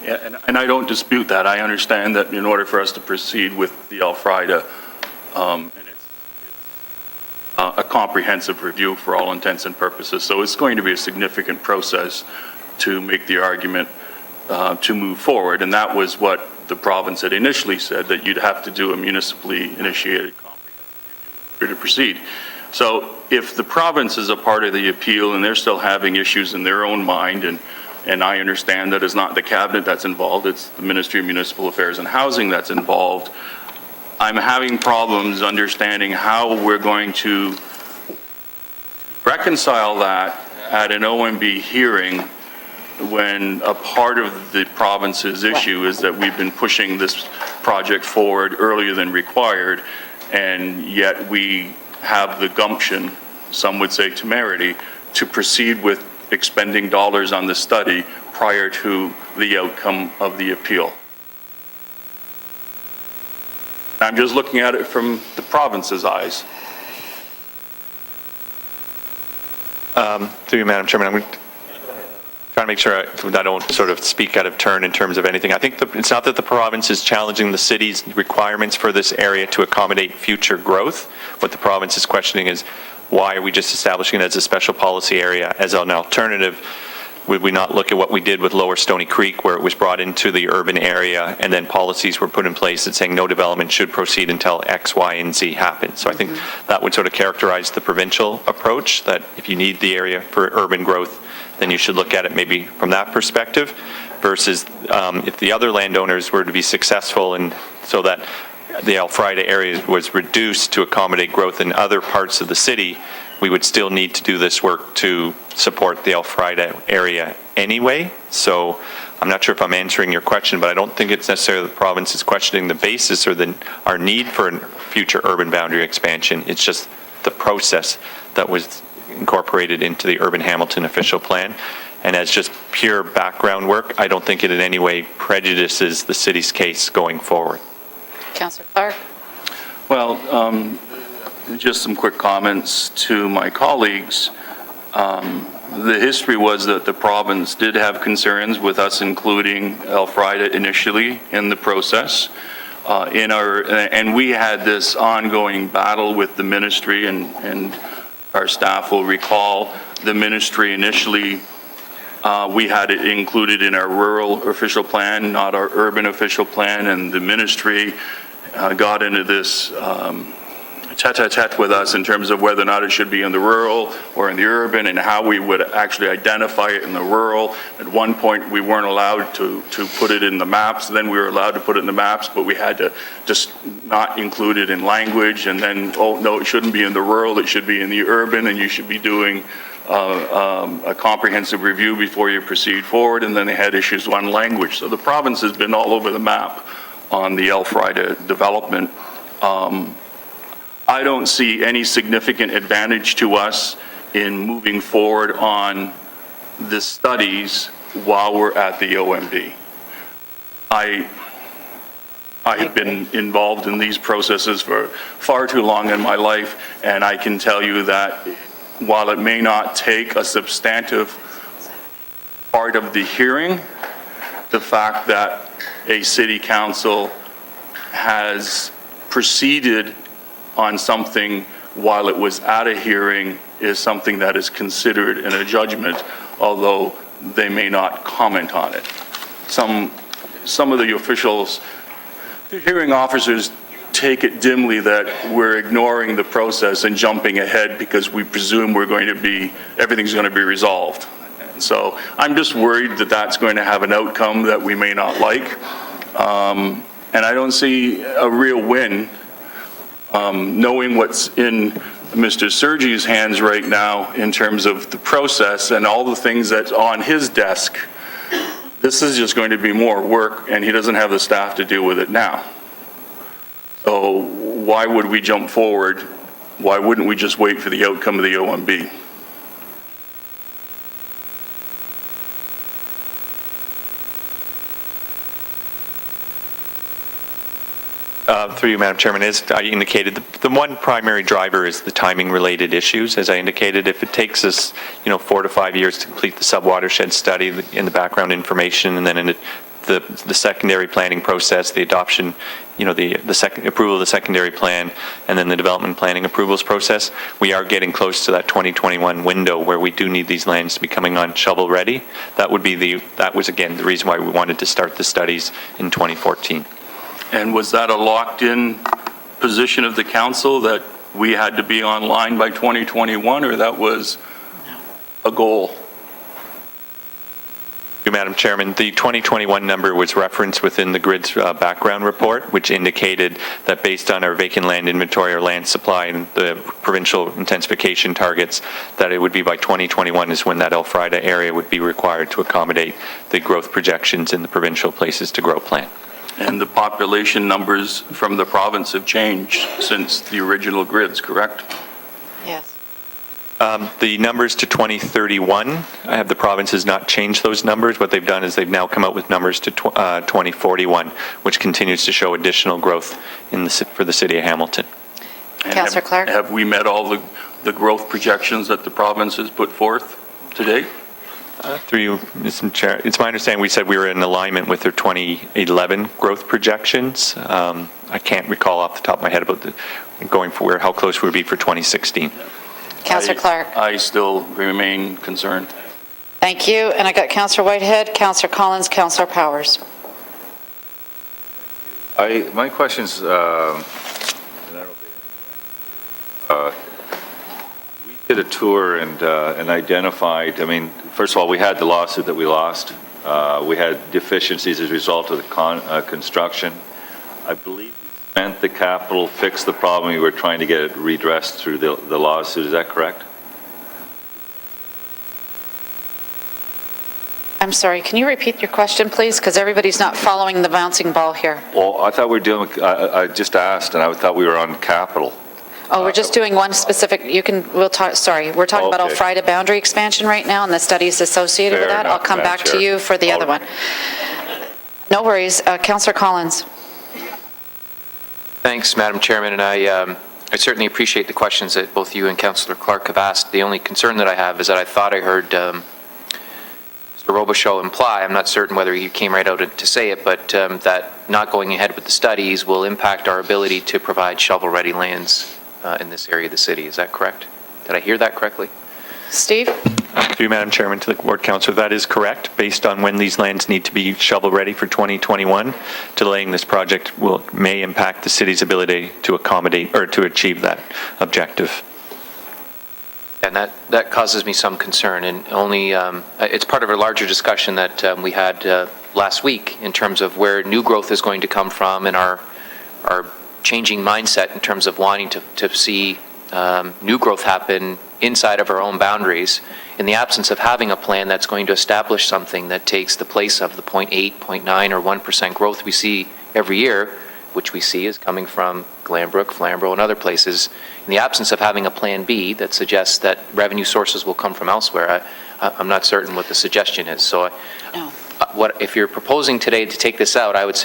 Yeah, and I don't dispute that. I understand that in order for us to proceed with the Alfreda, and it's a comprehensive review for all intents and purposes. So it's going to be a significant process to make the argument to move forward. And that was what the province had initially said, that you'd have to do a municipally initiated comprehensive review to proceed. So if the province is a part of the appeal and they're still having issues in their own mind, and I understand that it's not the cabinet that's involved, it's the Ministry of Municipal Affairs and Housing that's involved, I'm having problems understanding how we're going to reconcile that at an OMB hearing when a part of the province's issue is that we've been pushing this project forward earlier than required, and yet we have the gumption, some would say temerity, to proceed with expending dollars on the study prior to the outcome of the appeal. I'm just looking at it from the province's eyes. Through you, Madam Chairman, I'm trying to make sure I don't sort of speak out of turn in terms of anything. I think it's not that the province is challenging the city's requirements for this area to accommodate future growth. What the province is questioning is why are we just establishing it as a special policy area as an alternative? Would we not look at what we did with Lower Stony Creek, where it was brought into the urban area and then policies were put in place that saying no development should proceed until X, Y, and Z happen? So I think that would sort of characterize the provincial approach, that if you need the area for urban growth, then you should look at it maybe from that perspective, versus if the other landowners were to be successful and so that the Alfreda area was reduced to accommodate growth in other parts of the city, we would still need to do this work to support the Alfreda area anyway. So I'm not sure if I'm answering your question, but I don't think it's necessarily the province is questioning the basis or our need for a future urban boundary expansion. It's just the process that was incorporated into the Urban Hamilton official plan. And as just pure background work, I don't think it in any way prejudices the city's case going forward. Councillor Clark? Well, just some quick comments to my colleagues. The history was that the province did have concerns with us including Alfreda initially in the process. And we had this ongoing battle with the ministry, and our staff will recall the ministry initially, we had it included in our rural official plan, not our urban official plan, and the ministry got into this tete-a-tete with us in terms of whether or not it should be in the rural or in the urban, and how we would actually identify it in the rural. At one point, we weren't allowed to put it in the maps. Then we were allowed to put it in the maps, but we had to just not include it in language. And then, oh, no, it shouldn't be in the rural, it should be in the urban, and you should be doing a comprehensive review before you proceed forward. And then they had issues on language. So the province has been all over the map on the Elfrida development. I don't see any significant advantage to us in moving forward on the studies while we're at the OMB. I have been involved in these processes for far too long in my life, and I can tell you that while it may not take a substantive part of the hearing, the fact that a city council has proceeded on something while it was at a hearing is something that is considered in a judgment, although they may not comment on it. Some of the officials, the hearing officers, take it dimly that we're ignoring the process and jumping ahead because we presume everything's going to be resolved. And so I'm just worried that that's going to have an outcome that we may not like. And I don't see a real win. Knowing what's in Mr. Sergi's hands right now in terms of the process and all the things that's on his desk, this is just going to be more work, and he doesn't have the staff to deal with it now. So why would we jump forward? Why wouldn't we just wait for the outcome of the OMB? Through you, Madam Chairman, as I indicated, the one primary driver is the timing-related issues. As I indicated, if it takes us, 4 to 5 years to complete the sub-watershed study in the background information, and then in the secondary planning process, the adoption, the second approval of the secondary plan, and then the development planning approvals process, we are getting close to that 2021 window where we do need these lands to be coming on shovel-ready. That was again the reason why we wanted to start the studies in 2014. And was that a locked-in position of the council that we had to be online by 2021, or that was a goal? Madam Chairman, the 2021 number was referenced within the GRID's background report, which indicated that based on our vacant land inventory or land supply and the provincial intensification targets, that it would be by 2021 is when that Elfrida area would be required to accommodate the growth projections in the provincial places to grow plan. And the population numbers from the province have changed since the original grids, correct? Yes. The numbers to 2031, I have the province has not changed those numbers. What they've done is they've now come out with numbers to 2041, which continues to show additional growth for the city of Hamilton. Councillor Clark? Have we met all the growth projections that the province has put forth today? Through you, Mr. Chair, it's my understanding we said we were in alignment with their 2011 growth projections. I can't recall off the top of my head about going forward how close we would be for 2016. Councillor Clark? I still remain concerned. Thank you. And I got Councillor Whitehead, Councillor Collins, Councillor Powers. My question's, we did a tour and identified, first of all, we had the lawsuit that we lost. We had deficiencies as a result of the construction. I believe we spent the capital, fixed the problem. We were trying to get it redressed through the lawsuit. Is that correct? I'm sorry, can you repeat your question, please? Because everybody's not following the bouncing ball here. Well, I thought we were dealing with, I just asked, and I thought we were on capital. Oh, we're just doing one specific, we'll talk, sorry, we're talking about Okay. Elfrida boundary expansion right now and the studies associated with Fair that. I'll enough, come Madam back to Chair. you for the other one. No worries. Councillor Collins. Thanks, Madam Chairman, and I certainly appreciate the questions that both you and Councillor Clark have asked. The only concern that I have is that I thought I heard Mr. Robichaud imply, I'm not certain whether he came right out to say it, but that not going ahead with the studies will impact our ability to provide shovel-ready lands in this area of the city. Is that correct? Did I hear that correctly? Steve? Through you, Madam Chairman, to the Ward Councillor, that is correct. Based on when these lands need to be shovel-ready for 2021, delaying this project may impact the city's ability to accommodate or to achieve that objective. And that causes me some concern, and only it's part of a larger discussion that we had last week in terms of where new growth is going to come from and our changing mindset in terms of wanting to see new growth happen inside of our own boundaries in the absence of having a plan that's going to establish something that takes the place of the 0.8, 0.9, or 1% growth we see every year, which we see is coming from Glanbrook, Flamborough, and other places, in the absence of having a Plan B that suggests that revenue sources will come from elsewhere, I'm not certain what the suggestion is. So if you're proposing today to take this out, I would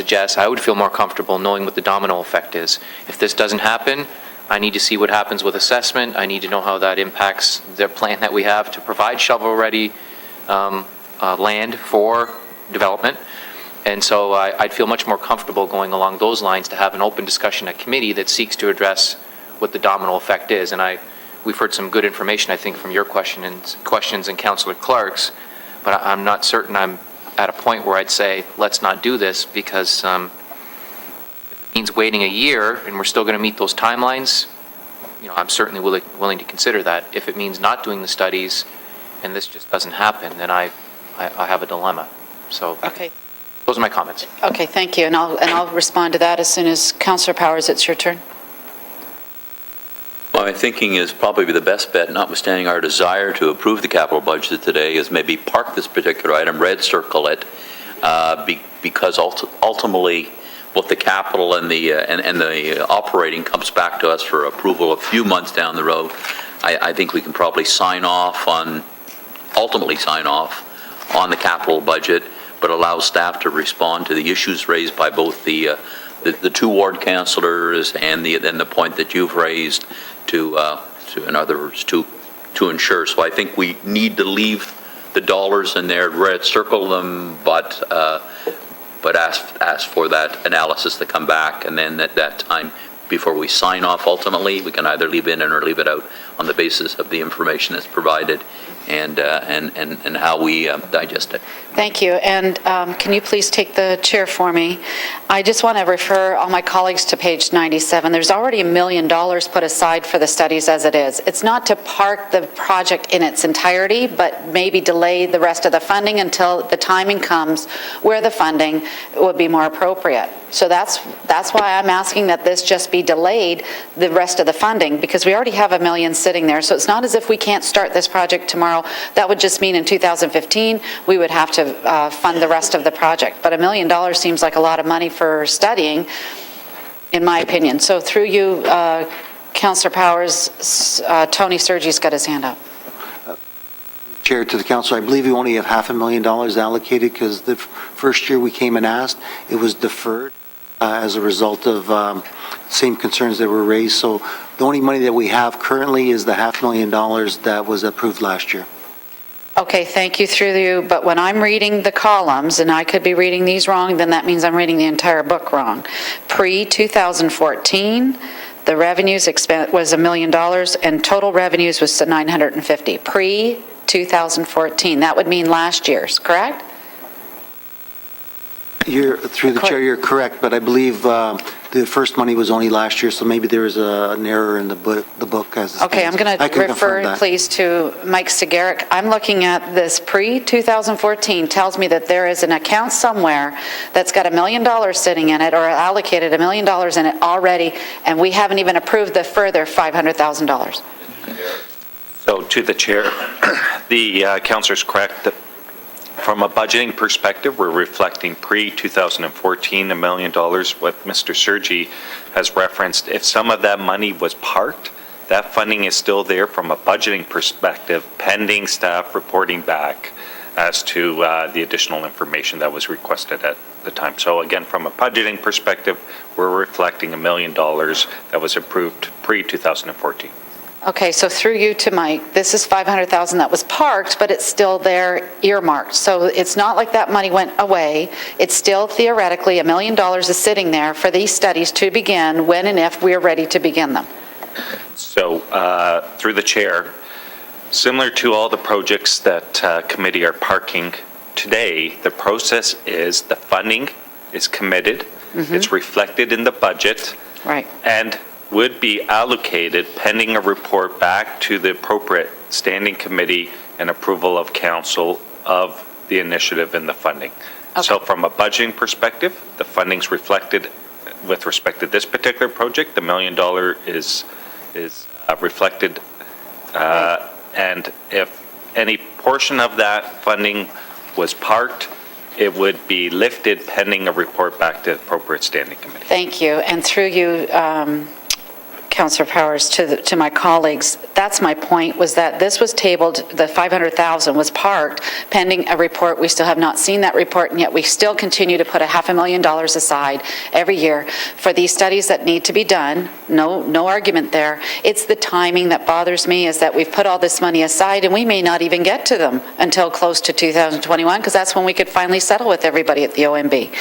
feel more comfortable knowing what the domino effect is. If this doesn't happen, I need to see what happens with assessment. I need to know how that impacts the plan that we have to provide shovel-ready land for development. And so I'd feel much more comfortable going along those lines to have an open discussion at committee that seeks to address what the domino effect is. And we've heard some good information, I think, from your questions and Councillor Clark's, but I'm not certain I'm at a point where I'd say, let's not do this, because if it means waiting a year and we're still going to meet those timelines, I'm certainly willing to consider that. If it means not doing the studies and this just doesn't happen, then I have a dilemma. So. Okay. Those are my comments. Okay, thank you, and I'll respond to that as soon as Councillor Powers, it's your turn. My thinking is probably the best bet, notwithstanding our desire to approve the capital budget today, is maybe park this particular item, red circle it, because ultimately, both the capital and the operating comes back to us for approval a few months down the road. I think we can probably ultimately sign off on the capital budget, but allow staff to respond to the issues raised by both the two ward councillors and the point that you've raised to in other words, to ensure. So I think we need to leave the dollars in there, red circle them, but ask for that analysis to come back, and then at that time, before we sign off ultimately, we can either leave it in or leave it out on the basis of the information that's provided and how we digest it. Thank you, and can you please take the chair for me? I just want to refer all my colleagues to page 97. There's already $1 million put aside for the studies as it is. It's not to park the project in its entirety, but maybe delay the rest of the funding until the timing comes where the funding would be more appropriate. So that's why I'm asking that this just be delayed, the rest of the funding, because we already have $1 million sitting there. So it's not as if we can't start this project tomorrow. That would just mean in 2015 we would have to fund the rest of the project. But $1 million seems like a lot of money for studying, in my opinion. So through you, Councillor Powers, Tony Sergi's got his hand up. Chair, to the council, I believe we only have $500,000 allocated because the first year we came and asked, it was deferred as a result of same concerns that were raised. So the only money that we have currently is the $500,000 that was approved last year. Okay, thank you through you, but when I'm reading the columns, and I could be reading these wrong, then that means I'm reading the entire book wrong. Pre-2014, the revenues was $1 million, and total revenues was $950. Pre-2014, that would mean last year's, correct? Through the chair, you're correct, but I believe the first money was only last year, so maybe there is an error in the book as it stands. Okay, I'm going to refer, please, to Mike Stigaric. I'm looking at this pre-2014, tells me that there is an account somewhere that's got $1 million sitting in it, or allocated $1 million in it already, and we haven't even approved the further $500,000. So to the chair, the councillor's correct. From a budgeting perspective, we're reflecting pre-2014 $1 million. What Mr. Sergi has referenced, if some of that money was parked, that funding is still there from a budgeting perspective, pending staff reporting back as to the additional information that was requested at the time. So again, from a budgeting perspective, we're reflecting $1 million that was approved pre-2014. Okay, so through you to Mike, this is $500,000 that was parked, but it's still there earmarked. So it's not like that money went away. It's still theoretically $1 million is sitting there for these studies to begin when and if we're ready to begin them. So through the chair, similar to all the projects that committee are parking today, the process is the funding is committed. Mm-hmm. It's reflected in the budget. Right. And would be allocated pending a report back to the appropriate standing committee and approval of council of the initiative and the funding. Okay. So from a budgeting perspective, the funding's reflected with respect to this particular project. The $1 million is reflected, and if any portion of that funding was parked it would be lifted pending a report back to the appropriate standing committee. Thank you. And through you, Councillor Powers, to my colleagues, that's my point, was that this was tabled, the 500,000 was parked pending a report. We still have not seen that report, and yet we still continue to put $500,000 aside every year for these studies that need to be done. No argument there. It's the timing that bothers me, is that we've put all this money aside and we may not even get to them until close to 2021, because that's when we could finally settle with everybody at the OMB.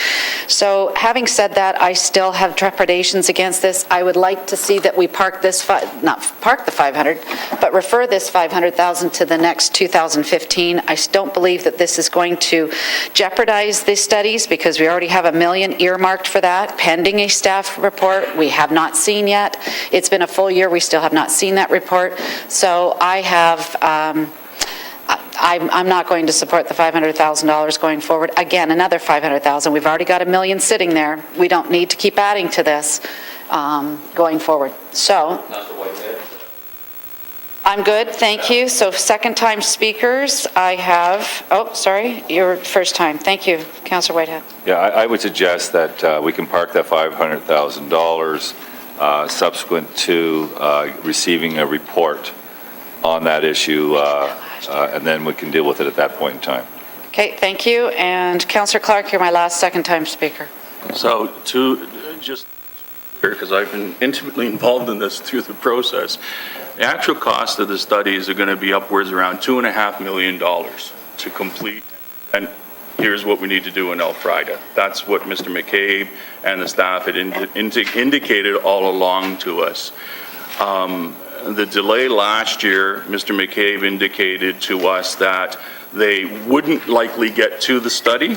So having said that, I still have trepidations against this. I would like to see that we park this, not park the 500, but refer this 500,000 to the next 2015. I don't believe that this is going to jeopardize these studies, because we already have $1 million earmarked for that, pending a staff report we have not seen yet. It's been a full year, we still have not seen that report. So I have, I'm not going to support the $500,000 going forward. Again, another 500,000. We've already got $1 million sitting there. We don't need to keep adding to this going forward. So I'm good, thank you. So second-time speakers, I have, oh, sorry, your first time. Thank you, Councillor Whitehead. Yeah, I would suggest that we can park that $500,000 subsequent to receiving a report on that issue, and then we can deal with it at that point in time. Okay, thank you. And Councillor Clark, you're my last second-time speaker. So to just, because I've been intimately involved in this through the process, the actual cost of the studies are going to be upwards around $2.5 million to complete. And here's what we need to do in Elfrida. That's what Mr. McCabe and the staff had indicated all along to us. The delay last year, Mr. McCabe indicated to us that they wouldn't likely get to the study.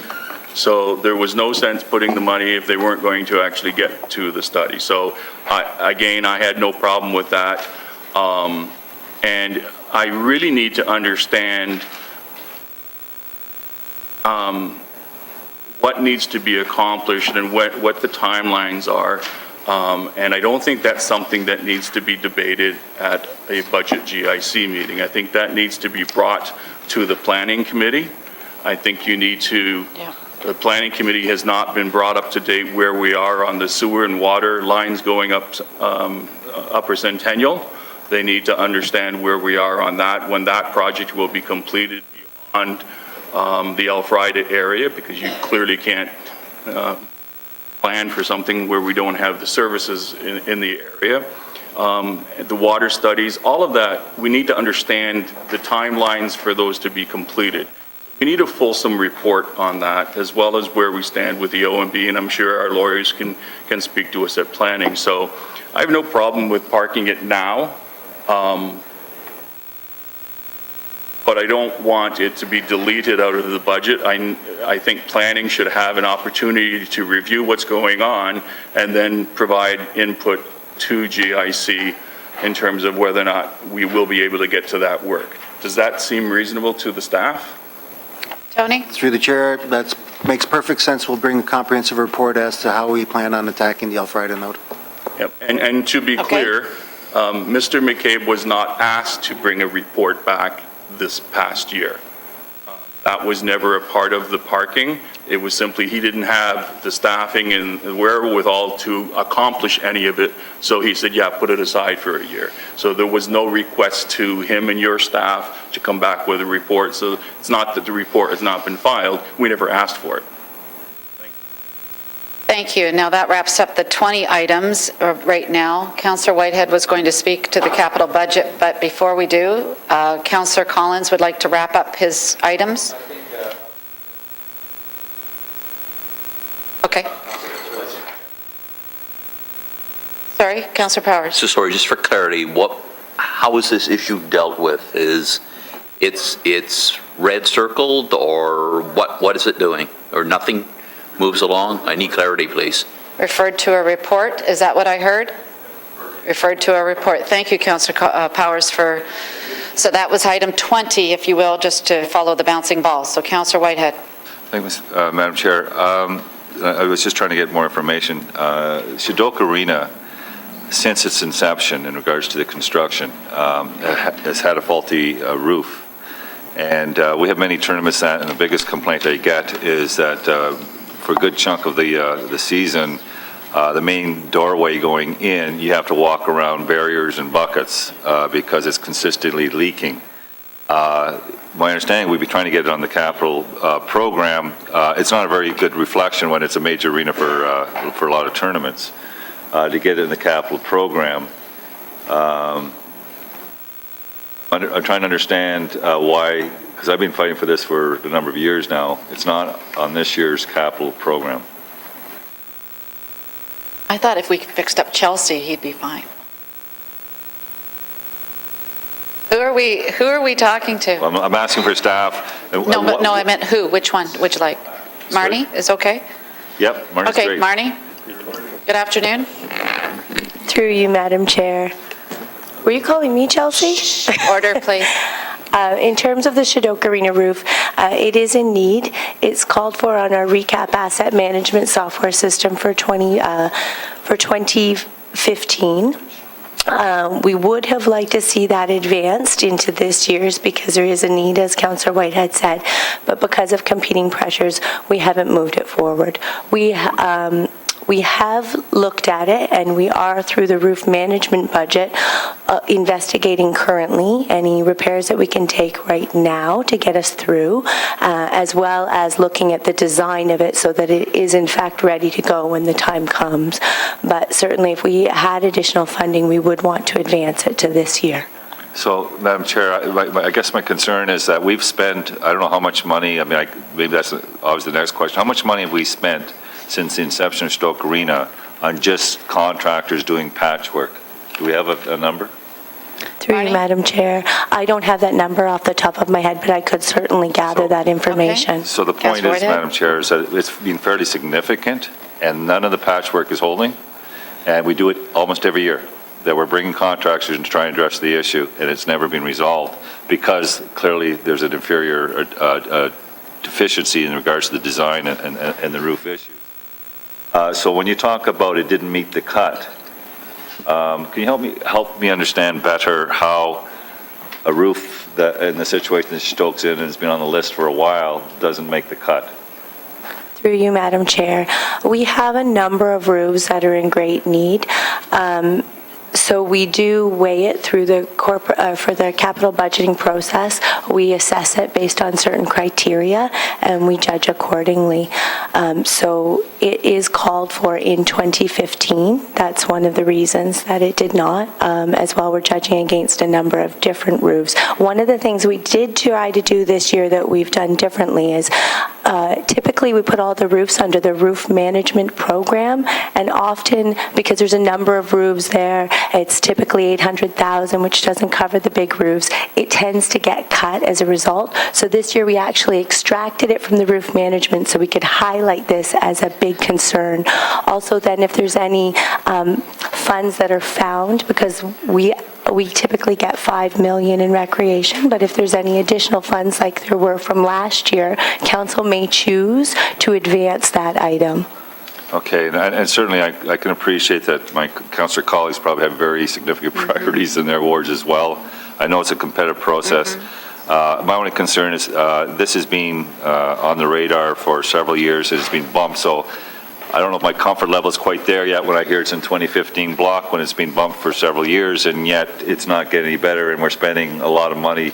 So there was no sense putting the money if they weren't going to actually get to the study. So again, I had no problem with that. And I really need to understand what needs to be accomplished and what the timelines are. And I don't think that's something that needs to be debated at a budget GIC meeting. I think that needs to be brought to the planning committee. I think you need to, the planning committee has not been brought up to date where we are on the sewer and water lines going up Upper Centennial. They need to understand where we are on that, when that project will be completed beyond the Elfrida area, because you clearly can't plan for something where we don't have the services in the area. The water studies, all of that, we need to understand the timelines for those to be completed. We need a fulsome report on that, as well as where we stand with the OMB, and I'm sure our lawyers can speak to us at planning. So I have no problem with parking it now, but I don't want it to be deleted out of the budget. I think planning should have an opportunity to review what's going on and then provide input to GIC in terms of whether or not we will be able to get to that work. Does that seem reasonable to the staff? Tony? Through the chair, that makes perfect sense. We'll bring a comprehensive report as to how we plan on attacking the Elfrida node. Yep. And to be clear, Mr. McCabe was not asked to bring a report back this past year. That was never a part of the parking. It was simply he didn't have the staffing and wherewithal to accomplish any of it. So he said, yeah, put it aside for a year. So there was no request to him and your staff to come back with a report. So it's not that the report has not been filed. We never asked for it. Thank you. Now that wraps up the 20 items right now. Councillor Whitehead was going to speak to the capital budget, but before we do, Councillor Collins would like to wrap up his items. Okay. Sorry, Councillor Powers. So sorry, just for clarity, how is this issue dealt with? It's red circled, or what is it doing? Or nothing moves along? I need clarity, please. Referred to a report, is that what I heard? Referred to a report. Thank you, Councillor Powers, so that was item 20, if you will, just to follow the bouncing ball. So Councillor Whitehead. Thank you, Madam Chair. I was just trying to get more information. Shidok Arena, since its inception in regards to the construction, has had a faulty roof. And we have many tournaments and the biggest complaint I get is that for a good chunk of the season, the main doorway going in, you have to walk around barriers and buckets because it's consistently leaking. My understanding, we'd be trying to get it on the capital program. It's not a very good reflection when it's a major arena for a lot of tournaments. To get it in the capital program, I'm trying to understand why, because I've been fighting for this for a number of years now. It's not on this year's capital program. I thought if we fixed up Chelsea, he'd be fine. Who are we talking to? I'm asking for staff. No, I meant who, which one would you like? Marnie is okay? Yep, Marnie's Okay, great. Marnie, good afternoon. Through you, Madam Chair. Were you calling me Chelsea? Order, please. In terms of the Shadok Arena roof, it is in need. It's called for on our recap asset management software system for 2015. We would have liked to see that advanced into this year's because there is a need, as Councillor Whitehead said, but because of competing pressures, we haven't moved it forward. We have looked at it, and we are, through the roof management budget, investigating currently any repairs that we can take right now to get us through, as well as looking at the design of it so that it is in fact ready to go when the time comes. But certainly if we had additional funding, we would want to advance it to this year. So, Madam Chair, I guess my concern is that we've spent, I don't know how much money, I mean, maybe that's obviously the next question. How much money have we spent since the inception of Stoke Arena on just contractors doing patchwork? Do we have a number? Through you, Madam Chair. I don't have that number off the top of my head, but I could certainly gather that information. So the point is, Madam Chair, is that it's been fairly significant, and none of the patchwork is holding, and we do it almost every year, that we're bringing contractors to try and address the issue, and it's never been resolved, because clearly there's an inferior deficiency in regards to the design and the roof issues. So when you talk about it didn't meet the cut, can you help me understand better how a roof that in the situation that Stoke's in and has been on the list for a while doesn't make the cut? Through you, Madam Chair. We have a number of roofs that are in great need. So we do weigh it through the for the capital budgeting process. We assess it based on certain criteria, and we judge accordingly. So it is called for in 2015. That's one of the reasons that it did not. As well, we're judging against a number of different roofs. One of the things we did try to do this year that we've done differently is typically we put all the roofs under the roof management program, and often because there's a number of roofs there, it's typically 800,000, which doesn't cover the big roofs. It tends to get cut as a result. So this year we actually extracted it from the roof management so we could highlight this as a big concern. Also then if there's any funds that are found, because we typically get 5 million in recreation, but if there's any additional funds like there were from last year, council may choose to advance that item. Okay, and certainly I can appreciate that my councillor colleagues probably have very significant priorities in their wards as well. I know it's a competitive process. My only concern is this has been on the radar for several years. It's been bumped, so I don't know if my comfort level is quite there yet when I hear it's in 2015 block when it's been bumped for several years, and yet it's not getting any better, and we're spending a lot of money.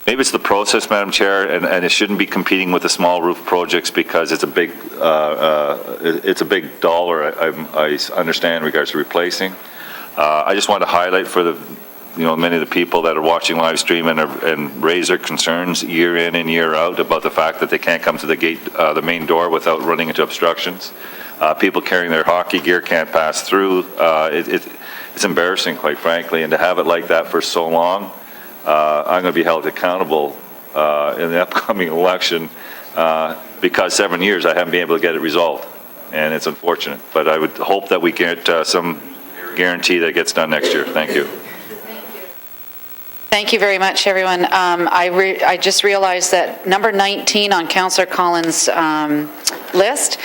Maybe it's the process, Madam Chair, and it shouldn't be competing with the small roof projects because it's a big dollar, I understand, in regards to replacing. I just want to highlight for the, many of the people that are watching live stream and raise their concerns year in and year out about the fact that they can't come to the gate, the main door without running into obstructions. People carrying their hockey gear can't pass through. It's embarrassing, quite frankly, and to have it like that for so long, I'm going to be held accountable in the upcoming election because 7 years I haven't been able to get it resolved, and it's unfortunate. But I would hope that we get some guarantee that it gets done next year. Thank you. Thank you very much, everyone. I just realized that number 19 on Councillor Collins' list.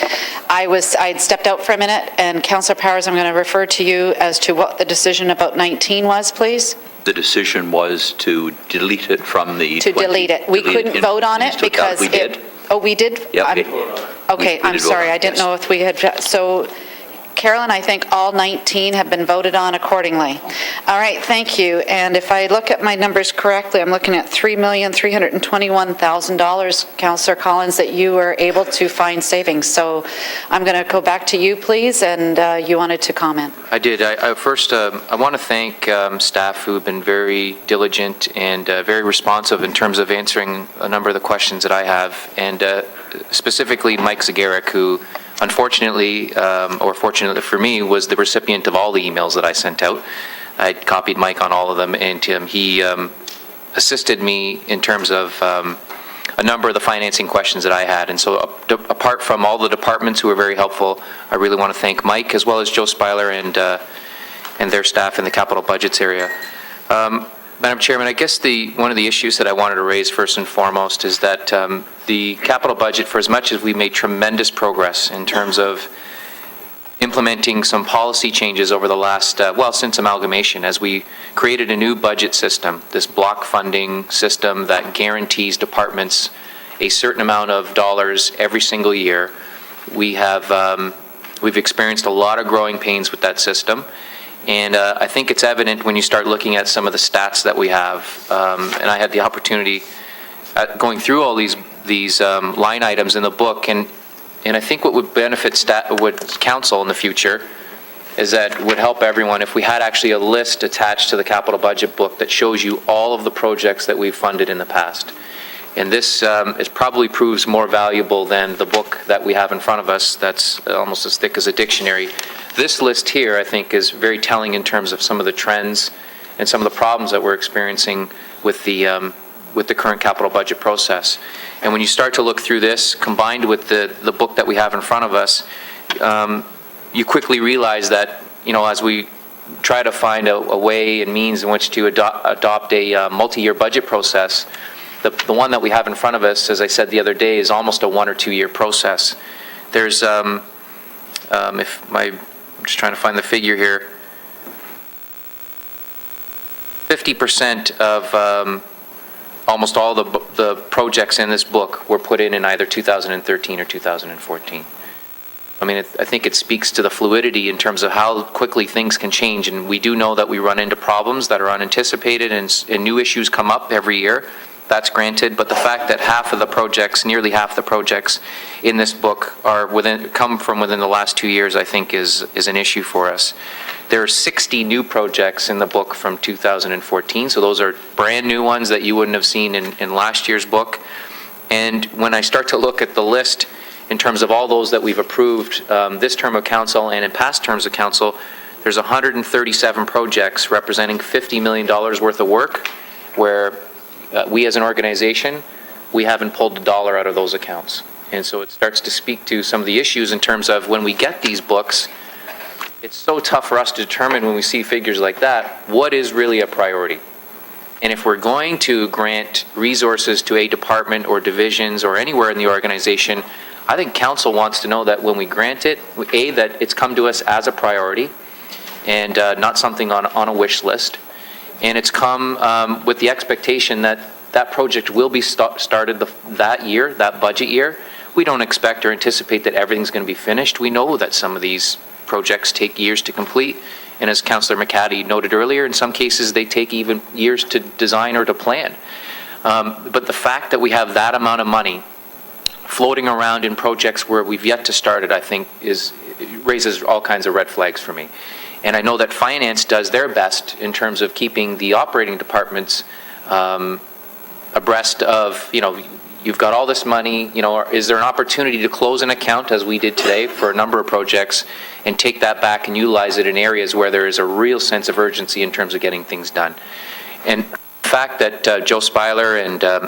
I'd stepped out for a minute, and Councillor Powers, I'm going to refer to you as to what the decision about 19 was, please. The decision was to delete it from the... To delete it. We couldn't vote on it because... We did. Oh, we did? Yep. Okay, I'm sorry, I didn't know if we had, so Carolyn, I think all 19 have been voted on accordingly. All right, thank you. And if I look at my numbers correctly, I'm looking at $3,321,000, Councillor Collins, that you were able to find savings. So I'm going to go back to you, please, and you wanted to comment. I did. First, I want to thank staff who have been very diligent and very responsive in terms of answering a number of the questions that I have, and specifically Mike Zagaric, who unfortunately, or fortunately for me, was the recipient of all the emails that I sent out. I copied Mike on all of them, and he assisted me in terms of a number of the financing questions that I had. And so apart from all the departments who were very helpful, I really want to thank Mike as well as Joe Speiler and their staff in the capital budgets area. Madam Chairman, I guess one of the issues that I wanted to raise first and foremost is that the capital budget, for as much as we made tremendous progress in terms of implementing some policy changes over the last, since amalgamation, as we created a new budget system, this block funding system that guarantees departments a certain amount of dollars every single year. We've experienced a lot of growing pains with that system. And I think it's evident when you start looking at some of the stats that we have. And I had the opportunity going through all these line items in the book. And I think what would benefit council in the future is that it would help everyone if we had actually a list attached to the capital budget book that shows you all of the projects that we've funded in the past. And this probably proves more valuable than the book that we have in front of us that's almost as thick as a dictionary. This list here, I think, is very telling in terms of some of the trends and some of the problems that we're experiencing with the current capital budget process. And when you start to look through this, combined with the book that we have in front of us, you quickly realize that, as we try to find a way and means in which to adopt a multi-year budget process, the one that we have in front of us, as I said the other day, is almost a 1 or 2 year process. There's, I'm just trying to find the figure here, 50% of almost all the projects in this book were put in either 2013 or 2014. I mean, I think it speaks to the fluidity in terms of how quickly things can change, and we do know that we run into problems that are unanticipated and new issues come up every year. That's granted, but the fact that nearly half the projects in this book come from within the last 2 years, I think is an issue for us. There are 60 new projects in the book from 2014, so those are brand new ones that you wouldn't have seen in last year's book. And when I start to look at the list in terms of all those that we've approved this term of council and in past terms of council, there's 137 projects representing $50 million worth of work where we as an organization, we haven't pulled a dollar out of those accounts. And so it starts to speak to some of the issues in terms of when we get these books, it's so tough for us to determine when we see figures like that, what is really a priority. And if we're going to grant resources to a department or divisions or anywhere in the organization, I think council wants to know that when we grant it, that it's come to us as a priority and not something on a wish list. And it's come with the expectation that that project will be started that year, that budget year. We don't expect or anticipate that everything's going to be finished. We know that some of these projects take years to complete. And as Councillor McCaddy noted earlier, in some cases they take even years to design or to plan. But the fact that we have that amount of money floating around in projects where we've yet to start it, I think raises all kinds of red flags for me. And I know that finance does their best in terms of keeping the operating departments abreast of, you've got all this money, is there an opportunity to close an account as we did today for a number of projects and take that back and utilize it in areas where there is a real sense of urgency in terms of getting things done. And the fact that Joe Speiler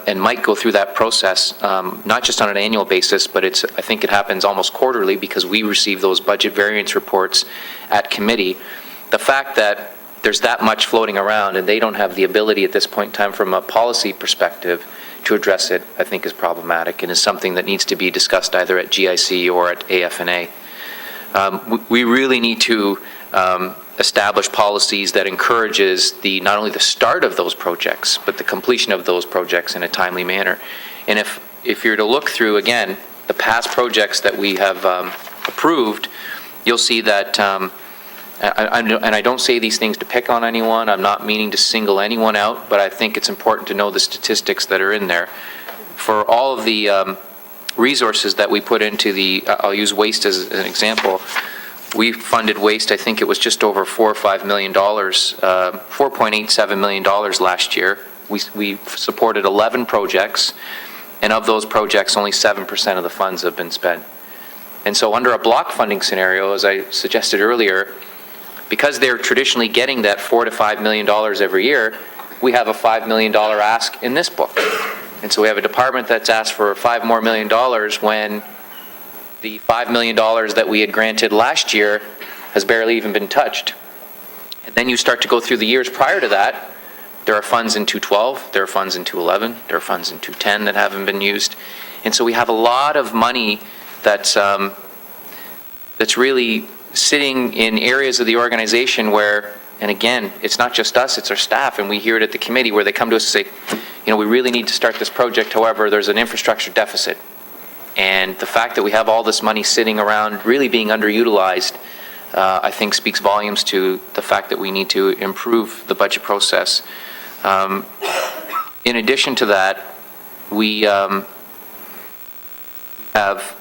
and Mike go through that process, not just on an annual basis, but I think it happens almost quarterly because we receive those budget variance reports at committee. The fact that there's that much floating around and they don't have the ability at this point in time from a policy perspective to address it, I think is problematic and is something that needs to be discussed either at GIC or at AFNA. We really need to establish policies that encourages not only the start of those projects, but the completion of those projects in a timely manner. And if you're to look through, again, the past projects that we have approved, you'll see that, and I don't say these things to pick on anyone, I'm not meaning to single anyone out, but I think it's important to know the statistics that are in there. For all of the resources that we put into I'll use waste as an example, we funded waste, I think it was just over $4 or $5 million, $4.87 million last year. We supported 11 projects, and of those projects, only 7% of the funds have been spent. And so under a block funding scenario, as I suggested earlier, because they're traditionally getting that $4 to $5 million every year, we have a $5 million ask in this book. And so we have a department that's asked for $5 more million when the $5 million that we had granted last year has barely even been touched. And then you start to go through the years prior to that, there are funds in 212, there are funds in 211, there are funds in 210 that haven't been used. And so we have a lot of money that's really sitting in areas of the organization where, and again, it's not just us, it's our staff, and we hear it at the committee where they come to us and say, we really need to start this project, however, there's an infrastructure deficit. And the fact that we have all this money sitting around really being underutilized, I think speaks volumes to the fact that we need to improve the budget process. In addition to that, we have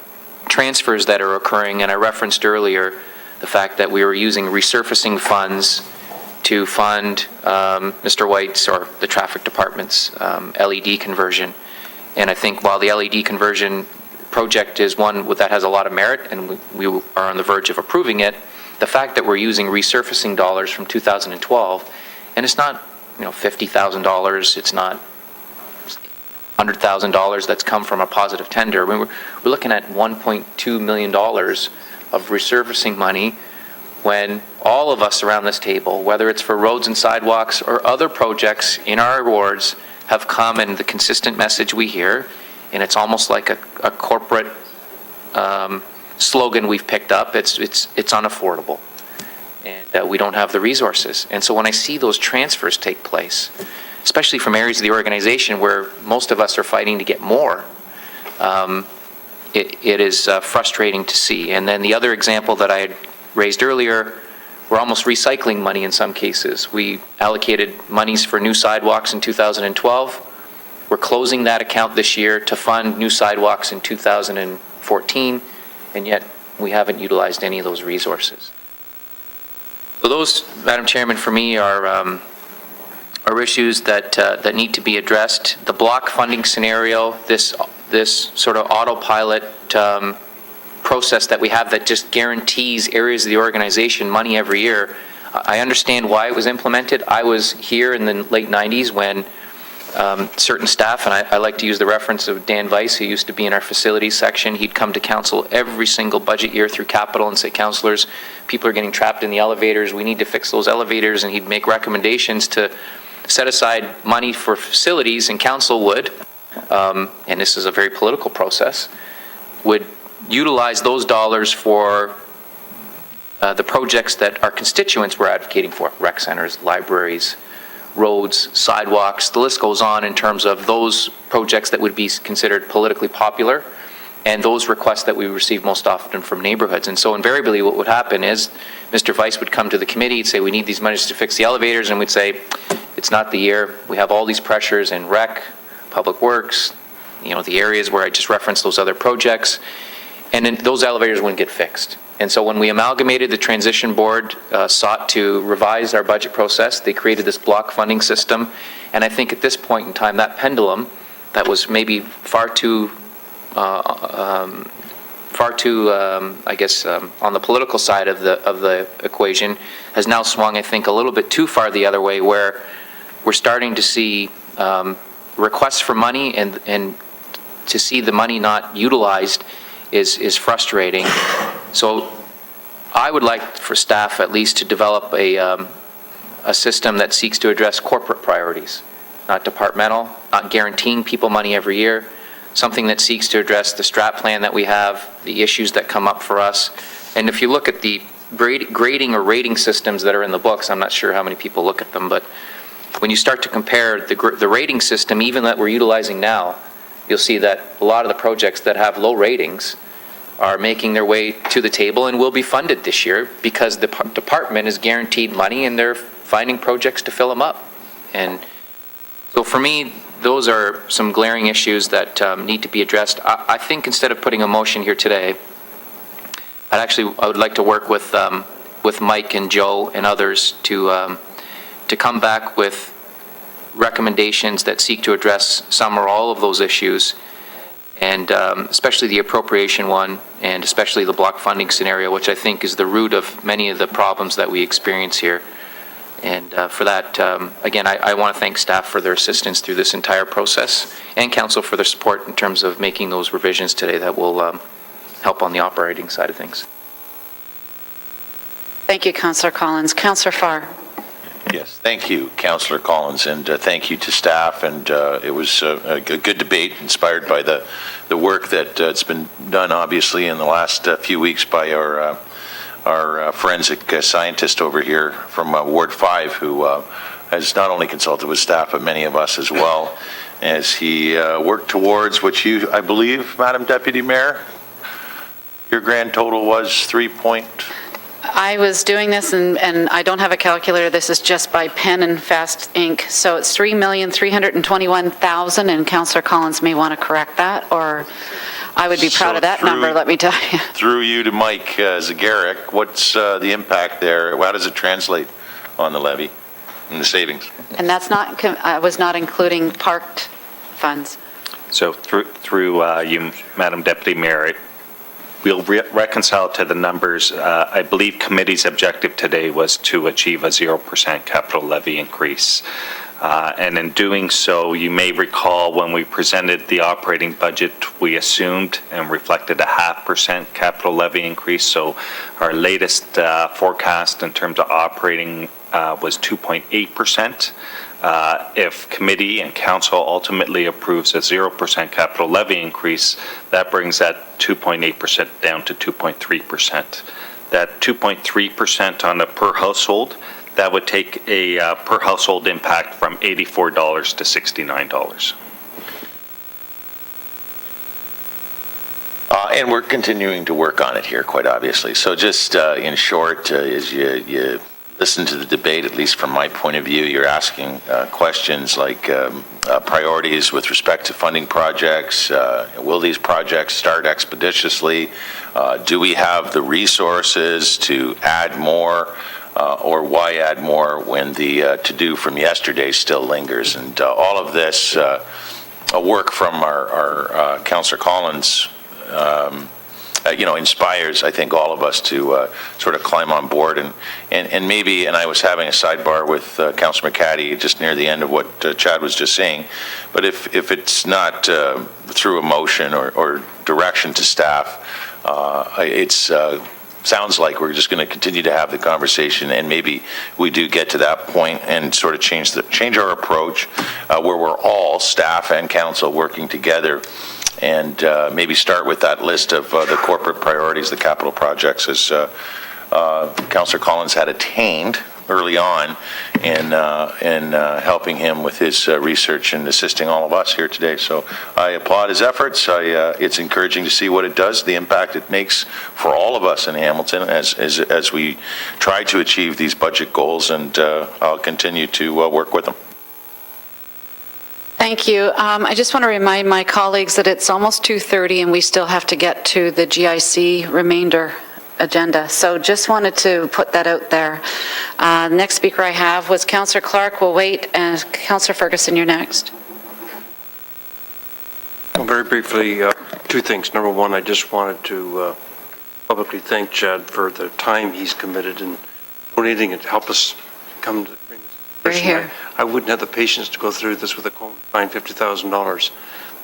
transfers that are occurring, and I referenced earlier the fact that we were using resurfacing funds to fund Mr. White's or the traffic department's LED conversion. And I think while the LED conversion project is one that has a lot of merit, and we are on the verge of approving it, the fact that we're using resurfacing dollars from 2012, and it's not $50,000, it's not $100,000 that's come from a positive tender. We're looking at $1.2 million of resurfacing money when all of us around this table, whether it's for roads and sidewalks or other projects in our awards, have come, and the consistent message we hear, and it's almost like a corporate slogan we've picked up, it's unaffordable. And we don't have the resources. And so when I see those transfers take place, especially from areas of the organization where most of us are fighting to get more, it is frustrating to see. And then the other example that I had raised earlier, we're almost recycling money in some cases. We allocated monies for new sidewalks in 2012. We're closing that account this year to fund new sidewalks in 2014, and yet we haven't utilized any of those resources. So those, Madam Chairman, for me are issues that need to be addressed. The block funding scenario, this sort of autopilot process that we have that just guarantees areas of the organization money every year. I understand why it was implemented. I was here in the late 90s when certain staff, and I like to use the reference of Dan Weiss, who used to be in our facilities section. He'd come to council every single budget year through capital and say, councillors, people are getting trapped in the elevators. We need to fix those elevators. And he'd make recommendations to set aside money for facilities, and council would, and this is a very political process, would utilize those dollars for the projects that our constituents were advocating for, rec centers, libraries, roads, sidewalks, the list goes on in terms of those projects that would be considered politically popular and those requests that we receive most often from neighborhoods. And so invariably what would happen is Mr. Weiss would come to the committee and say, we need these monies to fix the elevators, and we'd say, it's not the year. We have all these pressures in rec, public works, the areas where I just referenced those other projects, and then those elevators wouldn't get fixed. And so when we amalgamated, the transition board sought to revise our budget process. They created this block funding system. And I think at this point in time, that pendulum that was maybe far too, on the political side of the equation, has now swung, I think, a little bit too far the other way, where we're starting to see requests for money, and to see the money not utilized is frustrating. So I would like for staff at least to develop a system that seeks to address corporate priorities. not departmental, not guaranteeing people money every year, something that seeks to address the strat plan that we have, the issues that come up for us. And if you look at the grading or rating systems that are in the books, I'm not sure how many people look at them, but when you start to compare the rating system, even that we're utilizing now, you'll see that a lot of the projects that have low ratings are making their way to the table and will be funded this year because the department is guaranteed money and they're finding projects to fill them up. And so for me, those are some glaring issues that need to be addressed. I think instead of putting a motion here today, I would like to work with Mike and Joe and others to come back with recommendations that seek to address some or all of those issues, and especially the appropriation one, and especially the block funding scenario, which I think is the root of many of the problems that we experience here. And for that, again, I want to thank staff for their assistance through this entire process, and council for their support in terms of making those revisions today that will help on the operating side of things. Thank you, Councillor Collins. Councillor Farr. Yes, thank you, Councillor Collins, and thank you to staff. And it was a good debate inspired by the work that's been done, obviously, in the last few weeks by our forensic scientist over here from Ward 5, who has not only consulted with staff, but many of us as well, as he worked towards what you, I believe, Madam Deputy Mayor, your grand total was 3 point... I was doing this, and I don't have a calculator. This is just by pen and fast ink. So it's $3,321,000, and Councillor Collins may want to correct that, or I would be proud of that number, let me tell you. Through you to Mike Zagaric, what's the impact there? How does it translate on the levy and the savings? And that's not, I was not including parked funds. So through you, Madam Deputy Mayor, we'll reconcile to the numbers. I believe committee's objective today was to achieve a 0% capital levy increase. And in doing so, you may recall when we presented the operating budget, we assumed and reflected a 0.5% capital levy increase. So our latest forecast in terms of operating was 2.8%. If committee and council ultimately approves a 0% capital levy increase, that brings that 2.8% down to 2.3%. That 2.3% on a per household, that would take a per household impact from $84 to $69. And we're continuing to work on it here, quite obviously. So just in short, as you listen to the debate, at least from my point of view, you're asking questions like priorities with respect to funding projects. Will these projects start expeditiously? Do we have the resources to add more? Or why add more when the to-do from yesterday still lingers? And all of this work from our Councillor Collins inspires, I think, all of us to sort of climb on board. And maybe, and I was having a sidebar with Councillor McCaddy just near the end of what Chad was just saying, but if it's not through a motion or direction to staff, it's sounds like we're just going to continue to have the conversation, and maybe we do get to that point and sort of change our approach where we're all, staff and council, working together, and maybe start with that list of the corporate priorities, the capital projects, as Councillor Collins had attained early on in helping him with his research and assisting all of us here today. So I applaud his efforts. It's encouraging to see what it does, the impact it makes for all of us in Hamilton as we try to achieve these budget goals, and I'll continue to work with them. Thank you. I just want to remind my colleagues that it's almost 2:30 and we still have to get to the GIC remainder agenda. So just wanted to put that out there. Next speaker I have was Councillor Clark. We'll wait, and Councillor Ferguson, you're next. Well, very briefly, two things. Number one, I just wanted to publicly thank Chad for the time he's committed in donating it to help us come to bring this. Right here. I wouldn't have the patience to go through this with a cold fine $50,000,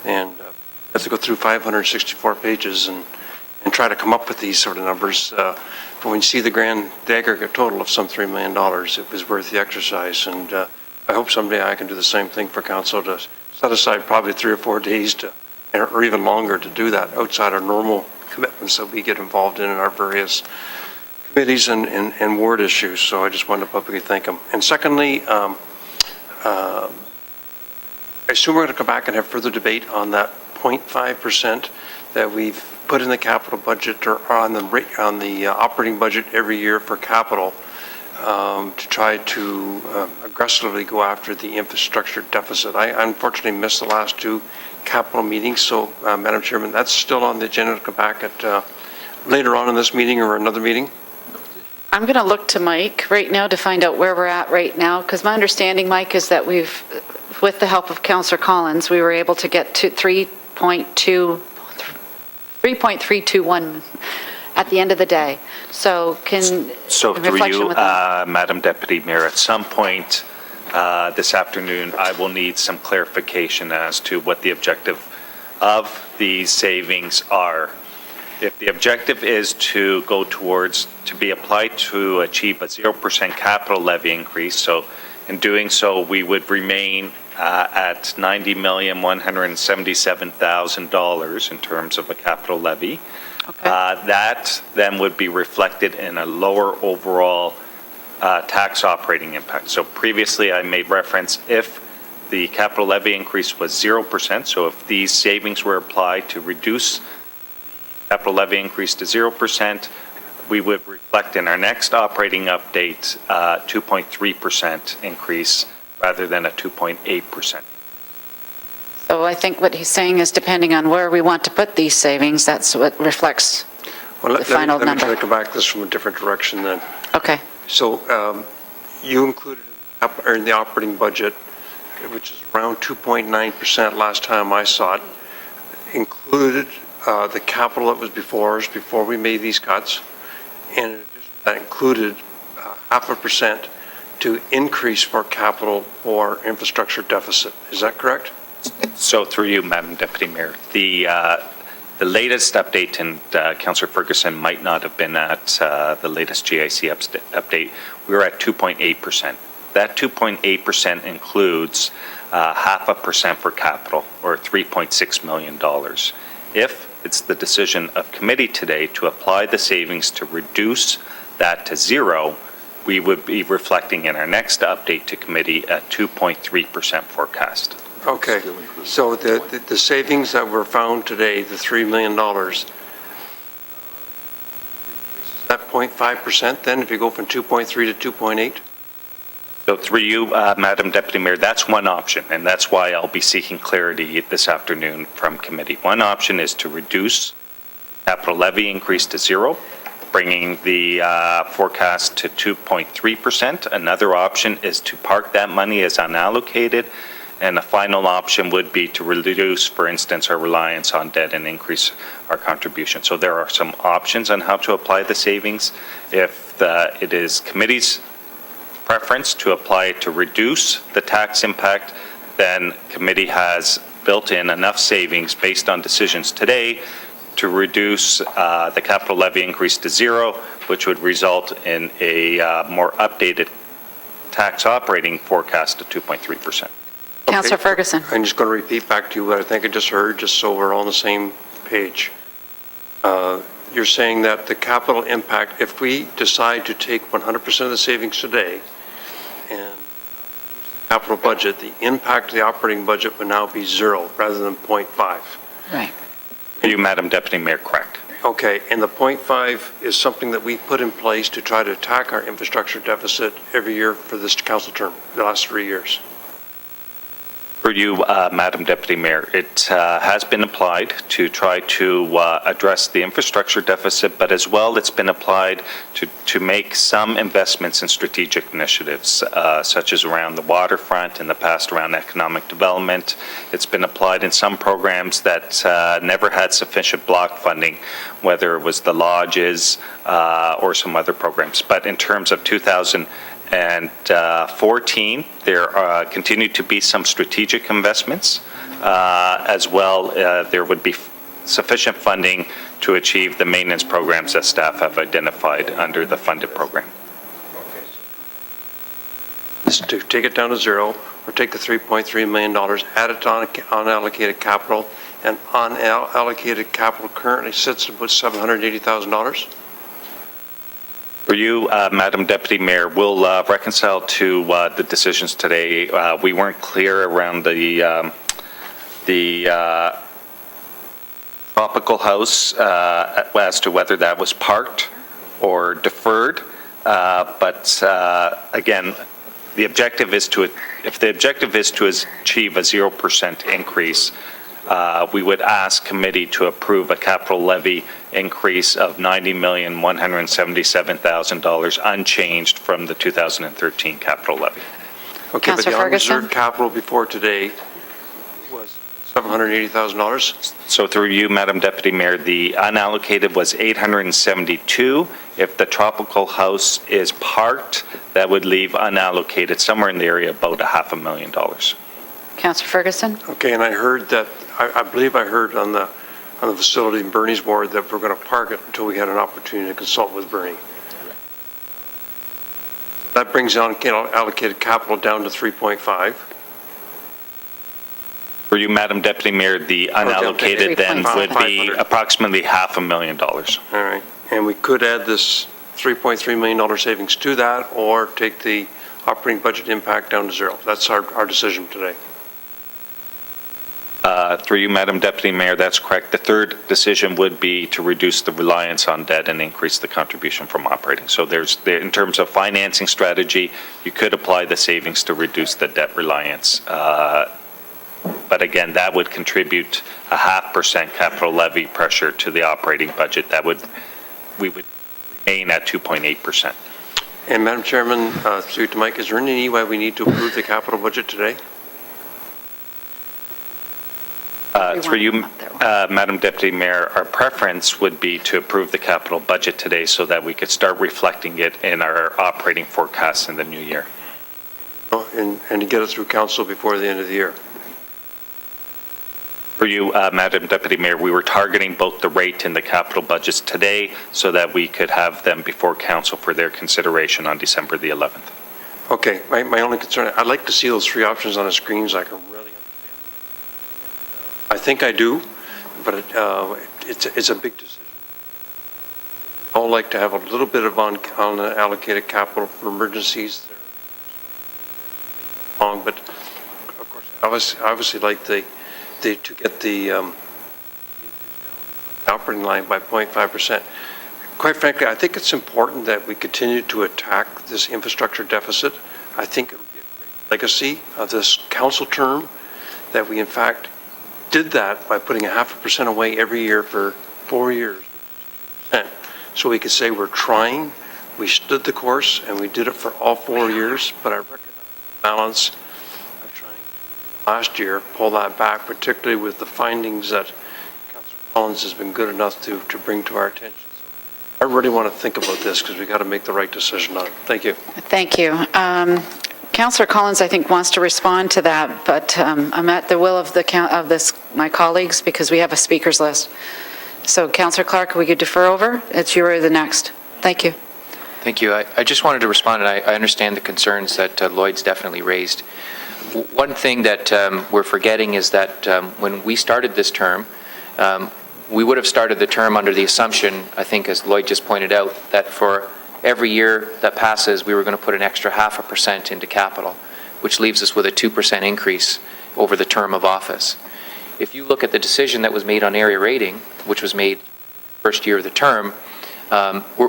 and have to go through 564 pages and try to come up with these sort of numbers. When you see the aggregate total of some $3 million, it was worth the exercise. And I hope someday I can do the same thing for council, to set aside probably 3 or 4 days to, or even longer, to do that outside our normal commitments that we get involved in our various committees and ward issues. So I just wanted to publicly thank them. And secondly, I assume we're going to come back and have further debate on that 0.5% that we've put in the capital budget, or on the operating budget every year for capital, to try to aggressively go after the infrastructure deficit. I unfortunately missed the last 2 capital meetings, so Madam Chairman, that's still on the agenda to come back at later on in this meeting or another meeting. I'm going to look to Mike right now to find out where we're at right now, because my understanding, Mike, is that we've, with the help of Councillor Collins, we were able to get to 3.321 at the end of the day. So So in through reflection you, with that- Madam Deputy Mayor, at some point this afternoon, I will need some clarification as to what the objective of these savings are. If the objective is to go towards, to be applied to achieve a 0% capital levy increase, so in doing so, we would remain at $90,177,000 in terms of a capital levy. That then would be reflected in a lower overall tax operating impact. So previously, I made reference if the capital levy increase was 0%, so if these savings were applied to reduce capital levy increase to 0%, we would reflect in our next operating update 2.3% increase rather than a 2.8%. So I think what he's saying is, depending on where we want to put these savings, that's what reflects the final Let me number. try to come back this from a different direction then. Okay. So you included in the operating budget, which is around 2.9% last time I saw it, included the capital that was before us before we made these cuts, and in addition, that included 0.5% to increase for capital or infrastructure deficit. Is that correct? So through you, Madam Deputy Mayor, the latest update, and Councillor Ferguson might not have been at the latest GIC update, we were at 2.8%. That 2.8% includes 0.5% for capital, or $3.6 million. If it's the decision of committee today to apply the savings to reduce that to 0, we would be reflecting in our next update to committee a 2.3% forecast. Okay, so the savings that were found today, the $3 million, that 0.5% then, if you go from 2.3 to 2.8? So through you, Madam Deputy Mayor, that's one option, and that's why I'll be seeking clarity this afternoon from committee. One option is to reduce capital levy increase to 0, bringing the forecast to 2.3%. Another option is to park that money as unallocated, and the final option would be to reduce, for instance, our reliance on debt and increase our contribution. So there are some options on how to apply the savings. If it is committee's preference to apply it to reduce the tax impact, then committee has built in enough savings based on decisions today to reduce the capital levy increase to 0, which would result in a more updated tax operating forecast of 2.3%. Councillor Ferguson. I'm just going to repeat back to you what I think I just heard, just so we're all on the same page. You're saying that the capital impact, if we decide to take 100% of the savings today and capital budget, the impact of the operating budget would now be 0 rather than 0.5. Right. Are you, Madam Deputy Mayor, correct? Okay, and the 0.5 is something that we put in place to try to attack our infrastructure deficit every year for this council term, the last 3 years. For you, Madam Deputy Mayor, it has been applied to try to address the infrastructure deficit, but as well it's been applied to make some investments in strategic initiatives, such as around the waterfront, in the past around economic development. It's been applied in some programs that never had sufficient block funding, whether it was the lodges or some other programs. But in terms of 2014, there continued to be some strategic investments. As well, there would be sufficient funding to achieve the maintenance programs that staff have identified under the funded program. is to take it down to zero, or take the $3.3 million, add it on unallocated capital, and unallocated capital currently sits at about $780,000? For you, Madam Deputy Mayor, we'll reconcile to the decisions today. We weren't clear around the Tropical House as to whether that was parked or deferred. But again, the objective is to, if the objective is to achieve a 0% increase, we would ask committee to approve a capital levy increase of $90,177,000 unchanged from the 2013 capital levy. Okay, but the Councillor Ferguson? unreserved capital before today was $780,000? So through you, Madam Deputy Mayor, the unallocated was 872. If the Tropical House is parked, that would leave unallocated somewhere in the area about $500,000. Councillor Ferguson? Okay, and I heard that, I believe I heard on the facility in Bernie's ward that we're going to park it until we had an opportunity to consult with Bernie. That brings allocated capital down to 3.5. For you, Madam Deputy Mayor, the unallocated then would be approximately $500,000. All right, and we could add this $3.3 million savings to that, or take the operating budget impact down to zero. That's our decision today. Through you, Madam Deputy Mayor, that's correct. The third decision would be to reduce the reliance on debt and increase the contribution from operating. So in terms of financing strategy, you could apply the savings to reduce the debt reliance. But again, that would contribute 0.5% capital levy pressure to the operating budget. We would remain at 2.8%. And Madam Chairman, through you to Mike, is there any way we need to approve the capital budget today? Through you, Madam Deputy Mayor, our preference would be to approve the capital budget today so that we could start reflecting it in our operating forecasts in the new year. Oh, and to get it through council before the end of the year? For you, Madam Deputy Mayor, we were targeting both the rate and the capital budgets today so that we could have them before council for their consideration on December the 11th. Okay, my only concern, I'd like to see those three options on the screen so I can really understand. I think I do, but it's a big decision. I would like to have a little bit of unallocated capital for emergencies. But of course, I obviously like to get the operating line by 0.5%. Quite frankly, I think it's important that we continue to attack this infrastructure deficit. I think it would be a great legacy of this council term that we in fact did that by putting 0.5% away every year for 4 years. So we could say we're trying, we stood the course, and we did it for all 4 years, but I recognize the balance of trying to, last year, pull that back, particularly with the findings that Councillor Collins has been good enough to bring to our attention. So I really want to think about this because we got to make the right decision on it. Thank you. Thank you. Councillor Collins, I think, wants to respond to that, but I'm at the will of my colleagues because we have a speakers list. So, Councillor Clark, we could defer over. You are the next. Thank you. Thank you. I just wanted to respond, and I understand the concerns that Lloyd's definitely raised. One thing that we're forgetting is that when we started this term, we would have started the term under the assumption, I think, as Lloyd just pointed out, that for every year that passes, we were going to put an extra 0.5% into capital, which leaves us with a 2% increase over the term of office. If you look at the decision that was made on area rating, which was made first year of the term,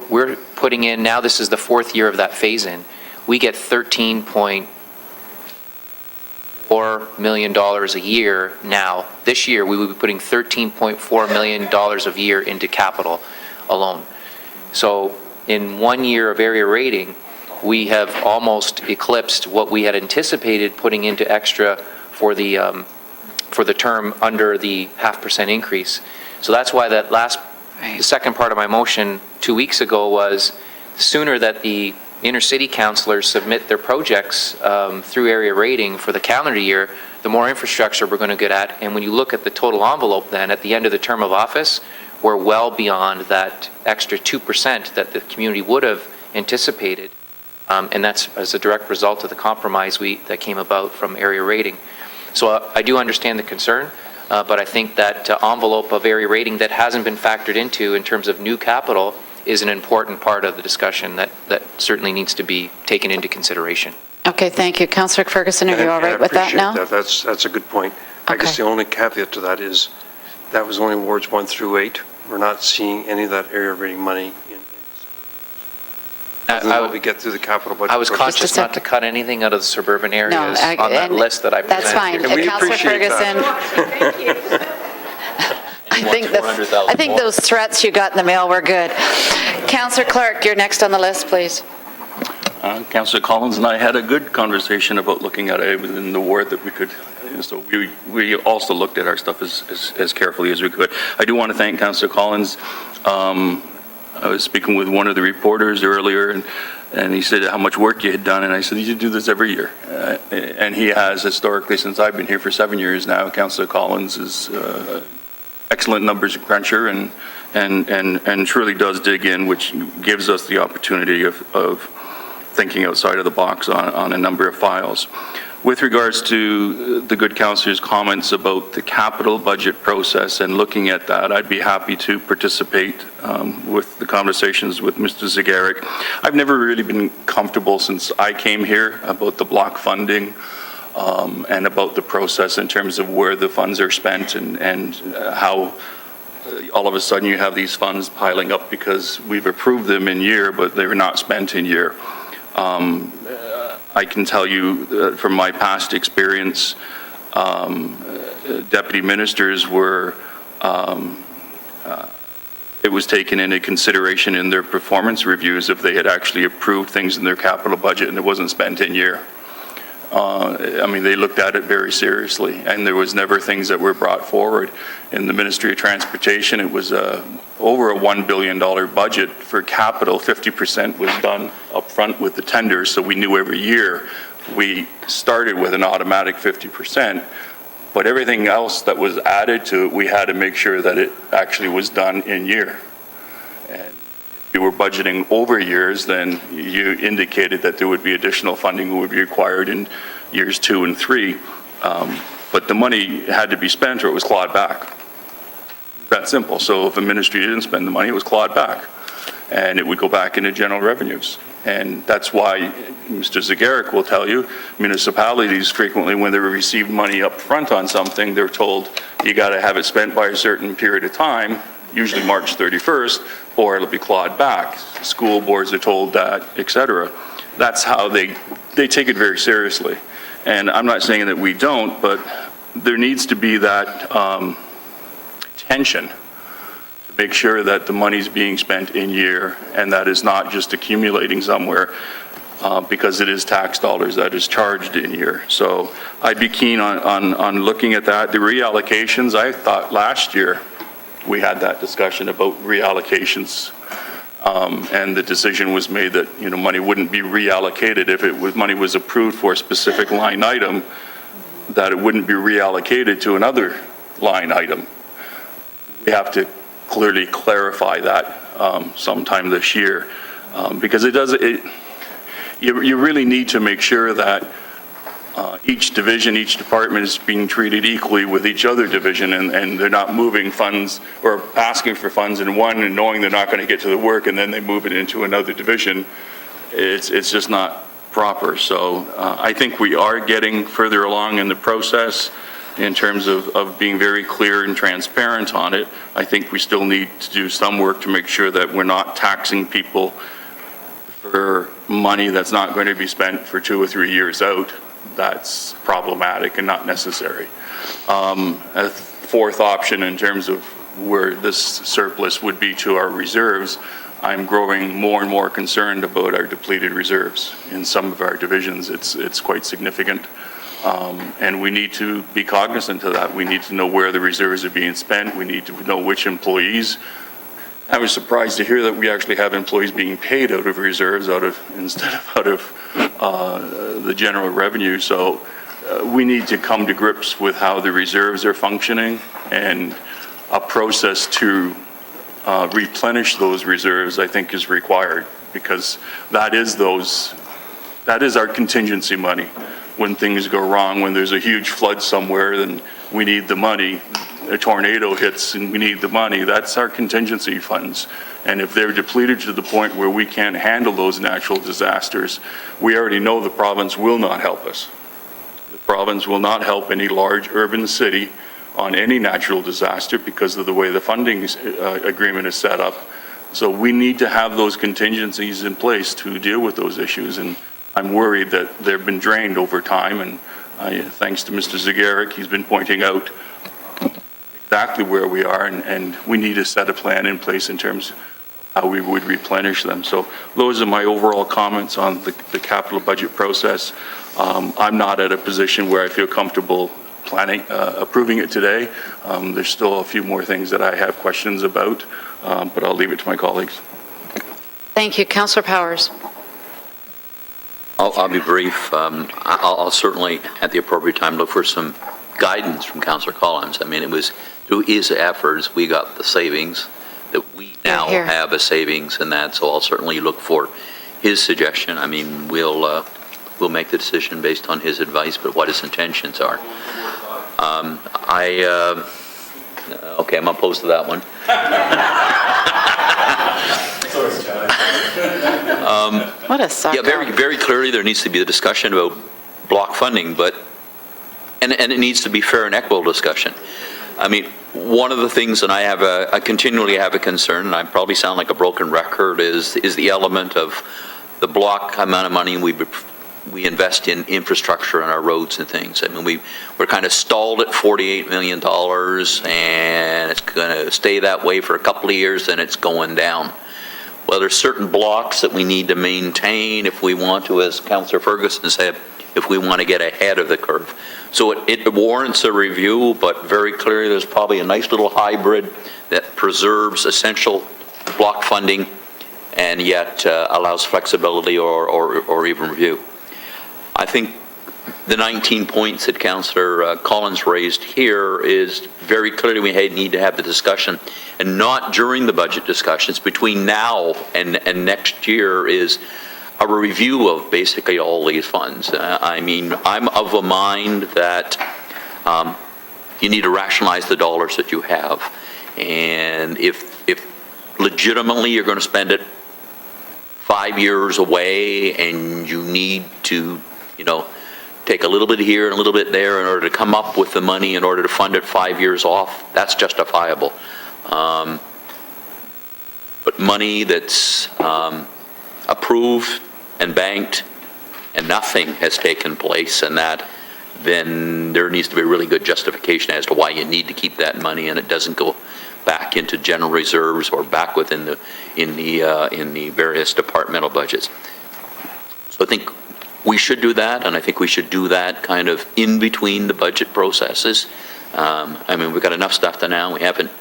we're putting in, now this is the fourth year of that phase-in, we get $13.4 million a year now. This year, we will be putting $13.4 million a year into capital alone. So in 1 year of area rating, we have almost eclipsed what we had anticipated putting into extra for the term under the 0.5% increase. So that's why the second part of my motion 2 weeks ago was sooner that the inner city councillors submit their projects through area rating for the calendar year, the more infrastructure we're going to get at. And when you look at the total envelope then at the end of the term of office, we're well beyond that extra 2% that the community would have anticipated and that's as a direct result of the compromise that came about from area rating. So I do understand the concern, but I think that envelope of area rating that hasn't been factored into in terms of new capital is an important part of the discussion that certainly needs to be taken into consideration. Okay, thank you. Councillor Ferguson, are you all right with that now? I appreciate that. That's a good point. I guess the only caveat to that is that was only wards 1 through 8. We're not seeing any of that area rating money in what we get through the capital budget. I was conscious not to cut anything out of the suburban areas on that list that I presented. That's fine. And we Councillor appreciate Ferguson. I think those threats you got in the mail were good. Councillor Clark, you're next on the list, please. Councillor Collins and I had a good conversation about looking at it within the ward that we could, so we also looked at our stuff as carefully as we could. I do want to thank Councillor Collins. I was speaking with one of the reporters earlier, and he said how much work you had done, and I said, you do this every year. And he has historically, since I've been here for 7 years now. Councillor Collins is excellent numbers cruncher and truly does dig in, which gives us the opportunity of thinking outside of the box on a number of files. With regards to the good councillor's comments about the capital budget process and looking at that, I'd be happy to participate with the conversations with Mr. Zegarac. I've never really been comfortable since I came here about the block funding and about the process in terms of where the funds are spent and how all of a sudden you have these funds piling up because we've approved them in year, but they're not spent in year. I can tell you from my past experience, deputy ministers were, it was taken into consideration in their performance reviews if they had actually approved things in their capital budget and it wasn't spent in year. I mean, they looked at it very seriously, and there was never things that were brought forward. In the Ministry of Transportation, it was over a $1 billion budget for capital. 50% was done up front with the tenders, so we knew every year we started with an automatic 50%, but everything else that was added to it, we had to make sure that it actually was done in year. And if you were budgeting over years, then you indicated that there would be additional funding that would be required in years 2 and 3. But the money had to be spent or it was clawed back. That simple. So if a ministry didn't spend the money, it was clawed back. And it would go back into general revenues. And that's why Mr. Zegarac will tell you, municipalities frequently, when they receive money up front on something, they're told you got to have it spent by a certain period of time, usually March 31st, or it'll be clawed back. School boards are told that, et cetera. That's how they take it very seriously. And I'm not saying that we don't, but there needs to be that tension to make sure that the money's being spent in year and that is not just accumulating somewhere because it is tax dollars that is charged in year. So I'd be keen on looking at that. The reallocations, I thought last year we had that discussion about reallocations. And the decision was made that, money wouldn't be reallocated if money was approved for a specific line item, that it wouldn't be reallocated to another line item. We have to clearly clarify that sometime this year, because you really need to make sure that each division, each department is being treated equally with each other division, and they're not moving funds or asking for funds in one and knowing they're not going to get to the work and then they move it into another division. It's just not proper. So I think we are getting further along in the process in terms of being very clear and transparent on it. I think we still need to do some work to make sure that we're not taxing people for money that's not going to be spent for 2 or 3 years out. That's problematic and not necessary. A fourth option in terms of where this surplus would be to our reserves, I'm growing more and more concerned about our depleted reserves. In some of our divisions, it's quite significant. And we need to be cognizant of that. We need to know where the reserves are being spent. We need to know which employees. I was surprised to hear that we actually have employees being paid out of reserves instead of out of the general revenue. So we need to come to grips with how the reserves are functioning, and a process to replenish those reserves, I think, is required, because that is those that is our contingency money. When things go wrong, when there's a huge flood somewhere, then we need the money. A tornado hits and we need the money. That's our contingency funds. And if they're depleted to the point where we can't handle those natural disasters, we already know the province will not help us. The province will not help any large urban city on any natural disaster because of the way the funding agreement is set up. So we need to have those contingencies in place to deal with those issues. And I'm worried that they've been drained over time. And thanks to Mr. Zagaric, he's been pointing out exactly where we are, and we need to set a plan in place in terms of how we would replenish them. So those are my overall comments on the capital budget process. I'm not at a position where I feel comfortable approving it today. There's still a few more things that I have questions about, but I'll leave it to my colleagues. Thank you. Councillor Powers. I'll be brief. I'll certainly, at the appropriate time, look for some guidance from Councillor Collins. I mean, it was through his efforts we got the savings that we now have a savings in that. So I'll certainly look for his suggestion. I mean, we'll make the decision based on his advice, but what his intentions are. Okay, I'm opposed to that one. What a sucker. Yeah, very clearly there needs to be a discussion about block funding, but and it needs to be fair and equitable discussion. I mean, one of the things, and I continually have a concern, and I probably sound like a broken record, is the element of the block amount of money we invest in infrastructure and our roads and things. I mean, we're kind of stalled at $48 million, and it's going to stay that way for a couple of years, and it's going down. Well, there's certain blocks that we need to maintain if we want to, as Councillor Ferguson said, if we want to get ahead of the curve. So it warrants a review, but very clearly there's probably a nice little hybrid that preserves essential block funding and yet allows flexibility or even review. I think the 19 points that Councillor Collins raised here is very clearly we need to have the discussion, and not during the budget discussions. Between now and next year is a review of basically all these funds. I mean, I'm of a mind that you need to rationalize the dollars that you have. And if legitimately you're going to spend it 5 years away and you need to, take a little bit here and a little bit there in order to come up with the money in order to fund it 5 years off, that's justifiable. But money that's approved and banked and nothing has taken place in that, then there needs to be a really good justification as to why you need to keep that money and it doesn't go back into general reserves or back within the various departmental budgets. So I think we should do that, and I think we should do that kind of in between the budget processes. I mean, we've got enough stuff to now. We haven't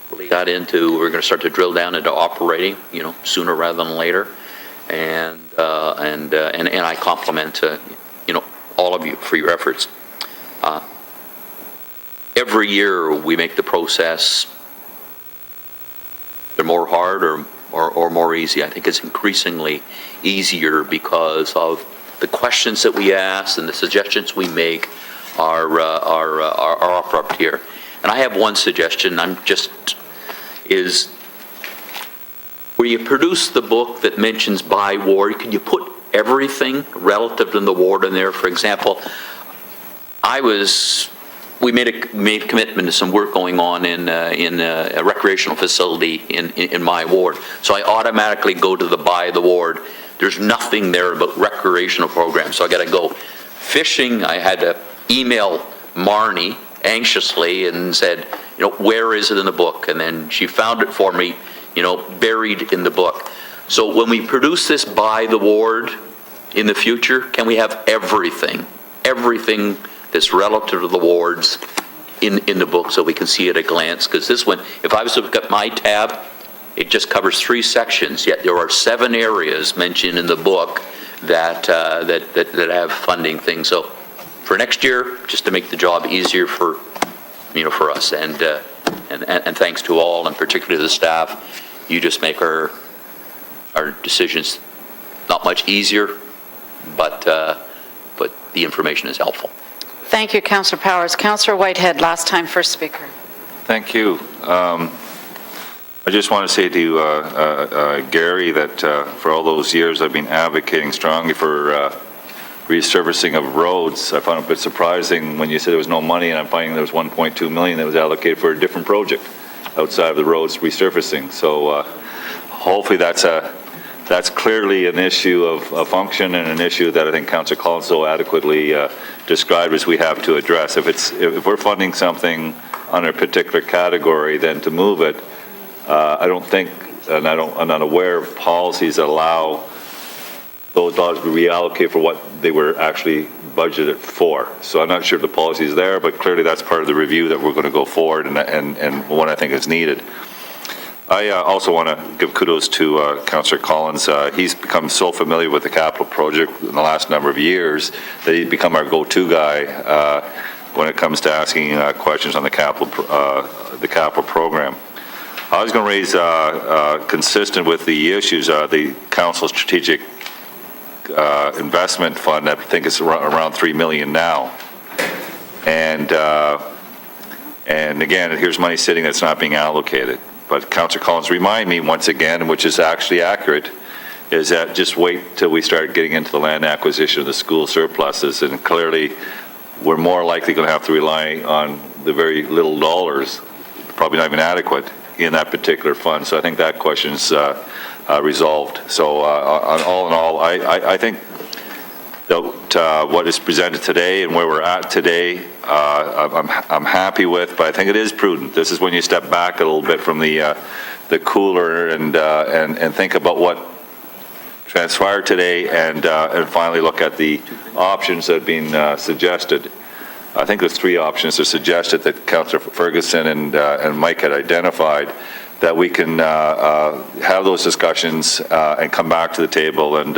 really got into, we're going to start to drill down into operating, sooner rather than later. And I compliment, all of you for your efforts. Every year we make the process either more hard or more easy. I think it's increasingly easier because of the questions that we ask and the suggestions we make are up here. And I have one suggestion. Is where you produce the book that mentions by ward, can you put everything relative to the ward in there? For example, we made a commitment to some work going on in a recreational facility in my ward. So I automatically go to the by the ward. There's nothing there about recreational programs. So I got to go fishing. I had to email Marnie anxiously and said, where is it in the book? And then she found it for me, buried in the book. So when we produce this by the ward in the future, can we have everything that's relative to the wards in the book so we can see it at a glance? Because this one, if I was to look at my tab, it just covers 3 sections, yet there are 7 areas mentioned in the book that have funding things. So for next year, just to make the job easier for us, and thanks to all, and particularly the staff, you just make our decisions not much easier, but the information is helpful. Thank you, Councillor Powers. Councillor Whitehead, last time first speaker. Thank you. I just want to say to Gary that for all those years I've been advocating strongly for resurfacing of roads. I found it a bit surprising when you said there was no money, and I'm finding there was 1.2 million that was allocated for a different project outside of the roads resurfacing. So hopefully that's clearly an issue of function and an issue that I think Councillor Collins so adequately described as we have to address. If we're funding something under a particular category, then to move it, I don't think, and I'm not aware of policies that allow those dollars to be reallocated for what they were actually budgeted for. So I'm not sure if the policy is there, but clearly that's part of the review that we're going to go forward and what I think is needed. I also want to give kudos to Councillor Collins. He's become so familiar with the capital project in the last number of years that he's become our go-to guy when it comes to asking questions on the capital program. I was going to raise, consistent with the issues, the council strategic investment fund. I think it's around $3 million now, and again, here's money sitting that's not being allocated. But Councillor Collins remind me once again, which is actually accurate, is that just wait till we start getting into the land acquisition of the school surpluses, and clearly we're more likely going to have to rely on the very little dollars, probably not even adequate, in that particular fund. So I think that question's resolved. So all in all, I think that what is presented today and where we're at today, I'm happy with, but I think it is prudent. This is when you step back a little bit from the cooler and think about what transpired today and finally look at the options that have been suggested. I think there's 3 options that are suggested that Councillor Ferguson and Mike had identified, that we can have those discussions and come back to the table and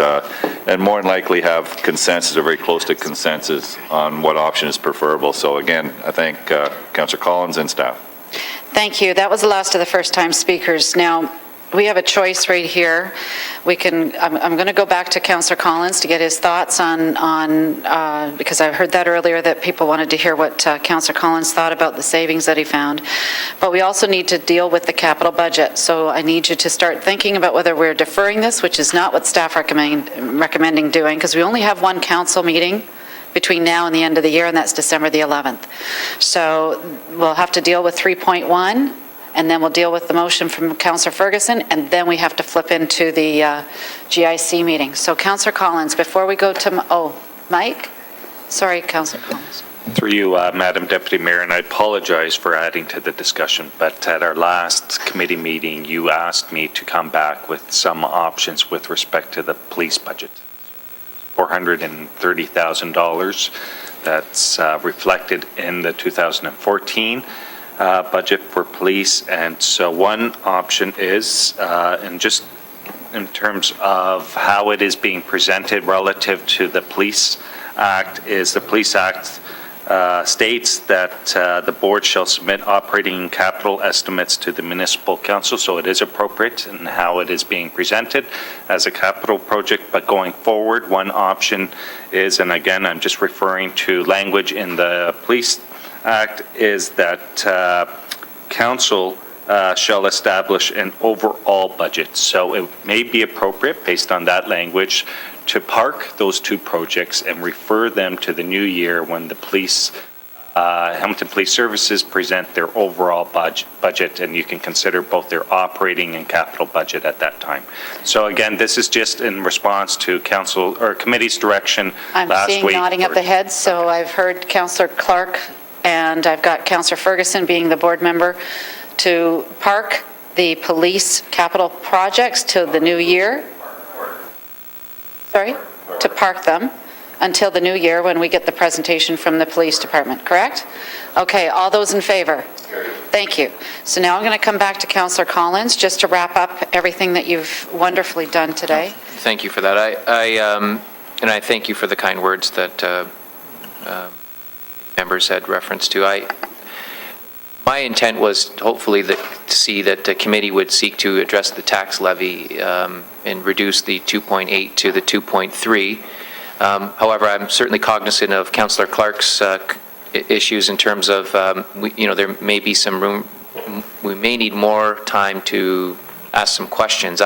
more than likely have consensus or very close to consensus on what option is preferable. So again, I thank Councillor Collins and staff. Thank you. That was the last of the first-time speakers. Now, we have a choice right here. I'm going to go back to Councillor Collins to get his thoughts on because I heard that earlier that people wanted to hear what Councillor Collins thought about the savings that he found. But we also need to deal with the capital budget. So I need you to start thinking about whether we're deferring this, which is not what staff recommending doing, because we only have one council meeting between now and the end of the year, and that's December the 11th. So we'll have to deal with 3.1. And then we'll deal with the motion from Councillor Ferguson, and then we have to flip into the GIC meeting. So Councillor Collins, before we go to, Mike? Sorry, Councillor Collins. Through you, Madam Deputy Mayor, and I apologize for adding to the discussion, but at our last committee meeting, you asked me to come back with some options with respect to the police budget. $430,000 that's reflected in the 2014 budget for police. And so one option is, and just in terms of how it is being presented relative to the Police Act, is the Police Act states that the board shall submit operating capital estimates to the municipal council, so it is appropriate in how it is being presented as a capital project. But going forward, one option is, and again, I'm just referring to language in the Police Act, is that council shall establish an overall budget. So it may be appropriate, based on that language, to park those 2 projects and refer them to the new year when the police, Hamilton Police Services present their overall budget, and you can consider both their operating and capital budget at that time. So again, this is just in response to council or committee's direction last week. I'm seeing nodding of the heads, so I've heard Councillor Clark and I've got Councillor Ferguson being the board member to park the police capital projects till the new year. Sorry? To park them until the new year when we get the presentation from the police department, correct? Okay, all those in favor? Thank you. So now I'm going to come back to Councillor Collins just to wrap up everything that you've wonderfully done today. Thank you for that. And I thank you for the kind words that members had reference to. My intent was hopefully to see that the committee would seek to address the tax levy and reduce the 2.8 to the 2.3. However, I'm certainly cognizant of Councillor Clark's issues in terms of, there may be some room, we may need more time to ask some questions.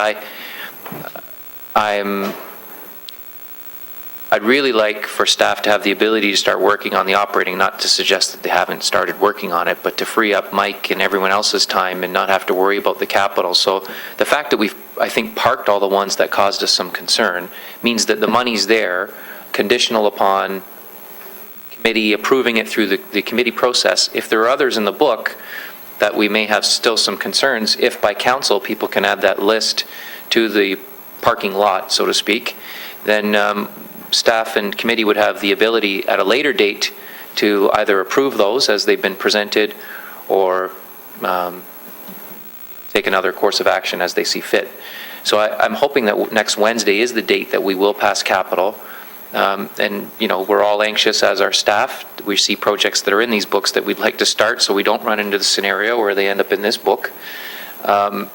I'd really like for staff to have the ability to start working on the operating, not to suggest that they haven't started working on it, but to free up Mike and everyone else's time and not have to worry about the capital. So the fact that we've, I think, parked all the ones that caused us some concern means that the money's there, conditional upon committee approving it through the committee process. If there are others in the book that we may have still some concerns, if by council people can add that list to the parking lot, so to speak, then staff and committee would have the ability at a later date to either approve those as they've been presented or take another course of action as they see fit. So I'm hoping that next Wednesday is the date that we will pass capital. And, we're all anxious as our staff. We see projects that are in these books that we'd like to start so we don't run into the scenario where they end up in this book. But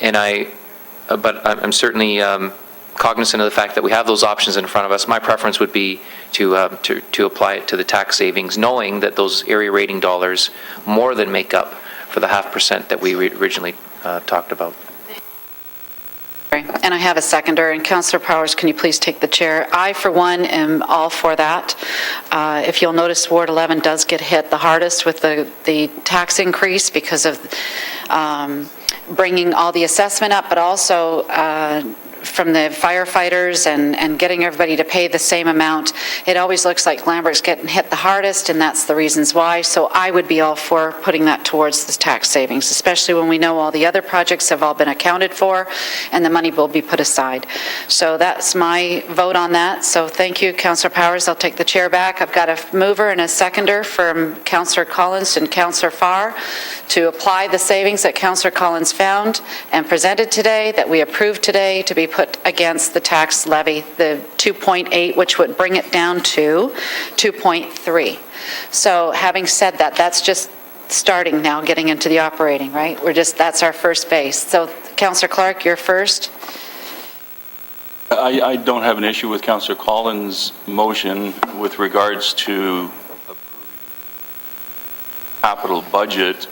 I'm certainly cognizant of the fact that we have those options in front of us. My preference would be to apply it to the tax savings, knowing that those area rating dollars more than make up for the 0.5% that we originally talked about. And I have a seconder, and Councillor Powers, can you please take the chair? I, for one, am all for that. If you'll notice, Ward 11 does get hit the hardest with the tax increase because of bringing all the assessment up, but also from the firefighters and getting everybody to pay the same amount. It always looks like Glanbrook's getting hit the hardest, and that's the reasons why. So I would be all for putting that towards the tax savings, especially when we know all the other projects have all been accounted for and the money will be put aside. So that's my vote on that. So thank you, Councillor Powers. I'll take the chair back. I've got a mover and a seconder from Councillor Collins and Councillor Farr to apply the savings that Councillor Collins found and presented today, that we approved today, to be put against the tax levy, the 2.8, which would bring it down to 2.3. So having said that, that's just starting now, getting into the operating, right? That's our first base. So Councillor Clark, you're first. I don't have an issue with Councillor Collins' motion with regards to capital budget.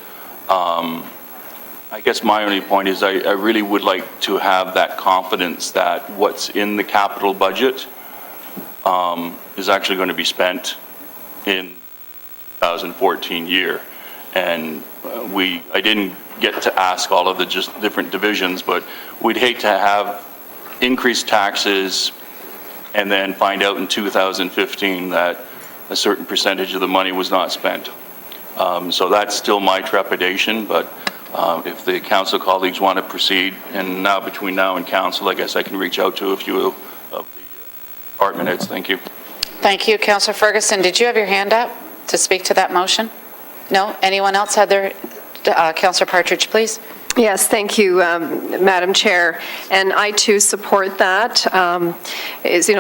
I guess my only point is I really would like to have that confidence that what's in the capital budget is actually going to be spent in 2014 year. And I didn't get to ask all of the just different divisions, but we'd hate to have increased taxes and then find out in 2015 that a certain percentage of the money was not spent. So that's still my trepidation, but if the council colleagues want to proceed, and now between now and council, I guess I can reach out to a few of the department heads. Thank you. Thank you. Councillor Ferguson, did you have your hand up to speak to that motion? No? Anyone else had their, Councillor Partridge, please? Yes, thank you, Madam Chair. And I too support that.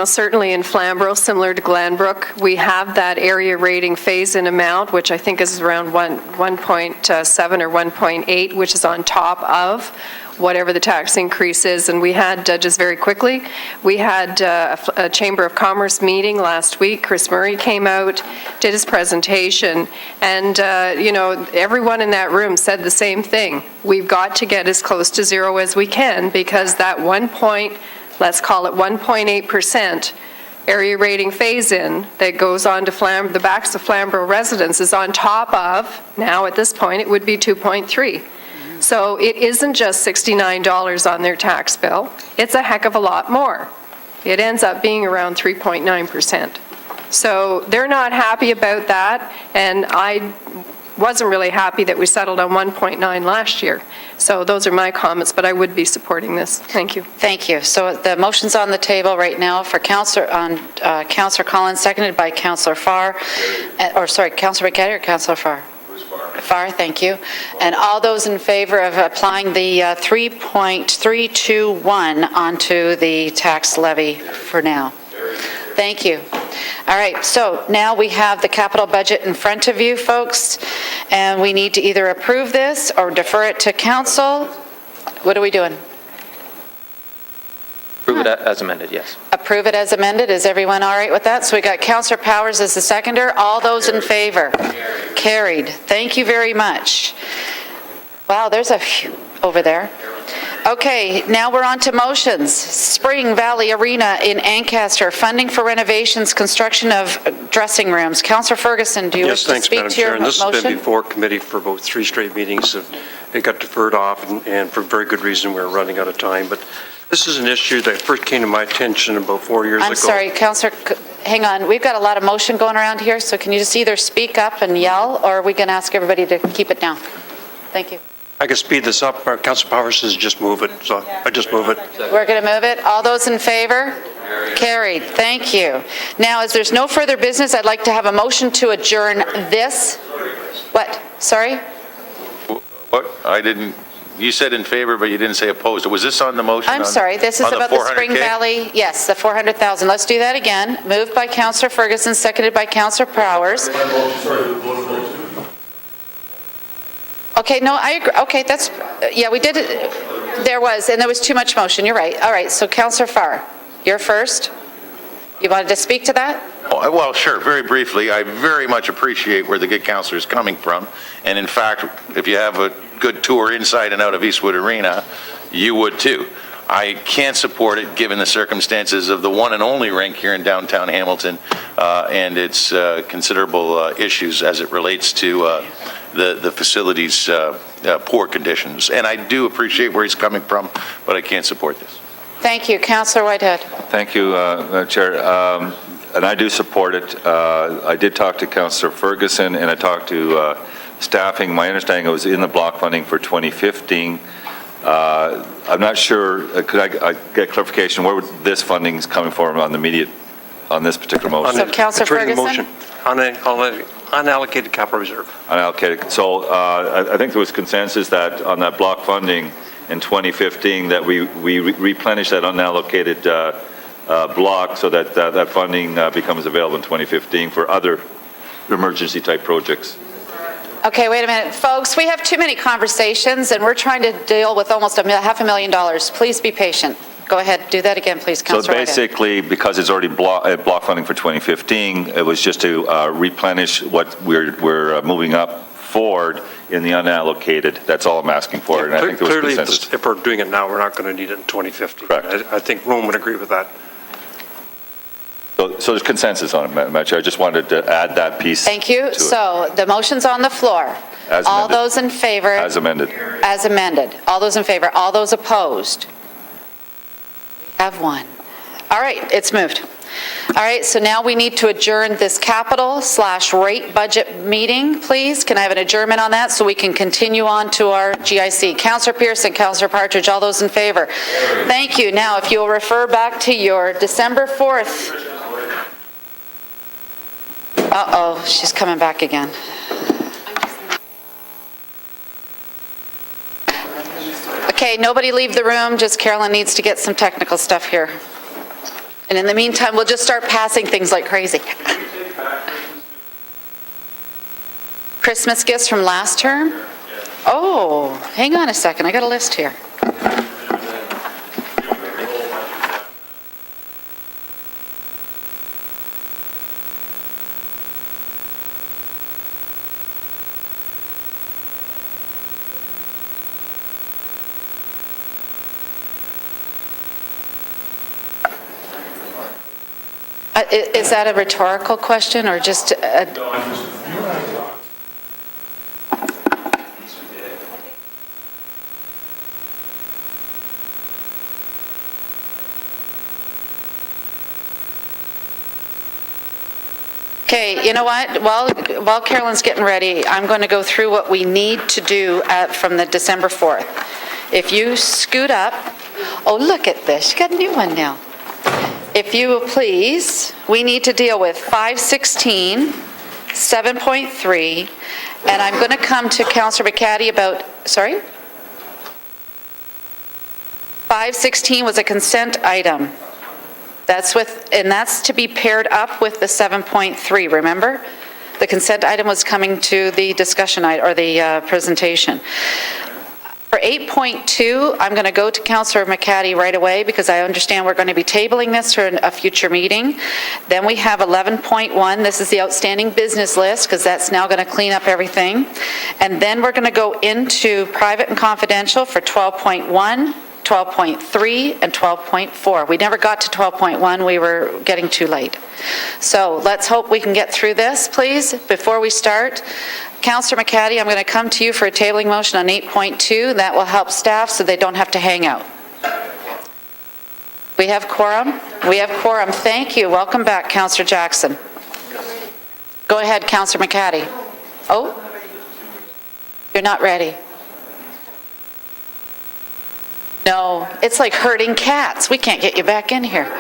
Certainly in Flamborough, similar to Glanbrook, we have that area rating phase-in amount, which I think is around 1.7 or 1.8, which is on top of whatever the tax increase is. And we had, just very quickly, we had a Chamber of Commerce meeting last week. Chris Murray came out, did his presentation, and, everyone in that room said the same thing. We've got to get as close to zero as we can, because that let's call it 1.8% area rating phase-in that goes on to the backs of Flamborough residents is on top of, now at this point, it would be 2.3. So it isn't just $69 on their tax bill. It's a heck of a lot more. It ends up being around 3.9%. So they're not happy about that, and I wasn't really happy that we settled on 1.9 last year. So those are my comments, but I would be supporting this. Thank you. Thank you. So the motion's on the table right now for Councillor Collins, seconded by Councillor Farr, Councillor McGetty or Councillor Farr? Farr, thank you. And all those in favor of applying the 3.321 onto the tax levy for now? Thank you. All right, so now we have the capital budget in front of you, folks, and we need to either approve this or defer it to council. What are we doing? Approve it as amended, yes. Approve it as amended. Is everyone all right with that? So we got Counselor Powers as the seconder. All those in favor? Carried. Thank you very much. Wow, there's a few over there. Okay, now we're on to motions. Spring Valley Arena in Ancaster, funding for renovations, construction of dressing rooms. Counselor Ferguson, do you wish Yes, to thanks, speak Madam to your Chair. And this has been motion? before committee for about 3 straight meetings. It got deferred off, and for very good reason. We were running out of time. But this is an issue that first came to my attention about 4 years ago. I'm sorry, Counselor, hang on. We've got a lot of motion going around here, so can you just either speak up and yell, or are we going to ask everybody to keep it down? Thank you. I can speed this up. Council Powers says just move it, so I just move it. We're going to move it. All those in favor? Carried. Thank you. Now, as there's no further business, I'd like to have a motion to adjourn this. What? Sorry? What? I didn't, you said in favor, but you didn't say opposed. Was this on the motion? I'm sorry. This is about the Spring 400K? Valley. Yes, the 400,000. Let's do that again. Moved by Counselor Ferguson, seconded by Counselor Powers. Okay, no, I agree. Okay, that's, yeah, we did it. There was, and there was too much motion. You're right. All right, so Counselor Farr, you're first. You wanted to speak to that? Oh, well, sure, very briefly. I very much appreciate where the good counselor is coming from. And in fact, if you have a good tour inside and out of Eastwood Arena, you would too. I can't support it given the circumstances of the one and only rink here in downtown Hamilton and its considerable issues as it relates to the facility's poor conditions. And I do appreciate where he's coming from, but I can't support this. Thank you. Councillor Whitehead. Thank you, Chair. And I do support it. I did talk to Councillor Ferguson, and I talked to staffing. My understanding it was in the block funding for 2015. I'm not sure, could I get clarification, where would this funding is coming from on the immediate, on this particular motion? So Councillor Ferguson? Motion. Unallocated capital reserve. Unallocated. So I think there was consensus that on that block funding in 2015 that we replenish that unallocated block so that that funding becomes available in 2015 for other emergency type projects. Okay, wait a minute. Folks, we have too many conversations, and we're trying to deal with almost $500,000. Please be patient. Go ahead, do that again, please, So Councillor Whitehead. basically, because it's already block funding for 2015, it was just to replenish what we're moving up forward in the unallocated. That's all I'm asking for, and I think there was Clearly, consensus. if we're doing it now, we're not going to need it in 2050. Correct. I think Rome would agree with that. So there's consensus on it, Madam Chair. I just wanted to add that piece. Thank you. to it. So the motion's on the floor. As All amended. those in favor? As amended. As amended. All those in favor? All those opposed? We have one. All right, it's moved. All right, so now we need to adjourn this capital/rate budget meeting, please. Can I have an adjournment on that so we can continue on to our GIC? Councillor Pearson, Councillor Partridge, all those in favor? Thank you. Now, if you'll refer back to your December 4th. Uh-oh, she's coming back again. Okay, nobody leave the room, just Carolyn needs to get some technical stuff here. And in the meantime, we'll just start passing things like crazy. Christmas gifts from last term? Oh, hang on a second, I got a list here. Is that a rhetorical question or just a... Okay, you know what? While Carolyn's getting ready, I'm going to go through what we need to do from the December 4th. If you scoot up, oh, look at this, you got a new one now. If you will please, we need to deal with 516, 7.3, and I'm going to come to Councillor McCaddy about, sorry? 516 was a consent item. That's to be paired up with the 7.3, remember? The consent item was coming to the discussion or the presentation. For 8.2, I'm going to go to Councillor McCaddy right away because I understand we're going to be tabling this for a future meeting. Then we have 11.1. This is the outstanding business list because that's now going to clean up everything. And then we're going to go into private and confidential for 12.1, 12.3, and 12.4. We never got to 12.1. We were getting too late. So let's hope we can get through this, please, before we start. Councillor McCaddy, I'm going to come to you for a tabling motion on 8.2. That will help staff so they don't have to hang out. We have quorum? We have quorum. Thank you. Welcome back, Councillor Jackson. Go ahead, Councillor McCaddy. Oh? You're not ready? No, it's like herding cats. We can't get you back in here.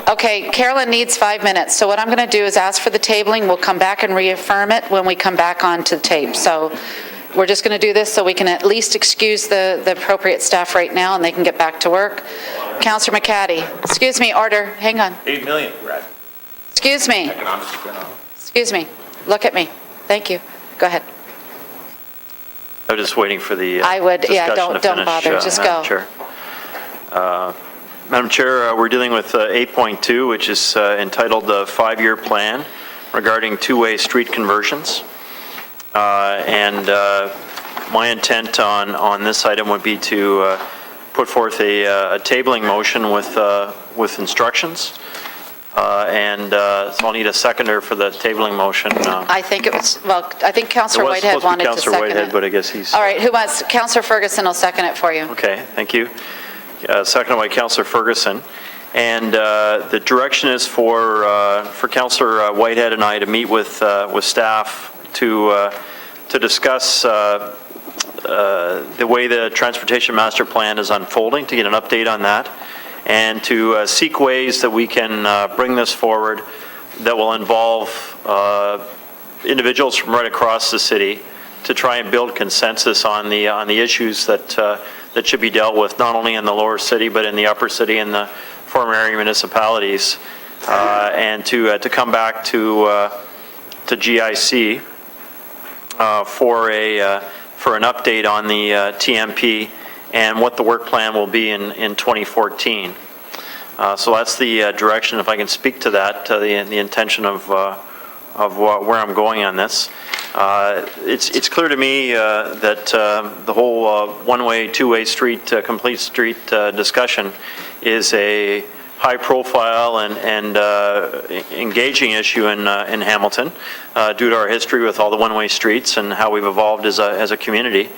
Okay, Carolyn needs 5 minutes, so what I'm going to do is ask for the tabling. We'll come back and reaffirm it when we come back onto the tape. So we're just going to do this so we can at least excuse the appropriate staff right now and they can get back to work. Councillor McCaddy, excuse me, order, hang on. 8 million, Brad. Excuse me. Excuse me, look at me. Thank you. Go ahead. I'm just waiting for the I would, yeah, discussion to don't finish, bother, just Madam go. Chair. Madam Chair, we're dealing with 8.2, which is entitled the 5-year plan regarding two-way street conversions. And my intent on this item would be to put forth a tabling motion with instructions. So I'll need a seconder for the tabling motion. I think it was, well, I think Councillor Whitehead wanted to Councillor second Whitehead, it. but I guess he's... All right, who wants, Councillor Ferguson will second it for you. Okay, thank you. Seconded by Councillor Ferguson. And the direction is for Councillor Whitehead and I to meet with staff to discuss the way the Transportation Master Plan is unfolding, to get an update on that, and to seek ways that we can bring this forward that will involve individuals from right across the city to try and build consensus on the issues that should be dealt with, not only in the lower city, but in the upper city and the former area municipalities, and to come back to GIC for an update on the TMP and what the work plan will be in 2014. So that's the direction, if I can speak to that, the intention of where I'm going on this. It's clear to me that the whole one-way, two-way street, complete street discussion is a high-profile and engaging issue in Hamilton due to our history with all the one-way streets and how we've evolved as a community.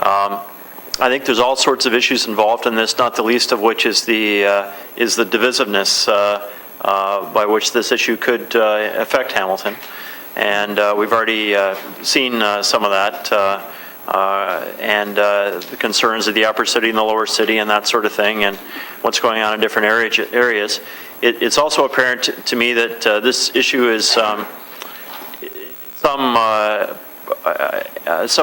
I think there's all sorts of issues involved in this, not the least of which is the divisiveness by which this issue could affect Hamilton. And we've already seen some of that, and the concerns of the upper city and the lower city and that sort of thing, and what's going on in different areas. It's also apparent to me that this issue is some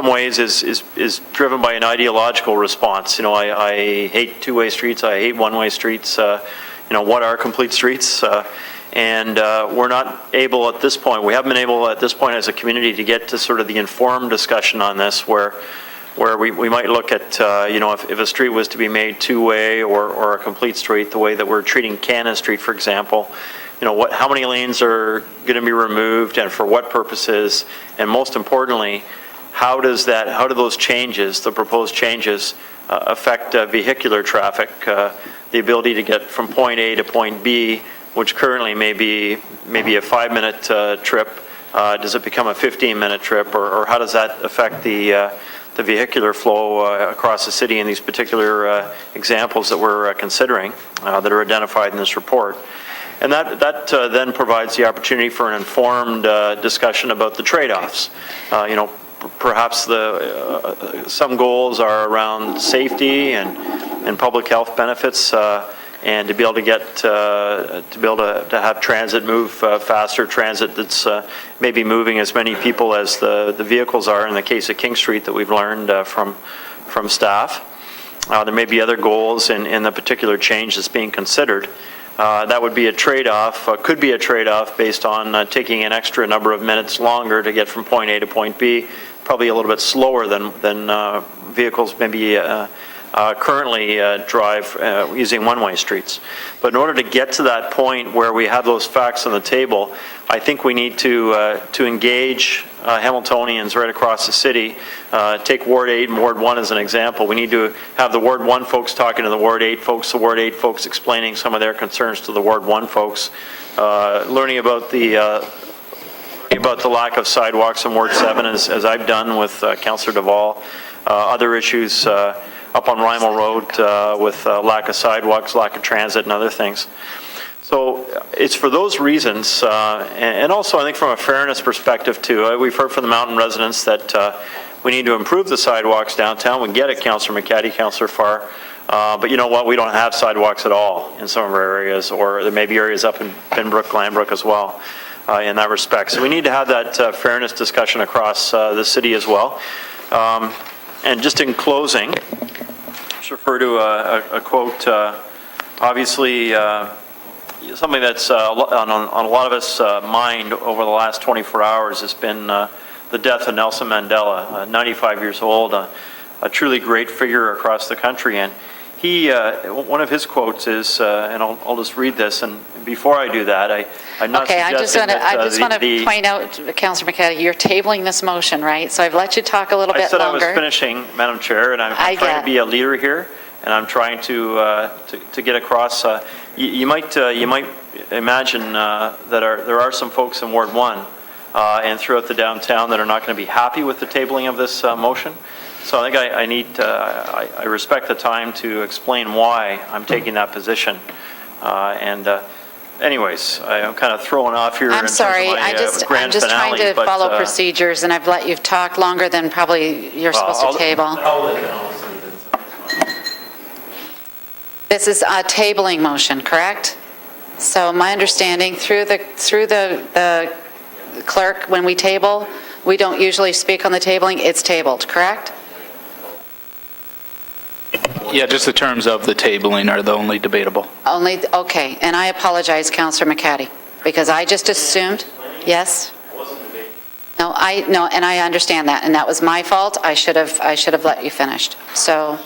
ways is driven by an ideological response. You know, I hate two-way streets. I hate one-way streets. What are complete streets? And we're not able at this point, we haven't been able at this point as a community to get to sort of the informed discussion on this where we might look at, if a street was to be made two-way or a complete street, the way that we're treating Cannon Street, for example, how many lanes are going to be removed and for what purposes, and most importantly, how do those changes, the proposed changes, affect vehicular traffic, the ability to get from point A to point B, which currently may be a 5-minute trip. Does it become a 15-minute trip, or how does that affect the vehicular flow across the city in these particular examples that we're considering that are identified in this report? And that then provides the opportunity for an informed discussion about the trade-offs. Perhaps some goals are around safety and public health benefits, and to be able to get, to have transit move faster, transit that's maybe moving as many people as the vehicles are in the case of King Street that we've learned from staff. There may be other goals in the particular change that's being considered. That would be a trade-off, could be a trade-off based on taking an extra number of minutes longer to get from point A to point B, probably a little bit slower than vehicles maybe currently drive using one-way streets. But in order to get to that point where we have those facts on the table, I think we need to engage Hamiltonians right across the city. Take Ward 8 and Ward 1 as an example. We need to have the Ward 1 folks talking to the Ward 8 folks, the Ward 8 folks explaining some of their concerns to the Ward 1 folks, learning about the lack of sidewalks in Ward 7 as I've done with Councillor Duvall, other issues up on Rymal Road with lack of sidewalks, lack of transit and other things. So it's for those reasons, and also I think from a fairness perspective too, we've heard from the Mountain residents that we need to improve the sidewalks downtown. We get it, Councillor McCaddy, Councillor Farr, but you know what, we don't have sidewalks at all in some of our areas, or there may be areas up in Binbrook, Glanbrook as well in that respect. So we need to have that fairness discussion across the city as well. And just in closing, just refer to a quote, obviously something that's on a lot of us' mind over the last 24 hours has been the death of Nelson Mandela, 95 years old, a truly great figure across the country. And he, one of his quotes is, and I'll just read this, and before I do that, I'm not suggesting that I just want to point out, Councillor McCaddy, you're tabling this motion, right? So I've let you talk a little bit longer. I said I was finishing, Madam Chair, and I'm trying to be a leader here, and I'm trying to get across. You might imagine that there are some folks in Ward 1 and throughout the downtown that are not going to be happy with the tabling of this motion. So I think I respect the time to explain why I'm taking that position. Anyways, I'm kind of throwing off here. I'm sorry, I'm just trying to follow procedures, and I've let you talk longer than probably you're supposed to table. This is a tabling motion, correct? So my understanding through the clerk, when we table, we don't usually speak on the tabling, it's tabled, correct? Yeah, just the terms of the tabling are the only debatable. Only, okay, and I apologize, Councillor McCaddy, because I just assumed, yes? No, and I understand that, and that was my fault. I should have let you finish. So,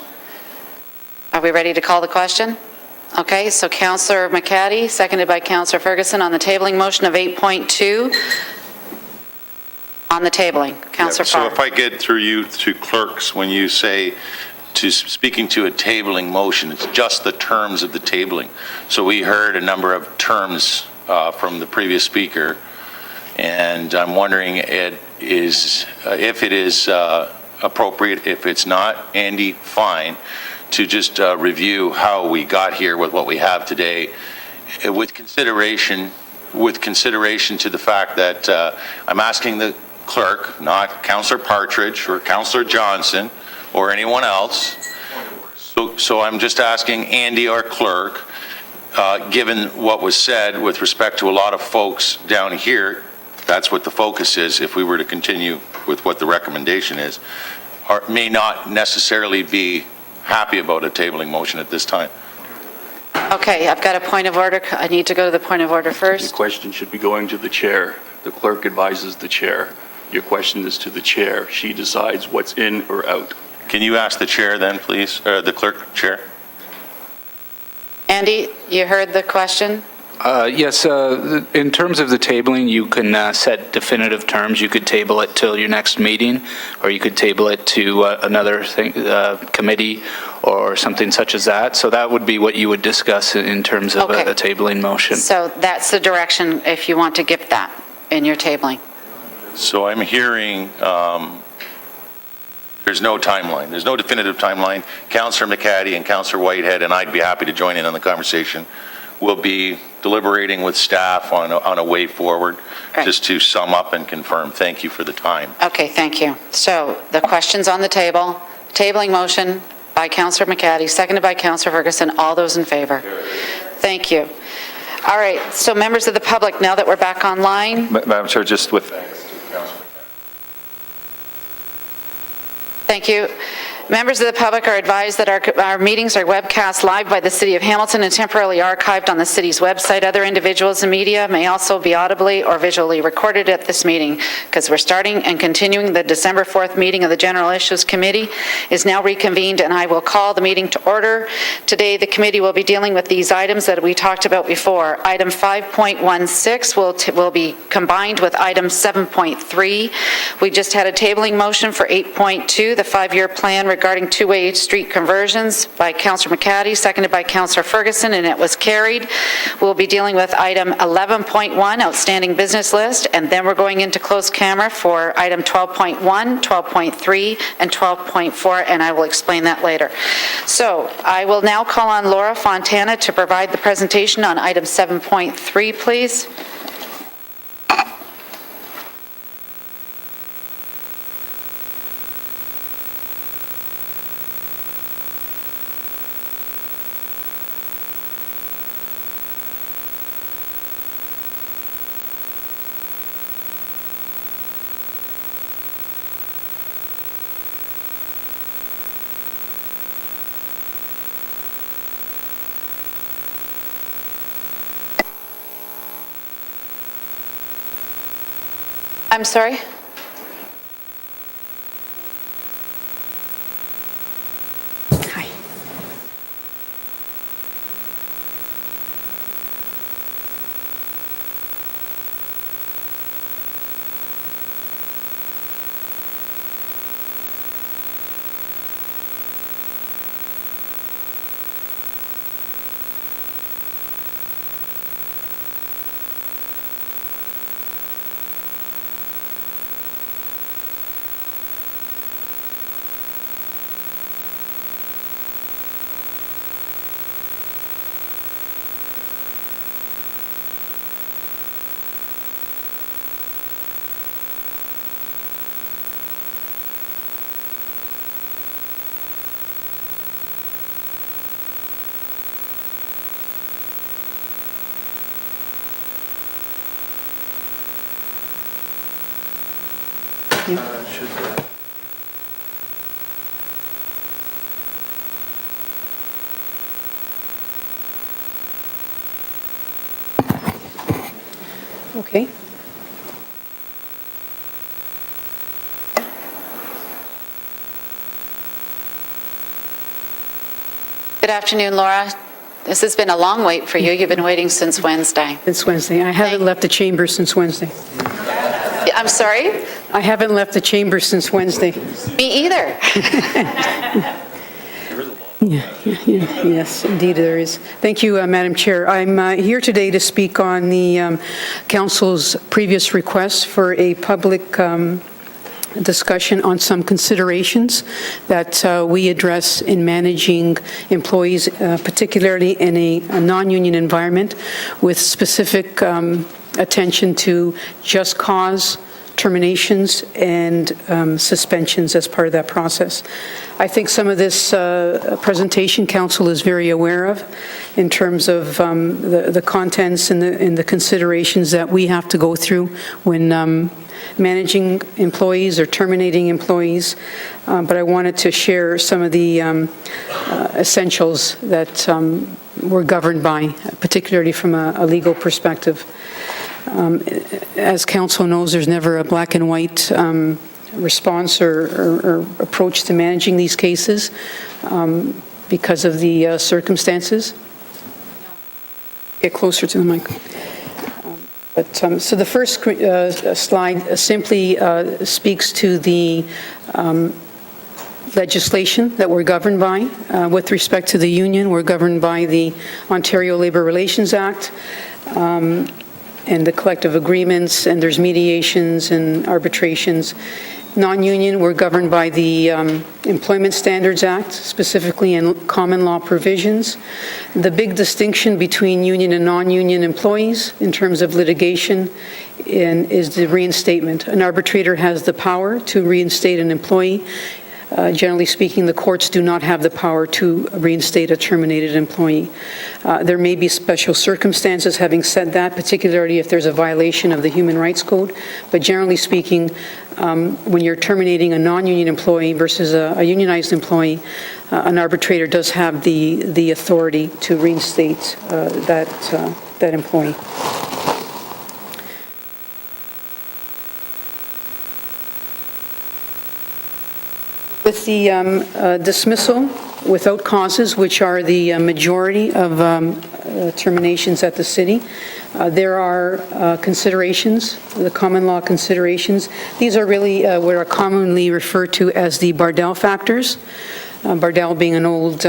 are we ready to call the question? Okay, so Councillor McCaddy, seconded by Councillor Ferguson on the tabling motion of 8.2. On the tabling, Councillor So Farr. if I get through you to clerks, when you say speaking to a tabling motion, it's just the terms of the tabling. So we heard a number of terms from the previous speaker, and I'm wondering if it is appropriate. If it's not, Andy, fine, to just review how we got here with what we have today, with consideration to the fact that I'm asking the clerk, not Councillor Partridge or Councillor Johnson or anyone else. So I'm just asking Andy, our clerk, given what was said with respect to a lot of folks down here, that's what the focus is, if we were to continue with what the recommendation is, may not necessarily be happy about a tabling motion at this time. Okay, I've got a point of order. I need to go to the point of order first. The question should be going to the chair. The clerk advises the chair. Your question is to the chair. She decides what's in or out. Can you ask the chair then, please, the clerk, chair? Andy, you heard the question? Yes, in terms of the tabling, you can set definitive terms. You could table it till your next meeting, or you could table it to another committee or something such as that. So that would be what you would discuss in terms of a tabling motion. So that's the direction if you want to give that in your tabling. So I'm hearing there's no timeline. There's no definitive timeline. Councillor McCaddy and Councillor Whitehead, and I'd be happy to join in on the conversation, will be deliberating with staff on a way forward. Right. Just to sum up and confirm. Thank you for the time. Okay, thank you. So the question's on the table. Tabling motion by Councillor McCaddy, seconded by Councillor Ferguson. All those in favor? Thank you. All right, so members of the public, now that we're back online. Madam Chair, just with Thank you. Members of the public are advised that our meetings are webcast live by the City of Hamilton and temporarily archived on the city's website. Other individuals and media may also be audibly or visually recorded at this meeting. Because we're starting and continuing the December 4th meeting of the General Issues Committee is now reconvened, and I will call the meeting to order. Today, the committee will be dealing with these items that we talked about before. Item 5.16 will be combined with item 7.3. We just had a tabling motion for 8.2, the 5-year plan regarding two-way street conversions by Councillor McCaddy, seconded by Councillor Ferguson, and it was carried. We'll be dealing with item 11.1, outstanding business list, and then we're going into closed camera for item 12.1, 12.3, and 12.4, and I will explain that later. So I will now call on Laura Fontana to provide the presentation on item 7.3, please. I'm sorry? Okay. Good afternoon, Laura. This has been a long wait for you. You've been waiting since Wednesday. Since Wednesday. I haven't left the chamber since Wednesday. I'm sorry? I haven't left the chamber since Wednesday. Me either. Yes, indeed there is. Thank you, Madam Chair. I'm here today to speak on the Council's previous request for a public discussion on some considerations that we address in managing employees, particularly in a non-union environment, with specific attention to just cause, terminations, and suspensions as part of that process. I think some of this presentation Council is very aware of in terms of the contents and the considerations that we have to go through when managing employees or terminating employees, but I wanted to share some of the essentials that we're governed by, particularly from a legal perspective. As Council knows, there's never a black and white response or approach to managing these cases because of the circumstances. Get closer to the mic. So the first slide simply speaks to the legislation that we're governed by. With respect to the union, we're governed by the Ontario Labour Relations Act and the collective agreements, and there's mediations and arbitrations. Non-union, we're governed by the Employment Standards Act, specifically in common law provisions. The big distinction between union and non-union employees in terms of litigation is the reinstatement. An arbitrator has the power to reinstate an employee Generally speaking, the courts do not have the power to reinstate a terminated employee. There may be special circumstances, having said that, particularly if there's a violation of the Human Rights Code. But generally speaking, when you're terminating a non-union employee versus a unionized employee, an arbitrator does have the authority to reinstate that employee. With the dismissal without causes, which are the majority of terminations at the city, there are considerations, the common law considerations. These are really what are commonly referred to as the Bardell factors, Bardell being an old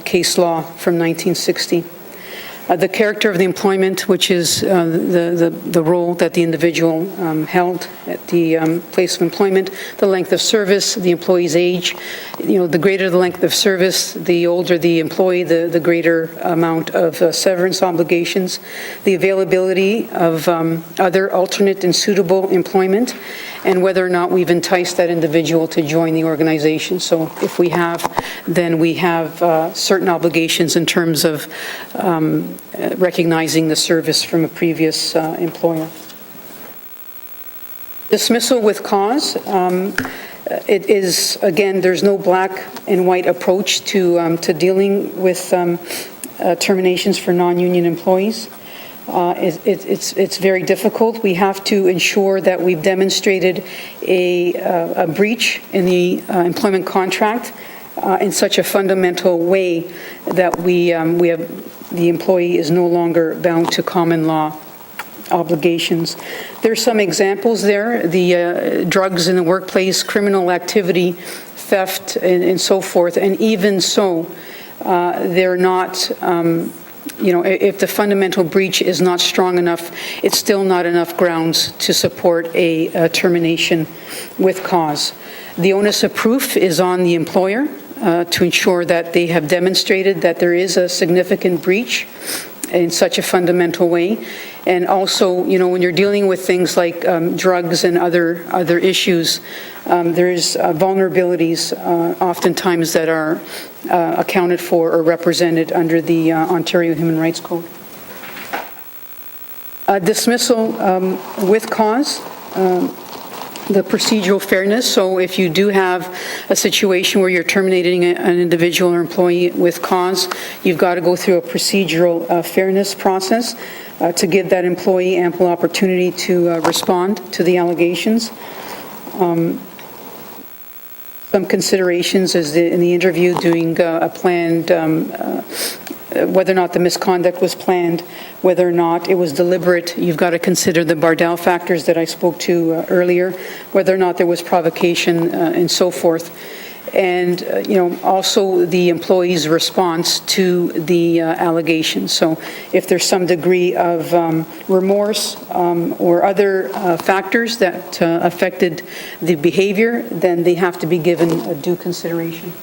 case law from 1960. The character of the employment, which is the role that the individual held at the place of employment, the length of service, the employee's age. The greater the length of service, the older the employee, the greater amount of severance obligations, the availability of other alternate and suitable employment, and whether or not we've enticed that individual to join the organization. So if we have, then we have certain obligations in terms of recognizing the service from a previous employer. Dismissal with cause. It is, again, there's no black and white approach to dealing with terminations for non-union employees. It's very difficult. We have to ensure that we've demonstrated a breach in the employment contract in such a fundamental way that we have the employee is no longer bound to common law obligations. There's some examples there, the drugs in the workplace, criminal activity, theft, and so forth. And even so, they're not, if the fundamental breach is not strong enough, it's still not enough grounds to support a termination with cause. The onus of proof is on the employer to ensure that they have demonstrated that there is a significant breach in such a fundamental way. And also, when you're dealing with things like drugs and other issues, there's vulnerabilities oftentimes that are accounted for or represented under the Ontario Human Rights Code. Dismissal with cause. The procedural fairness. So if you do have a situation where you're terminating an individual or employee with cause, you've got to go through a procedural fairness process to give that employee ample opportunity to respond to the allegations. Some considerations is in the interview doing a planned, whether or not the misconduct was planned, whether or not it was deliberate. You've got to consider the Bardell factors that I spoke to earlier, whether or not there was provocation and so forth. And, also the employee's response to the allegations. So if there's some degree of remorse or other factors that affected the behavior, then they have to be given a due consideration.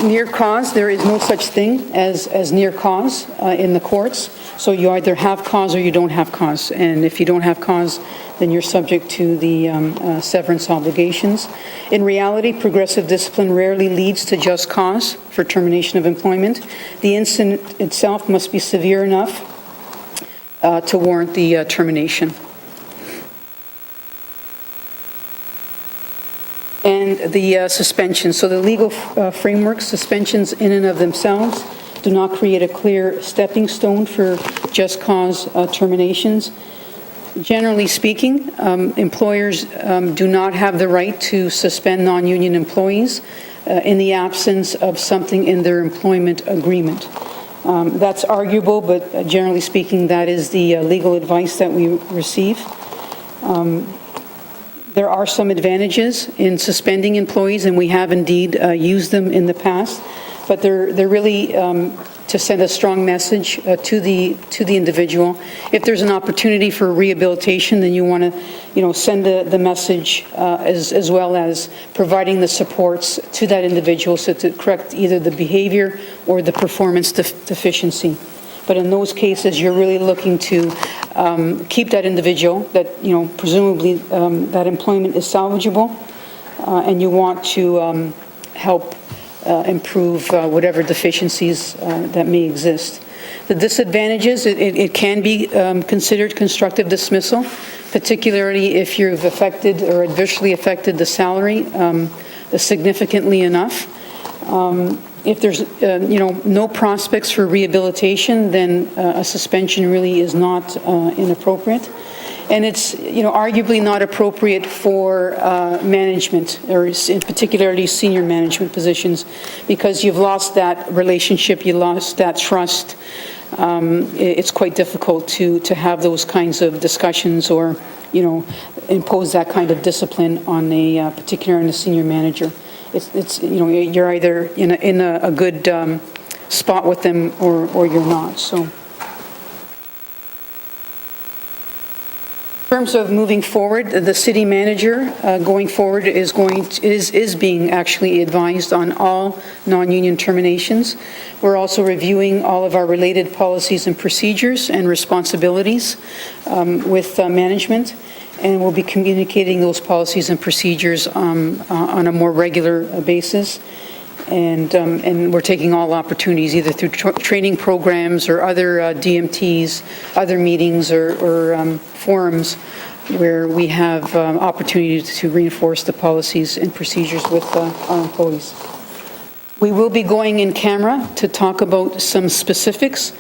Near cause, there is no such thing as near cause in the courts. So you either have cause or you don't have cause. And if you don't have cause, then you're subject to the severance obligations. In reality, progressive discipline rarely leads to just cause for termination of employment. The incident itself must be severe enough to warrant the termination. And the suspension. So the legal framework, suspensions in and of themselves do not create a clear stepping stone for just cause terminations. Generally speaking, employers do not have the right to suspend non-union employees in the absence of something in their employment agreement. That's arguable, but generally speaking, that is the legal advice that we receive. There are some advantages in suspending employees, and we have indeed used them in the past, but they're really to send a strong message to the individual. If there's an opportunity for rehabilitation, then you want to send the message as well as providing the supports to that individual so to correct either the behavior or the performance deficiency. But in those cases, you're really looking to keep that individual, that, presumably that employment is salvageable, and you want to help improve whatever deficiencies that may exist. The disadvantages, it can be considered constructive dismissal, particularly if you've affected or adversely affected the salary significantly enough. If there's, no prospects for rehabilitation, then a suspension really is not inappropriate. And it's, arguably not appropriate for management, or in particularly senior management positions, because you've lost that relationship, you lost that trust. It's quite difficult to have those kinds of discussions or, impose that kind of discipline on particularly on a senior manager. It's you're either in a good spot with them or you're not. So. In terms of moving forward, the city manager going forward is being actually advised on all non-union terminations. We're also reviewing all of our related policies and procedures and responsibilities with management, and we'll be communicating those policies and procedures on a more regular basis. And we're taking all opportunities, either through training programs or other DMTs, other meetings or forums where we have opportunities to reinforce the policies and procedures with our employees. We will be going in camera to talk about some specifics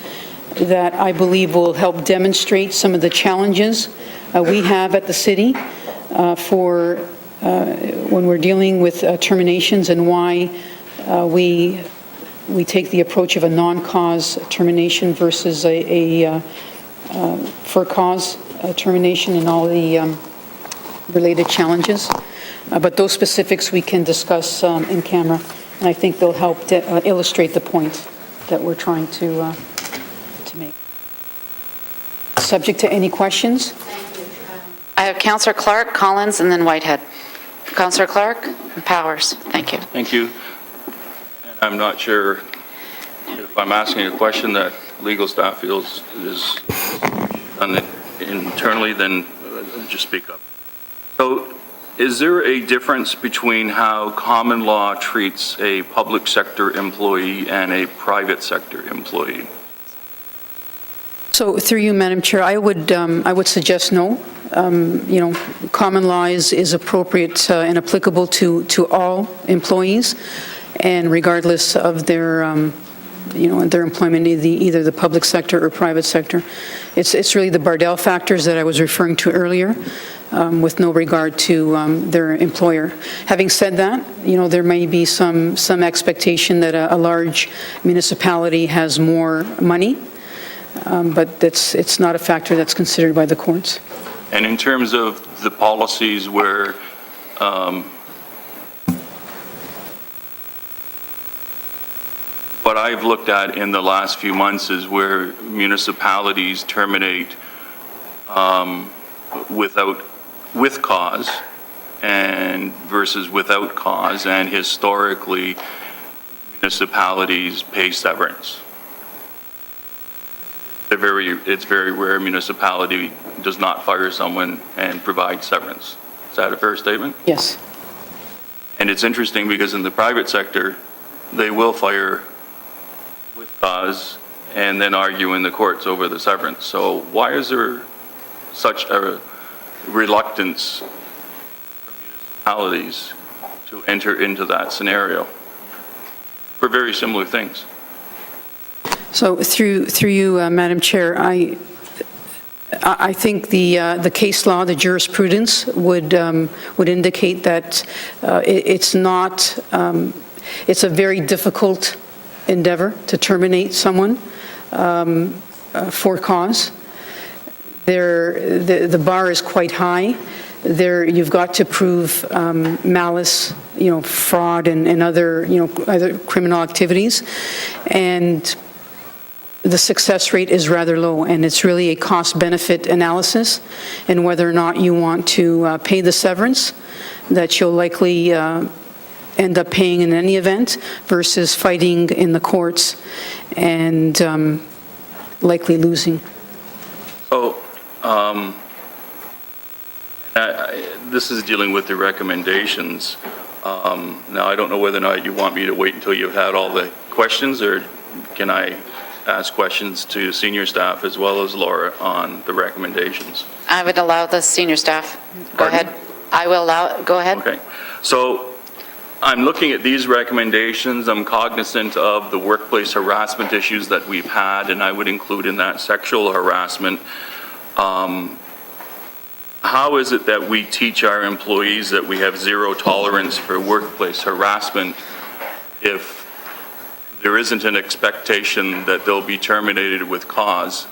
that I believe will help demonstrate some of the challenges we have at the city for when we're dealing with terminations, and why we take the approach of a non-cause termination versus a for cause termination, and all the related challenges. But those specifics we can discuss in camera, and I think they'll help to, illustrate the point that we're trying to make. Subject to any questions? I have Councillor Clark, Collins, and then Whitehead. Councillor Clark and Powers. Thank you. Thank you. And I'm not sure if I'm asking a question that legal staff feels is done internally, then just speak up. So, is there a difference between how common law treats a public sector employee and a private sector employee? So through you, Madam Chair, I would suggest no. Common law is appropriate and applicable to all employees, and regardless of their their employment, either the public sector or private sector. It's really the Bardell factors that I was referring to earlier, with no regard to their employer. Having said that, there may be some expectation that a large municipality has more money, but it's not a factor that's considered by the courts. And in terms of the policies where what I've looked at in the last few months is where municipalities terminate with cause and versus without cause, and historically municipalities pay severance. It's very rare a municipality does not fire someone and provide severance. Is that a fair statement? Yes. And it's interesting because in the private sector, they will fire with cause and then argue in the courts over the severance. So why is there such a reluctance from municipalities to enter into that scenario for very similar things? So through you, Madam Chair, I think the case law, the jurisprudence would indicate that it's not. It's a very difficult endeavor to terminate someone for cause. The bar is quite high. You've got to prove malice, fraud, and other other criminal activities, and the success rate is rather low, and it's really a cost-benefit analysis, and whether or not you want to pay the severance that you'll likely end up paying in any event versus fighting in the courts and likely losing. So, this is dealing with the recommendations. Now, I don't know whether or not you want me to wait until you've had all the questions, or can I ask questions to senior staff as well as Laura on the recommendations? I would allow the senior staff. Go Pardon? ahead. I will allow, go ahead. Okay. So I'm looking at these recommendations. I'm cognizant of the workplace harassment issues that we've had, and I would include in that sexual harassment. How is it that we teach our employees that we have zero tolerance for workplace harassment if there isn't an expectation that they'll be terminated with cause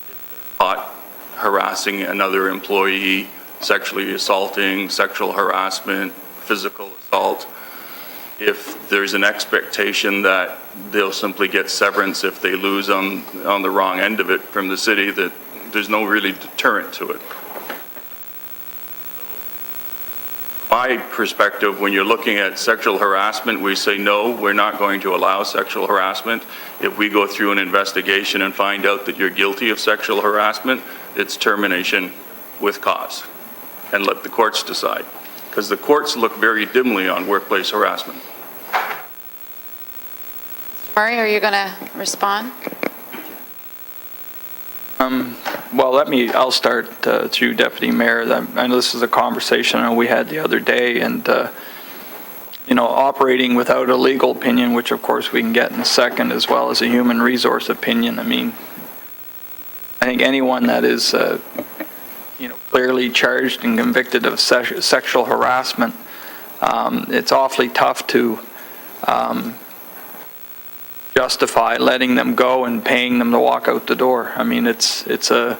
if they're caught harassing another employee, sexually assaulting, sexual harassment, physical assault? If there's an expectation that they'll simply get severance if they lose on the wrong end of it from the city, that there's no really deterrent to it. My perspective, when you're looking at sexual harassment, we say, no, we're not going to allow sexual harassment. If we go through an investigation and find out that you're guilty of sexual harassment, it's termination with cause, and let the courts decide. Because the courts look very dimly on workplace harassment. Murray, are you going to respond? Well, I'll start through Deputy Mayor. I know this is a conversation we had the other day, and, operating without a legal opinion, which of course we can get in a second, as well as a human resource opinion. I mean, I think anyone that is, clearly charged and convicted of sexual harassment, it's awfully tough to justify letting them go and paying them to walk out the door. I mean, it's one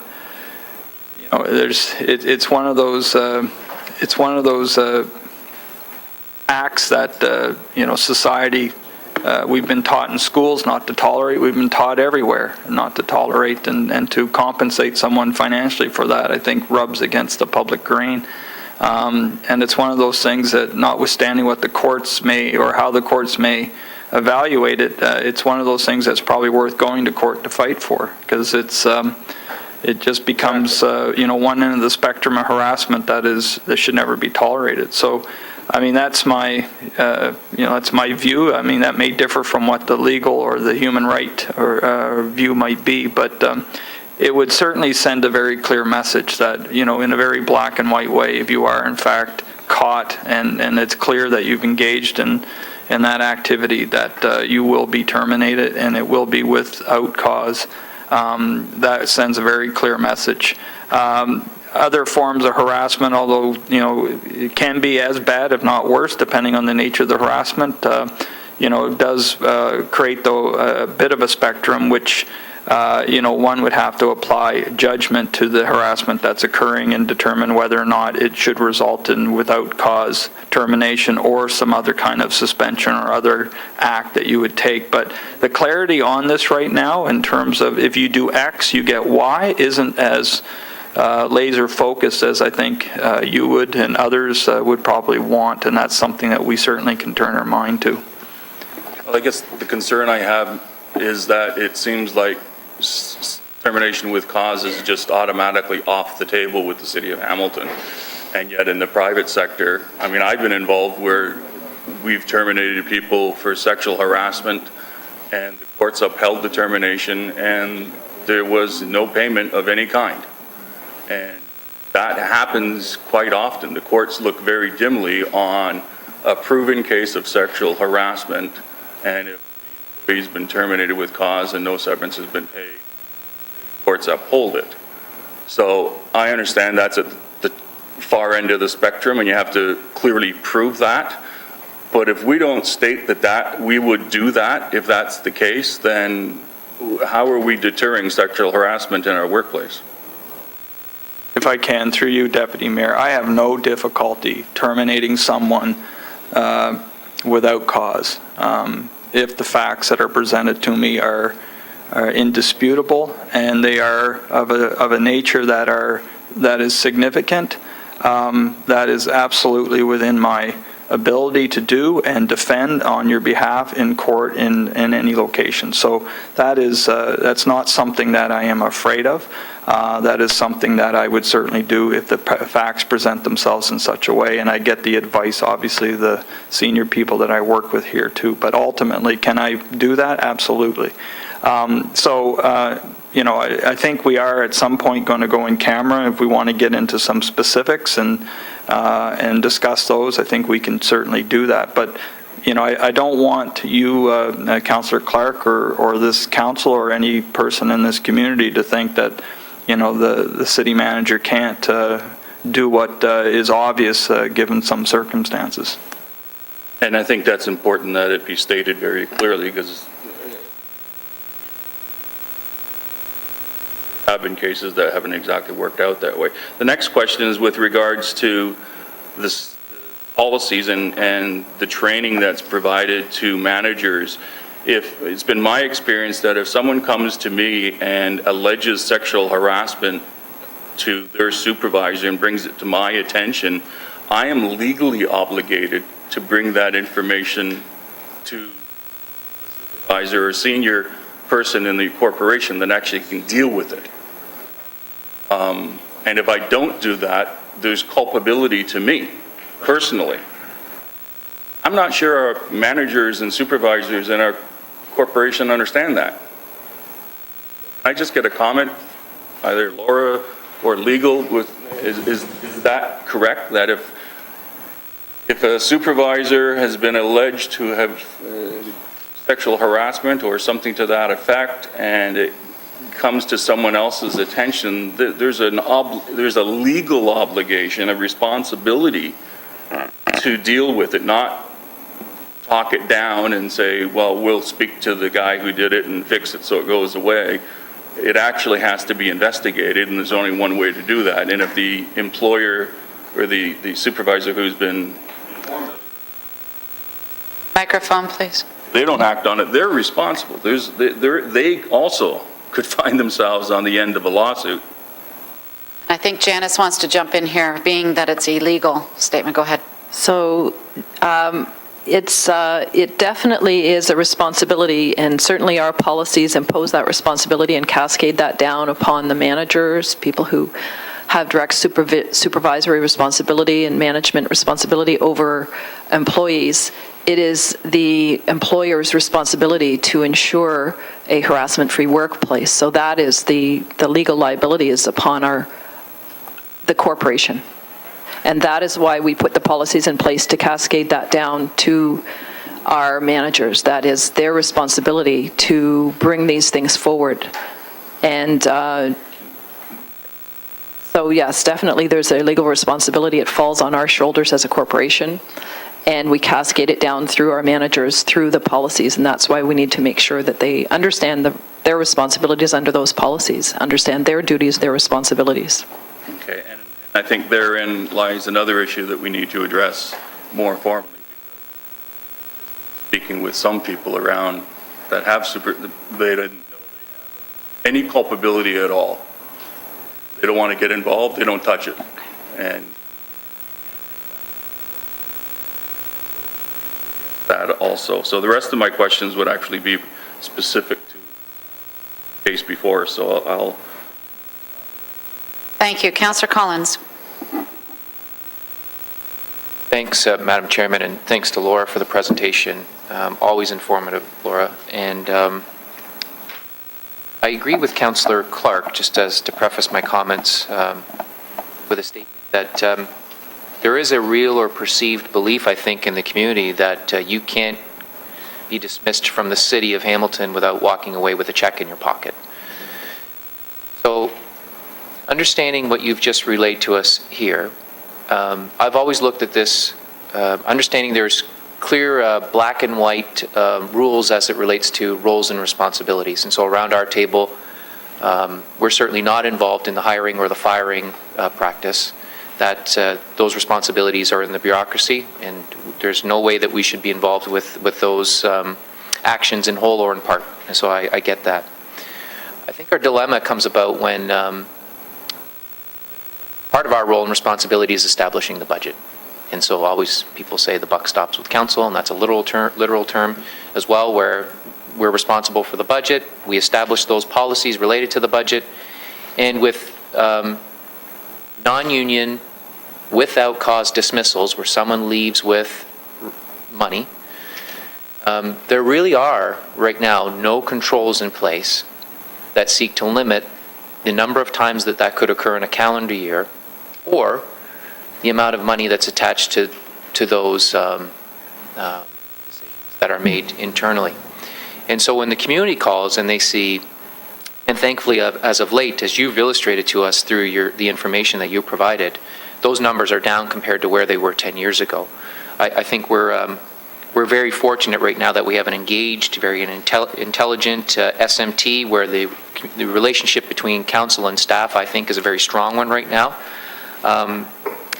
of those acts that society, we've been taught in schools not to tolerate. We've been taught everywhere not to tolerate, and to compensate someone financially for that, I think, rubs against the public grain. And it's one of those things that, notwithstanding what the courts may, or how the courts may evaluate it, it's one of those things that's probably worth going to court to fight for, because it just becomes one end of the spectrum of harassment that should never be tolerated. So, I mean, that's my that's my view. I mean, that may differ from what the legal or the human right or view might be, but it would certainly send a very clear message that, in a very black and white way, if you are in fact caught and it's clear that you've engaged in that activity, that you will be terminated, and it will be without cause. That sends a very clear message. Other forms of harassment, although, it can be as bad, if not worse, depending on the nature of the harassment, it does create, though, a bit of a spectrum, which one would have to apply judgment to the harassment that's occurring and determine whether or not it should result in without cause termination or some other kind of suspension or other act that you would take. But the clarity on this right now, in terms of if you do X, you get Y, isn't as laser focused as I think you would and others would probably want, and that's something that we certainly can turn our mind to. Well, I guess the concern I have is that it seems like termination with cause is just automatically off the table with the city of Hamilton. And yet in the private sector, I mean, I've been involved where we've terminated people for sexual harassment, and the courts upheld the termination, and there was no payment of any kind. And that happens quite often. The courts look very dimly on a proven case of sexual harassment, and if the employee's been terminated with cause and no severance has been paid, the courts uphold it. So I understand that's at the far end of the spectrum, and you have to clearly prove that. But if we don't state that we would do that, if that's the case, then how are we deterring sexual harassment in our workplace? If I can, through you, Deputy Mayor, I have no difficulty terminating someone without cause. If the facts that are presented to me are indisputable and they are of a nature that is significant, that is absolutely within my ability to do and defend on your behalf in court in any location. So that's not something that I am afraid of. That is something that I would certainly do if the facts present themselves in such a way, and I get the advice, obviously, the senior people that I work with here too. But ultimately, can I do that? Absolutely. I think we are at some point going to go in camera. If we want to get into some specifics and discuss those, I think we can certainly do that. But I don't want you, Councillor Clark, or this council, or any person in this community to think that, the city manager can't do what is obvious given some circumstances. And I think that's important that it be stated very clearly, because there have been cases that haven't exactly worked out that way. The next question is with regards to this policies and the training that's provided to managers. It's been my experience that if someone comes to me and alleges sexual harassment to their supervisor and brings it to my attention, I am legally obligated to bring that information to a supervisor or senior person in the corporation that actually can deal with it. And if I don't do that, there's culpability to me, personally. I'm not sure our managers and supervisors in our corporation understand that. I just get a comment, either Laura or legal, is that correct? That if a supervisor has been alleged to have sexual harassment or something to that effect, and it comes to someone else's attention, there's a legal obligation, a responsibility to deal with it, not talk it down and say, well, we'll speak to the guy who did it and fix it so it goes away. It actually has to be investigated, and there's only one way to do that. And if the employer or the supervisor who's been informed, Microphone, please. they don't act on it, they're responsible. They also could find themselves on the end of a lawsuit. I think Janice wants to jump in here, being that it's illegal. Statement, go ahead. So it definitely is a responsibility, and certainly our policies impose that responsibility and cascade that down upon the managers, people who have direct supervisory responsibility and management responsibility over employees. It is the employer's responsibility to ensure a harassment-free workplace. So that is the legal liability is upon the corporation. And that is why we put the policies in place to cascade that down to our managers. That is their responsibility to bring these things forward. And so yes, definitely there's a legal responsibility. It falls on our shoulders as a corporation. And we cascade it down through our managers, through the policies, and that's why we need to make sure that they understand their responsibilities under those policies, understand their duties, their responsibilities. Okay, and I think therein lies another issue that we need to address more formally. Speaking with some people around that have they didn't know they have any culpability at all. They don't want to get involved, they don't touch it. And that also. So the rest of my questions would actually be specific to the case before, so I'll. Thank you. Councillor Collins. Thanks, Madam Chairman, and thanks to Laura for the presentation. Always informative, Laura. And I agree with Councillor Clark, just as to preface my comments with a statement that there is a real or perceived belief, I think, in the community that you can't be dismissed from the city of Hamilton without walking away with a check in your pocket. So, understanding what you've just relayed to us here, I've always looked at this, understanding there's clear black and white rules as it relates to roles and responsibilities. And so around our table, we're certainly not involved in the hiring or the firing practice. That those responsibilities are in the bureaucracy, and there's no way that we should be involved with those actions in whole or in part. And so I get that. I think our dilemma comes about when part of our role and responsibility is establishing the budget. And so always people say the buck stops with council, and that's a literal term as well, where we're responsible for the budget. We establish those policies related to the budget. And with non-union, without cause dismissals, where someone leaves with money, there really are, right now, no controls in place that seek to limit the number of times that that could occur in a calendar year, or the amount of money that's attached to those decisions that are made internally. And so when the community calls and they see, and thankfully as of late, as you've illustrated to us through the information that you provided, those numbers are down compared to where they were 10 years ago. I think we're very fortunate right now that we have an engaged, very intelligent SMT, where the relationship between council and staff, I think, is a very strong one right now.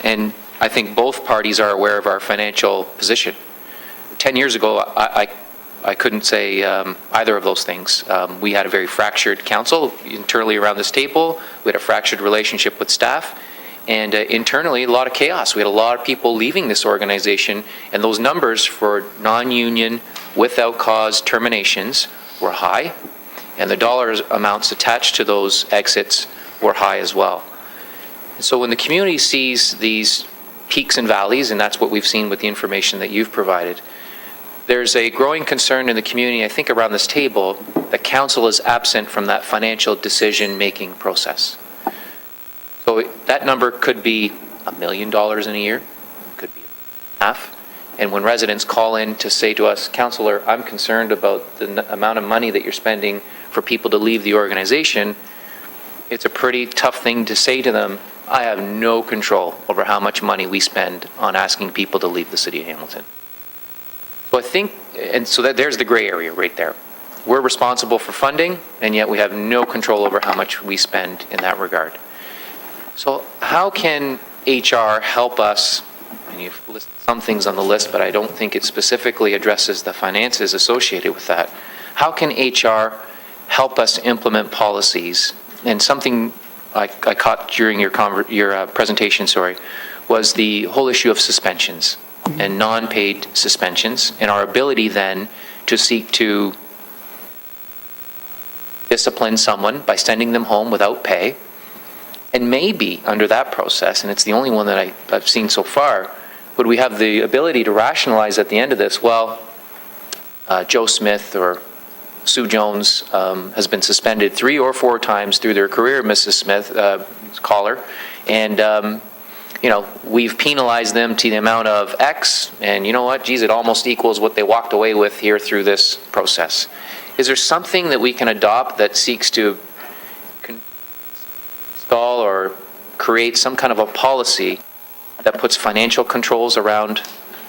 And I think both parties are aware of our financial position. 10 years ago, I couldn't say either of those things. We had a very fractured council internally around this table. We had a fractured relationship with staff. And internally, a lot of chaos. We had a lot of people leaving this organization, and those numbers for non-union, without cause terminations were high, and the dollar amounts attached to those exits were high as well. So when the community sees these peaks and valleys, and that's what we've seen with the information that you've provided, there's a growing concern in the community, I think around this table, that council is absent from that financial decision-making process. So that number could be $1 million in a year, could be half. And when residents call in to say to us, Councillor, I'm concerned about the amount of money that you're spending for people to leave the organization, it's a pretty tough thing to say to them. I have no control over how much money we spend on asking people to leave the city of Hamilton. So I think, and so there's the gray area right there. We're responsible for funding, and yet we have no control over how much we spend in that regard. So how can HR help us, and you've listed some things on the list, but I don't think it specifically addresses the finances associated with that. How can HR help us implement policies? And something I caught during your presentation, was the whole issue of suspensions and non-paid suspensions, and our ability then to seek to discipline someone by sending them home without pay. And maybe under that process, and it's the only one that I've seen so far, would we have the ability to rationalize at the end of this, well, Joe Smith or Sue Jones has been suspended 3 or 4 times through their career, Mrs. Smith, caller, and we've penalized them to the amount of X, and you know what, geez, it almost equals what they walked away with here through this process. Is there something that we can adopt that seeks to install or create some kind of a policy that puts financial controls around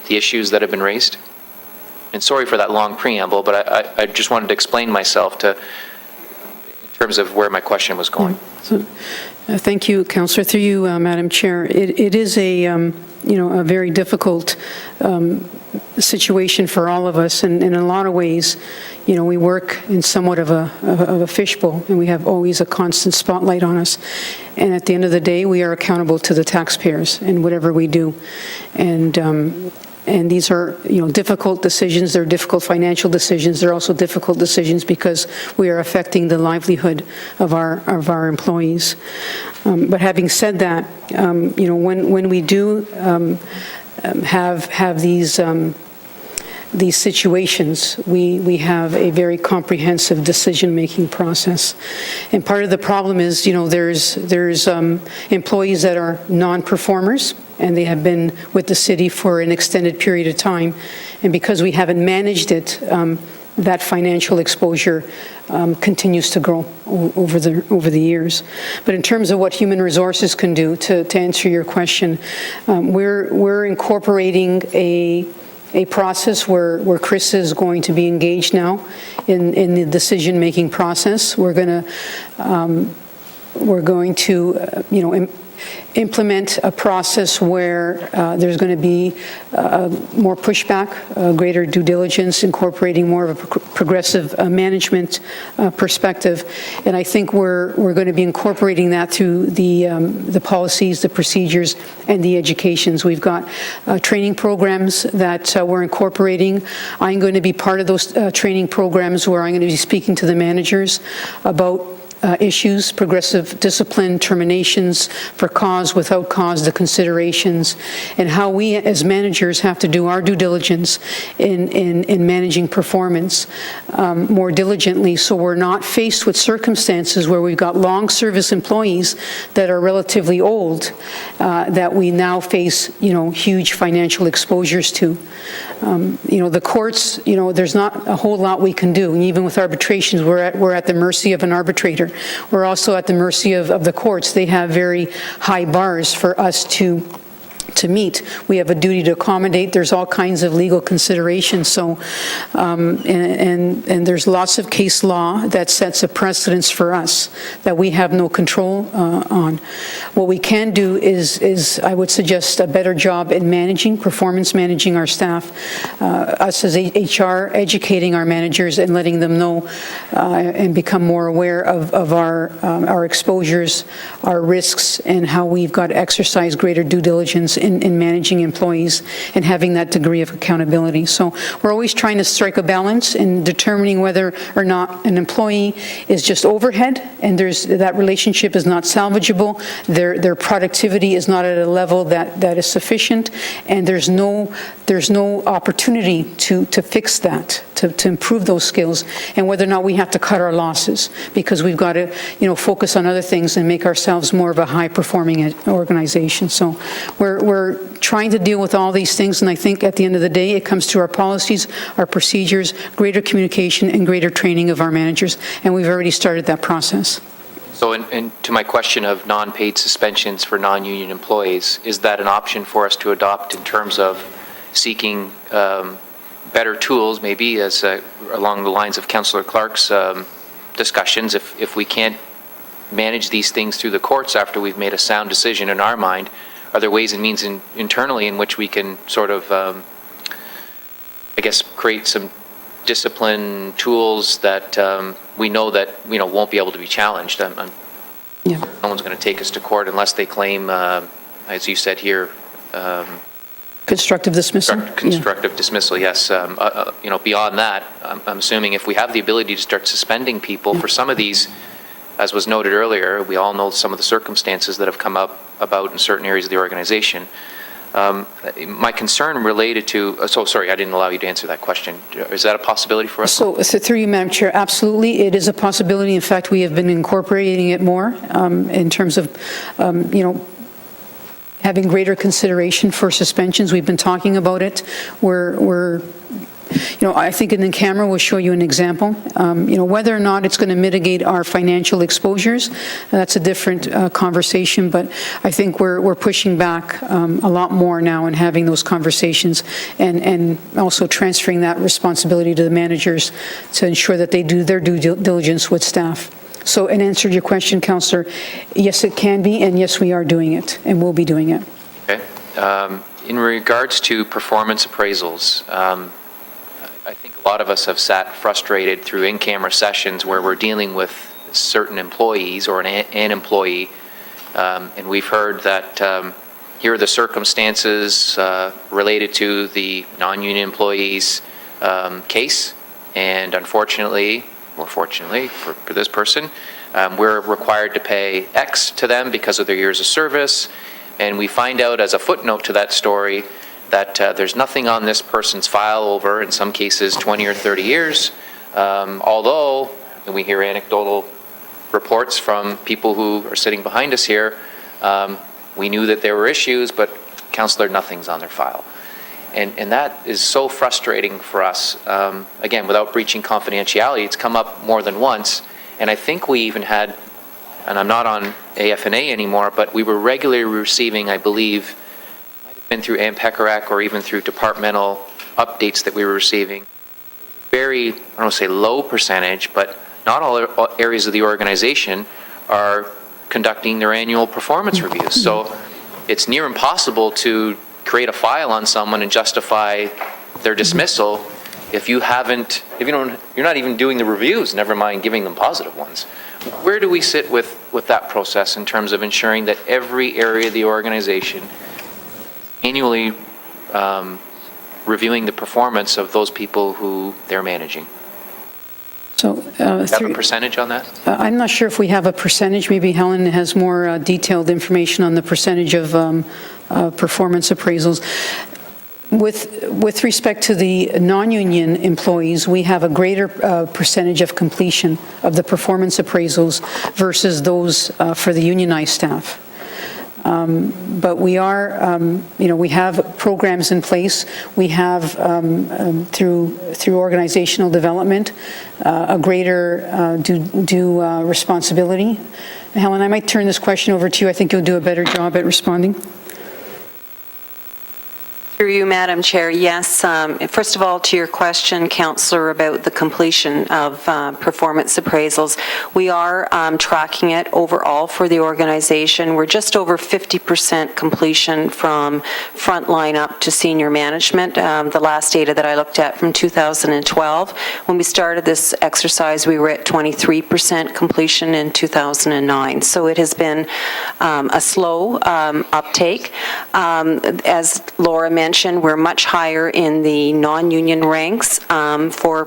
the issues that have been raised? And sorry for that long preamble, but I just wanted to explain myself in terms of where my question was going. Thank you, Councillor. Through you, Madam Chair. It is a very difficult situation for all of us, and in a lot of ways, we work in somewhat of a fishbowl, and we have always a constant spotlight on us. And at the end of the day, we are accountable to the taxpayers in whatever we do. And these are, difficult decisions. They're difficult financial decisions. They're also difficult decisions because we are affecting the livelihood of our employees. But having said that, when we do have these situations, we have a very comprehensive decision-making process. And part of the problem is, there's employees that are non-performers, and they have been with the city for an extended period of time. And because we haven't managed it, that financial exposure continues to grow over the years. But in terms of what Human Resources can do, to answer your question, we're incorporating a process where Chris is going to be engaged now in the decision-making process. We're going to implement a process where there's going to be more pushback, greater due diligence, incorporating more of a progressive management perspective. And I think we're going to be incorporating that through the policies, the procedures, and the educations. We've got training programs that we're incorporating. I'm going to be part of those training programs where I'm going to be speaking to the managers about issues, progressive discipline, terminations for cause, without cause, the considerations, and how we as managers have to do our due diligence in managing performance more diligently, so we're not faced with circumstances where we've got long service employees that are relatively old that we now face, huge financial exposures to. The courts, there's not a whole lot we can do. And even with arbitrations, we're at the mercy of an arbitrator. We're also at the mercy of the courts. They have very high bars for us to meet. We have a duty to accommodate. There's all kinds of legal considerations. So, and there's lots of case law that sets a precedence for us that we have no control on. What we can do is I would suggest a better job in performance managing our staff. Us as HR, educating our managers and letting them know and become more aware of our exposures, our risks, and how we've got to exercise greater due diligence in managing employees and having that degree of accountability. So we're always trying to strike a balance in determining whether or not an employee is just overhead and that relationship is not salvageable, their productivity is not at a level that is sufficient, and there's no opportunity to fix that, to improve those skills, and whether or not we have to cut our losses because we've got to focus on other things and make ourselves more of a high-performing organization. So we're trying to deal with all these things, and I think at the end of the day, it comes to our policies, our procedures, greater communication, and greater training of our managers, and we've already started that process. So, and to my question of non-paid suspensions for non-union employees, is that an option for us to adopt in terms of seeking better tools, maybe as along the lines of Councillor Clark's discussions, if we can't manage these things through the courts after we've made a sound decision in our mind? Are there ways and means internally in which we can sort of, create some discipline tools that we know that won't be able to be challenged? No one's going to take us to court unless they claim, as you said here, constructive dismissal. Constructive dismissal, yes. Beyond that, I'm assuming if we have the ability to start suspending people for some of these. As was noted earlier, we all know some of the circumstances that have come up about in certain areas of the organization. My concern related to, sorry, I didn't allow you to answer that question. Is that a possibility for us? So through you, Madam Chair, absolutely, it is a possibility. In fact, we have been incorporating it more in terms of, having greater consideration for suspensions. We've been talking about it. I think in the camera we'll show you an example. Whether or not it's going to mitigate our financial exposures, that's a different conversation, but I think we're pushing back a lot more now and having those conversations and also transferring that responsibility to the managers to ensure that they do their due diligence with staff. So in answer to your question, Councillor, yes, it can be, and yes, we are doing it, and we'll be doing it. Okay. In regards to performance appraisals, I think a lot of us have sat frustrated through in-camera sessions where we're dealing with certain employees or an employee, and we've heard that here are the circumstances related to the non-union employee's case, and unfortunately, or fortunately for this person, we're required to pay X to them because of their years of service, and we find out as a footnote to that story that there's nothing on this person's file over, in some cases, 20 or 30 years, although, and we hear anecdotal reports from people who are sitting behind us here, we knew that there were issues, but Councillor, nothing's on their file. And that is so frustrating for us. Again, without breaching confidentiality, it's come up more than once, and I think we even had, and I'm not on AFNA anymore, but we were regularly receiving, I believe, been through AMPECARAC or even through departmental updates that we were receiving. Very, I don't want to say low percentage, but not all areas of the organization are conducting their annual performance reviews. So it's near impossible to create a file on someone and justify their dismissal if you haven't, if you don't, you're not even doing the reviews, never mind giving them positive ones. Where do we sit with that process in terms of ensuring that every area of the organization annually reviewing the performance of those people who they're managing? So, Do you have a percentage on that? I'm not sure if we have a percentage. Maybe Helen has more detailed information on the percentage of performance appraisals. With respect to the non-union employees, we have a greater percentage of completion of the performance appraisals versus those for the unionized staff. But we are, we have programs in place. We have, through organizational development, a greater due responsibility. Helen, I might turn this question over to you. I think you'll do a better job at responding. Through you, Madam Chair, yes. First of all, to your question, Councillor, about the completion of performance appraisals, we are tracking it overall for the organization. We're just over 50% completion from frontline up to senior management. The last data that I looked at from 2012, when we started this exercise, we were at 23% completion in 2009. So it has been a slow uptake. As Laura mentioned, we're much higher in the non-union ranks for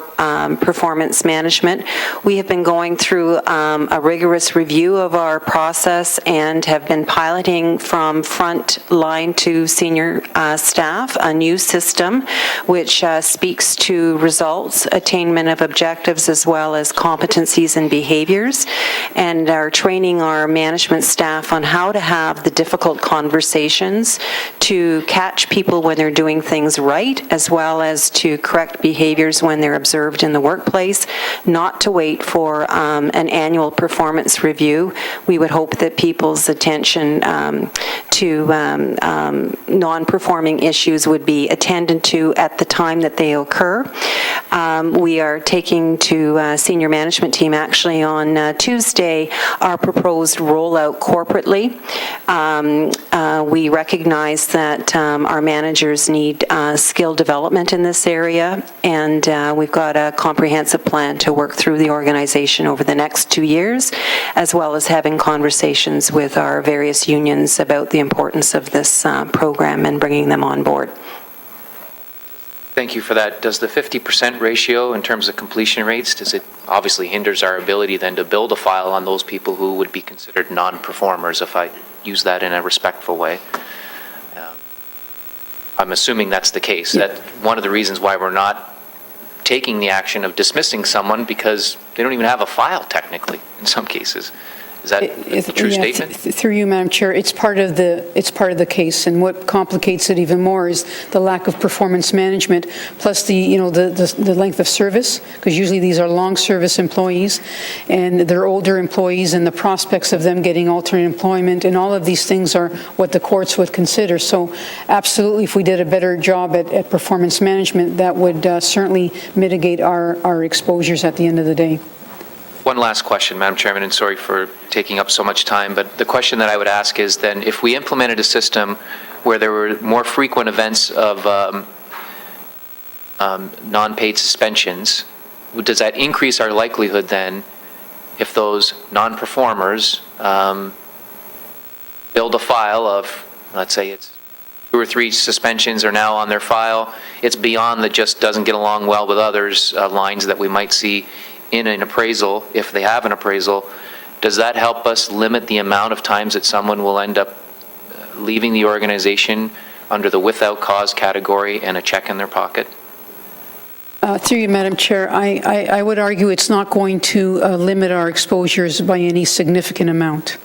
performance management. We have been going through a rigorous review of our process and have been piloting from front line to senior staff a new system which speaks to results, attainment of objectives, as well as competencies and behaviors, and are training our management staff on how to have the difficult conversations to catch people when they're doing things right, as well as to correct behaviors when they're observed in the workplace, not to wait for an annual performance review. We would hope that people's attention to non-performing issues would be attended to at the time that they occur. We are taking to senior management team actually on Tuesday our proposed rollout corporately. We recognize that our managers need skill development in this area, and we've got a comprehensive plan to work through the organization over the next 2 years, as well as having conversations with our various unions about the importance of this program and bringing them on board. Thank you for that. Does the 50% ratio in terms of completion rates, does it obviously hinders our ability then to build a file on those people who would be considered non-performers, if I use that in a respectful way? I'm assuming that's the case. Yeah. That one of the reasons why we're not taking the action of dismissing someone because they don't even have a file technically in some cases. Is that a true statement? Through you, Madam Chair, it's part of the case, and what complicates it even more is the lack of performance management, plus the length of service, because usually these are long service employees, and they're older employees, and the prospects of them getting alternate employment, and all of these things are what the courts would consider. So, absolutely, if we did a better job at performance management, that would certainly mitigate our exposures at the end of the day. One last question, Madam Chairman, and sorry for taking up so much time, but the question that I would ask is then, if we implemented a system where there were more frequent events of non-paid suspensions, does that increase our likelihood then, if those non-performers build a file of, let's say it's 2 or 3 suspensions are now on their file, it's beyond the just doesn't get along well with others lines that we might see in an appraisal, if they have an appraisal, does that help us limit the amount of times that someone will end up leaving the organization under the without cause category and a check in their pocket? Through you, Madam Chair, I would argue it's not going to limit our exposures by any significant amount.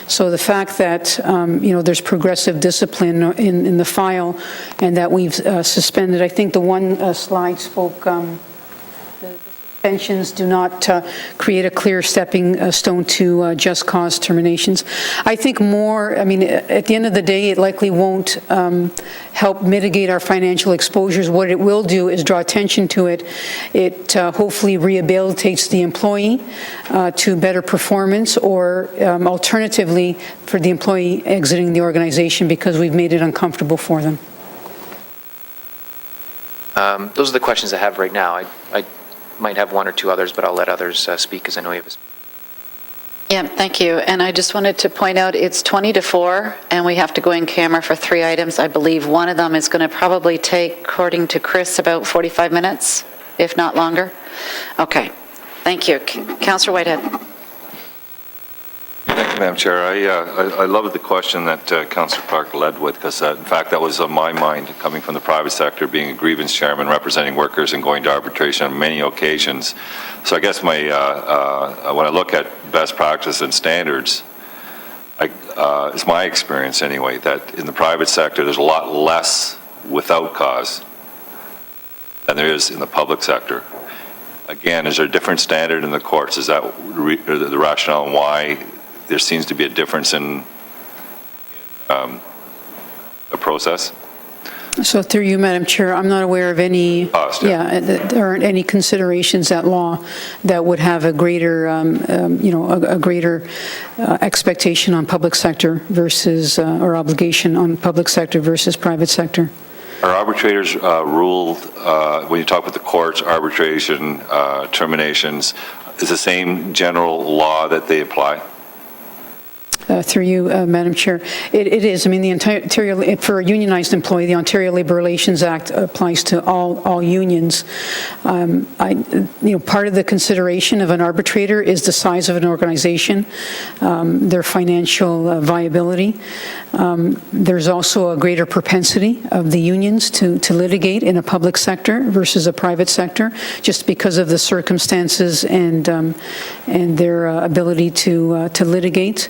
So the fact that, there's progressive discipline in the file and that we've suspended, I think the one slide spoke, suspensions do not create a clear stepping stone to just cause terminations. I think more, I mean, at the end of the day, it likely won't help mitigate our financial exposures. What it will do is draw attention to it. It hopefully rehabilitates the employee to better performance, or alternatively, for the employee exiting the organization because we've made it uncomfortable for them. Those are the questions I have right now. I might have one or two others, but I'll let others speak because I know you have a... Yeah, thank you. And I just wanted to point out, it's 20 to 4, and we have to go in camera for 3 items. I believe one of them is going to probably take, according to Chris, about 45 minutes, if not longer. Okay, thank you. Councillor Whitehead. Thank you, Madam Chair. I love the question that Councillor Clark led with, because in fact that was on my mind, coming from the private sector, being a grievance chairman, representing workers and going to arbitration on many occasions. So I guess my when I look at best practice and standards, it's my experience anyway, that in the private sector there's a lot less without cause than there is in the public sector. Again, is there a different standard in the courts? Is that the rationale and why there seems to be a difference in the process? So through you, Madam Chair, I'm not aware of any, there aren't any considerations at law that would have a greater, a greater expectation on public sector versus, or obligation on public sector versus private sector. Are arbitrators ruled, when you talk with the courts, arbitration, terminations, is the same general law that they apply? Through you, Madam Chair. It is. I mean, the Ontario, for a unionized employee, the Ontario Labour Relations Act applies to all unions. Part of the consideration of an arbitrator is the size of an organization, their financial viability. There's also a greater propensity of the unions to litigate in a public sector versus a private sector, just because of the circumstances and their ability to litigate.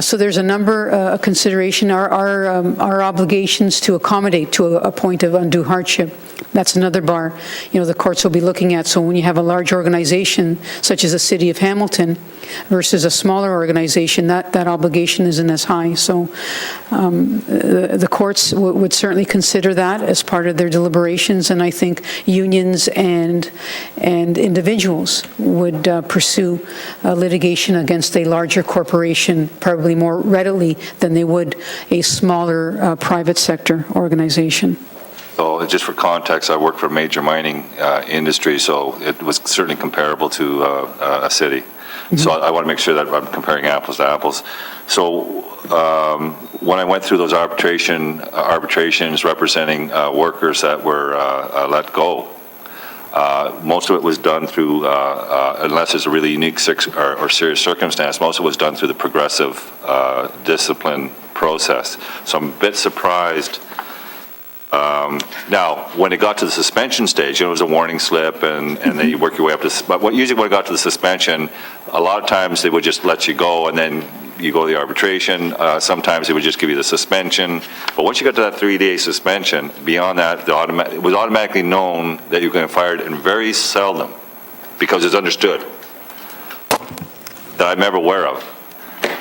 So there's a number of consideration. Our obligations to accommodate to a point of undue hardship. That's another bar, the courts will be looking at. So when you have a large organization, such as the City of Hamilton, versus a smaller organization, that obligation isn't as high. So the courts would certainly consider that as part of their deliberations, and I think unions and individuals would pursue litigation against a larger corporation probably more readily than they would a smaller private sector organization. So just for context, I worked for a major mining industry, so it was certainly comparable to a city. Mm-hmm. So I want to make sure that I'm comparing apples to apples. So when I went through those arbitrations representing workers that were let go, most of it was done through, unless it's a really unique or serious circumstance, most of it was done through the progressive discipline process. So I'm a bit surprised. Now, when it got to the suspension stage, it was a warning slip, and then you work your way up to. But usually when it got to the suspension, a lot of times they would just let you go, and then you go to the arbitration. Sometimes they would just give you the suspension. But once you got to that 3-day suspension, beyond that, it was automatically known that you were going to be fired, and very seldom, because it's understood, that I'm ever aware of,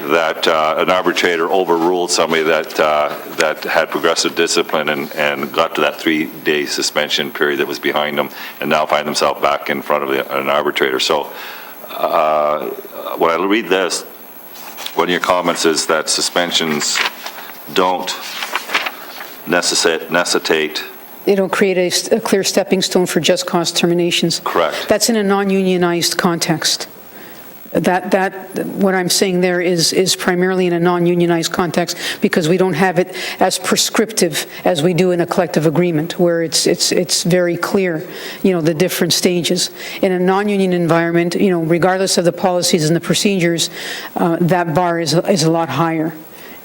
that an arbitrator overruled somebody that had progressive discipline and got to that 3-day suspension period that was behind them, and now find themselves back in front of an arbitrator. So when I read this, one of your comments is that suspensions don't necessitate. They don't create a clear stepping stone for just cause terminations. Correct. That's in a non-unionized context. What I'm saying there is primarily in a non-unionized context, because we don't have it as prescriptive as we do in a collective agreement, where it's very clear, the different stages. In a non-union environment, regardless of the policies and the procedures, that bar is a lot higher.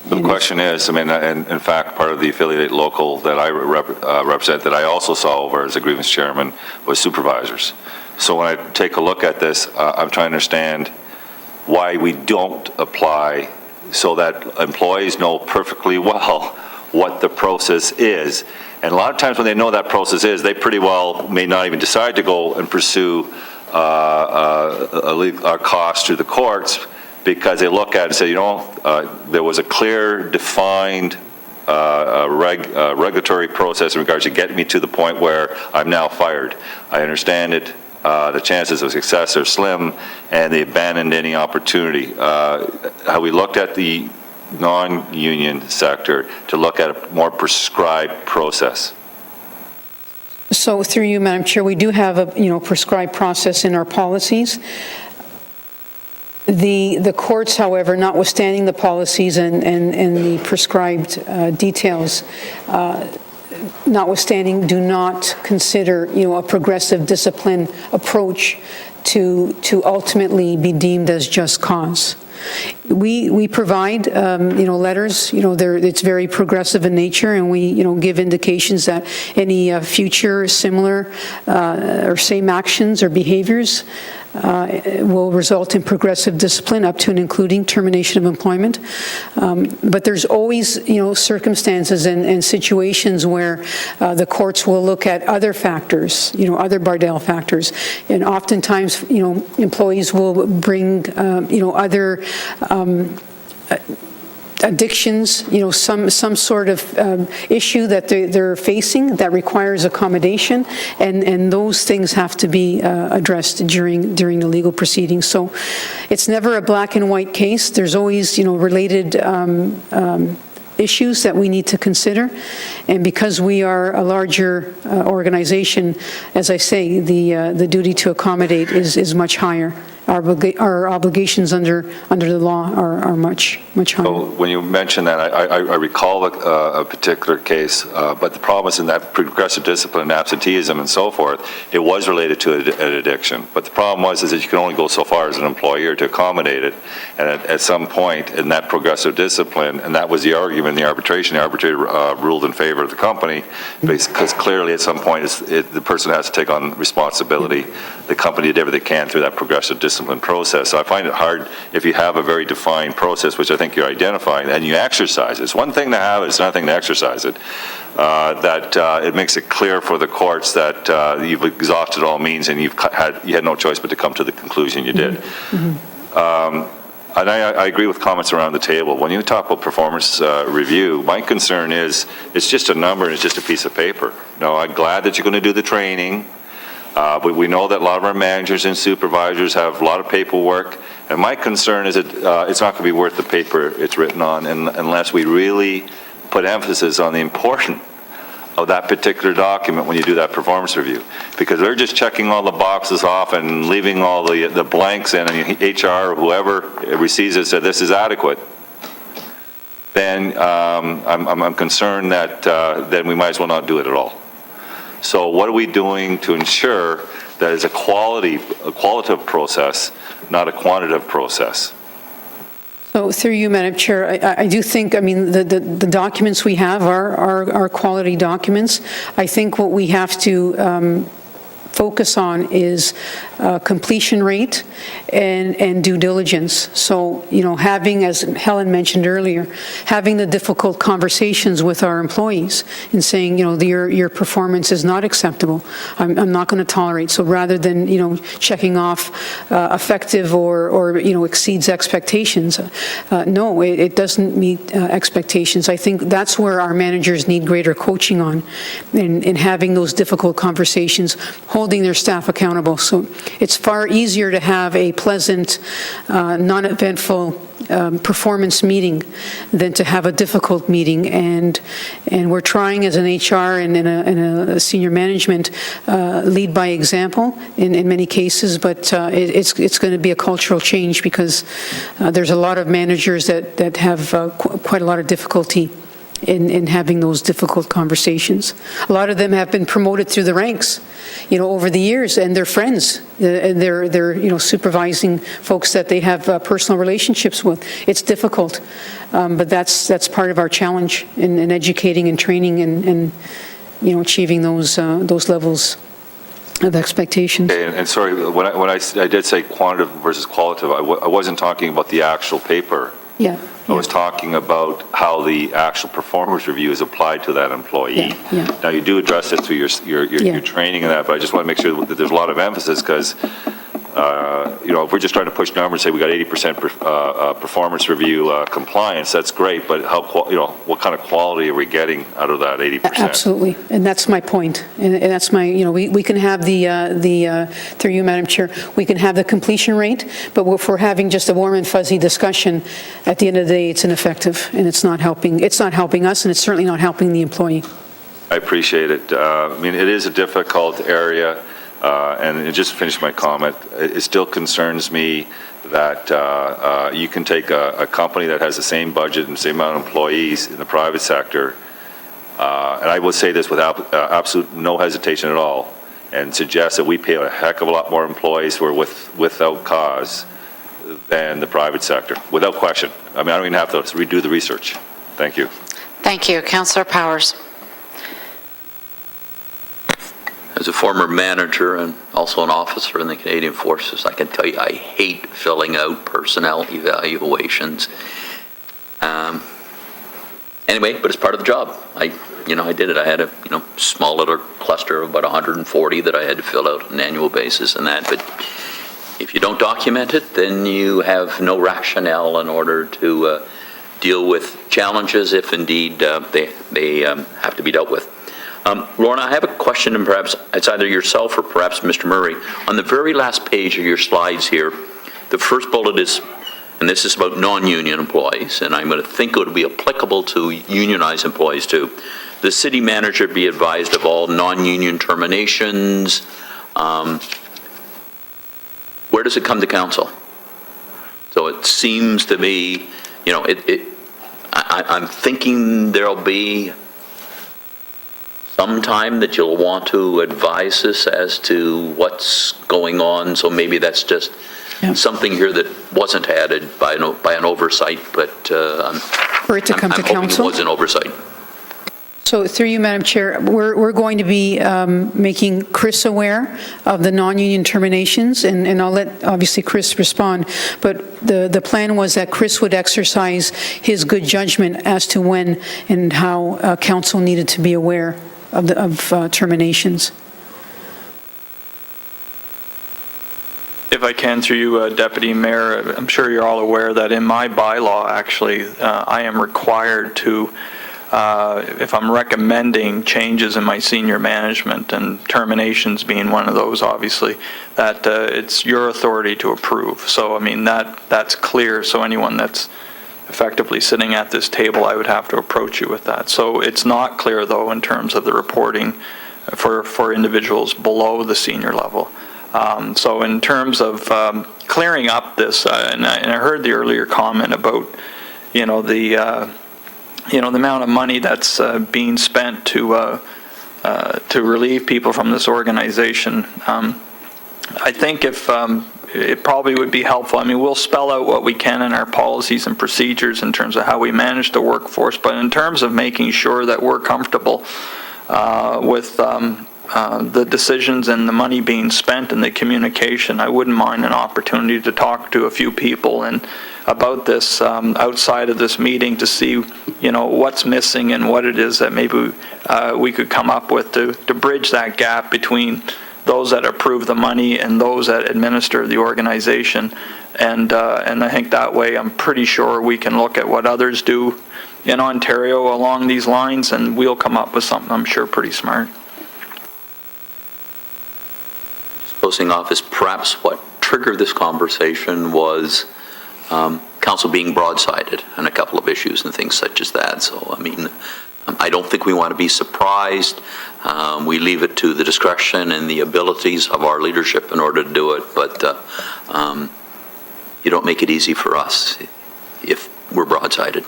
The question is, and in fact, part of the affiliated local that I represent, that I also saw over as a grievance chairman, was supervisors. So when I take a look at this, I'm trying to understand why we don't apply, so that employees know perfectly well what the process is. And a lot of times when they know that process is, they pretty well may not even decide to go and pursue our costs through the courts because they look at it and say, there was a clear, defined regulatory process in regards to getting me to the point where I'm now fired. I understand it. The chances of success are slim, and they abandoned any opportunity. How we looked at the non-union sector to look at a more prescribed process. So through you, Madam Chair, we do have a prescribed process in our policies. The courts, however, notwithstanding the policies and the prescribed details, notwithstanding, do not consider a progressive discipline approach to ultimately be deemed as just cause. We provide, letters, it's very progressive in nature, and we, give indications that any future similar or same actions or behaviors will result in progressive discipline up to and including termination of employment. But there's always, circumstances and situations where the courts will look at other factors, other Bardell factors. And oftentimes, employees will bring, other addictions, some sort of issue that they're facing that requires accommodation, and those things have to be addressed during the legal proceedings. So it's never a black and white case. There's always, related issues that we need to consider. And because we are a larger organization, as I say, the duty to accommodate is much higher. Our obligations under the law are much higher. So when you mention that, I recall a particular case, but the problem is in that progressive discipline and absenteeism and so forth, it was related to an addiction. But the problem was that you can only go so far as an employer to accommodate it. And at some point in that progressive discipline, and that was the argument in the arbitration, the arbitrator ruled in favor of the company, because clearly at some point the person has to take on responsibility. The company did everything they can through that progressive discipline process. So I find it hard if you have a very defined process, which I think you're identifying, and you exercise it. It's one thing to have it, it's another thing to exercise it. It makes it clear for the courts that you've exhausted all means and you had no choice but to come to the conclusion you did. And I agree with comments around the table. When you talk about performance review, my concern is it's just a number and it's just a piece of paper. I'm glad that you're going to do the training. But we know that a lot of our managers and supervisors have a lot of paperwork, and my concern is that it's not going to be worth the paper it's written on unless we really put emphasis on the importance of that particular document when you do that performance review. Because they're just checking all the boxes off and leaving all the blanks in, and HR or whoever receives it said this is adequate. Then I'm concerned that then we might as well not do it at all. So what are we doing to ensure that it's a qualitative process, not a quantitative process? So through you, Madam Chair, I do think, the documents we have are quality documents. I think what we have to focus on is completion rate and due diligence. So, having, as Helen mentioned earlier, having the difficult conversations with our employees and saying, your performance is not acceptable. I'm not going to tolerate. So rather than, checking off effective or exceeds expectations, no, it doesn't meet expectations. I think that's where our managers need greater coaching on, in having those difficult conversations, holding their staff accountable. So it's far easier to have a pleasant, non-eventful performance meeting than to have a difficult meeting. And we're trying as an HR and in a senior management lead by example in many cases, but it's going to be a cultural change because there's a lot of managers that have quite a lot of difficulty in having those difficult conversations. A lot of them have been promoted through the ranks, over the years, and they're friends. They're supervising folks that they have personal relationships with. It's difficult, but that's part of our challenge in educating and training and achieving those levels of expectations. And sorry, when I did say quantitative versus qualitative, I wasn't talking about the actual paper. Yeah. I was talking about how the actual performance review is applied to that employee. Now, you do address it through your training and that, but I just want to make sure that there's a lot of emphasis because if we're just trying to push numbers, say we got 80% performance review compliance, that's great, but what kind of quality are we getting out of that 80%? Absolutely, and that's my point. And that's my, we can have through you, Madam Chair, we can have the completion rate, but if we're having just a warm and fuzzy discussion, at the end of the day, it's ineffective, and it's not helping us, and it's certainly not helping the employee. I appreciate it. It is a difficult area, and just to finish my comment, it still concerns me that you can take a company that has the same budget and the same amount of employees in the private sector, and I will say this without absolute no hesitation at all, and suggest that we pay a heck of a lot more employees who are without cause than the private sector, without question. I don't even have to redo the research. Thank you. Thank you. Councillor Powers. As a former manager and also an officer in the Canadian Forces, I can tell you I hate filling out personnel evaluations. Anyway, but it's part of the job. I did it. I had a small little cluster of about 140 that I had to fill out on an annual basis and that. But if you don't document it, then you have no rationale in order to deal with challenges if indeed they have to be dealt with. Lorna, I have a question, and perhaps it's either yourself or perhaps Mr. Murray. On the very last page of your slides here, the first bullet is, and this is about non-union employees, and I'm going to think it would be applicable to unionized employees too. The city manager be advised of all non-union terminations. Where does it come to council? So it seems to me, I'm thinking there'll be some time that you'll want to advise us as to what's going on, so maybe that's just something here that wasn't added by an oversight, but For it to come to I'm hoping council? it was an oversight. So through you, Madam Chair, we're going to be making Chris aware of the non-union terminations, and I'll let, obviously, Chris respond, but the plan was that Chris would exercise his good judgment as to when and how council needed to be aware of terminations. If I can, through you, Deputy Mayor, I'm sure you're all aware that in my bylaw, actually, I am required to, if I'm recommending changes in my senior management, and terminations being one of those, obviously, that it's your authority to approve. So, that's clear. So anyone that's effectively sitting at this table, I would have to approach you with that. So it's not clear, though, in terms of the reporting for individuals below the senior level. So in terms of clearing up this, and I heard the earlier comment about, the amount of money that's being spent to relieve people from this organization. I think if it probably would be helpful. We'll spell out what we can in our policies and procedures in terms of how we manage the workforce, but in terms of making sure that we're comfortable with the decisions and the money being spent and the communication, I wouldn't mind an opportunity to talk to a few people and about this outside of this meeting to see, what's missing and what it is that maybe we could come up with to bridge that gap between those that approve the money and those that administer the organization. And I think that way I'm pretty sure we can look at what others do in Ontario along these lines, and we'll come up with something I'm sure pretty smart. Closing off is perhaps what triggered this conversation was council being broadsided on a couple of issues and things such as that. So, I don't think we want to be surprised. We leave it to the discretion and the abilities of our leadership in order to do it, but you don't make it easy for us if we're broadsided.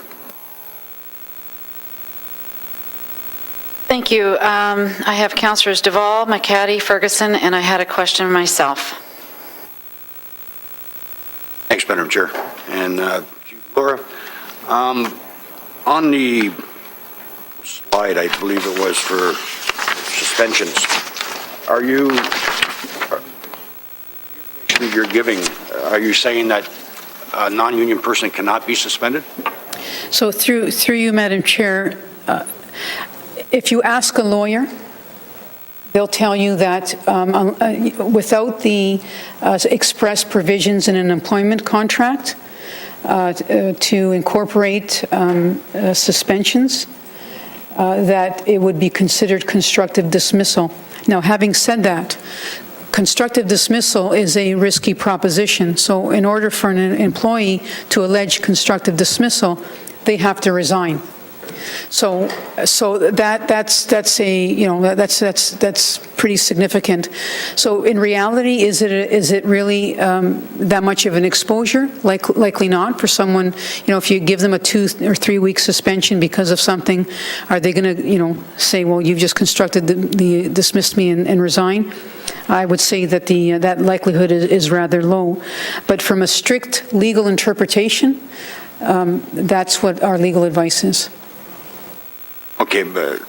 Thank you. I have Councillors Duvall, McCaddy, Ferguson, and I had a question myself. Thanks, Madam Chair. And Laura, on the slide, I believe it was for suspensions, you're giving, are you saying that a non-union person cannot be suspended? So through you, Madam Chair, if you ask a lawyer, they'll tell you that without the express provisions in an employment contract to incorporate suspensions, that it would be considered constructive dismissal. Now, having said that, constructive dismissal is a risky proposition. So in order for an employee to allege constructive dismissal, they have to resign. So that's a, you know, that's pretty significant. So in reality, is it really that much of an exposure? Likely not for someone. You know, if you give them a 2 or 3 week suspension because of something, are they going to, you know, say, well, you've just dismissed me and resign? I would say that that likelihood is rather low. But from a strict legal interpretation, that's what our legal advice is. Okay, but,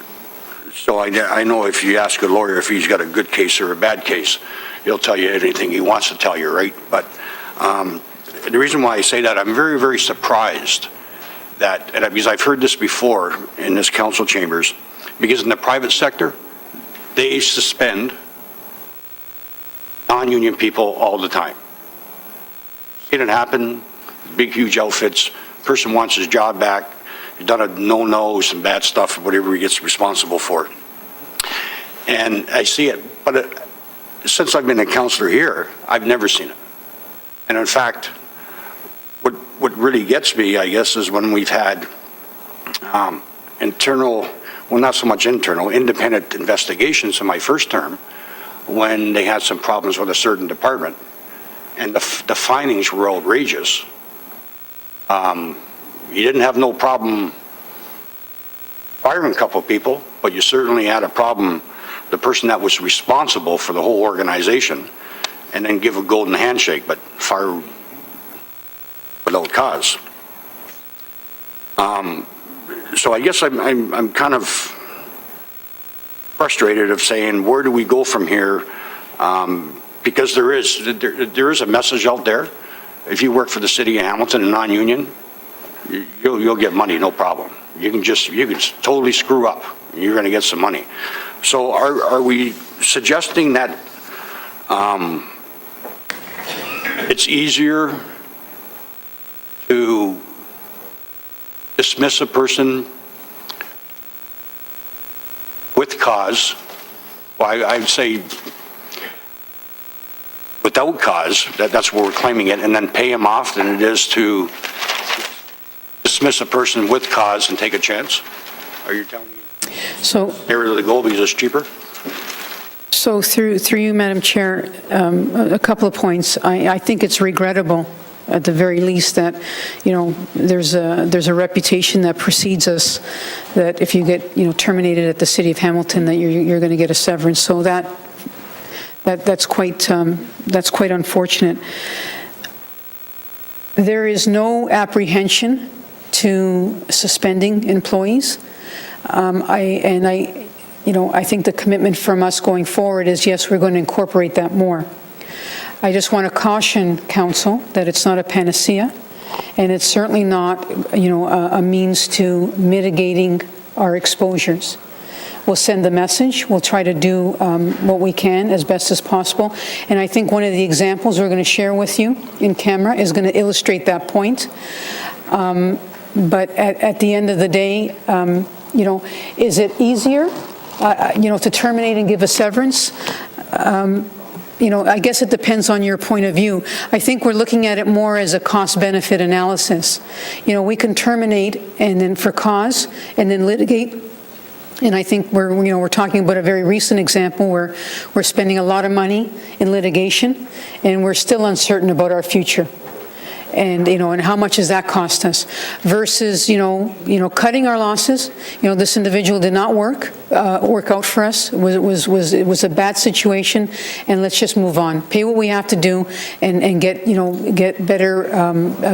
so I know if you ask a lawyer if he's got a good case or a bad case, he'll tell you anything he wants to tell you, right? But the reason why I say that, I'm very, very surprised that, and because I've heard this before in this council chambers, because in the private sector, they suspend non-union people all the time. Seen it happen, big, huge outfits, person wants his job back, he's done a no-no, some bad stuff, whatever he gets responsible for. And I see it, but since I've been a councillor here, I've never seen it. And in fact, what really gets me, I guess, is when we've had internal, well, not so much internal, independent investigations in my first term, when they had some problems with a certain department, and the findings were outrageous. You didn't have no problem firing a couple of people, but you certainly had a problem, the person that was responsible for the whole organization, and then give a golden handshake, but fire without cause. So I guess I'm kind of frustrated of saying, where do we go from here? Because there is a message out there. If you work for the city of Hamilton and non-union, you'll get money, no problem. You can totally screw up. You're going to get some money. So are we suggesting that it's easier to dismiss a person with cause? Well, I'd say without cause, that's where we're claiming it, and then pay him off than it is to dismiss a person with cause and take a chance? Are you telling me? So, Area of the Golbies is cheaper? So through you, Madam Chair, a couple of points. I think it's regrettable, at the very least, that, you know, there's a reputation that precedes us that if you get, you know, terminated at the City of Hamilton, that you're going to get a severance. So that's quite unfortunate. There is no apprehension to suspending employees. I think the commitment from us going forward is, yes, we're going to incorporate that more. I just want to caution council that it's not a panacea, and it's certainly not, you know, a means to mitigating our exposures. We'll send the message. We'll try to do what we can as best as possible. And I think one of the examples we're going to share with you in camera is going to illustrate that point. But at the end of the day, you know, is it easier, you know, to terminate and give a severance? You know, I guess it depends on your point of view. I think we're looking at it more as a cost-benefit analysis. You know, we can terminate and then for cause and then litigate. And I think we're talking about a very recent example where we're spending a lot of money in litigation and we're still uncertain about our future. And, you know, and how much does that cost us? Versus, you know, cutting our losses. You know, this individual did not work out for us. It was a bad situation, and let's just move on. Pay what we have to do, and get better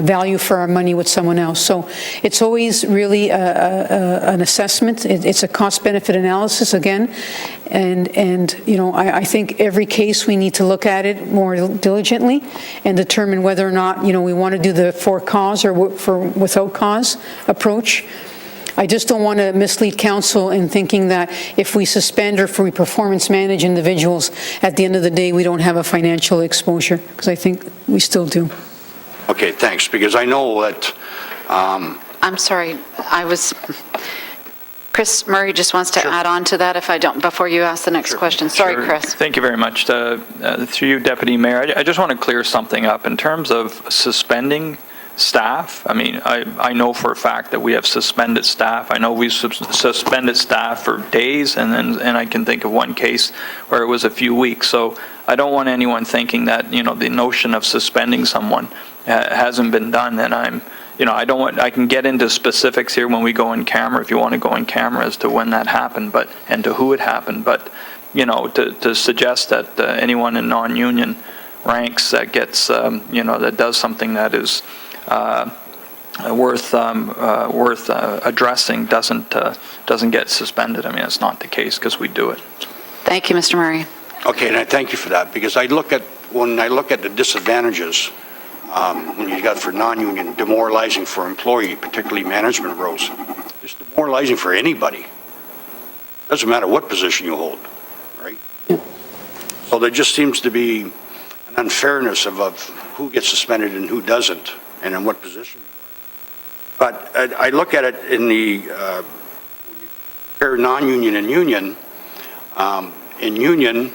value for our money with someone else. So it's always really an assessment. It's a cost-benefit analysis again, and you know, I think every case we need to look at it more diligently and determine whether or not, you know, we want to do the for cause or for without cause approach. I just don't want to mislead council in thinking that if we suspend or if we performance manage individuals, at the end of the day, we don't have a financial exposure, because I think we still do. Okay, thanks, because I know that, I'm sorry, Chris Murray just wants to add on to that if I don't, before you ask the next question. Sorry, Sure. Chris. Thank you very much. Through you, Deputy Mayor, I just want to clear something up. In terms of suspending staff, I mean, I know for a fact that we have suspended staff. I know we've suspended staff for days, and I can think of one case where it was a few weeks. So I don't want anyone thinking that, the notion of suspending someone hasn't been done, and I can get into specifics here when we go in camera, if you want to go in camera, as to when that happened, and to who it happened. But, to suggest that anyone in non-union ranks that gets, that does something that is worth addressing doesn't get suspended. I mean, it's not the case, because we do it. Thank you, Mr. Murray. okay, and I thank you for that, because when I look at the disadvantages, when you got for non-union, demoralizing for employee, particularly management roles, it's demoralizing for anybody. Doesn't matter what position you hold, right? So there just seems to be an unfairness of who gets suspended and who doesn't, and in what position. But I look at it in the compare non-union and union. In union,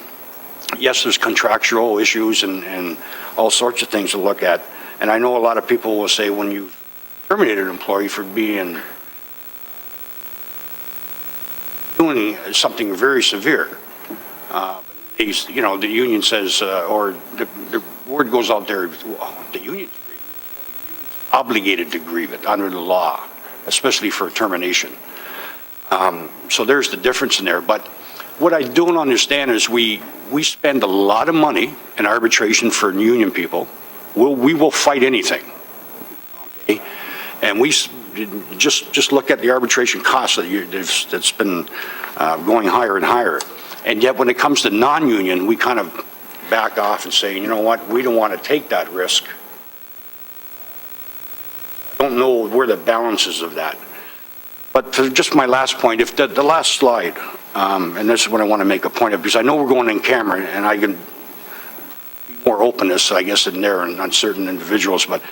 yes, there's contractual issues and all sorts of things to look at. And I know a lot of people will say when you terminate an employee for doing something very severe, the union says, or the word goes out there, the union's obligated to grieve it under the law, especially for termination. So there's the difference in there. But what I don't understand is we spend a lot of money in arbitration for union people. We will fight anything. Okay? And we just look at the arbitration costs that's been going higher and higher. And yet when it comes to non-union, we kind of back off and say, you know what, we don't want to take that risk. I don't know where the balance is of that. But for just my last point, if the last slide, and this is what I want to make a point of, because I know we're going in camera, and I can be more openness, I guess, in there and on certain individuals, but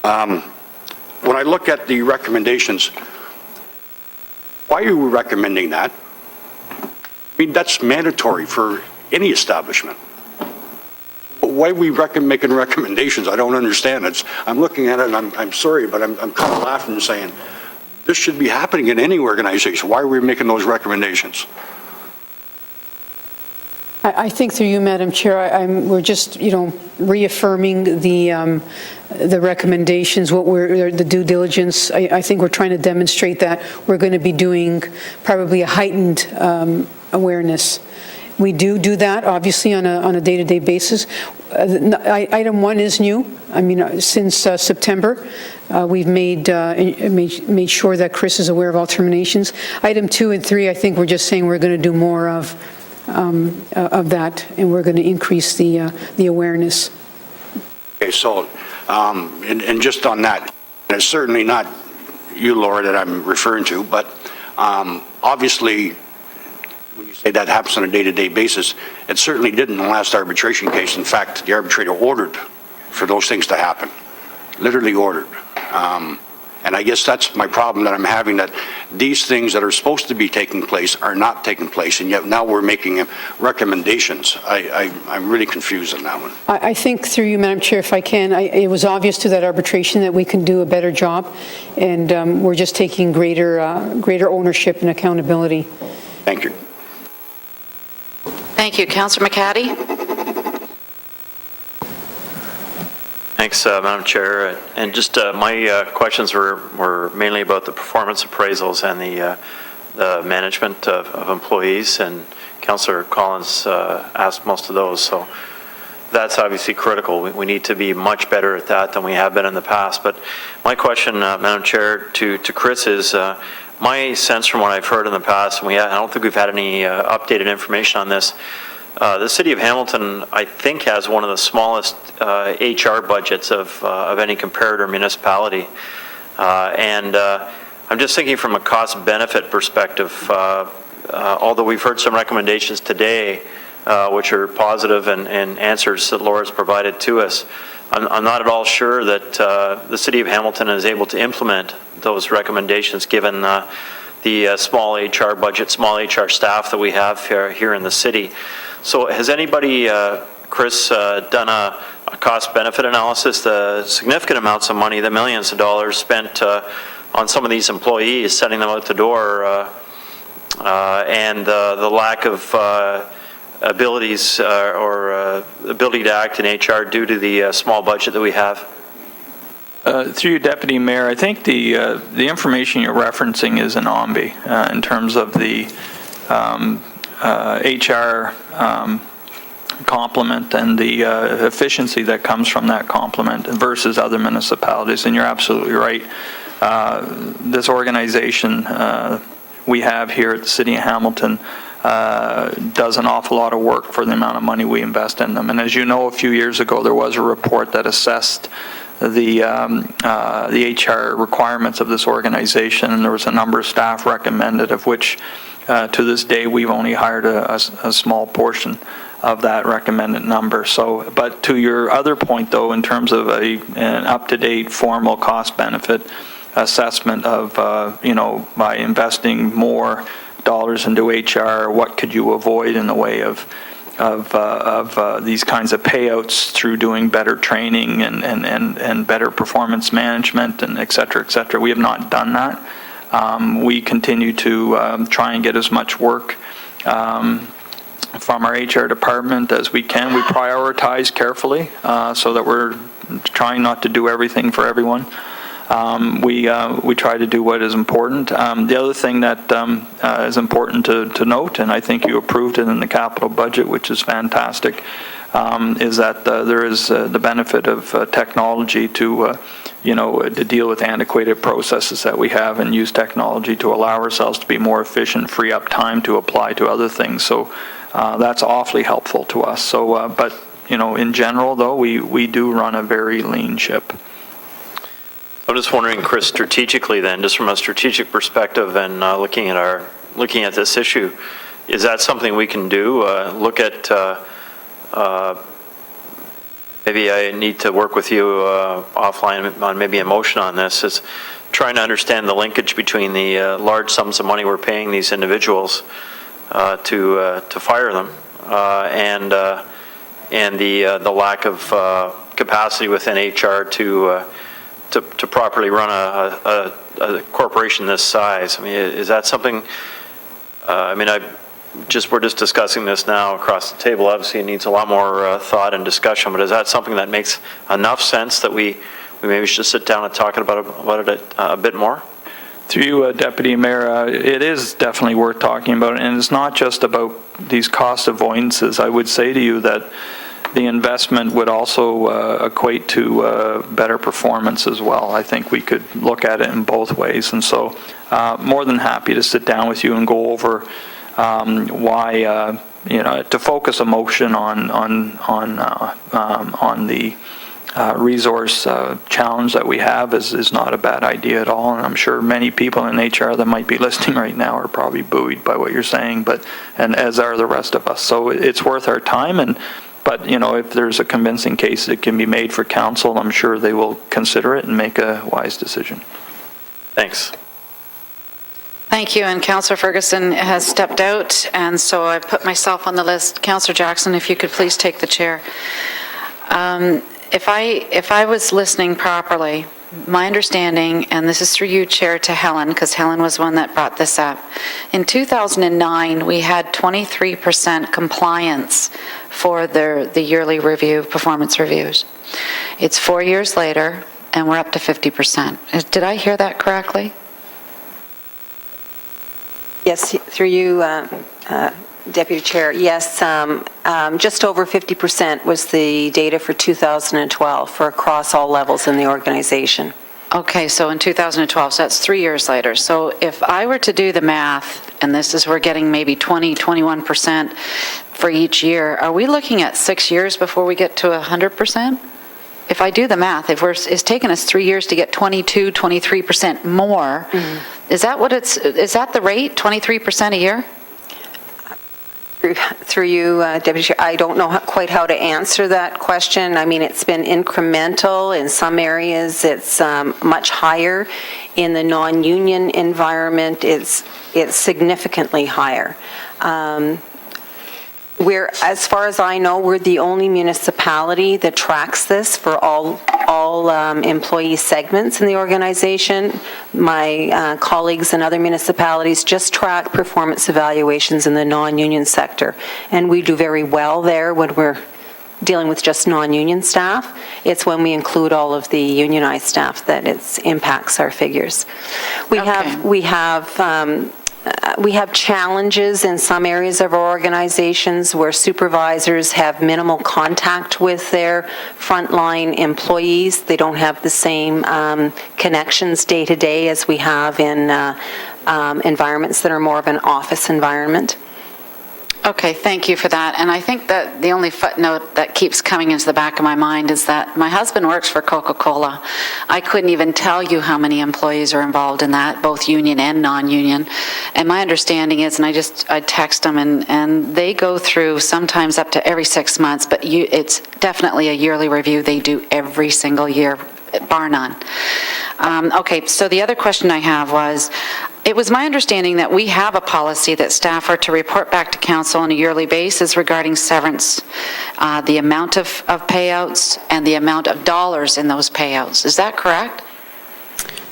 when I look at the recommendations, why are we recommending that? I mean, that's mandatory for any establishment. Why are we making recommendations? I don't understand. I'm looking at it, and I'm sorry, but I'm kind of laughing and saying, this should be happening in any organization. Why are we making those recommendations? I think through you, Madam Chair, we're just, reaffirming the recommendations, the due diligence. I think we're trying to demonstrate that we're going to be doing probably a heightened awareness. We do that, obviously, on a day-to-day basis. Item 1 is new. I mean, since September, we've made sure that Chris is aware of all terminations. Item 2 and 3, I think we're just saying we're going to do more of that, and we're going to increase the awareness. Okay, so, and just on that, it's certainly not you, Laura, that I'm referring to, but obviously, when you say that happens on a day-to-day basis, it certainly did in the last arbitration case. In fact, the arbitrator ordered for those things to happen, literally ordered. And I guess that's my problem that I'm having, that these things that are supposed to be taking place are not taking place, and yet now we're making recommendations. I'm really confused on that one. I think through you, Madam Chair, if I can, it was obvious to that arbitration that we can do a better job, and we're just taking greater ownership and accountability. Thank you. Thank you. Councillor McCaddy? Thanks, Madam Chair. And just my questions were mainly about the performance appraisals and the management of employees, and Councillor Collins asked most of those. So that's obviously critical. We need to be much better at that than we have been in the past. But my question, Madam Chair, to Chris is, my sense from what I've heard in the past, and I don't think we've had any updated information on this, the City of Hamilton, I think, has one of the smallest HR budgets of any comparator municipality. And I'm just thinking from a cost-benefit perspective, although we've heard some recommendations today, which are positive and answers that Laura's provided to us, I'm not at all sure that the City of Hamilton is able to implement those recommendations given the small HR budget, small HR staff that we have here in the city. So has anybody, Chris, done a cost-benefit analysis? The significant amounts of money, the millions of dollars spent on some of these employees, sending them out the door, and the lack of abilities or ability to act in HR due to the small budget that we have? Through you, Deputy Mayor, I think the information you're referencing is an OMBI in terms of the HR complement and the efficiency that comes from that complement versus other municipalities. And you're absolutely right. This organization we have here at the City of Hamilton does an awful lot of work for the amount of money we invest in them. And as you know, a few years ago, there was a report that assessed the HR requirements of this organization, and there was a number of staff recommended, of which to this day we've only hired a small portion of that recommended number. So, but to your other point, though, in terms of an up-to-date formal cost-benefit assessment of, by investing more dollars into HR, what could you avoid in the way of these kinds of payouts through doing better training and better performance management and et cetera, we have not done that. We continue to try and get as much work from our HR department as we can. We prioritize carefully so that we're trying not to do everything for everyone. We try to do what is important. The other thing that is important to note, and I think you approved it in the capital budget, which is fantastic, is that there is the benefit of technology to deal with antiquated processes that we have and use technology to allow ourselves to be more efficient, free up time to apply to other things. So that's awfully helpful to us. So, but in general, though, we do run a very lean ship. I'm just wondering, Chris, strategically then, just from a strategic perspective and looking at this issue, is that something we can do? Look at, maybe I need to work with you offline on maybe a motion on this, is trying to understand the linkage between the large sums of money we're paying these individuals to fire them and the lack of capacity within HR to properly run a corporation this size. I mean, is that something, we're just discussing this now across the table. Obviously, it needs a lot more thought and discussion, but is that something that makes enough sense that we maybe should sit down and talk about it a bit more? Through you, Deputy Mayor, it is definitely worth talking about, and it's not just about these cost avoidances. I would say to you that the investment would also equate to better performance as well. I think we could look at it in both ways, and so more than happy to sit down with you and go over why to focus a motion on the resource challenge that we have is not a bad idea at all, and I'm sure many people in HR that might be listening right now are probably buoyed by what you're saying, and as are the rest of us. So it's worth our time, but if there's a convincing case that can be made for council, I'm sure they will consider it and make a wise decision. Thanks. Thank you, and Councillor Ferguson has stepped out, and so I've put myself on the list. Councillor Jackson, if you could please take the chair. If I was listening properly, my understanding, and this is through you, Chair, to Helen, because Helen was one that brought this up. In 2009, we had 23% compliance for the yearly review, performance reviews. It's 4 years later, and we're up to 50%. Did I hear that correctly? Yes, through you, Deputy Chair. Yes, just over 50% was the data for 2012 for across all levels in the organization. Okay, so in 2012, so that's 3 years later. So if I were to do the math, and this is we're getting maybe 20, 21% for each year, are we looking at 6 years before we get to 100%? If I do the math, it's taken us 3 years to get 22, 23% more, Is that what is that the rate, 23% a year? Through you, Deputy Chair, I don't know quite how to answer that question. I mean, it's been incremental. In some areas, it's much higher. In the non-union environment, it's significantly higher. As far as I know, we're the only municipality that tracks this for all employee segments in the organization. My colleagues in other municipalities just track performance evaluations in the non-union sector, and we do very well there when we're dealing with just non-union staff. It's when we include all of the unionized staff that it impacts our figures. We have challenges in some areas of our organizations where supervisors have minimal contact with their frontline employees. They don't have the same connections day to day as we have in environments that are more of an office environment. Okay, thank you for that. And I think that the only footnote that keeps coming into the back of my mind is that my husband works for Coca-Cola. I couldn't even tell you how many employees are involved in that, both union and non-union. And my understanding is, and I text them, and they go through sometimes up to every 6 months, but it's definitely a yearly review they do every single year, bar none. Okay, so the other question I have was, it was my understanding that we have a policy that staff are to report back to council on a yearly basis regarding severance, the amount of payouts and the amount of dollars in those payouts. Is that correct?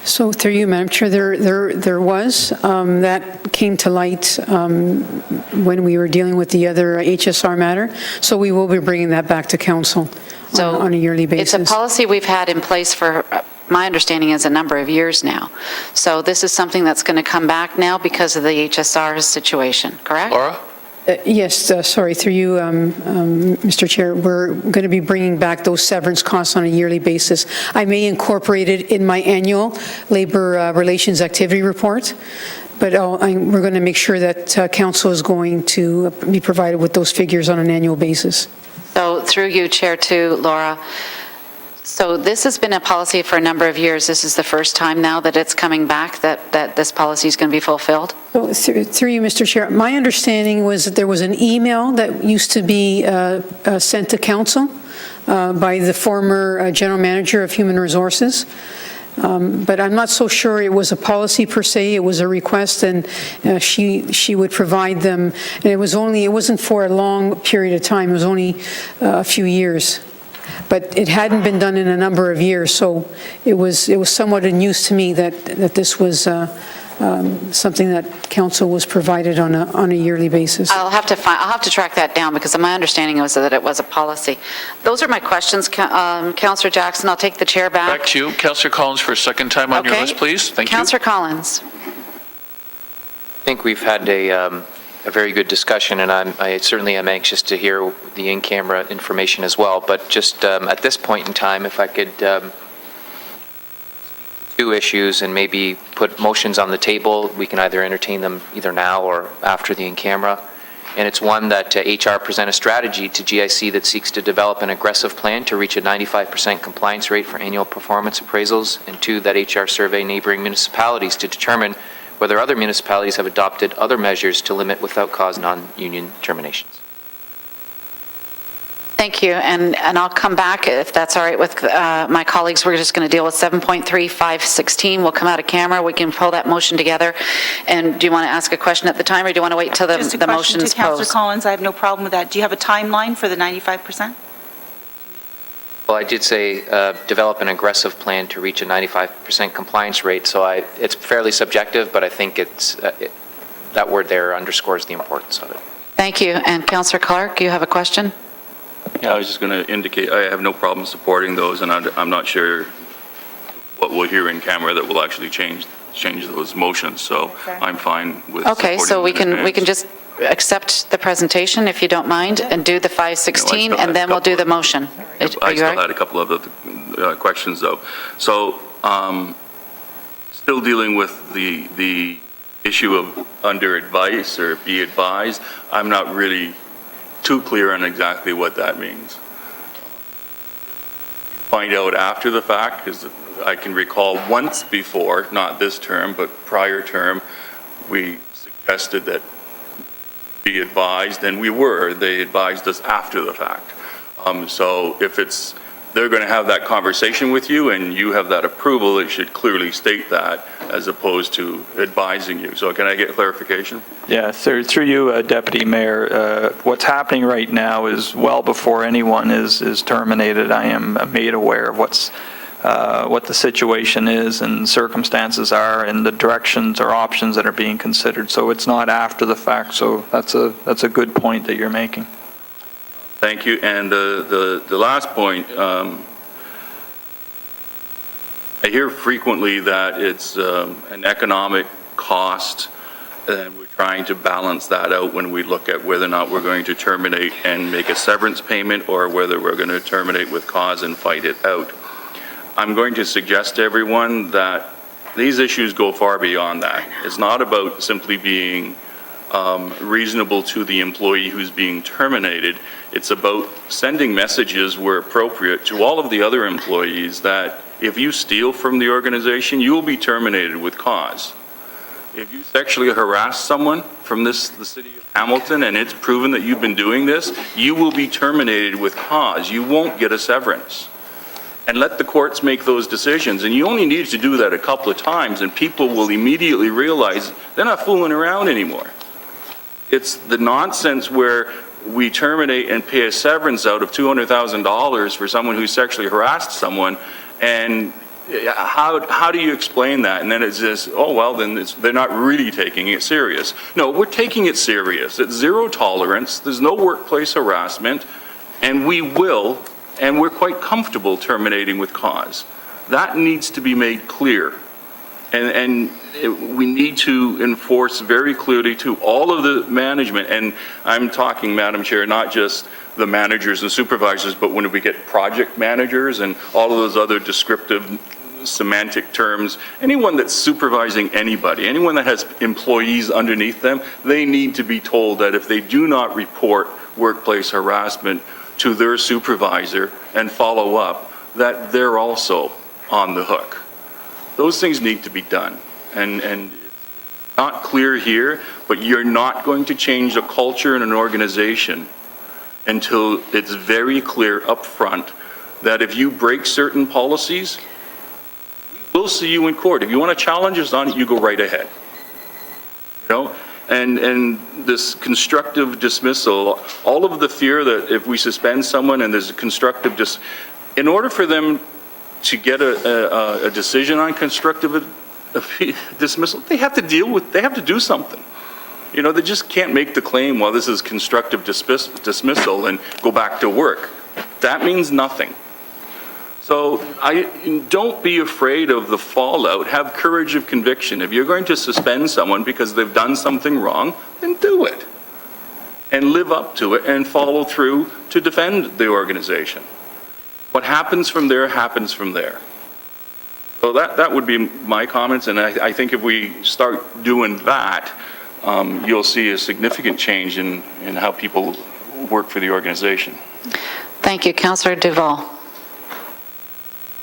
So through you, Madam Chair, there was. That came to light when we were dealing with the other HSR matter. So we will be bringing that back to council on a yearly basis. It's a policy we've had in place for, my understanding is, a number of years now. So this is something that's going to come back now because of the HSR situation, correct? Laura? Yes, sorry, through you, Mr. Chair, we're going to be bringing back those severance costs on a yearly basis. I may incorporate it in my annual labor relations activity report, but we're going to make sure that council is going to be provided with those figures on an annual basis. So through you, Chair, to Laura, so this has been a policy for a number of years. This is the first time now that it's coming back, that this policy is going to be fulfilled? So through you, Mr. Chair, my understanding was that there was an email that used to be sent to council by the former general manager of Human Resources. But I'm not so sure it was a policy per se. It was a request, and she would provide them. And it wasn't for a long period of time. It was only a few years. But it hadn't been done in a number of years, so it was somewhat news to me that this was something that council was provided on a yearly basis. I'll have to track that down, because my understanding was that it was a policy. Those are my questions, Councillor Jackson. I'll take the chair back. Back to you, Councillor Collins, for a second time on your list, please. Thank you. Councillor Collins. I think we've had a very good discussion, and I certainly am anxious to hear the in-camera information as well. But just at this point in time, if I could two issues and maybe put motions on the table, we can either entertain them either now or after the in-camera. And it's one that HR present a strategy to GIC that seeks to develop an aggressive plan to reach a 95% compliance rate for annual performance appraisals, and two, that HR survey neighboring municipalities to determine whether other municipalities have adopted other measures to limit without cause non-union terminations. Thank you, and I'll come back, if that's all right with my colleagues. We're just going to deal with 7.3516. We'll come out of camera. We can pull that motion together. And do you want to ask a question at the time, or do you want to wait till the motion's posed? Just a question to Councillor Collins. I have no problem with that. Do you have a timeline for the 95%? Well, I did say develop an aggressive plan to reach a 95% compliance rate, so it's fairly subjective, but I think that word there underscores the importance of it. Thank you. And Councillor Clark, you have a question? Yeah, I was just going to indicate I have no problem supporting those, and I'm not sure what we'll hear in camera that will actually change those motions. So I'm fine with. Okay, so we can just accept the presentation, if you don't mind, and do the 516, and then we'll do the motion. I still had a couple of other questions, though. So, still dealing with the issue of under advice or be advised. I'm not really too clear on exactly what that means. Find out after the fact, because I can recall once before, not this term, but prior term, we suggested that be advised, and we were. They advised us after the fact. So if they're going to have that conversation with you and you have that approval, it should clearly state that as opposed to advising you. So can I get clarification? Yeah, through you, Deputy Mayor, what's happening right now is well before anyone is terminated. I am made aware of what the situation is and circumstances are and the directions or options that are being considered. So it's not after the fact. So that's a good point that you're making. Thank you. And the last point, I hear frequently that it's an economic cost, and we're trying to balance that out when we look at whether or not we're going to terminate and make a severance payment or whether we're going to terminate with cause and fight it out. I'm going to suggest to everyone that these issues go far beyond that. It's not about simply being reasonable to the employee who's being terminated. It's about sending messages where appropriate to all of the other employees that if you steal from the organization, you will be terminated with cause. If you sexually harass someone from the city of Hamilton and it's proven that you've been doing this, you will be terminated with cause. You won't get a severance. And let the courts make those decisions. And you only need to do that a couple of times and people will immediately realize they're not fooling around anymore. It's the nonsense where we terminate and pay a severance out of $200,000 for someone who sexually harassed someone, and how do you explain that? And then it's just, oh, well, then they're not really taking it serious. No, we're taking it serious. It's zero tolerance. There's no workplace harassment, and we will, and we're quite comfortable terminating with cause. That needs to be made clear. We need to enforce very clearly to all of the management, and I'm talking, Madam Chair, not just the managers and supervisors, but when we get project managers and all of those other descriptive semantic terms, anyone that's supervising anybody, anyone that has employees underneath them, they need to be told that if they do not report workplace harassment to their supervisor and follow up, that they're also on the hook. Those things need to be done. And it's not clear here, but you're not going to change the culture in an organization until it's very clear up front that if you break certain policies, we'll see you in court. If you want to challenge us on it, you go right ahead. You know? And this constructive dismissal, all of the fear that if we suspend someone and there's a constructive in order for them to get a decision on constructive dismissal, they have to do something. You know, they just can't make the claim, well, this is constructive dismissal and go back to work. That means nothing. So don't be afraid of the fallout. Have courage of conviction. If you're going to suspend someone because they've done something wrong, then do it. And live up to it and follow through to defend the organization. What happens from there happens from there. So that would be my comments, and I think if we start doing that, you'll see a significant change in how people work for the organization. Thank you. Councillor Duval.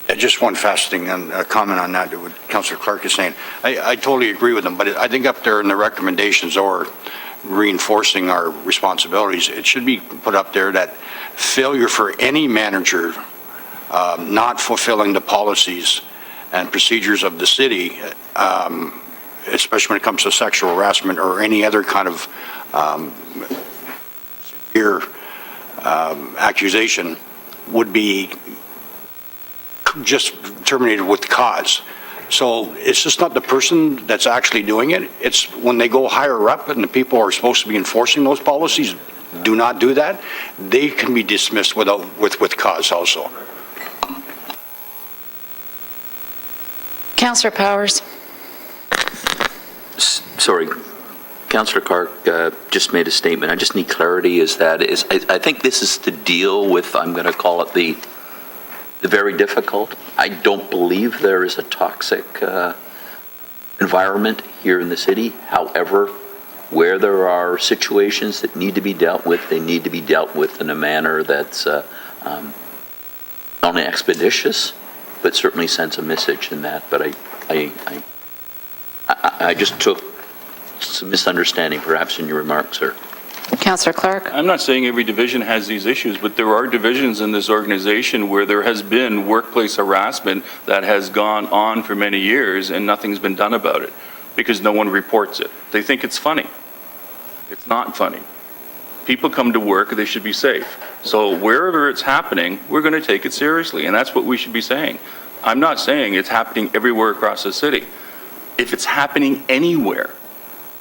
Yeah, just one fast thing, a comment on that, what Councillor Clark is saying. I totally agree with him, but I think up there in the recommendations or reinforcing our responsibilities, it should be put up there that failure for any manager not fulfilling the policies and procedures of the city, especially when it comes to sexual harassment or any other kind of severe accusation, would be just terminated with cause. So it's just not the person that's actually doing it. It's when they go higher up and the people who are supposed to be enforcing those policies do not do that, they can be dismissed with cause also. Councillor Powers. Sorry, Councillor Clark just made a statement. I just need clarity. I think this is to deal with, I'm going to call it the very difficult. I don't believe there is a toxic environment here in the city. However, where there are situations that need to be dealt with, they need to be dealt with in a manner that's not only expeditious, but certainly sends a message in that. But I just took some misunderstanding perhaps in your remarks, sir. Councillor Clark? I'm not saying every division has these issues, but there are divisions in this organization where there has been workplace harassment that has gone on for many years and nothing's been done about it because no one reports it. They think it's funny. It's not funny. People come to work, they should be safe. So wherever it's happening, we're going to take it seriously, and that's what we should be saying. I'm not saying it's happening everywhere across the city. If it's happening anywhere,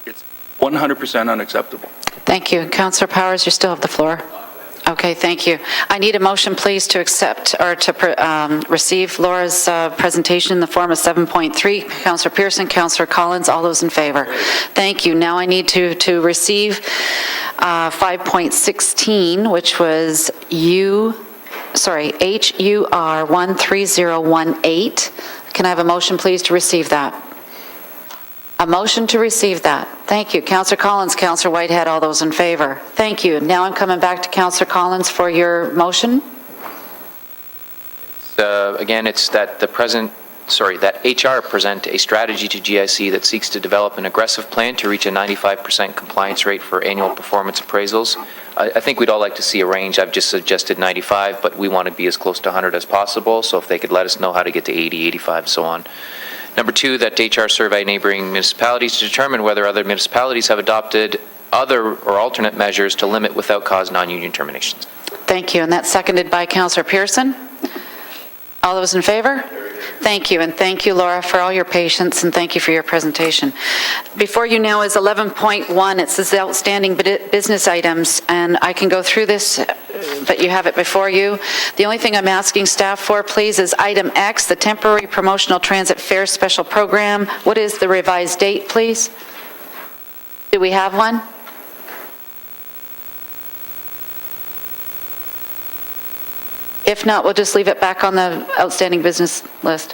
it's 100% unacceptable. Thank you. Councillor Powers, you still have the floor. Okay, thank you. I need a motion, please, to accept or to receive Laura's presentation in the form of 7.3. Councillor Pearson, Councillor Collins, all those in favor. Thank you. Now I need to receive 5.16, which was HUR 13018. Can I have a motion, please, to receive that? A motion to receive that. Thank you. Councillor Collins, Councillor Whitehead, all those in favor. Thank you. Now I'm coming back to Councillor Collins for your motion. Again, it's that that HR present a strategy to GIC that seeks to develop an aggressive plan to reach a 95% compliance rate for annual performance appraisals. I think we'd all like to see a range. I've just suggested 95, but we want to be as close to 100 as possible. So if they could let us know how to get to 80, 85, so on. Number two, that HR survey neighboring municipalities to determine whether other municipalities have adopted other or alternate measures to limit without cause non-union terminations. Thank you. And that's seconded by Councillor Pearson. All those in favor? Thank you. And thank you, Laura, for all your patience, and thank you for your presentation. Before you now is 11.1. It says outstanding business items, and I can go through this, but you have it before you. The only thing I'm asking staff for, please, is item X, the temporary promotional transit fare special program. What is the revised date, please? Do we have one? If not, we'll just leave it back on the outstanding business list.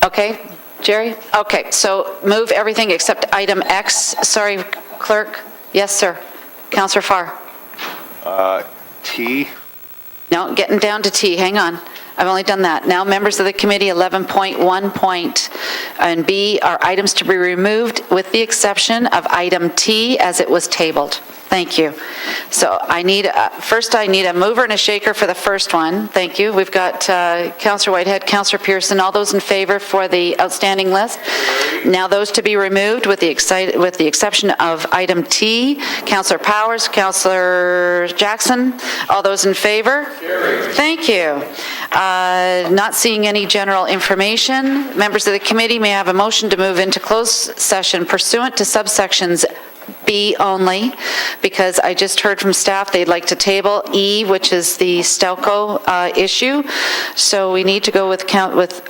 Okay, Jerry? Okay, so move everything except item X. Sorry, clerk. Yes, sir. Councillor Farr. T. No, getting down to T. Hang on. I've only done that. Now, members of the committee, 11.1 and B are items to be removed with the exception of item T as it was tabled. Thank you. So I need, first I need a mover and a shaker for the first one. Thank you. We've got Councillor Whitehead, Councillor Pearson, all those in favor for the outstanding list. Now those to be removed with the exception of item T. Councillor Powers, Councillor Jackson, all those in favor? Thank you. Not seeing any general information. Members of the committee, may I have a motion to move into closed session pursuant to subsections B only, because I just heard from staff they'd like to table E, which is the Stelco issue. So we need to go with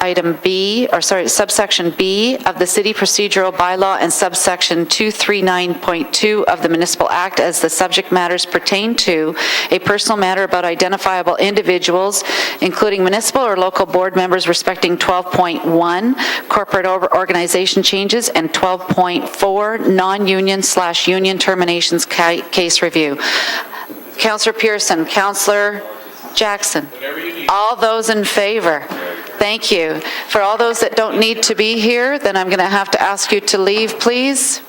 item B, or sorry, subsection B of the city procedural bylaw and subsection 239.2 of the Municipal Act as the subject matters pertain to a personal matter about identifiable individuals, including municipal or local board members respecting 12.1 corporate organization changes and 12.4 non-union/union terminations case review. Councillor Pearson, Councillor Jackson, all those in favor? Thank you. For all those that don't need to be here, then I'm going to have to ask you to leave, please.